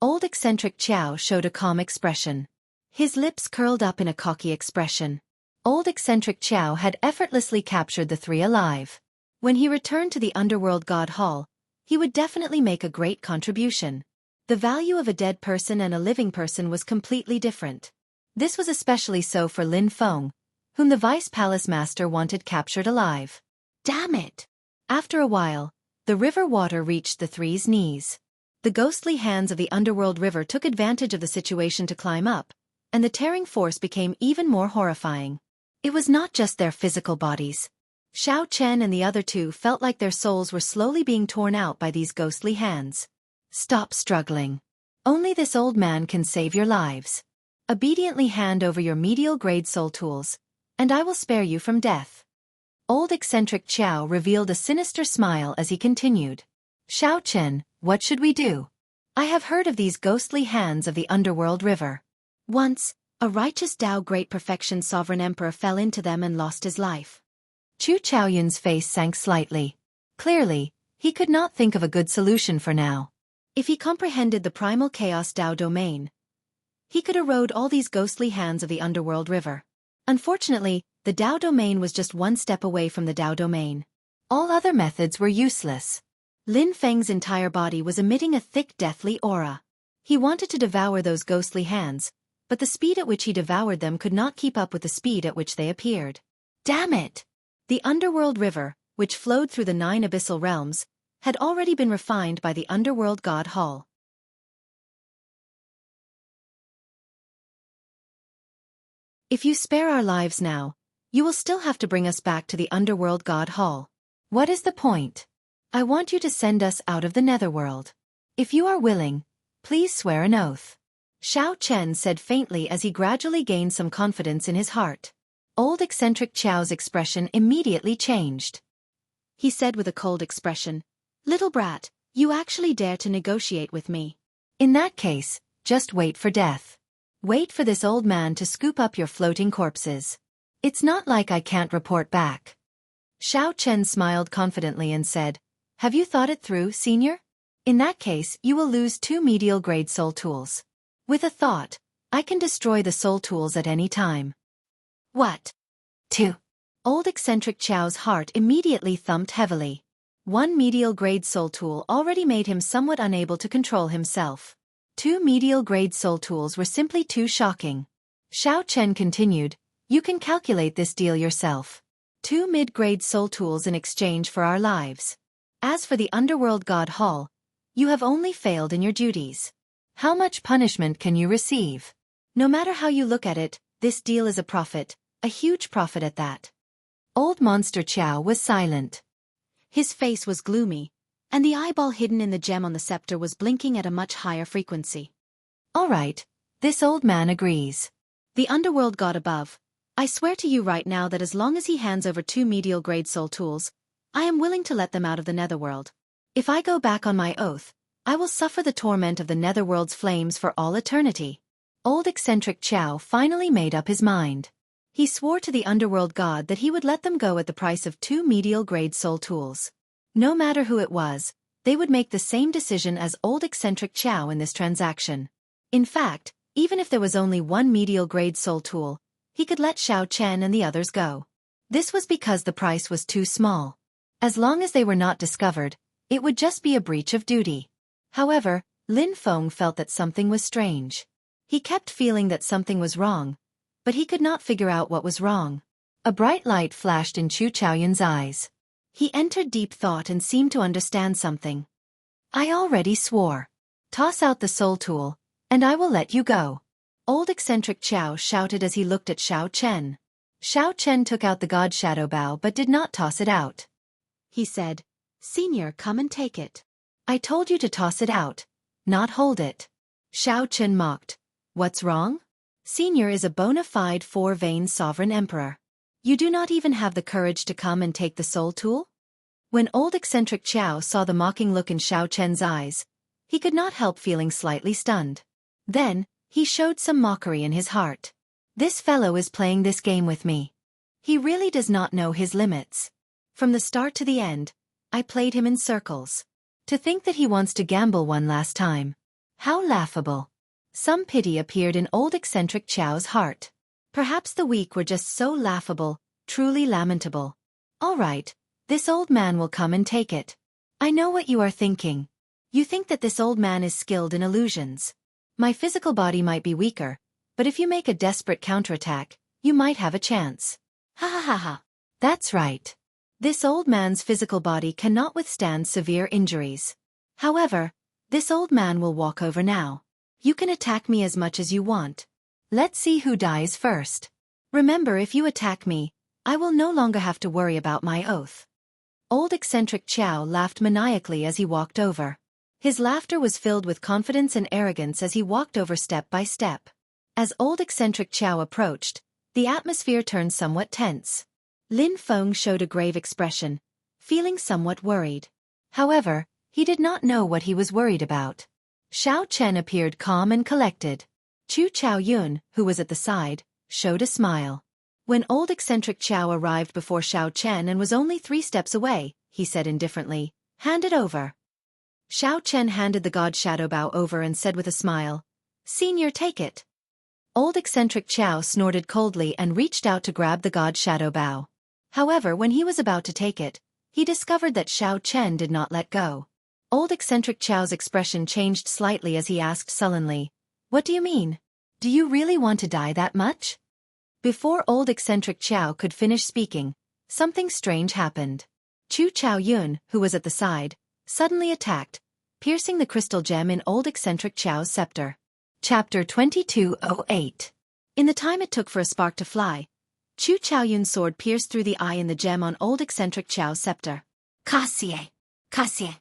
Old eccentric Chow showed a calm expression. His lips curled up in a cocky expression. Old eccentric Chow had effortlessly captured the three alive. When he returned to the underworld god hall, he would definitely make a great contribution. The value of a dead person and a living person was completely different. This was especially so for Lin Feng, whom the vice palace master wanted captured alive. Damn it! After a while, the river water reached the three's knees. The ghostly hands of the underworld river took advantage of the situation to climb up, and the tearing force became even more horrifying. It was not just their physical bodies. Xiao Chen and the other two felt like their souls were slowly being torn out by these ghostly hands. Stop struggling. Only this old man can save your lives. Obediently hand over your medial-grade soul tools, and I will spare you from death. Old eccentric Chow revealed a sinister smile as he continued. Xiao Chen, what should we do? I have heard of these ghostly hands of the underworld river. Once, a righteous Tao great perfection sovereign emperor fell into them and lost his life. Chu Chaoyun's face sank slightly. Clearly, he could not think of a good solution for now. If he comprehended the primal chaos Tao domain, he could erode all these ghostly hands of the underworld river. Unfortunately, the Tao domain was just one step away from the Tao domain. All other methods were useless. Lin Feng's entire body was emitting a thick deathly aura. He wanted to devour those ghostly hands, but the speed at which he devoured them could not keep up with the speed at which they appeared. Damn it! The underworld river, which flowed through the 9 abyssal realms, had already been refined by the underworld god hall. If you spare our lives now, you will still have to bring us back to the underworld god hall. What is the point? I want you to send us out of the netherworld. If you are willing, please swear an oath. Xiao Chen said faintly as he gradually gained some confidence in his heart. Old eccentric Chow's expression immediately changed. He said with a cold expression, Little brat, you actually dare to negotiate with me. In that case, just wait for death. Wait for this old man to scoop up your floating corpses. It's not like I can't report back. Xiao Chen smiled confidently and said, Have you thought it through, senior? In that case, you will lose 2 medial-grade soul tools. With a thought, I can destroy the soul tools at any time. What? 2. Old eccentric Chow's heart immediately thumped heavily. 1 medial-grade soul tool already made him somewhat unable to control himself. 2 medial-grade soul tools were simply too shocking. Xiao Chen continued, You can calculate this deal yourself. 2 mid-grade soul tools in exchange for our lives. As for the underworld god hall, you have only failed in your duties. How much punishment can you receive? No matter how you look at it, this deal is a profit, a huge profit at that. Old Monster Chow was silent. His face was gloomy, and the eyeball hidden in the gem on the scepter was blinking at a much higher frequency. All right, this old man agrees. The underworld god above, I swear to you right now that as long as he hands over 2 medial-grade soul tools, I am willing to let them out of the netherworld. If I go back on my oath, I will suffer the torment of the netherworld's flames for all eternity. Old eccentric Chow finally made up his mind. He swore to the underworld god that he would let them go at the price of 2 medial-grade soul tools. No matter who it was, they would make the same decision as old eccentric Chow in this transaction. In fact, even if there was only 1 medial-grade soul tool, he could let Xiao Chen and the others go. This was because the price was too small. As long as they were not discovered, it would just be a breach of duty. However, Lin Feng felt that something was strange. He kept feeling that something was wrong, but he could not figure out what was wrong. A bright light flashed in Chu Chaoyun's eyes. He entered deep thought and seemed to understand something. I already swore. Toss out the soul tool, and I will let you go. Old eccentric Xiao shouted as he looked at Xiao Chen. Xiao Chen took out the god shadow bow but did not toss it out. He said, Senior, come and take it. I told you to toss it out, not hold it. Xiao Chen mocked. What's wrong? Senior is a bona fide four-vein sovereign emperor. You do not even have the courage to come and take the soul tool? When old eccentric Xiao saw the mocking look in Xiao Chen's eyes, he could not help feeling slightly stunned. Then, he showed some mockery in his heart. This fellow is playing this game with me. He really does not know his limits. From the start to the end, I played him in circles. To think that he wants to gamble one last time. How laughable. Some pity appeared in old eccentric Xiao's heart. Perhaps the weak were just so laughable, truly lamentable. All right, this old man will come and take it. I know what you are thinking. You think that this old man is skilled in illusions. My physical body might be weaker, but if you make a desperate counterattack, you might have a chance. Ha ha ha ha. That's right. This old man's physical body cannot withstand severe injuries. However, this old man will walk over now. You can attack me as much as you want. Let's see who dies first. Remember, if you attack me, I will no longer have to worry about my oath. Old eccentric Xiao laughed maniacally as he walked over. His laughter was filled with confidence and arrogance as he walked over step by step. As old eccentric Xiao approached, the atmosphere turned somewhat tense. Lin Feng showed a grave expression, feeling somewhat worried. However, he did not know what he was worried about. Xiao Chen appeared calm and collected. Chu Chaoyun, who was at the side, showed a smile. When old eccentric Xiao arrived before Xiao Chen and was only 3 steps away, he said indifferently, "Hand it over." Xiao Chen handed the god shadow bow over and said with a smile, "Senior, take it." Old eccentric Xiao snorted coldly and reached out to grab the god shadow bow. However, when he was about to take it, he discovered that Xiao Chen did not let go. Old eccentric Xiao's expression changed slightly as he asked sullenly, "What do you mean? Do you really want to die that much?" Before old eccentric Xiao could finish speaking, something strange happened. Chu Chaoyun, who was at the side, suddenly attacked, piercing the crystal gem in old eccentric Xiao's scepter. Chapter 2208. In the time it took for a spark to fly, Chu Chaoyun's sword pierced through the eye in the gem on old eccentric Xiao's scepter. Cassie! Cassie!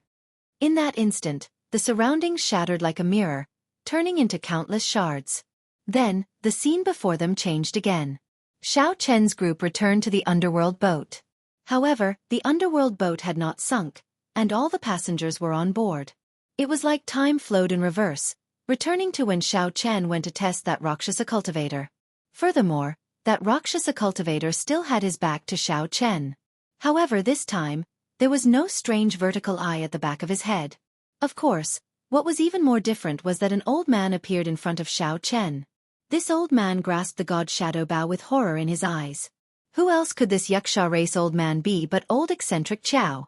In that instant, the surroundings shattered like a mirror, turning into countless shards. Then, the scene before them changed again. Xiao Chen's group returned to the underworld boat. However, the underworld boat had not sunk, and all the passengers were on board. It was like time flowed in reverse, returning to when Xiao Chen went to test that Rakshasa cultivator. Furthermore, that Rakshasa cultivator still had his back to Xiao Chen. However, this time, there was no strange vertical eye at the back of his head. Of course, what was even more different was that an old man appeared in front of Xiao Chen. This old man grasped the god shadow bow with horror in his eyes. Who else could this Yaksha race old man be but old eccentric Xiao?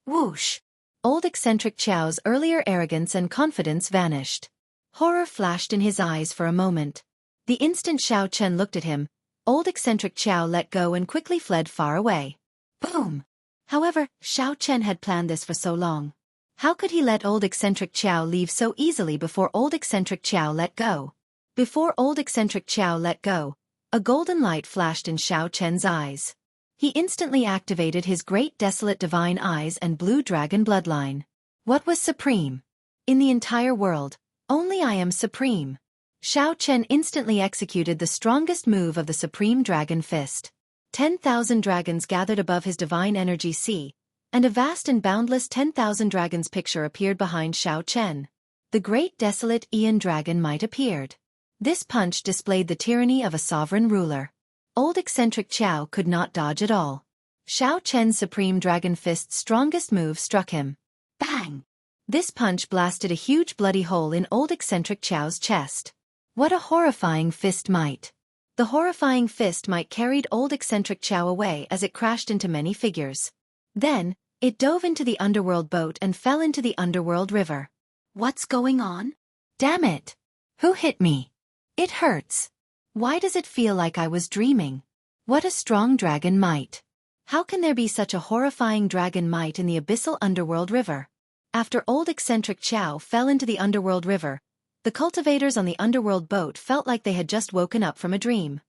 Whoosh! Old eccentric Xiao's earlier arrogance and confidence vanished. Horror flashed in his eyes for a moment. The instant Xiao Chen looked at him, old eccentric Xiao let go and quickly fled far away. Boom! However, Xiao Chen had planned this for so long. How could he let old eccentric Xiao leave so easily before old eccentric Xiao let go? Before old eccentric Xiao let go, a golden light flashed in Xiao Chen's eyes. He instantly activated his great desolate divine eyes and blue dragon bloodline. What was supreme? In the entire world, only I am supreme. Xiao Chen instantly executed the strongest move of the supreme dragon fist. 10,000 dragons gathered above his divine energy sea, and a vast and boundless 10,000 dragons picture appeared behind Xiao Chen. The great desolate Aeon dragon might appeared. This punch displayed the tyranny of a sovereign ruler. Old eccentric Xiao could not dodge at all. Xiao Chen's supreme dragon fist's strongest move struck him. Bang! This punch blasted a huge bloody hole in old eccentric Xiao's chest. What a horrifying fist might! The horrifying fist might carried old eccentric Xiao away as it crashed into many figures. Then, it dove into the underworld boat and fell into the underworld river. What's going on? Damn it! Who hit me? It hurts. Why does it feel like I was dreaming? What a strong dragon might! How can there be such a horrifying dragon might in the abyssal underworld river? After old eccentric Chow fell into the underworld river, the cultivators on the underworld boat felt like they had just woken up from a dream.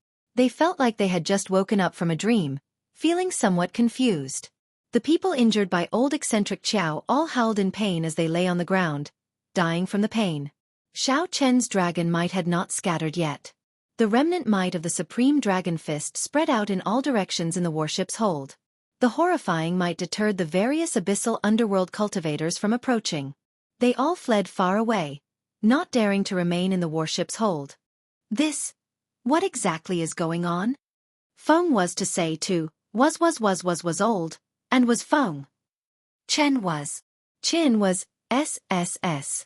Feeling somewhat confused. The people injured by old eccentric Chow all howled in pain as they lay on the ground, dying from the pain. Xiao Chen's dragon might had not scattered yet. The remnant might of the supreme dragon fist spread out in all directions in the warship's hold. The horrifying might deterred the various abyssal underworld cultivators from approaching. They all fled far away, not daring to remain in the warship's hold. What exactly is going on? Feng was to say to, was old, and was Feng. Chin was SSS.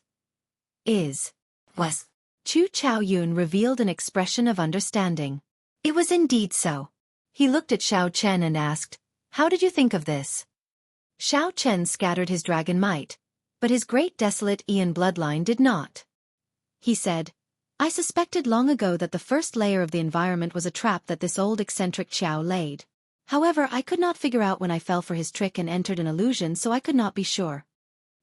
Was. Chu Chaoyun revealed an expression of understanding. It was indeed so. He looked at Xiao Chen and asked, "How did you think of this?" Xiao Chen scattered his dragon might, but his great desolate Aeon bloodline did not. He said, "I suspected long ago that the first layer of the environment was a trap that this old eccentric Xiao laid. However, I could not figure out when I fell for his trick and entered an illusion, so I could not be sure.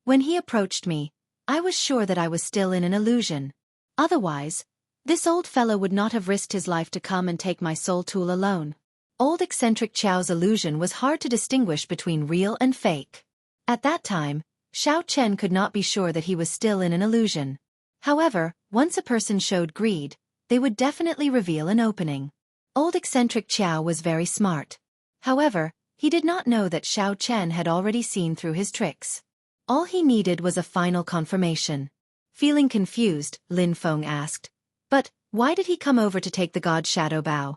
When he approached me, I was sure that I was still in an illusion. Otherwise, this old fellow would not have risked his life to come and take my soul tool alone." Old eccentric Xiao's illusion was hard to distinguish between real and fake. At that time, Xiao Chen could not be sure that he was still in an illusion. However, once a person showed greed, they would definitely reveal an opening. Old eccentric Xiao was very smart. However, he did not know that Xiao Chen had already seen through his tricks. All he needed was a final confirmation. Feeling confused, Lin Feng asked, "But, why did he come over to take the god's shadow bow?"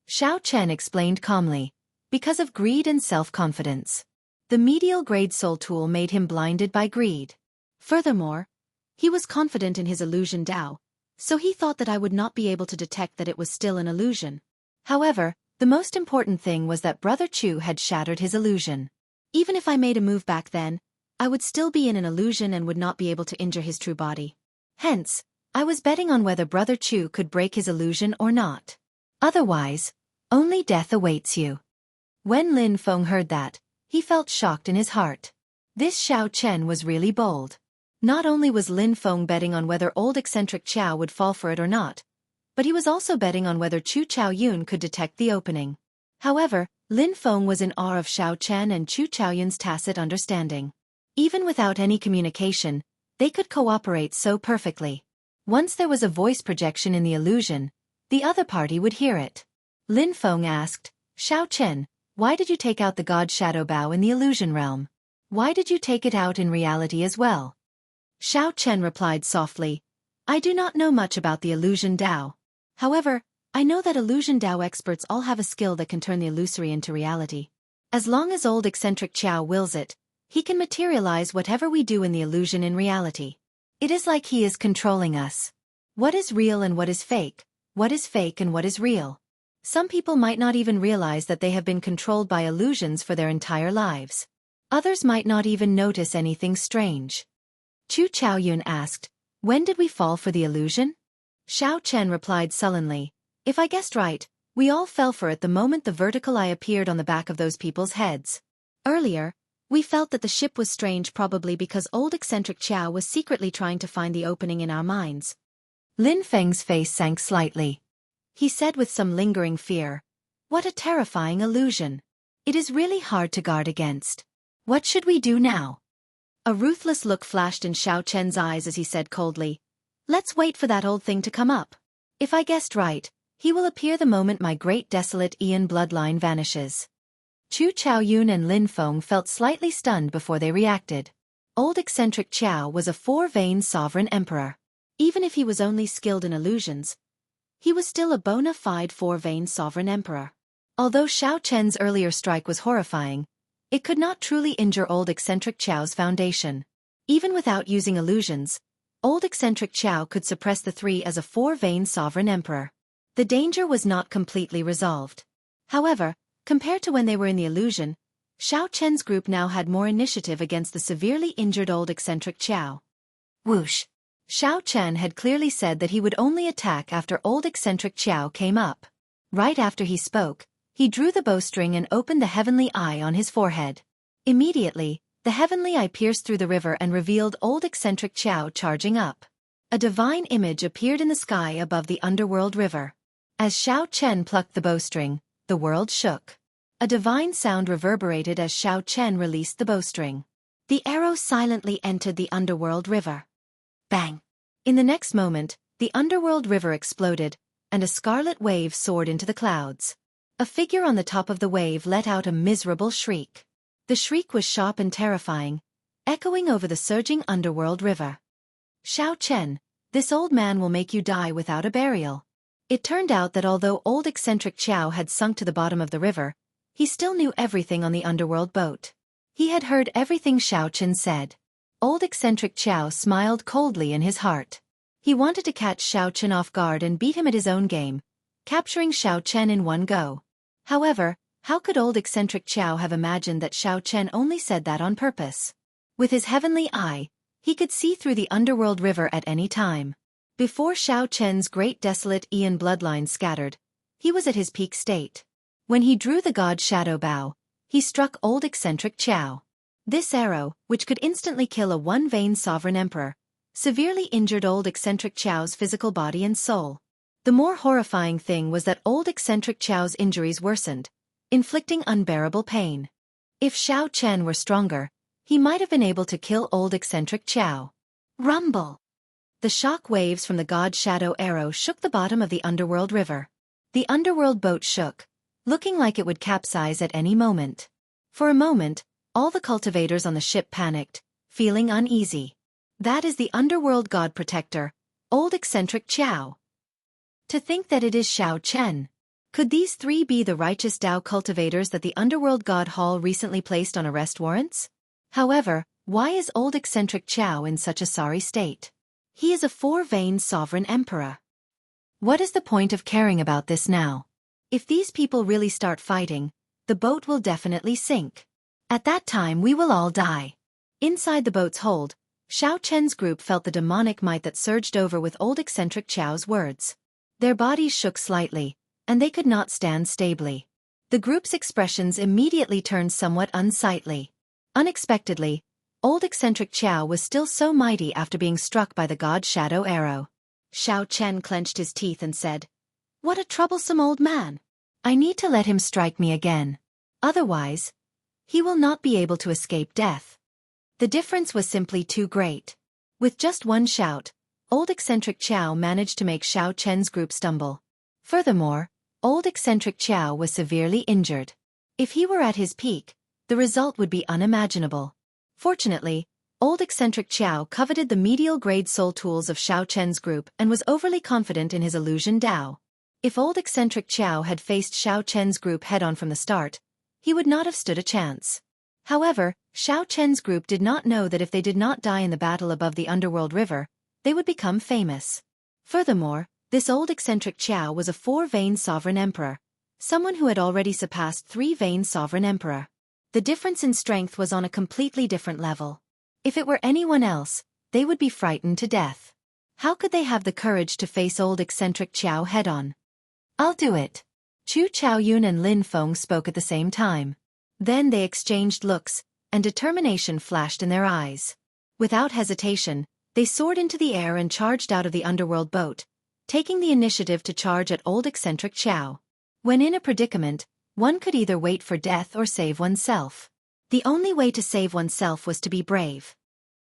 Xiao Chen explained calmly, "Because of greed and self-confidence. The medial grade soul tool made him blinded by greed. Furthermore, he was confident in his illusion Dao, so he thought that I would not be able to detect that it was still an illusion. However, the most important thing was that Brother Chu had shattered his illusion. Even if I made a move back then, I would still be in an illusion and would not be able to injure his true body. Hence, I was betting on whether Brother Chu could break his illusion or not. Otherwise, only death awaits you." When Lin Feng heard that, he felt shocked in his heart. This Xiao Chen was really bold. Not only was Lin Feng betting on whether old eccentric Qiao would fall for it or not, but he was also betting on whether Chu Chaoyun could detect the opening. However, Lin Feng was in awe of Xiao Chen and Chu Chaoyun's tacit understanding. Even without any communication, they could cooperate so perfectly. Once there was a voice projection in the illusion, the other party would hear it. Lin Feng asked, "Xiao Chen, why did you take out the god shadow bow in the illusion realm? Why did you take it out in reality as well?" Xiao Chen replied softly, "I do not know much about the illusion Dao. However, I know that illusion Dao experts all have a skill that can turn the illusory into reality. As long as old eccentric Qiao wills it, he can materialize whatever we do in the illusion in reality. It is like he is controlling us. What is real and what is fake? What is fake and what is real? Some people might not even realize that they have been controlled by illusions for their entire lives. Others might not even notice anything strange." Chu Chaoyun asked, "When did we fall for the illusion?" Xiao Chen replied sullenly, "If I guessed right, we all fell for it the moment the vertical eye appeared on the back of those people's heads. Earlier, we felt that the ship was strange, probably because old eccentric Qiao was secretly trying to find the opening in our minds." Lin Feng's face sank slightly. He said with some lingering fear, "What a terrifying illusion. It is really hard to guard against. What should we do now?" A ruthless look flashed in Xiao Chen's eyes as he said coldly, "Let's wait for that old thing to come up. If I guessed right, he will appear the moment my great desolate Aeon bloodline vanishes." Chu Chaoyun and Lin Feng felt slightly stunned before they reacted. Old eccentric Qiao was a four-vein sovereign emperor. Even if he was only skilled in illusions, he was still a bona fide four-vein sovereign emperor. Although Xiao Chen's earlier strike was horrifying, it could not truly injure old eccentric Qiao's foundation. Even without using illusions, old eccentric Qiao could suppress the three as a four-vein sovereign emperor. The danger was not completely resolved. However, compared to when they were in the illusion, Xiao Chen's group now had more initiative against the severely injured old eccentric Qiao. Whoosh! Xiao Chen had clearly said that he would only attack after old eccentric Qiao came up. Right after he spoke, he drew the bowstring and opened the heavenly eye on his forehead. Immediately, The heavenly eye pierced through the river and revealed old eccentric Chow charging up. A divine image appeared in the sky above the underworld river. As Xiao Chen plucked the bowstring, the world shook. A divine sound reverberated as Xiao Chen released the bowstring. The arrow silently entered the underworld river. Bang! In the next moment, the underworld river exploded, and a scarlet wave soared into the clouds. A figure on the top of the wave let out a miserable shriek. The shriek was sharp and terrifying, echoing over the surging underworld river. Xiao Chen, this old man will make you die without a burial. It turned out that although old eccentric Chow had sunk to the bottom of the river, he still knew everything on the underworld boat. He had heard everything Xiao Chen said. Old eccentric Chow smiled coldly in his heart. He wanted to catch Xiao Chen off guard and beat him at his own game, capturing Xiao Chen in one go. However, how could old eccentric Chow have imagined that Xiao Chen only said that on purpose? With his heavenly eye, he could see through the underworld river at any time. Before Xiao Chen's great desolate Aeon bloodline scattered, he was at his peak state. When he drew the god shadow bow, he struck old eccentric Chow. This arrow, which could instantly kill a one-vein sovereign emperor, severely injured old eccentric Chow's physical body and soul. The more horrifying thing was that old eccentric Chow's injuries worsened, inflicting unbearable pain. If Xiao Chen were stronger, he might have been able to kill old eccentric Chow. Rumble! The shock waves from the god shadow arrow shook the bottom of the underworld river. The underworld boat shook, looking like it would capsize at any moment. For a moment, all the cultivators on the ship panicked, feeling uneasy. That is the underworld god protector, old eccentric Chow. To think that it is Xiao Chen. Could these three be the righteous Dao cultivators that the underworld god hall recently placed on arrest warrants? However, why is old eccentric Chow in such a sorry state? He is a four-veined sovereign emperor. What is the point of caring about this now? If these people really start fighting, the boat will definitely sink. At that time we will all die. Inside the boat's hold, Xiao Chen's group felt the demonic might that surged over with old eccentric Chow's words. Their bodies shook slightly, and they could not stand stably. The group's expressions immediately turned somewhat unsightly. Unexpectedly, old eccentric Chow was still so mighty after being struck by the god shadow arrow. Xiao Chen clenched his teeth and said, "What a troublesome old man! I need to let him strike me again. Otherwise, he will not be able to escape death." The difference was simply too great. With just one shout, old eccentric Chow managed to make Xiao Chen's group stumble. Furthermore, old eccentric Chow was severely injured. If he were at his peak, the result would be unimaginable. Fortunately, old eccentric Chow coveted the medial grade soul tools of Xiao Chen's group and was overly confident in his illusion Dao. If old eccentric Chow had faced Xiao Chen's group head-on from the start, he would not have stood a chance. However, Xiao Chen's group did not know that if they did not die in the battle above the underworld river, they would become famous. Furthermore, this old eccentric Chow was a four-veined sovereign emperor, someone who had already surpassed three-veined sovereign emperor. The difference in strength was on a completely different level. If it were anyone else, they would be frightened to death. How could they have the courage to face old eccentric Chow head-on? "I'll do it." Chu Chaoyun and Lin Feng spoke at the same time. Then they exchanged looks, and determination flashed in their eyes. Without hesitation, they soared into the air and charged out of the underworld boat, taking the initiative to charge at old eccentric Chow. When in a predicament, one could either wait for death or save oneself. The only way to save oneself was to be brave.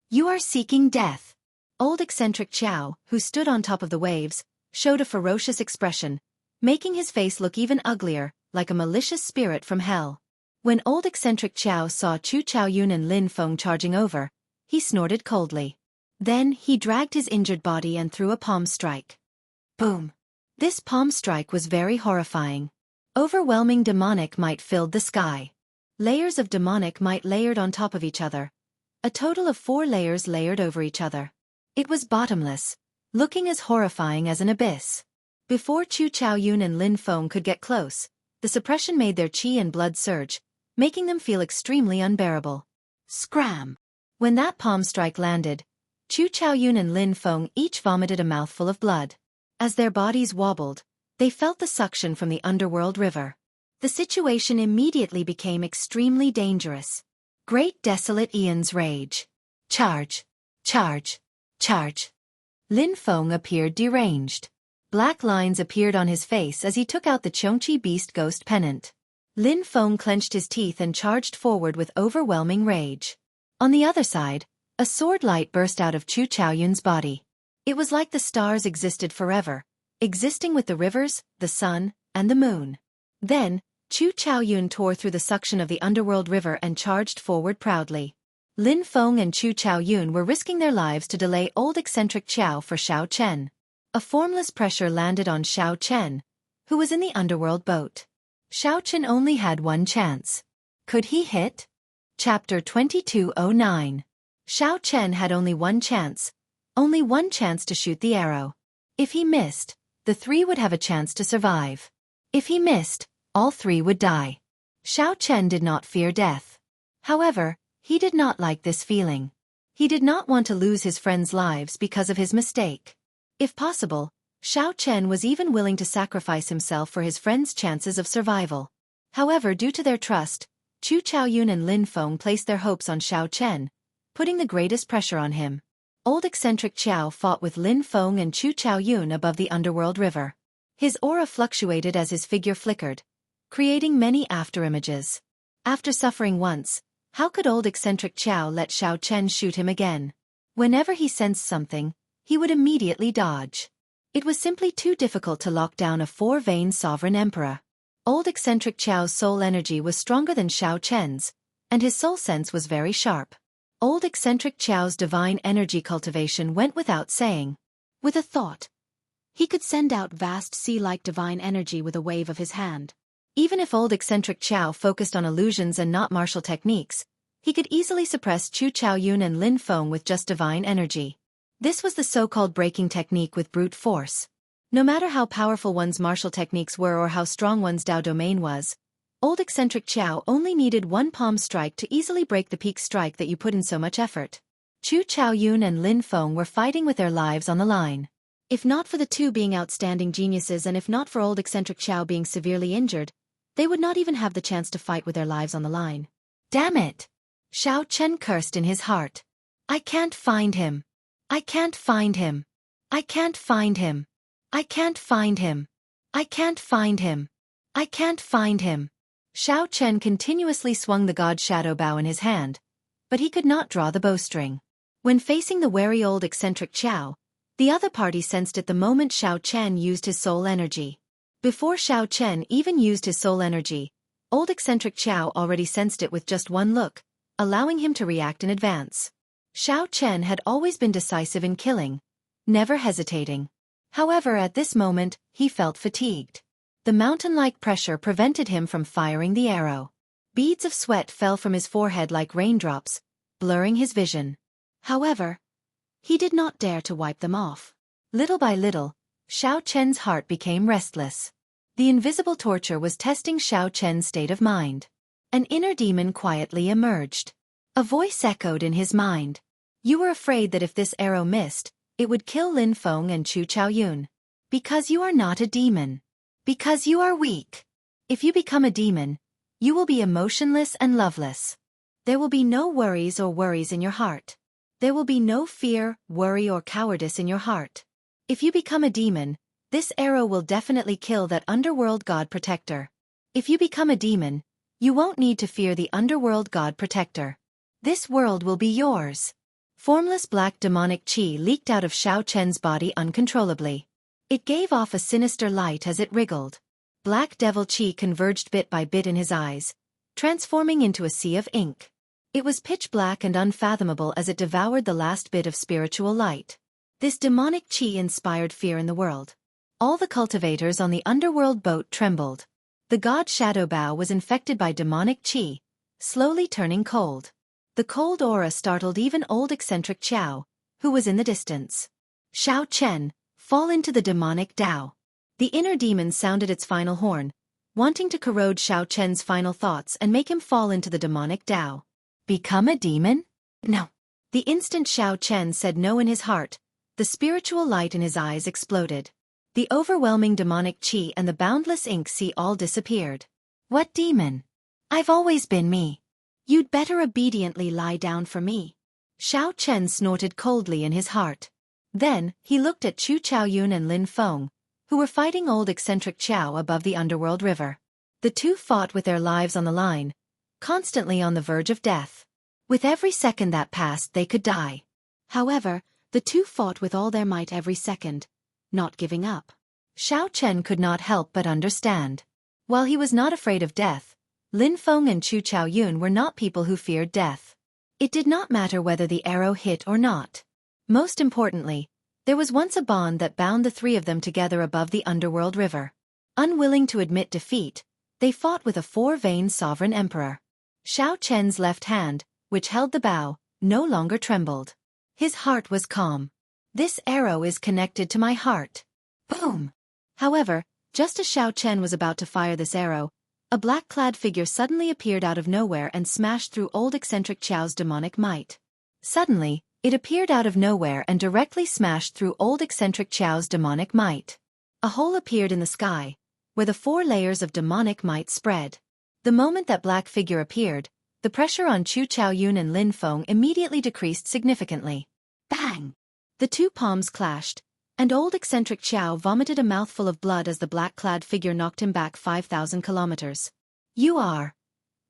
"You are seeking death." Old eccentric Chow, who stood on top of the waves, showed a ferocious expression, making his face look even uglier, like a malicious spirit from hell. When old eccentric Chow saw Chu Chaoyun and Lin Feng charging over, he snorted coldly. Then he dragged his injured body and threw a palm strike. Boom! This palm strike was very horrifying. Overwhelming demonic might filled the sky. Layers of demonic might layered on top of each other. A total of 4 layers layered over each other. It was bottomless, looking as horrifying as an abyss. Before Chu Chaoyun and Lin Feng could get close, the suppression made their chi and blood surge, making them feel extremely unbearable. Scram! When that palm strike landed, Chu Chaoyun and Lin Feng each vomited a mouthful of blood. As their bodies wobbled, they felt the suction from the underworld river. The situation immediately became extremely dangerous. Great desolate Ian's rage. Charge. Charge. Charge. Lin Feng appeared deranged. Black lines appeared on his face as he took out the Chongqi Beast Ghost Pennant. Lin Feng clenched his teeth and charged forward with overwhelming rage. On the other side, a sword light burst out of Chu Chaoyun's body. It was like the stars existed forever, existing with the rivers, the sun, and the moon. Then, Chu Chaoyun tore through the suction of the underworld river and charged forward proudly. Lin Feng and Chu Chaoyun were risking their lives to delay old eccentric Xiao for Xiao Chen. A formless pressure landed on Xiao Chen, who was in the underworld boat. Xiao Chen only had one chance. Could he hit? Chapter 2209. Xiao Chen had only one chance to shoot the arrow. If he missed, the three would have a chance to survive. If he missed, all three would die. Xiao Chen did not fear death. However, he did not like this feeling. He did not want to lose his friends' lives because of his mistake. If possible, Xiao Chen was even willing to sacrifice himself for his friends' chances of survival. However, due to their trust, Chu Chaoyun and Lin Feng placed their hopes on Xiao Chen, putting the greatest pressure on him. Old eccentric Xiao fought with Lin Feng and Chu Chaoyun above the underworld river. His aura fluctuated as his figure flickered, creating many afterimages. After suffering once, how could old eccentric Xiao let Xiao Chen shoot him again? Whenever he sensed something, he would immediately dodge. It was simply too difficult to lock down a four-veined sovereign emperor. Old eccentric Xiao's soul energy was stronger than Xiao Chen's, and his soul sense was very sharp. Old eccentric Xiao's divine energy cultivation went without saying. With a thought, he could send out vast sea-like divine energy with a wave of his hand. Even if old eccentric Xiao focused on illusions and not martial techniques, he could easily suppress Chu Chaoyun and Lin Feng with just divine energy. This was the so-called breaking technique with brute force. No matter how powerful one's martial techniques were or how strong one's Dao domain was, old eccentric Xiao only needed one palm strike to easily break the peak strike that you put in so much effort. Chu Chaoyun and Lin Feng were fighting with their lives on the line. If not for the two being outstanding geniuses and if not for old eccentric Xiao being severely injured, they would not even have the chance to fight with their lives on the line. Damn it! Xiao Chen cursed in his heart. I can't find him. I can't find him. I can't find him. I can't find him. I can't find him. I can't find him. Xiao Chen continuously swung the god shadow bow in his hand, but he could not draw the bowstring. When facing the wary old eccentric Xiao, the other party sensed it the moment Xiao Chen used his soul energy. Before Xiao Chen even used his soul energy, old eccentric Xiao already sensed it with just one look, allowing him to react in advance. Xiao Chen had always been decisive in killing, never hesitating. However, at this moment, he felt fatigued. The mountain-like pressure prevented him from firing the arrow. Beads of sweat fell from his forehead like raindrops, blurring his vision. However, he did not dare to wipe them off. Little by little, Xiao Chen's heart became restless. The invisible torture was testing Xiao Chen's state of mind. An inner demon quietly emerged. A voice echoed in his mind. You were afraid that if this arrow missed, it would kill Lin Feng and Chu Chaoyun. Because you are not a demon. Because you are weak. If you become a demon, you will be emotionless and loveless. There will be no worries in your heart. There will be no fear, worry or cowardice in your heart. If you become a demon, this arrow will definitely kill that underworld god protector. If you become a demon, you won't need to fear the underworld god protector. This world will be yours. Formless black demonic chi leaked out of Xiao Chen's body uncontrollably. It gave off a sinister light as it wriggled. Black devil chi converged bit by bit in his eyes, transforming into a sea of ink. It was pitch black and unfathomable as it devoured the last bit of spiritual light. This demonic chi inspired fear in the world. All the cultivators on the underworld boat trembled. The god Shadow Bow was infected by demonic chi, slowly turning cold. The cold aura startled even old eccentric Xiao, who was in the distance. Xiao Chen, fall into the demonic Tao. The inner demon sounded its final horn, wanting to corrode Xiao Chen's final thoughts and make him fall into the demonic Tao. Become a demon? No. The instant Xiao Chen said no in his heart, the spiritual light in his eyes exploded. The overwhelming demonic chi and the boundless ink sea all disappeared. What demon? I've always been me. You'd better obediently lie down for me. Xiao Chen snorted coldly in his heart. Then, he looked at Chu Chaoyun and Lin Feng, who were fighting old eccentric Qiao above the underworld river. The two fought with their lives on the line, constantly on the verge of death. With every second that passed they could die. However, the two fought with all their might every second, not giving up. Xiao Chen could not help but understand. While he was not afraid of death, Lin Feng and Chu Chaoyun were not people who feared death. It did not matter whether the arrow hit or not. Most importantly, there was once a bond that bound the three of them together above the underworld river. Unwilling to admit defeat, they fought with a four-veined sovereign emperor. Xiao Chen's left hand, which held the bow, no longer trembled. His heart was calm. This arrow is connected to my heart. Boom! However, just as Xiao Chen was about to fire this arrow, a black-clad figure suddenly appeared out of nowhere and smashed through old eccentric Qiao's demonic might. Suddenly, it appeared out of nowhere and directly smashed through old eccentric Qiao's demonic might. A hole appeared in the sky, where the 4 layers of demonic might spread. The moment that black figure appeared, the pressure on Chu Chaoyun and Lin Feng immediately decreased significantly. Bang! The two palms clashed, and old eccentric Qiao vomited a mouthful of blood as the black-clad figure knocked him back 5,000 kilometers. You are...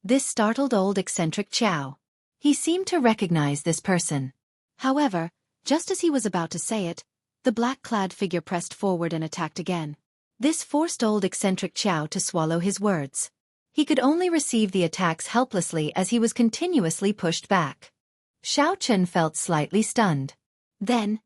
This startled old eccentric Qiao. He seemed to recognize this person. However, just as he was about to say it, the black-clad figure pressed forward and attacked again. This forced old eccentric Qiao to swallow his words. He could only receive the attacks helplessly as he was continuously pushed back. Xiao Chen felt slightly stunned. Then,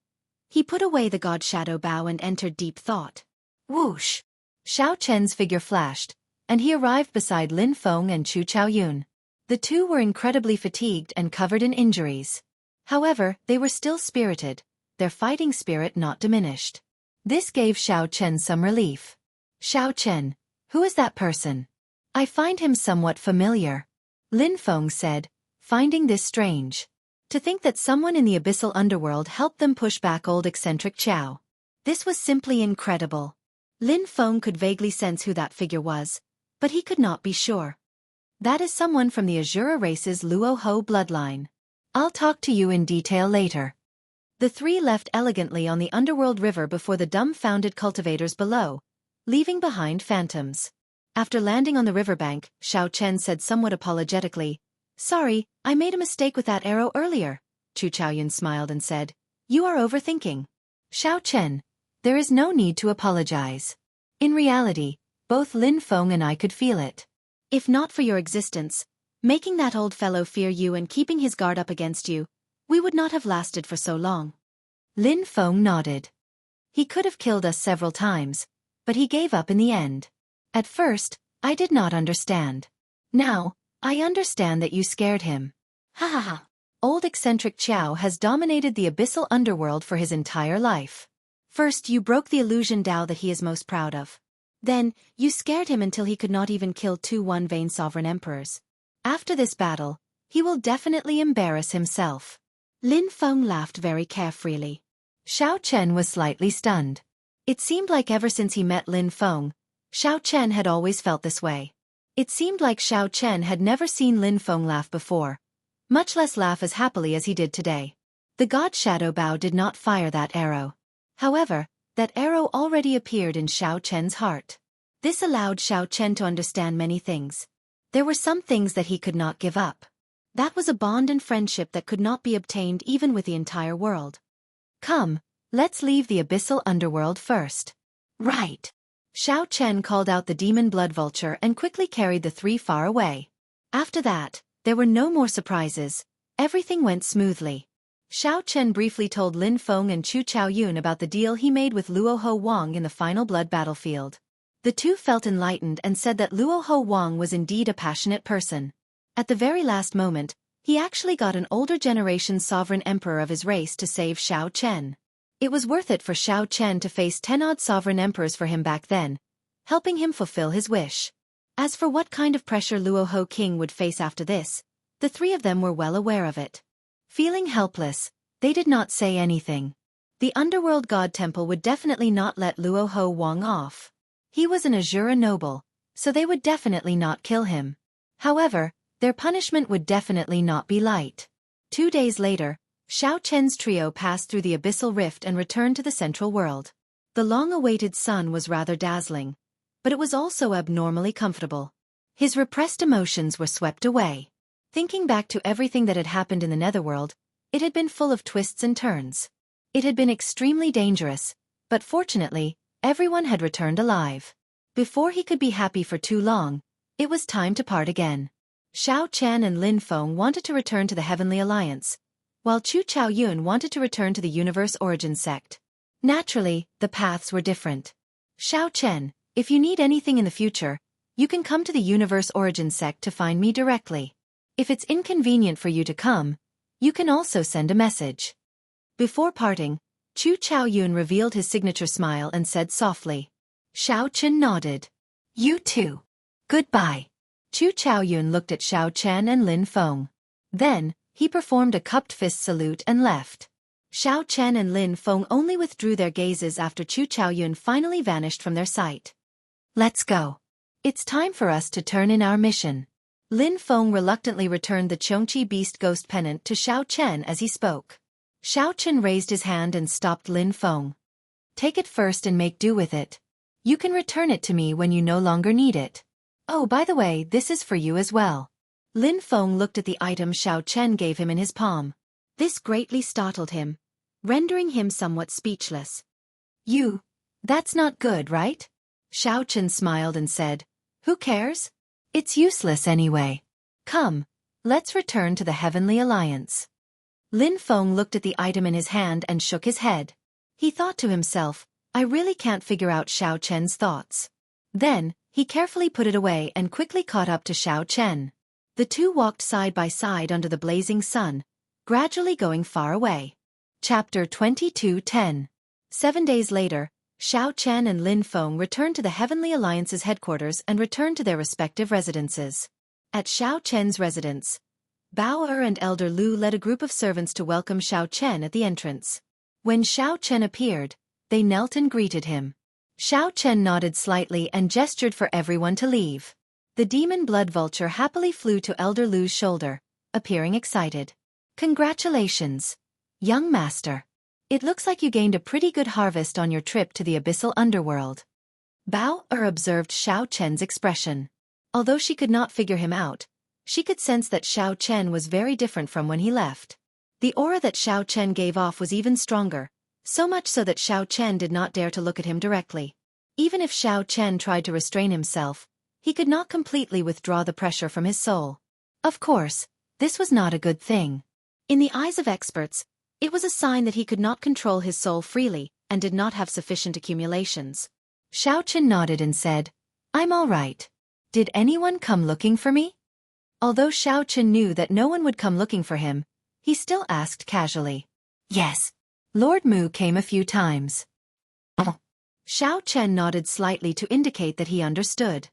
he put away the god shadow bow and entered deep thought. Whoosh! Xiao Chen's figure flashed, and he arrived beside Lin Feng and Chu Chaoyun. The two were incredibly fatigued and covered in injuries. However, they were still spirited, their fighting spirit not diminished. This gave Xiao Chen some relief. Xiao Chen, who is that person? I find him somewhat familiar. Lin Feng said, finding this strange. To think that someone in the abyssal underworld helped them push back old eccentric Qiao. This was simply incredible. Lin Feng could vaguely sense who that figure was, but he could not be sure. That is someone from the Azura race's Luo Ho bloodline. I'll talk to you in detail later. The three left elegantly on the underworld river before the dumbfounded cultivators below, leaving behind phantoms. After landing on the riverbank, Xiao Chen said somewhat apologetically, Sorry, I made a mistake with that arrow earlier. Chu Chaoyun smiled and said, You are overthinking. Xiao Chen, there is no need to apologize. In reality, both Lin Feng and I could feel it. If not for your existence, making that old fellow fear you and keeping his guard up against you, we would not have lasted for so long. Lin Feng nodded. He could have killed us several times, but he gave up in the end. At first, I did not understand. Now, I understand that you scared him. Ha ha ha. Old eccentric Qiao has dominated the abyssal underworld for his entire life. First you broke the illusion Dao that he is most proud of. Then, you scared him until he could not even kill 2 one-vein sovereign emperors. After this battle, he will definitely embarrass himself. Lin Feng laughed very carefreely. Xiao Chen was slightly stunned. It seemed like ever since he met Lin Feng, Xiao Chen had always felt this way. It seemed like Xiao Chen had never seen Lin Feng laugh before, much less laugh as happily as he did today. The god Shadow Bao did not fire that arrow. However, that arrow already appeared in Xiao Chen's heart. This allowed Xiao Chen to understand many things. There were some things that he could not give up. That was a bond and friendship that could not be obtained even with the entire world. Come, let's leave the abyssal underworld first. Right. Xiao Chen called out the demon blood vulture and quickly carried the three far away. After that, there were no more surprises. Everything went smoothly. Xiao Chen briefly told Lin Feng and Chu Chaoyun about the deal he made with Luo Ho Wang in the final blood battlefield. The two felt enlightened and said that Luo Ho Wang was indeed a passionate person. At the very last moment, he actually got an older generation sovereign emperor of his race to save Xiao Chen. It was worth it for Xiao Chen to face 10-odd sovereign emperors for him back then, helping him fulfill his wish. As for what kind of pressure Luo Ho King would face after this, the three of them were well aware of it. Feeling helpless, they did not say anything. The underworld god temple would definitely not let Luo Ho Wang off. He was an Azura noble, so they would definitely not kill him. However, Their punishment would definitely not be light. 2 days later, Xiao Chen's trio passed through the abyssal rift and returned to the central world. The long-awaited sun was rather dazzling, but it was also abnormally comfortable. His repressed emotions were swept away. Thinking back to everything that had happened in the netherworld, it had been full of twists and turns. It had been extremely dangerous, but fortunately, everyone had returned alive. Before he could be happy for too long, it was time to part again. Xiao Chen and Lin Feng wanted to return to the Heavenly Alliance, while Chu Chaoyun wanted to return to the Universe Origin sect. Naturally, the paths were different. Xiao Chen, if you need anything in the future, you can come to the Universe Origin sect to find me directly. If it's inconvenient for you to come, you can also send a message. Before parting, Chu Chaoyun revealed his signature smile and said softly. Xiao Chen nodded. You too. Goodbye. Chu Chaoyun looked at Xiao Chen and Lin Feng. Then, he performed a cupped fist salute and left. Xiao Chen and Lin Feng only withdrew their gazes after Chu Chaoyun finally vanished from their sight. Let's go. It's time for us to turn in our mission. Lin Feng reluctantly returned the Chongqi Beast Ghost Pennant to Xiao Chen as he spoke. Xiao Chen raised his hand and stopped Lin Feng. Take it first and make do with it. You can return it to me when you no longer need it. Oh, by the way, this is for you as well. Lin Feng looked at the item Xiao Chen gave him in his palm. This greatly startled him, rendering him somewhat speechless. That's not good, right? Xiao Chen smiled and said, Who cares? It's useless anyway. Come, let's return to the Heavenly Alliance. Lin Feng looked at the item in his hand and shook his head. He thought to himself, I really can't figure out Xiao Chen's thoughts. Then, he carefully put it away and quickly caught up to Xiao Chen. The two walked side by side under the blazing sun, gradually going far away. Chapter 22:10. 7 days later, Xiao Chen and Lin Feng returned to the Heavenly Alliance's headquarters and returned to their respective residences. At Xiao Chen's residence, Bao Er and Elder Lu led a group of servants to welcome Xiao Chen at the entrance. When Xiao Chen appeared, they knelt and greeted him. Xiao Chen nodded slightly and gestured for everyone to leave. The demon blood vulture happily flew to Elder Lu's shoulder, appearing excited. Congratulations, young master. It looks like you gained a pretty good harvest on your trip to the abyssal underworld. Bao Er observed Xiao Chen's expression. Although she could not figure him out, she could sense that Xiao Chen was very different from when he left. The aura that Xiao Chen gave off was even stronger, so much so that Xiao Chen did not dare to look at him directly. Even if Xiao Chen tried to restrain himself, he could not completely withdraw the pressure from his soul. Of course, this was not a good thing. In the eyes of experts, it was a sign that he could not control his soul freely and did not have sufficient accumulations. Xiao Chen nodded and said, I'm all right. Did anyone come looking for me? Although Xiao Chen knew that no one would come looking for him, he still asked casually. Yes. Lord Mu came a few times. Xiao Chen nodded slightly to indicate that he understood.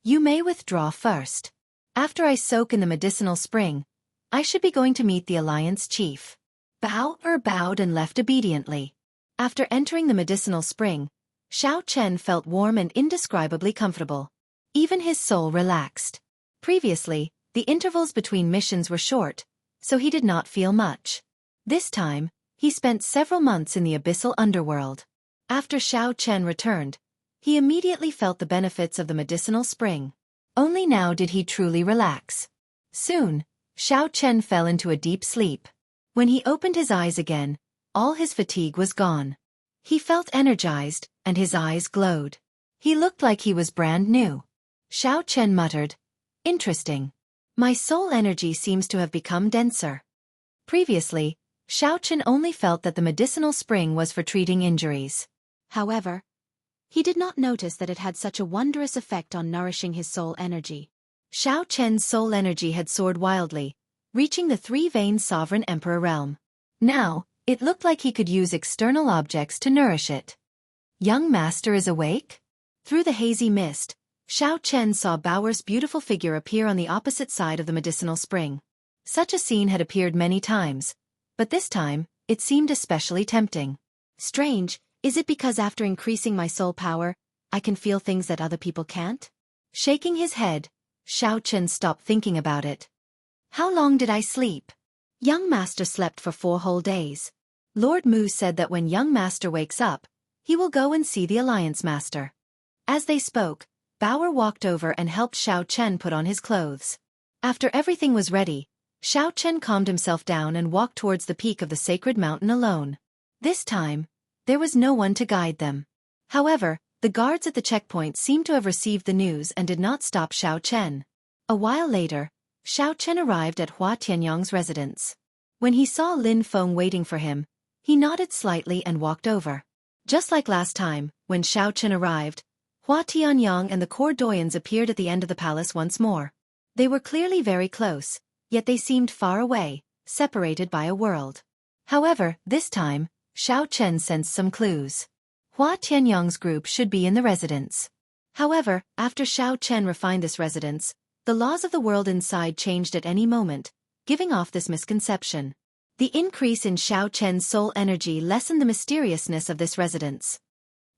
You may withdraw first. After I soak in the medicinal spring, I should be going to meet the Alliance chief. Bao Er bowed and left obediently. After entering the medicinal spring, Xiao Chen felt warm and indescribably comfortable. Even his soul relaxed. Previously, the intervals between missions were short, so he did not feel much. This time, he spent several months in the abyssal underworld. After Xiao Chen returned, he immediately felt the benefits of the medicinal spring. Only now did he truly relax. Soon, Xiao Chen fell into a deep sleep. When he opened his eyes again, all his fatigue was gone. He felt energized, and his eyes glowed. He looked like he was brand new. Xiao Chen muttered, Interesting. My soul energy seems to have become denser. Previously, Xiao Chen only felt that the medicinal spring was for treating injuries. However, he did not notice that it had such a wondrous effect on nourishing his soul energy. Xiao Chen's soul energy had soared wildly, reaching the three-veined sovereign emperor realm. Now, it looked like he could use external objects to nourish it. Young master is awake? Through the hazy mist, Xiao Chen saw Baoer's beautiful figure appear on the opposite side of the medicinal spring. Such a scene had appeared many times, but this time, it seemed especially tempting. Strange, is it because after increasing my soul power, I can feel things that other people can't? Shaking his head, Xiao Chen stopped thinking about it. How long did I sleep? Young Master slept for 4 whole days. Lord Mu said that when Young Master wakes up, he will go and see the Alliance Master. As they spoke, Bauer walked over and helped Xiao Chen put on his clothes. After everything was ready, Xiao Chen calmed himself down and walked towards the peak of the sacred mountain alone. This time, there was no one to guide them. However, the guards at the checkpoint seemed to have received the news and did not stop Xiao Chen. A while later, Xiao Chen arrived at Hua Tianyang's residence. When he saw Lin Feng waiting for him, he nodded slightly and walked over. Just like last time, when Xiao Chen arrived, Hua Tianyang and the court doyens appeared at the end of the palace once more. They were clearly very close, yet they seemed far away, separated by a world. However, this time, Xiao Chen sensed some clues. Hua Tianyang's group should be in the residence. However, after Xiao Chen refined this residence, the laws of the world inside changed at any moment, giving off this misconception. The increase in Xiao Chen's soul energy lessened the mysteriousness of this residence.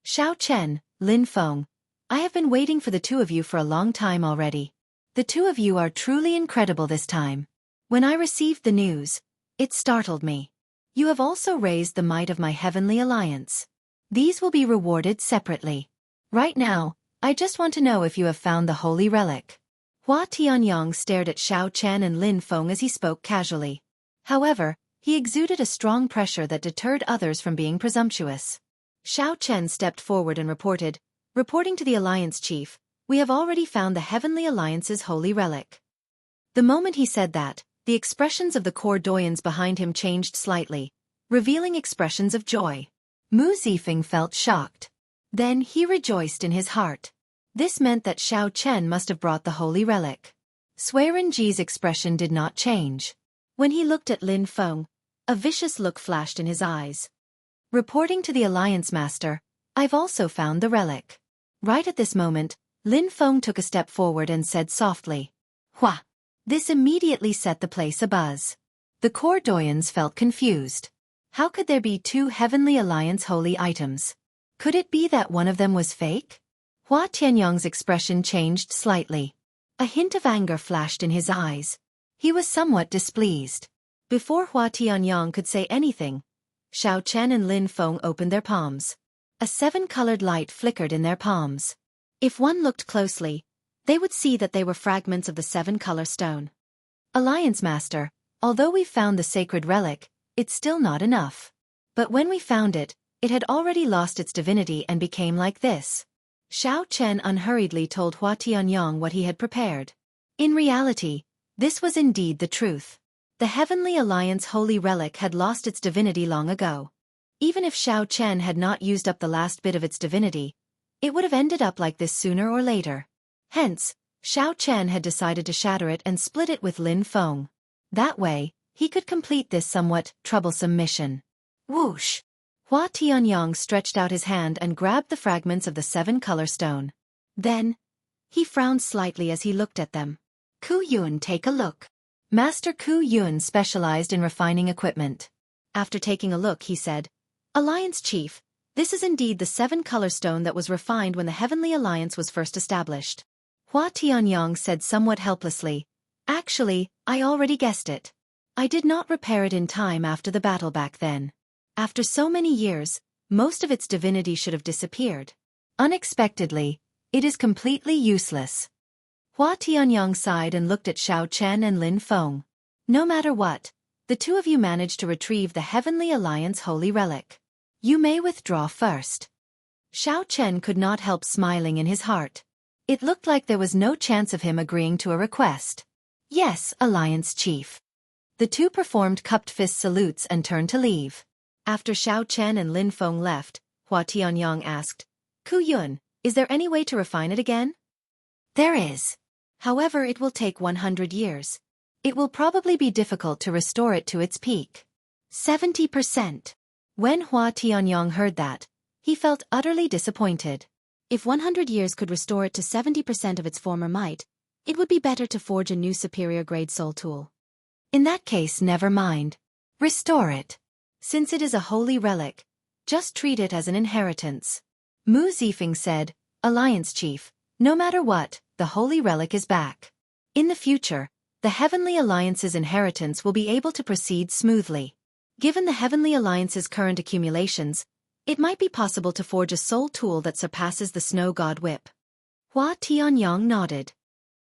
Xiao Chen, Lin Feng, I have been waiting for the two of you for a long time already. The two of you are truly incredible this time. When I received the news, it startled me. You have also raised the might of my heavenly alliance. These will be rewarded separately. Right now, I just want to know if you have found the holy relic. Hua Tianyang stared at Xiao Chen and Lin Feng as he spoke casually. However, he exuded a strong pressure that deterred others from being presumptuous. Xiao Chen stepped forward and reporting to the Alliance Chief, we have already found the Heavenly Alliance's holy relic. The moment he said that, the expressions of the core doyens behind him changed slightly, revealing expressions of joy. Mu Zifeng felt shocked. Then he rejoiced in his heart. This meant that Xiao Chen must have brought the holy relic. Suiren Ji's expression did not change. When he looked at Lin Feng, a vicious look flashed in his eyes. Reporting to the Alliance Master, I've also found the relic. Right at this moment, Lin Feng took a step forward and said softly, Hua! This immediately set the place abuzz. The core doyens felt confused. How could there be 2 Heavenly Alliance holy items? Could it be that one of them was fake? Hua Tianyang's expression changed slightly. A hint of anger flashed in his eyes. He was somewhat displeased. Before Hua Tianyang could say anything, Xiao Chen and Lin Feng opened their palms. A 7-colored light flickered in their palms. If one looked closely, they would see that they were fragments of the 7-color stone. Alliance Master, although we found the sacred relic, it's still not enough. But when we found it, it had already lost its divinity and became like this. Xiao Chen unhurriedly told Hua Tianyang what he had prepared. In reality, this was indeed the truth. The Heavenly Alliance holy relic had lost its divinity long ago. Even if Xiao Chen had not used up the last bit of its divinity, it would have ended up like this sooner or later. Hence, Xiao Chen had decided to shatter it and split it with Lin Feng. That way, he could complete this somewhat troublesome mission. Whoosh! Hua Tianyang stretched out his hand and grabbed the fragments of the 7-color stone. Then, he frowned slightly as he looked at them. Ku Yun, take a look. Master Ku Yun specialized in refining equipment. After taking a look, he said, Alliance Chief, this is indeed the 7-color stone that was refined when the Heavenly Alliance was first established. Hua Tianyang said somewhat helplessly, Actually, I already guessed it. I did not repair it in time after the battle back then. After so many years, most of its divinity should have disappeared. Unexpectedly, it is completely useless. Hua Tianyang sighed and looked at Xiao Chen and Lin Feng. No matter what, the two of you managed to retrieve the Heavenly Alliance holy relic. You may withdraw first. Xiao Chen could not help smiling in his heart. It looked like there was no chance of him agreeing to a request. Yes, Alliance Chief. The two performed cupped fist salutes and turned to leave. After Xiao Chen and Lin Feng left, Hua Tianyang asked, Ku Yun, is there any way to refine it again? There is. However, it will take 100 years. It will probably be difficult to restore it to its peak. 70%. When Hua Tianyang heard that, he felt utterly disappointed. If 100 years could restore it to 70% of its former might, it would be better to forge a new superior-grade soul tool. In that case, never mind. Restore it. Since it is a holy relic, just treat it as an inheritance. Mu Zifeng said, Alliance Chief, no matter what, the holy relic is back. In the future, the Heavenly Alliance's inheritance will be able to proceed smoothly. Given the Heavenly Alliance's current accumulations, it might be possible to forge a soul tool that surpasses the Snow God Whip. Hua Tianyang nodded.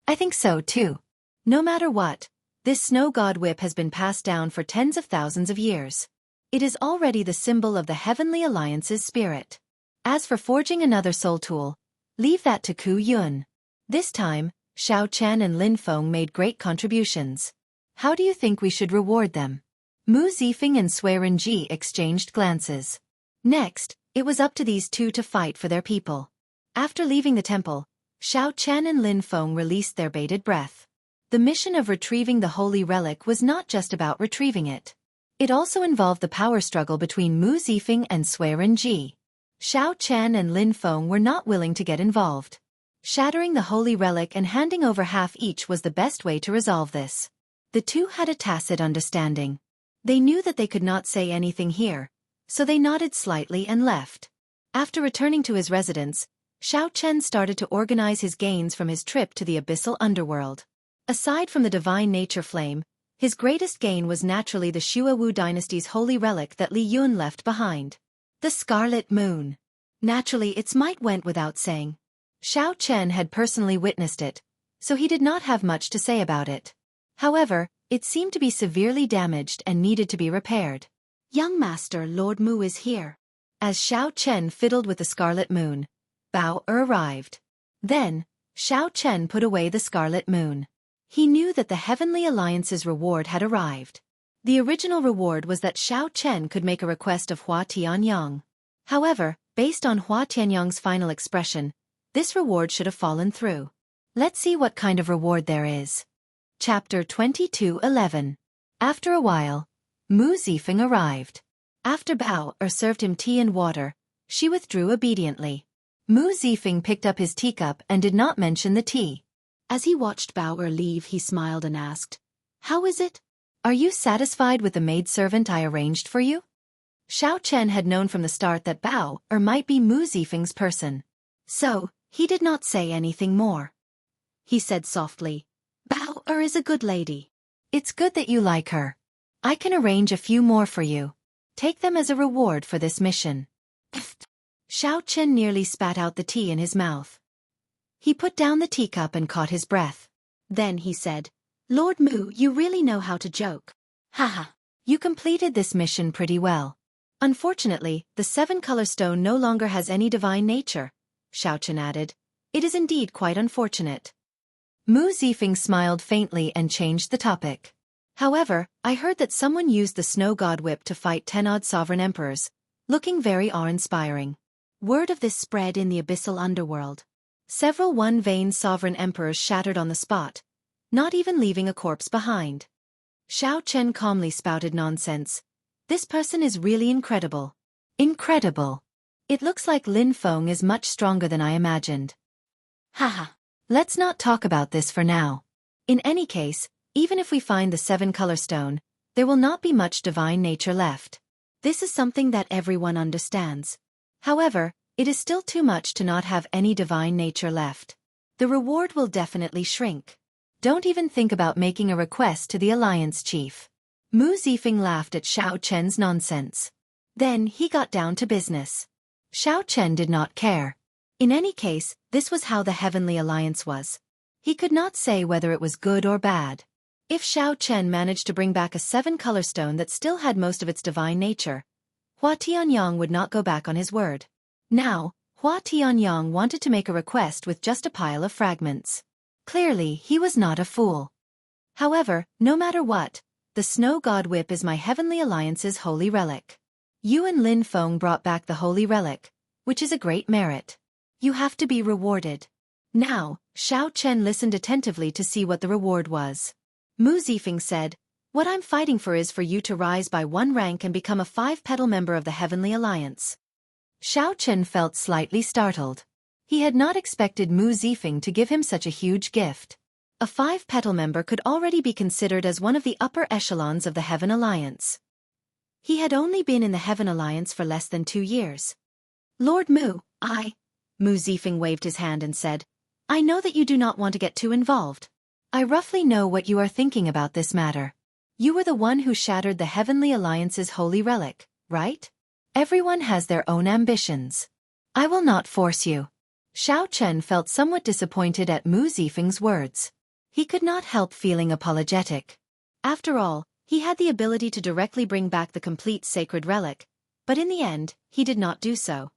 I think so too. No matter what, this Snow God Whip has been passed down for tens of thousands of years. It is already the symbol of the Heavenly Alliance's spirit. As for forging another soul tool, leave that to Ku Yun. This time, Xiao Chen and Lin Feng made great contributions. How do you think we should reward them? Mu Zifeng and Sui Renji exchanged glances. Next, it was up to these two to fight for their people. After leaving the temple, Xiao Chen and Lin Feng released their bated breath. The mission of retrieving the holy relic was not just about retrieving it. It also involved the power struggle between Mu Zifeng and Sui Renji. Xiao Chen and Lin Feng were not willing to get involved. Shattering the holy relic and handing over half each was the best way to resolve this. The two had a tacit understanding. They knew that they could not say anything here, so they nodded slightly and left. After returning to his residence, Xiao Chen started to organize his gains from his trip to the abyssal underworld. Aside from the divine nature flame, his greatest gain was naturally the Xue Wu dynasty's holy relic that Li Yun left behind. The Scarlet Moon. Naturally, its might went without saying. Xiao Chen had personally witnessed it, so he did not have much to say about it. However, it seemed to be severely damaged and needed to be repaired. Young Master Lord Mu is here. As Xiao Chen fiddled with the Scarlet Moon, Bao arrived. Then, Xiao Chen put away the Scarlet Moon. He knew that the Heavenly Alliance's reward had arrived. The original reward was that Xiao Chen could make a request of Hua Tianyang. However, based on Hua Tianyang's final expression, this reward should have fallen through. Let's see what kind of reward there is. Chapter 22:11. After a while, Mu Zifeng arrived. After Bao served him tea and water, she withdrew obediently. Mu Zifeng picked up his teacup and did not mention the tea. As he watched Bao leave, he smiled and asked, "How is it? Are you satisfied with the maidservant I arranged for you?" Xiao Chen had known from the start that Bao might be Mu Zifeng's person. So, he did not say anything more. He said softly, "Bao is a good lady. It's good that you like her. I can arrange a few more for you. Take them as a reward for this mission." Xiao Chen nearly spat out the tea in his mouth. He put down the teacup and caught his breath. Then he said, "Lord Mu, you really know how to joke. Haha, you completed this mission pretty well. Unfortunately, the seven-color stone no longer has any divine nature," Xiao Chen added. "It is indeed quite unfortunate." Mu Zifeng smiled faintly and changed the topic. "However, I heard that someone used the Snow God Whip to fight 10-odd sovereign emperors, looking very awe-inspiring. Word of this spread in the abyssal underworld. Several one-vein sovereign emperors shattered on the spot, not even leaving a corpse behind." Xiao Chen calmly spouted nonsense. "This person is really incredible." "Incredible. It looks like Lin Feng is much stronger than I imagined." "Haha. Let's not talk about this for now. In any case, even if we find the seven-color stone, there will not be much divine nature left. This is something that everyone understands. However, it is still too much to not have any divine nature left. The reward will definitely shrink. Don't even think about making a request to the Alliance Chief." Mu Zifeng laughed at Xiao Chen's nonsense. Then he got down to business. Xiao Chen did not care. In any case, this was how the Heavenly Alliance was. He could not say whether it was good or bad. If Xiao Chen managed to bring back a seven-color stone that still had most of its divine nature, Hua Tianyang would not go back on his word. Now, Hua Tianyang wanted to make a request with just a pile of fragments. Clearly, he was not a fool. However, no matter what, the Snow God Whip is my Heavenly Alliance's holy relic. You and Lin Feng brought back the holy relic, which is a great merit. You have to be rewarded." Now, Xiao Chen listened attentively to see what the reward was. Mu Zifeng said, "What I'm fighting for is for you to rise by one rank and become a 5-petal member of the Heavenly Alliance." Xiao Chen felt slightly startled. He had not expected Mu Zifeng to give him such a huge gift. A 5-petal member could already be considered as one of the upper echelons of the Heaven Alliance. He had only been in the Heaven Alliance for less than 2 years. "Lord Mu, Mu Zifeng waved his hand and said, "I know that you do not want to get too involved. I roughly know what you are thinking about this matter. You were the one who shattered the Heavenly Alliance's holy relic, right? Everyone has their own ambitions. I will not force you. Xiao Chen felt somewhat disappointed at Mu Zifeng's words. He could not help feeling apologetic. After all, he had the ability to directly bring back the complete sacred relic, but in the end, he did not do so.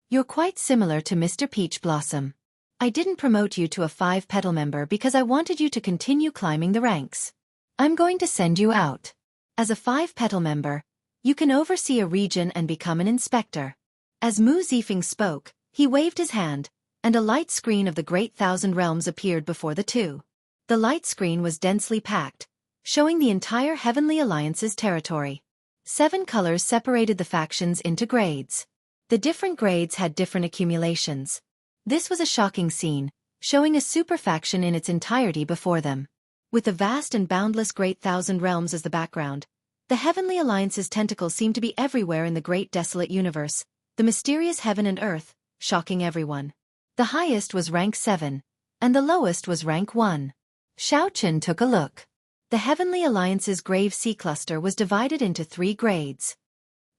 You're quite similar to Mr. Peach Blossom. I didn't promote you to a 5-petal member because I wanted you to continue climbing the ranks. I'm going to send you out. As a 5-petal member, you can oversee a region and become an inspector. As Mu Zifeng spoke, he waved his hand, and a light screen of the Great Thousand Realms appeared before the two. The light screen was densely packed, showing the entire Heavenly Alliance's territory. 7 colors separated the factions into grades. The different grades had different accumulations. This was a shocking scene, showing a super faction in its entirety before them. With the vast and boundless Great Thousand Realms as the background, the Heavenly Alliance's tentacles seemed to be everywhere in the great desolate universe, the mysterious heaven and earth, shocking everyone. The highest was rank 7, and the lowest was rank 1. Xiao Chen took a look. The Heavenly Alliance's Grave Sea Cluster was divided into 3 grades.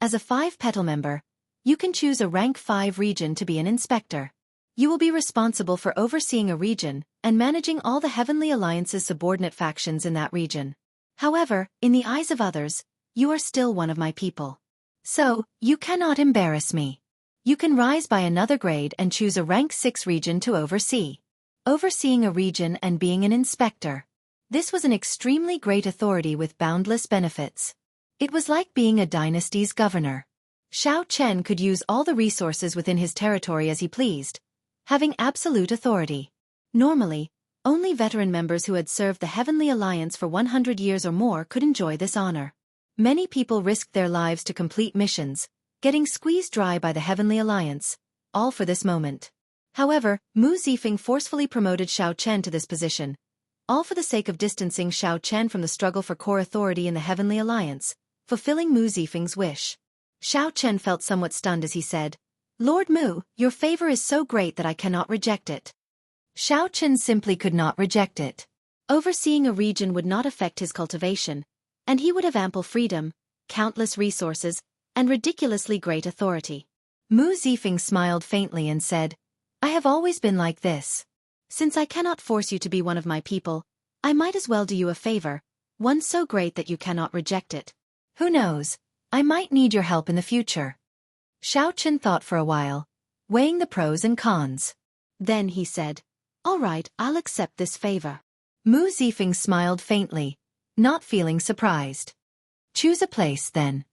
As a 5-petal member, you can choose a rank 5 region to be an inspector. You will be responsible for overseeing a region and managing all the Heavenly Alliance's subordinate factions in that region. However, in the eyes of others, you are still one of my people. So, you cannot embarrass me. You can rise by another grade and choose a rank 6 region to oversee. Overseeing a region and being an inspector. This was an extremely great authority with boundless benefits. It was like being a dynasty's governor. Xiao Chen could use all the resources within his territory as he pleased, having absolute authority. Normally, only veteran members who had served the Heavenly Alliance for 100 years or more could enjoy this honor. Many people risked their lives to complete missions, getting squeezed dry by the Heavenly Alliance, all for this moment. However, Mu Zifeng forcefully promoted Xiao Chen to this position, all for the sake of distancing Xiao Chen from the struggle for core authority in the Heavenly Alliance, fulfilling Mu Zifeng's wish. Xiao Chen felt somewhat stunned as he said, Lord Mu, your favor is so great that I cannot reject it. Xiao Chen simply could not reject it. Overseeing a region would not affect his cultivation, and he would have ample freedom, countless resources, and ridiculously great authority. Mu Zifeng smiled faintly and said, I have always been like this. Since I cannot force you to be one of my people, I might as well do you a favor, one so great that you cannot reject it. Who knows, I might need your help in the future. Xiao Chen thought for a while, weighing the pros and cons. Then he said, All right, I'll accept this favor. Mu Zifeng smiled faintly, not feeling surprised. Choose a place then.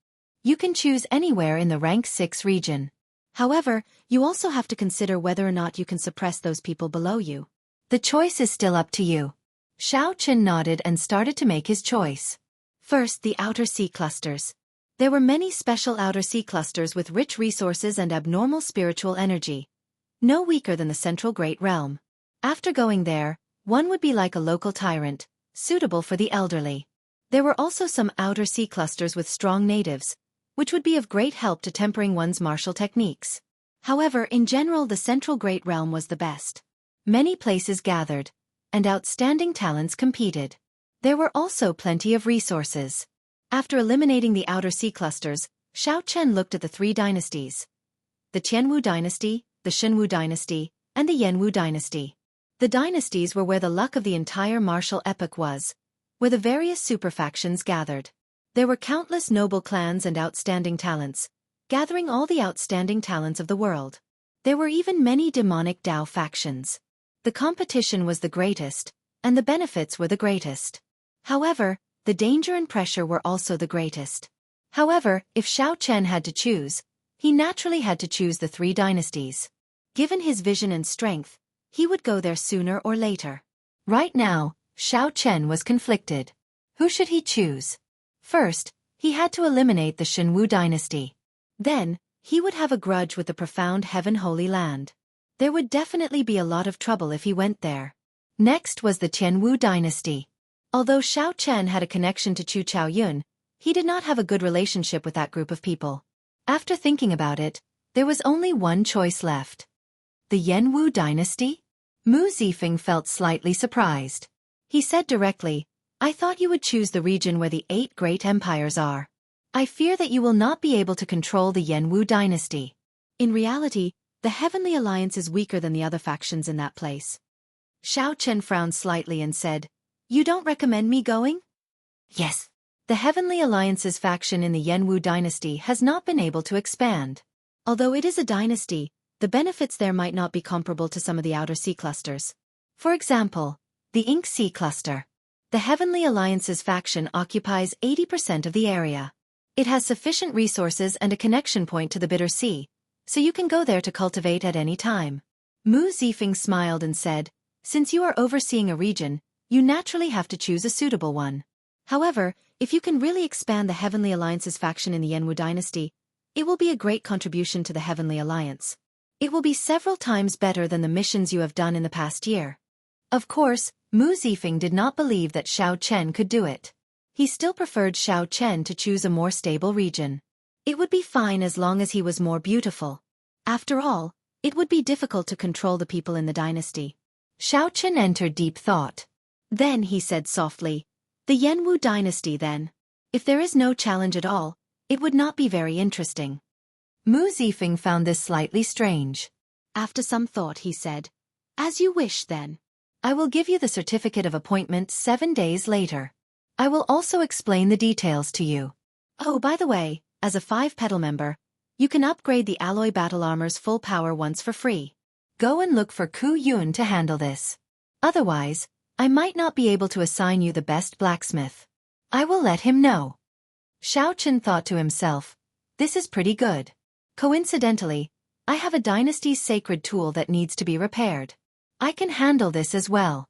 You can choose anywhere in the rank 6 region. However, you also have to consider whether or not you can suppress those people below you. The choice is still up to you. Xiao Chen nodded and started to make his choice. First, the outer sea clusters. There were many special outer sea clusters with rich resources and abnormal spiritual energy, no weaker than the central great realm. After going there, one would be like a local tyrant, suitable for the elderly. There were also some outer sea clusters with strong natives, which would be of great help to tempering one's martial techniques. However, in general the central great realm was the best. Many places gathered, and outstanding talents competed. There were also plenty of resources. After eliminating the outer sea clusters, Xiao Chen looked at the 3 dynasties. The Qianwu dynasty, the Shenwu dynasty, and the Yanwu dynasty. The dynasties were where the luck of the entire martial epoch was, where the various superfactions gathered. There were countless noble clans and outstanding talents, gathering all the outstanding talents of the world. There were even many demonic Dao factions. The competition was the greatest, and the benefits were the greatest. However, the danger and pressure were also the greatest. However, if Xiao Chen had to choose, he naturally had to choose the 3 dynasties. Given his vision and strength, he would go there sooner or later. Right now, Xiao Chen was conflicted. Who should he choose? First, he had to eliminate the Shenwu dynasty. Then, he would have a grudge with the profound Heaven Holy Land. There would definitely be a lot of trouble if he went there. Next was the Qianwu dynasty. Although Xiao Chen had a connection to Chu Chaoyun, he did not have a good relationship with that group of people. After thinking about it, there was only one choice left. The Yanwu dynasty? Mu Zifeng felt slightly surprised. He said directly, "I thought you would choose the region where the 8 great empires are. I fear that you will not be able to control the Yenwu dynasty. In reality, the Heavenly Alliance is weaker than the other factions in that place." Xiao Chen frowned slightly and said, "You don't recommend me going?" "Yes. The Heavenly Alliance's faction in the Yenwu dynasty has not been able to expand. Although it is a dynasty, the benefits there might not be comparable to some of the outer sea clusters. For example, the Ink Sea cluster. The Heavenly Alliance's faction occupies 80% of the area. It has sufficient resources and a connection point to the Bitter Sea, so you can go there to cultivate at any time." Mu Zifeng smiled and said, "Since you are overseeing a region, you naturally have to choose a suitable one. However, if you can really expand the Heavenly Alliance's faction in the Yenwu dynasty, it will be a great contribution to the Heavenly Alliance. It will be several times better than the missions you have done in the past year." Of course, Mu Zifeng did not believe that Xiao Chen could do it. He still preferred Xiao Chen to choose a more stable region. It would be fine as long as he was more beautiful. After all, it would be difficult to control the people in the dynasty. Xiao Chen entered deep thought. Then he said softly, "The Yenwu dynasty then. If there is no challenge at all, it would not be very interesting." Mu Zifeng found this slightly strange. After some thought he said, "As you wish then. I will give you the certificate of appointment 7 days later. I will also explain the details to you. Oh, by the way, as a 5-petal member, you can upgrade the alloy battle armor's full power once for free. Go and look for Ku Yun to handle this. Otherwise, I might not be able to assign you the best blacksmith. I will let him know." Xiao Chen thought to himself, "This is pretty good. Coincidentally, I have a dynasty's sacred tool that needs to be repaired. I can handle this as well.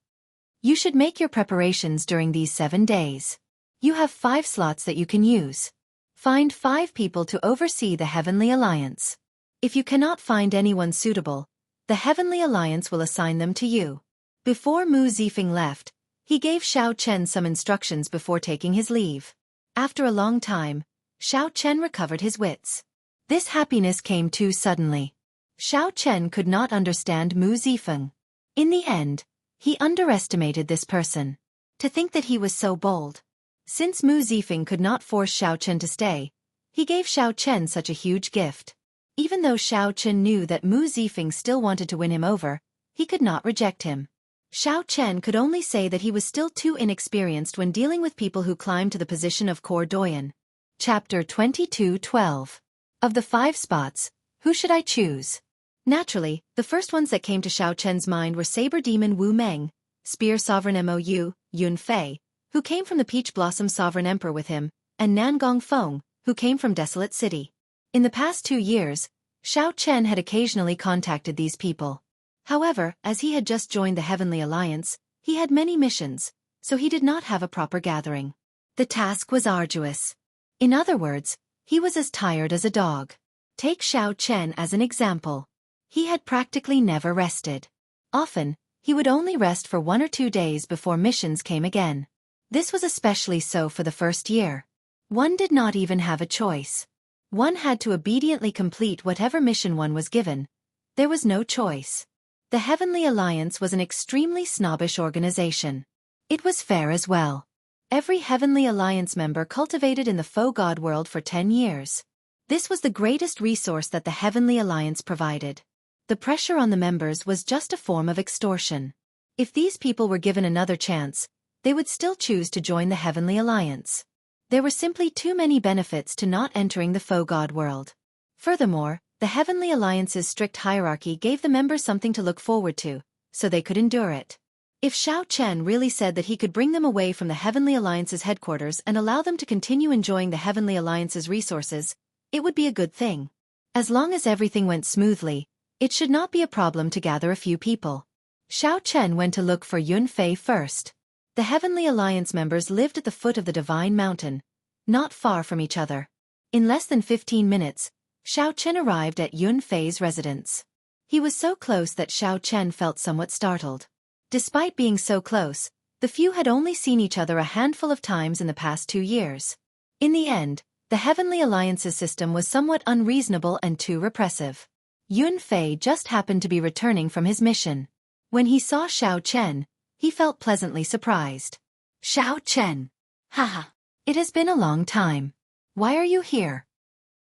You should make your preparations during these 7 days. You have 5 slots that you can use. Find 5 people to oversee the Heavenly Alliance. If you cannot find anyone suitable, the Heavenly Alliance will assign them to you." Before Mu Zifeng left, he gave Xiao Chen some instructions before taking his leave. After a long time, Xiao Chen recovered his wits. This happiness came too suddenly. Xiao Chen could not understand Mu Zifeng. In the end, he underestimated this person. To think that he was so bold. Since Mu Zifeng could not force Xiao Chen to stay, he gave Xiao Chen such a huge gift. Even though Xiao Chen knew that Mu Zifeng still wanted to win him over, he could not reject him. Xiao Chen could only say that he was still too inexperienced when dealing with people who climbed to the position of Core Doyen. Chapter 22:12. Of the 5 spots, who should I choose? Naturally, the first ones that came to Xiao Chen's mind were Saber Demon Wu Meng, Spear Sovereign Mo Yun Fei, who came from the Peach Blossom Sovereign Emperor with him, and Nangong Feng, who came from Desolate City. In the past 2 years, Xiao Chen had occasionally contacted these people. However, as he had just joined the Heavenly Alliance, he had many missions, so he did not have a proper gathering. The task was arduous. In other words, he was as tired as a dog. Take Xiao Chen as an example. He had practically never rested. Often, he would only rest for 1 or 2 days before missions came again. This was especially so for the first year. One did not even have a choice. One had to obediently complete whatever mission one was given. There was no choice. The Heavenly Alliance was an extremely snobbish organization. It was fair as well. Every Heavenly Alliance member cultivated in the faux god world for 10 years. This was the greatest resource that the Heavenly Alliance provided. The pressure on the members was just a form of extortion. If these people were given another chance, they would still choose to join the Heavenly Alliance. There were simply too many benefits to not entering the faux god world. Furthermore, the Heavenly Alliance's strict hierarchy gave the members something to look forward to, so they could endure it. If Xiao Chen really said that he could bring them away from the Heavenly Alliance's headquarters and allow them to continue enjoying the Heavenly Alliance's resources, it would be a good thing. As long as everything went smoothly, it should not be a problem to gather a few people. Xiao Chen went to look for Yun Fei first. The Heavenly Alliance members lived at the foot of the Divine Mountain, not far from each other. In less than 15 minutes, Xiao Chen arrived at Yun Fei's residence. He was so close that Xiao Chen felt somewhat startled. Despite being so close, the few had only seen each other a handful of times in the past 2 years. In the end, the Heavenly Alliance's system was somewhat unreasonable and too repressive. Yun Fei just happened to be returning from his mission. When he saw Xiao Chen, he felt pleasantly surprised. Xiao Chen. Haha. It has been a long time. Why are you here?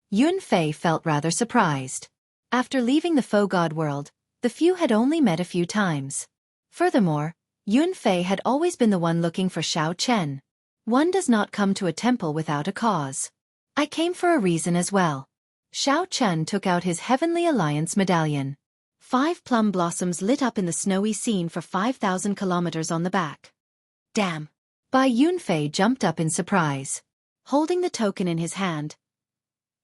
Yun Fei felt rather surprised. After leaving the faux god world, the few had only met a few times. Furthermore, Yun Fei had always been the one looking for Xiao Chen. One does not come to a temple without a cause. I came for a reason as well. Xiao Chen took out his Heavenly Alliance medallion. 5 plum blossoms lit up in the snowy scene for 5,000 kilometers on the back. Damn. Bai Yunfei jumped up in surprise. Holding the token in his hand,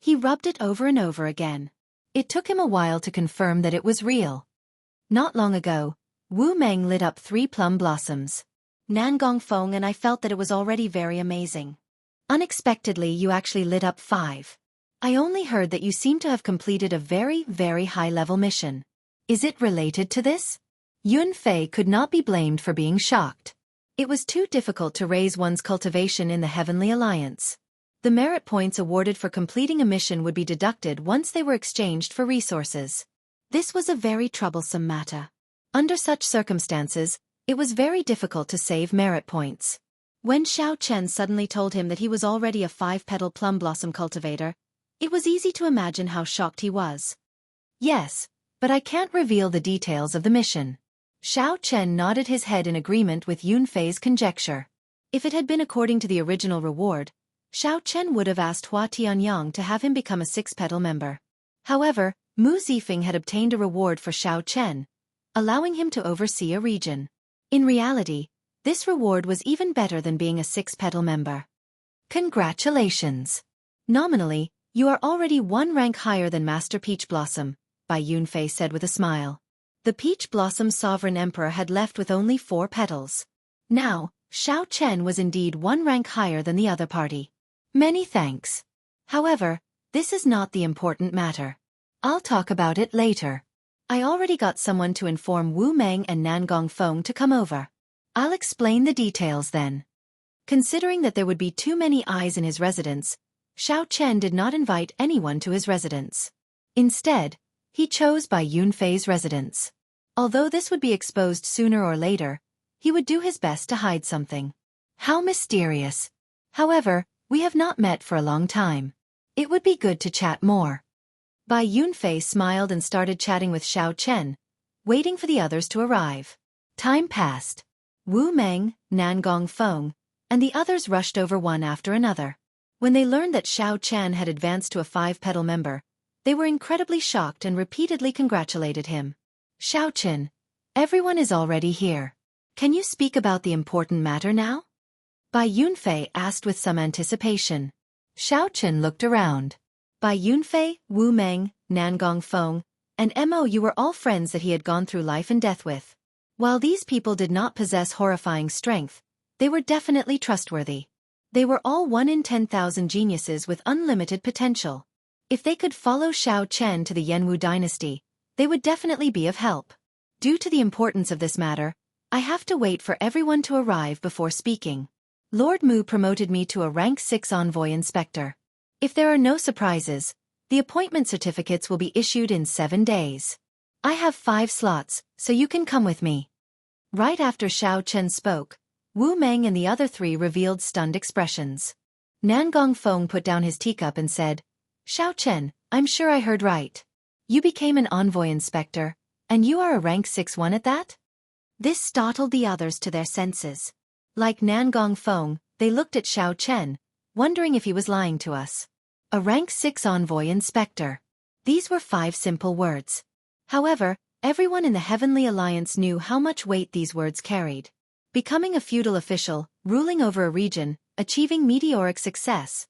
he rubbed it over and over again. It took him a while to confirm that it was real. Not long ago, Wu Meng lit up 3 plum blossoms. Nangong Feng and I felt that it was already very amazing. Unexpectedly, you actually lit up 5. I only heard that you seem to have completed a very, very high-level mission. Is it related to this? Yun Fei could not be blamed for being shocked. It was too difficult to raise one's cultivation in the Heavenly Alliance. The merit points awarded for completing a mission would be deducted once they were exchanged for resources. This was a very troublesome matter. Under such circumstances, it was very difficult to save merit points. When Xiao Chen suddenly told him that he was already a 5-petal plum blossom cultivator, it was easy to imagine how shocked he was. Yes, but I can't reveal the details of the mission. Xiao Chen nodded his head in agreement with Yun Fei's conjecture. If it had been according to the original reward, Xiao Chen would have asked Hua Tianyang to have him become a 6-petal member. However, Mu Zifeng had obtained a reward for Xiao Chen, allowing him to oversee a region. In reality, this reward was even better than being a 6-petal member. Congratulations! Nominally, you are already 1 rank higher than Master Peach Blossom, Bai Yunfei said with a smile. The Peach Blossom Sovereign Emperor had left with only 4 petals. Now, Xiao Chen was indeed 1 rank higher than the other party. Many thanks. However, this is not the important matter. I'll talk about it later. I already got someone to inform Wu Meng and Nangong Feng to come over. I'll explain the details then. Considering that there would be too many eyes in his residence, Xiao Chen did not invite anyone to his residence. Instead, he chose Bai Yunfei's residence. Although this would be exposed sooner or later, he would do his best to hide something. How mysterious. However, we have not met for a long time. It would be good to chat more. Bai Yunfei smiled and started chatting with Xiao Chen, waiting for the others to arrive. Time passed. Wu Meng, Nangong Feng, and the others rushed over one after another. When they learned that Xiao Chen had advanced to a 5-petal member, they were incredibly shocked and repeatedly congratulated him. Xiao Chen, everyone is already here. Can you speak about the important matter now? Bai Yunfei asked with some anticipation. Xiao Chen looked around. Bai Yunfei, Wu Meng, Nangong Feng, and Mo were all friends that he had gone through life and death with. While these people did not possess horrifying strength, they were definitely trustworthy. They were all 1 in 10,000 geniuses with unlimited potential. If they could follow Xiao Chen to the Yanwu dynasty, they would definitely be of help. Due to the importance of this matter, I have to wait for everyone to arrive before speaking. Lord Mu promoted me to a rank 6 envoy inspector. If there are no surprises, the appointment certificates will be issued in 7 days. I have 5 slots, so you can come with me. Right after Xiao Chen spoke, Wu Meng and the other 3 revealed stunned expressions. Nangong Feng put down his teacup and said, Xiao Chen, I'm sure I heard right. You became an envoy inspector, and you are a rank 6-1 at that? This startled the others to their senses. Like Nangong Feng, they looked at Xiao Chen, wondering if he was lying to us. A rank 6 envoy inspector. These were 5 simple words. However, everyone in the Heavenly Alliance knew how much weight these words carried. Becoming a feudal official, ruling over a region, achieving meteoric success.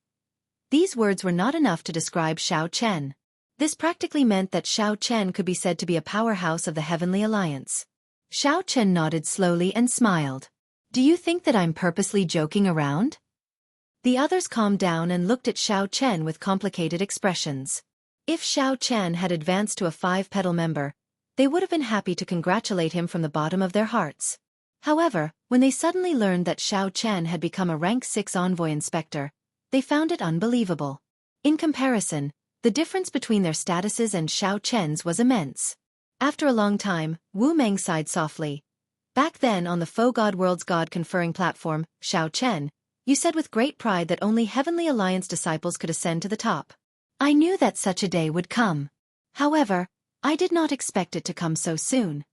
These words were not enough to describe Xiao Chen. This practically meant that Xiao Chen could be said to be a powerhouse of the Heavenly Alliance. Xiao Chen nodded slowly and smiled. Do you think that I'm purposely joking around? The others calmed down and looked at Xiao Chen with complicated expressions. If Xiao Chen had advanced to a 5-petal member, they would have been happy to congratulate him from the bottom of their hearts. However, when they suddenly learned that Xiao Chen had become a rank 6 envoy inspector, they found it unbelievable. In comparison, the difference between their statuses and Xiao Chen's was immense. After a long time, Wu Meng sighed softly. Back then on the Faux God World's God-conferring platform, Xiao Chen, you said with great pride that only Heavenly Alliance disciples could ascend to the top. I knew that such a day would come. However, I did not expect it to come so soon.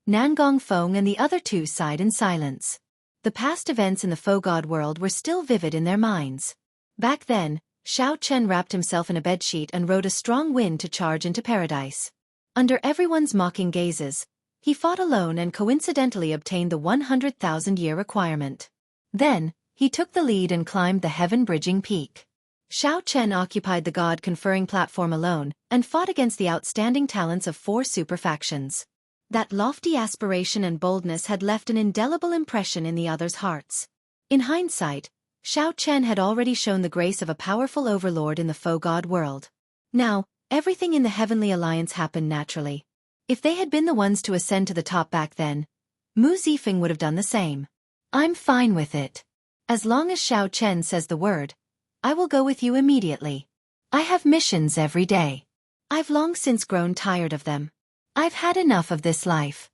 Nangong Feng and the other two sighed in silence. The past events in the Faux God World were still vivid in their minds. Back then, Xiao Chen wrapped himself in a bedsheet and rode a strong wind to charge into paradise. Under everyone's mocking gazes, he fought alone and coincidentally obtained the 100,000-year requirement. Then, he took the lead and climbed the heaven-bridging peak. Xiao Chen occupied the God-conferring platform alone and fought against the outstanding talents of 4 super factions. That lofty aspiration and boldness had left an indelible impression in the others' hearts. In hindsight, Xiao Chen had already shown the grace of a powerful overlord in the Faux God world. Now, everything in the Heavenly Alliance happened naturally. If they had been the ones to ascend to the top back then, Mu Zifeng would have done the same. I'm fine with it. As long as Xiao Chen says the word, I will go with you immediately. I have missions every day. I've long since grown tired of them. I've had enough of this life.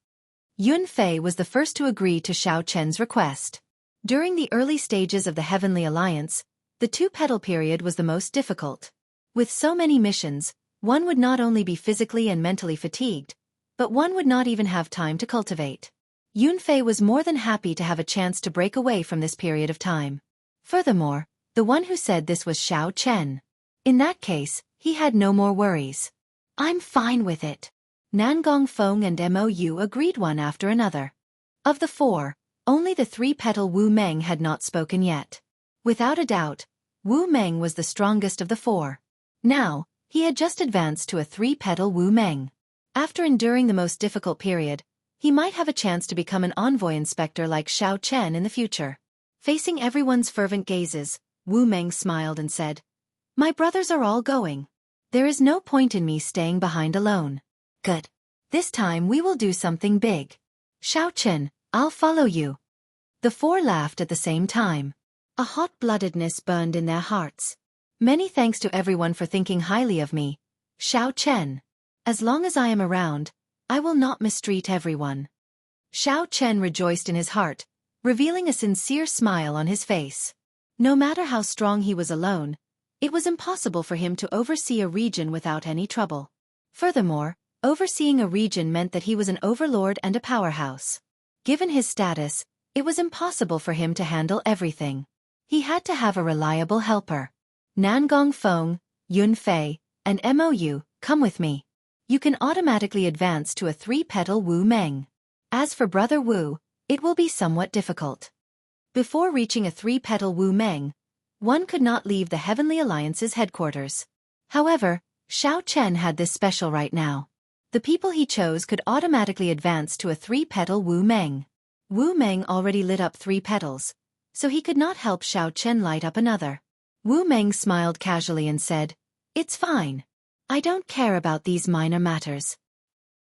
Yun Fei was the first to agree to Xiao Chen's request. During the early stages of the Heavenly Alliance, the 2-petal period was the most difficult. With so many missions, one would not only be physically and mentally fatigued, but one would not even have time to cultivate. Yun Fei was more than happy to have a chance to break away from this period of time. Furthermore, the one who said this was Xiao Chen. In that case, he had no more worries. I'm fine with it. Nangong Feng and Mou agreed one after another. Of the 4, only the 3-petal Wu Meng had not spoken yet. Without a doubt, Wu Meng was the strongest of the 4. Now, he had just advanced to a 3-petal Wu Meng. After enduring the most difficult period, he might have a chance to become an envoy inspector like Xiao Chen in the future. Facing everyone's fervent gazes, Wu Meng smiled and said, My brothers are all going. There is no point in me staying behind alone. Good. This time we will do something big. Xiao Chen, I'll follow you. The 4 laughed at the same time. A hot-bloodedness burned in their hearts. Many thanks to everyone for thinking highly of me, Xiao Chen. As long as I am around, I will not mistreat everyone. Xiao Chen rejoiced in his heart, revealing a sincere smile on his face. No matter how strong he was alone, it was impossible for him to oversee a region without any trouble. Furthermore, overseeing a region meant that he was an overlord and a powerhouse. Given his status, it was impossible for him to handle everything. He had to have a reliable helper. Nangong Feng, Yun Fei, and Mou, come with me. You can automatically advance to a 3-petal Wu Meng. As for Brother Wu, it will be somewhat difficult. Before reaching a 3-petal Wu Meng, one could not leave the Heavenly Alliance's headquarters. However, Xiao Chen had this special right now. The people he chose could automatically advance to a 3-petal Wu Meng. Wu Meng already lit up 3 petals, so he could not help Xiao Chen light up another. Wu Meng smiled casually and said, It's fine. I don't care about these minor matters.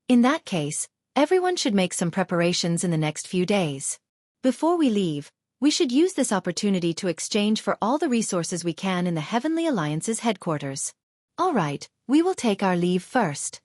In that case, everyone should make some preparations in the next few days. Before we leave, we should use this opportunity to exchange for all the resources we can in the Heavenly Alliance's headquarters. All right, we will take our leave first.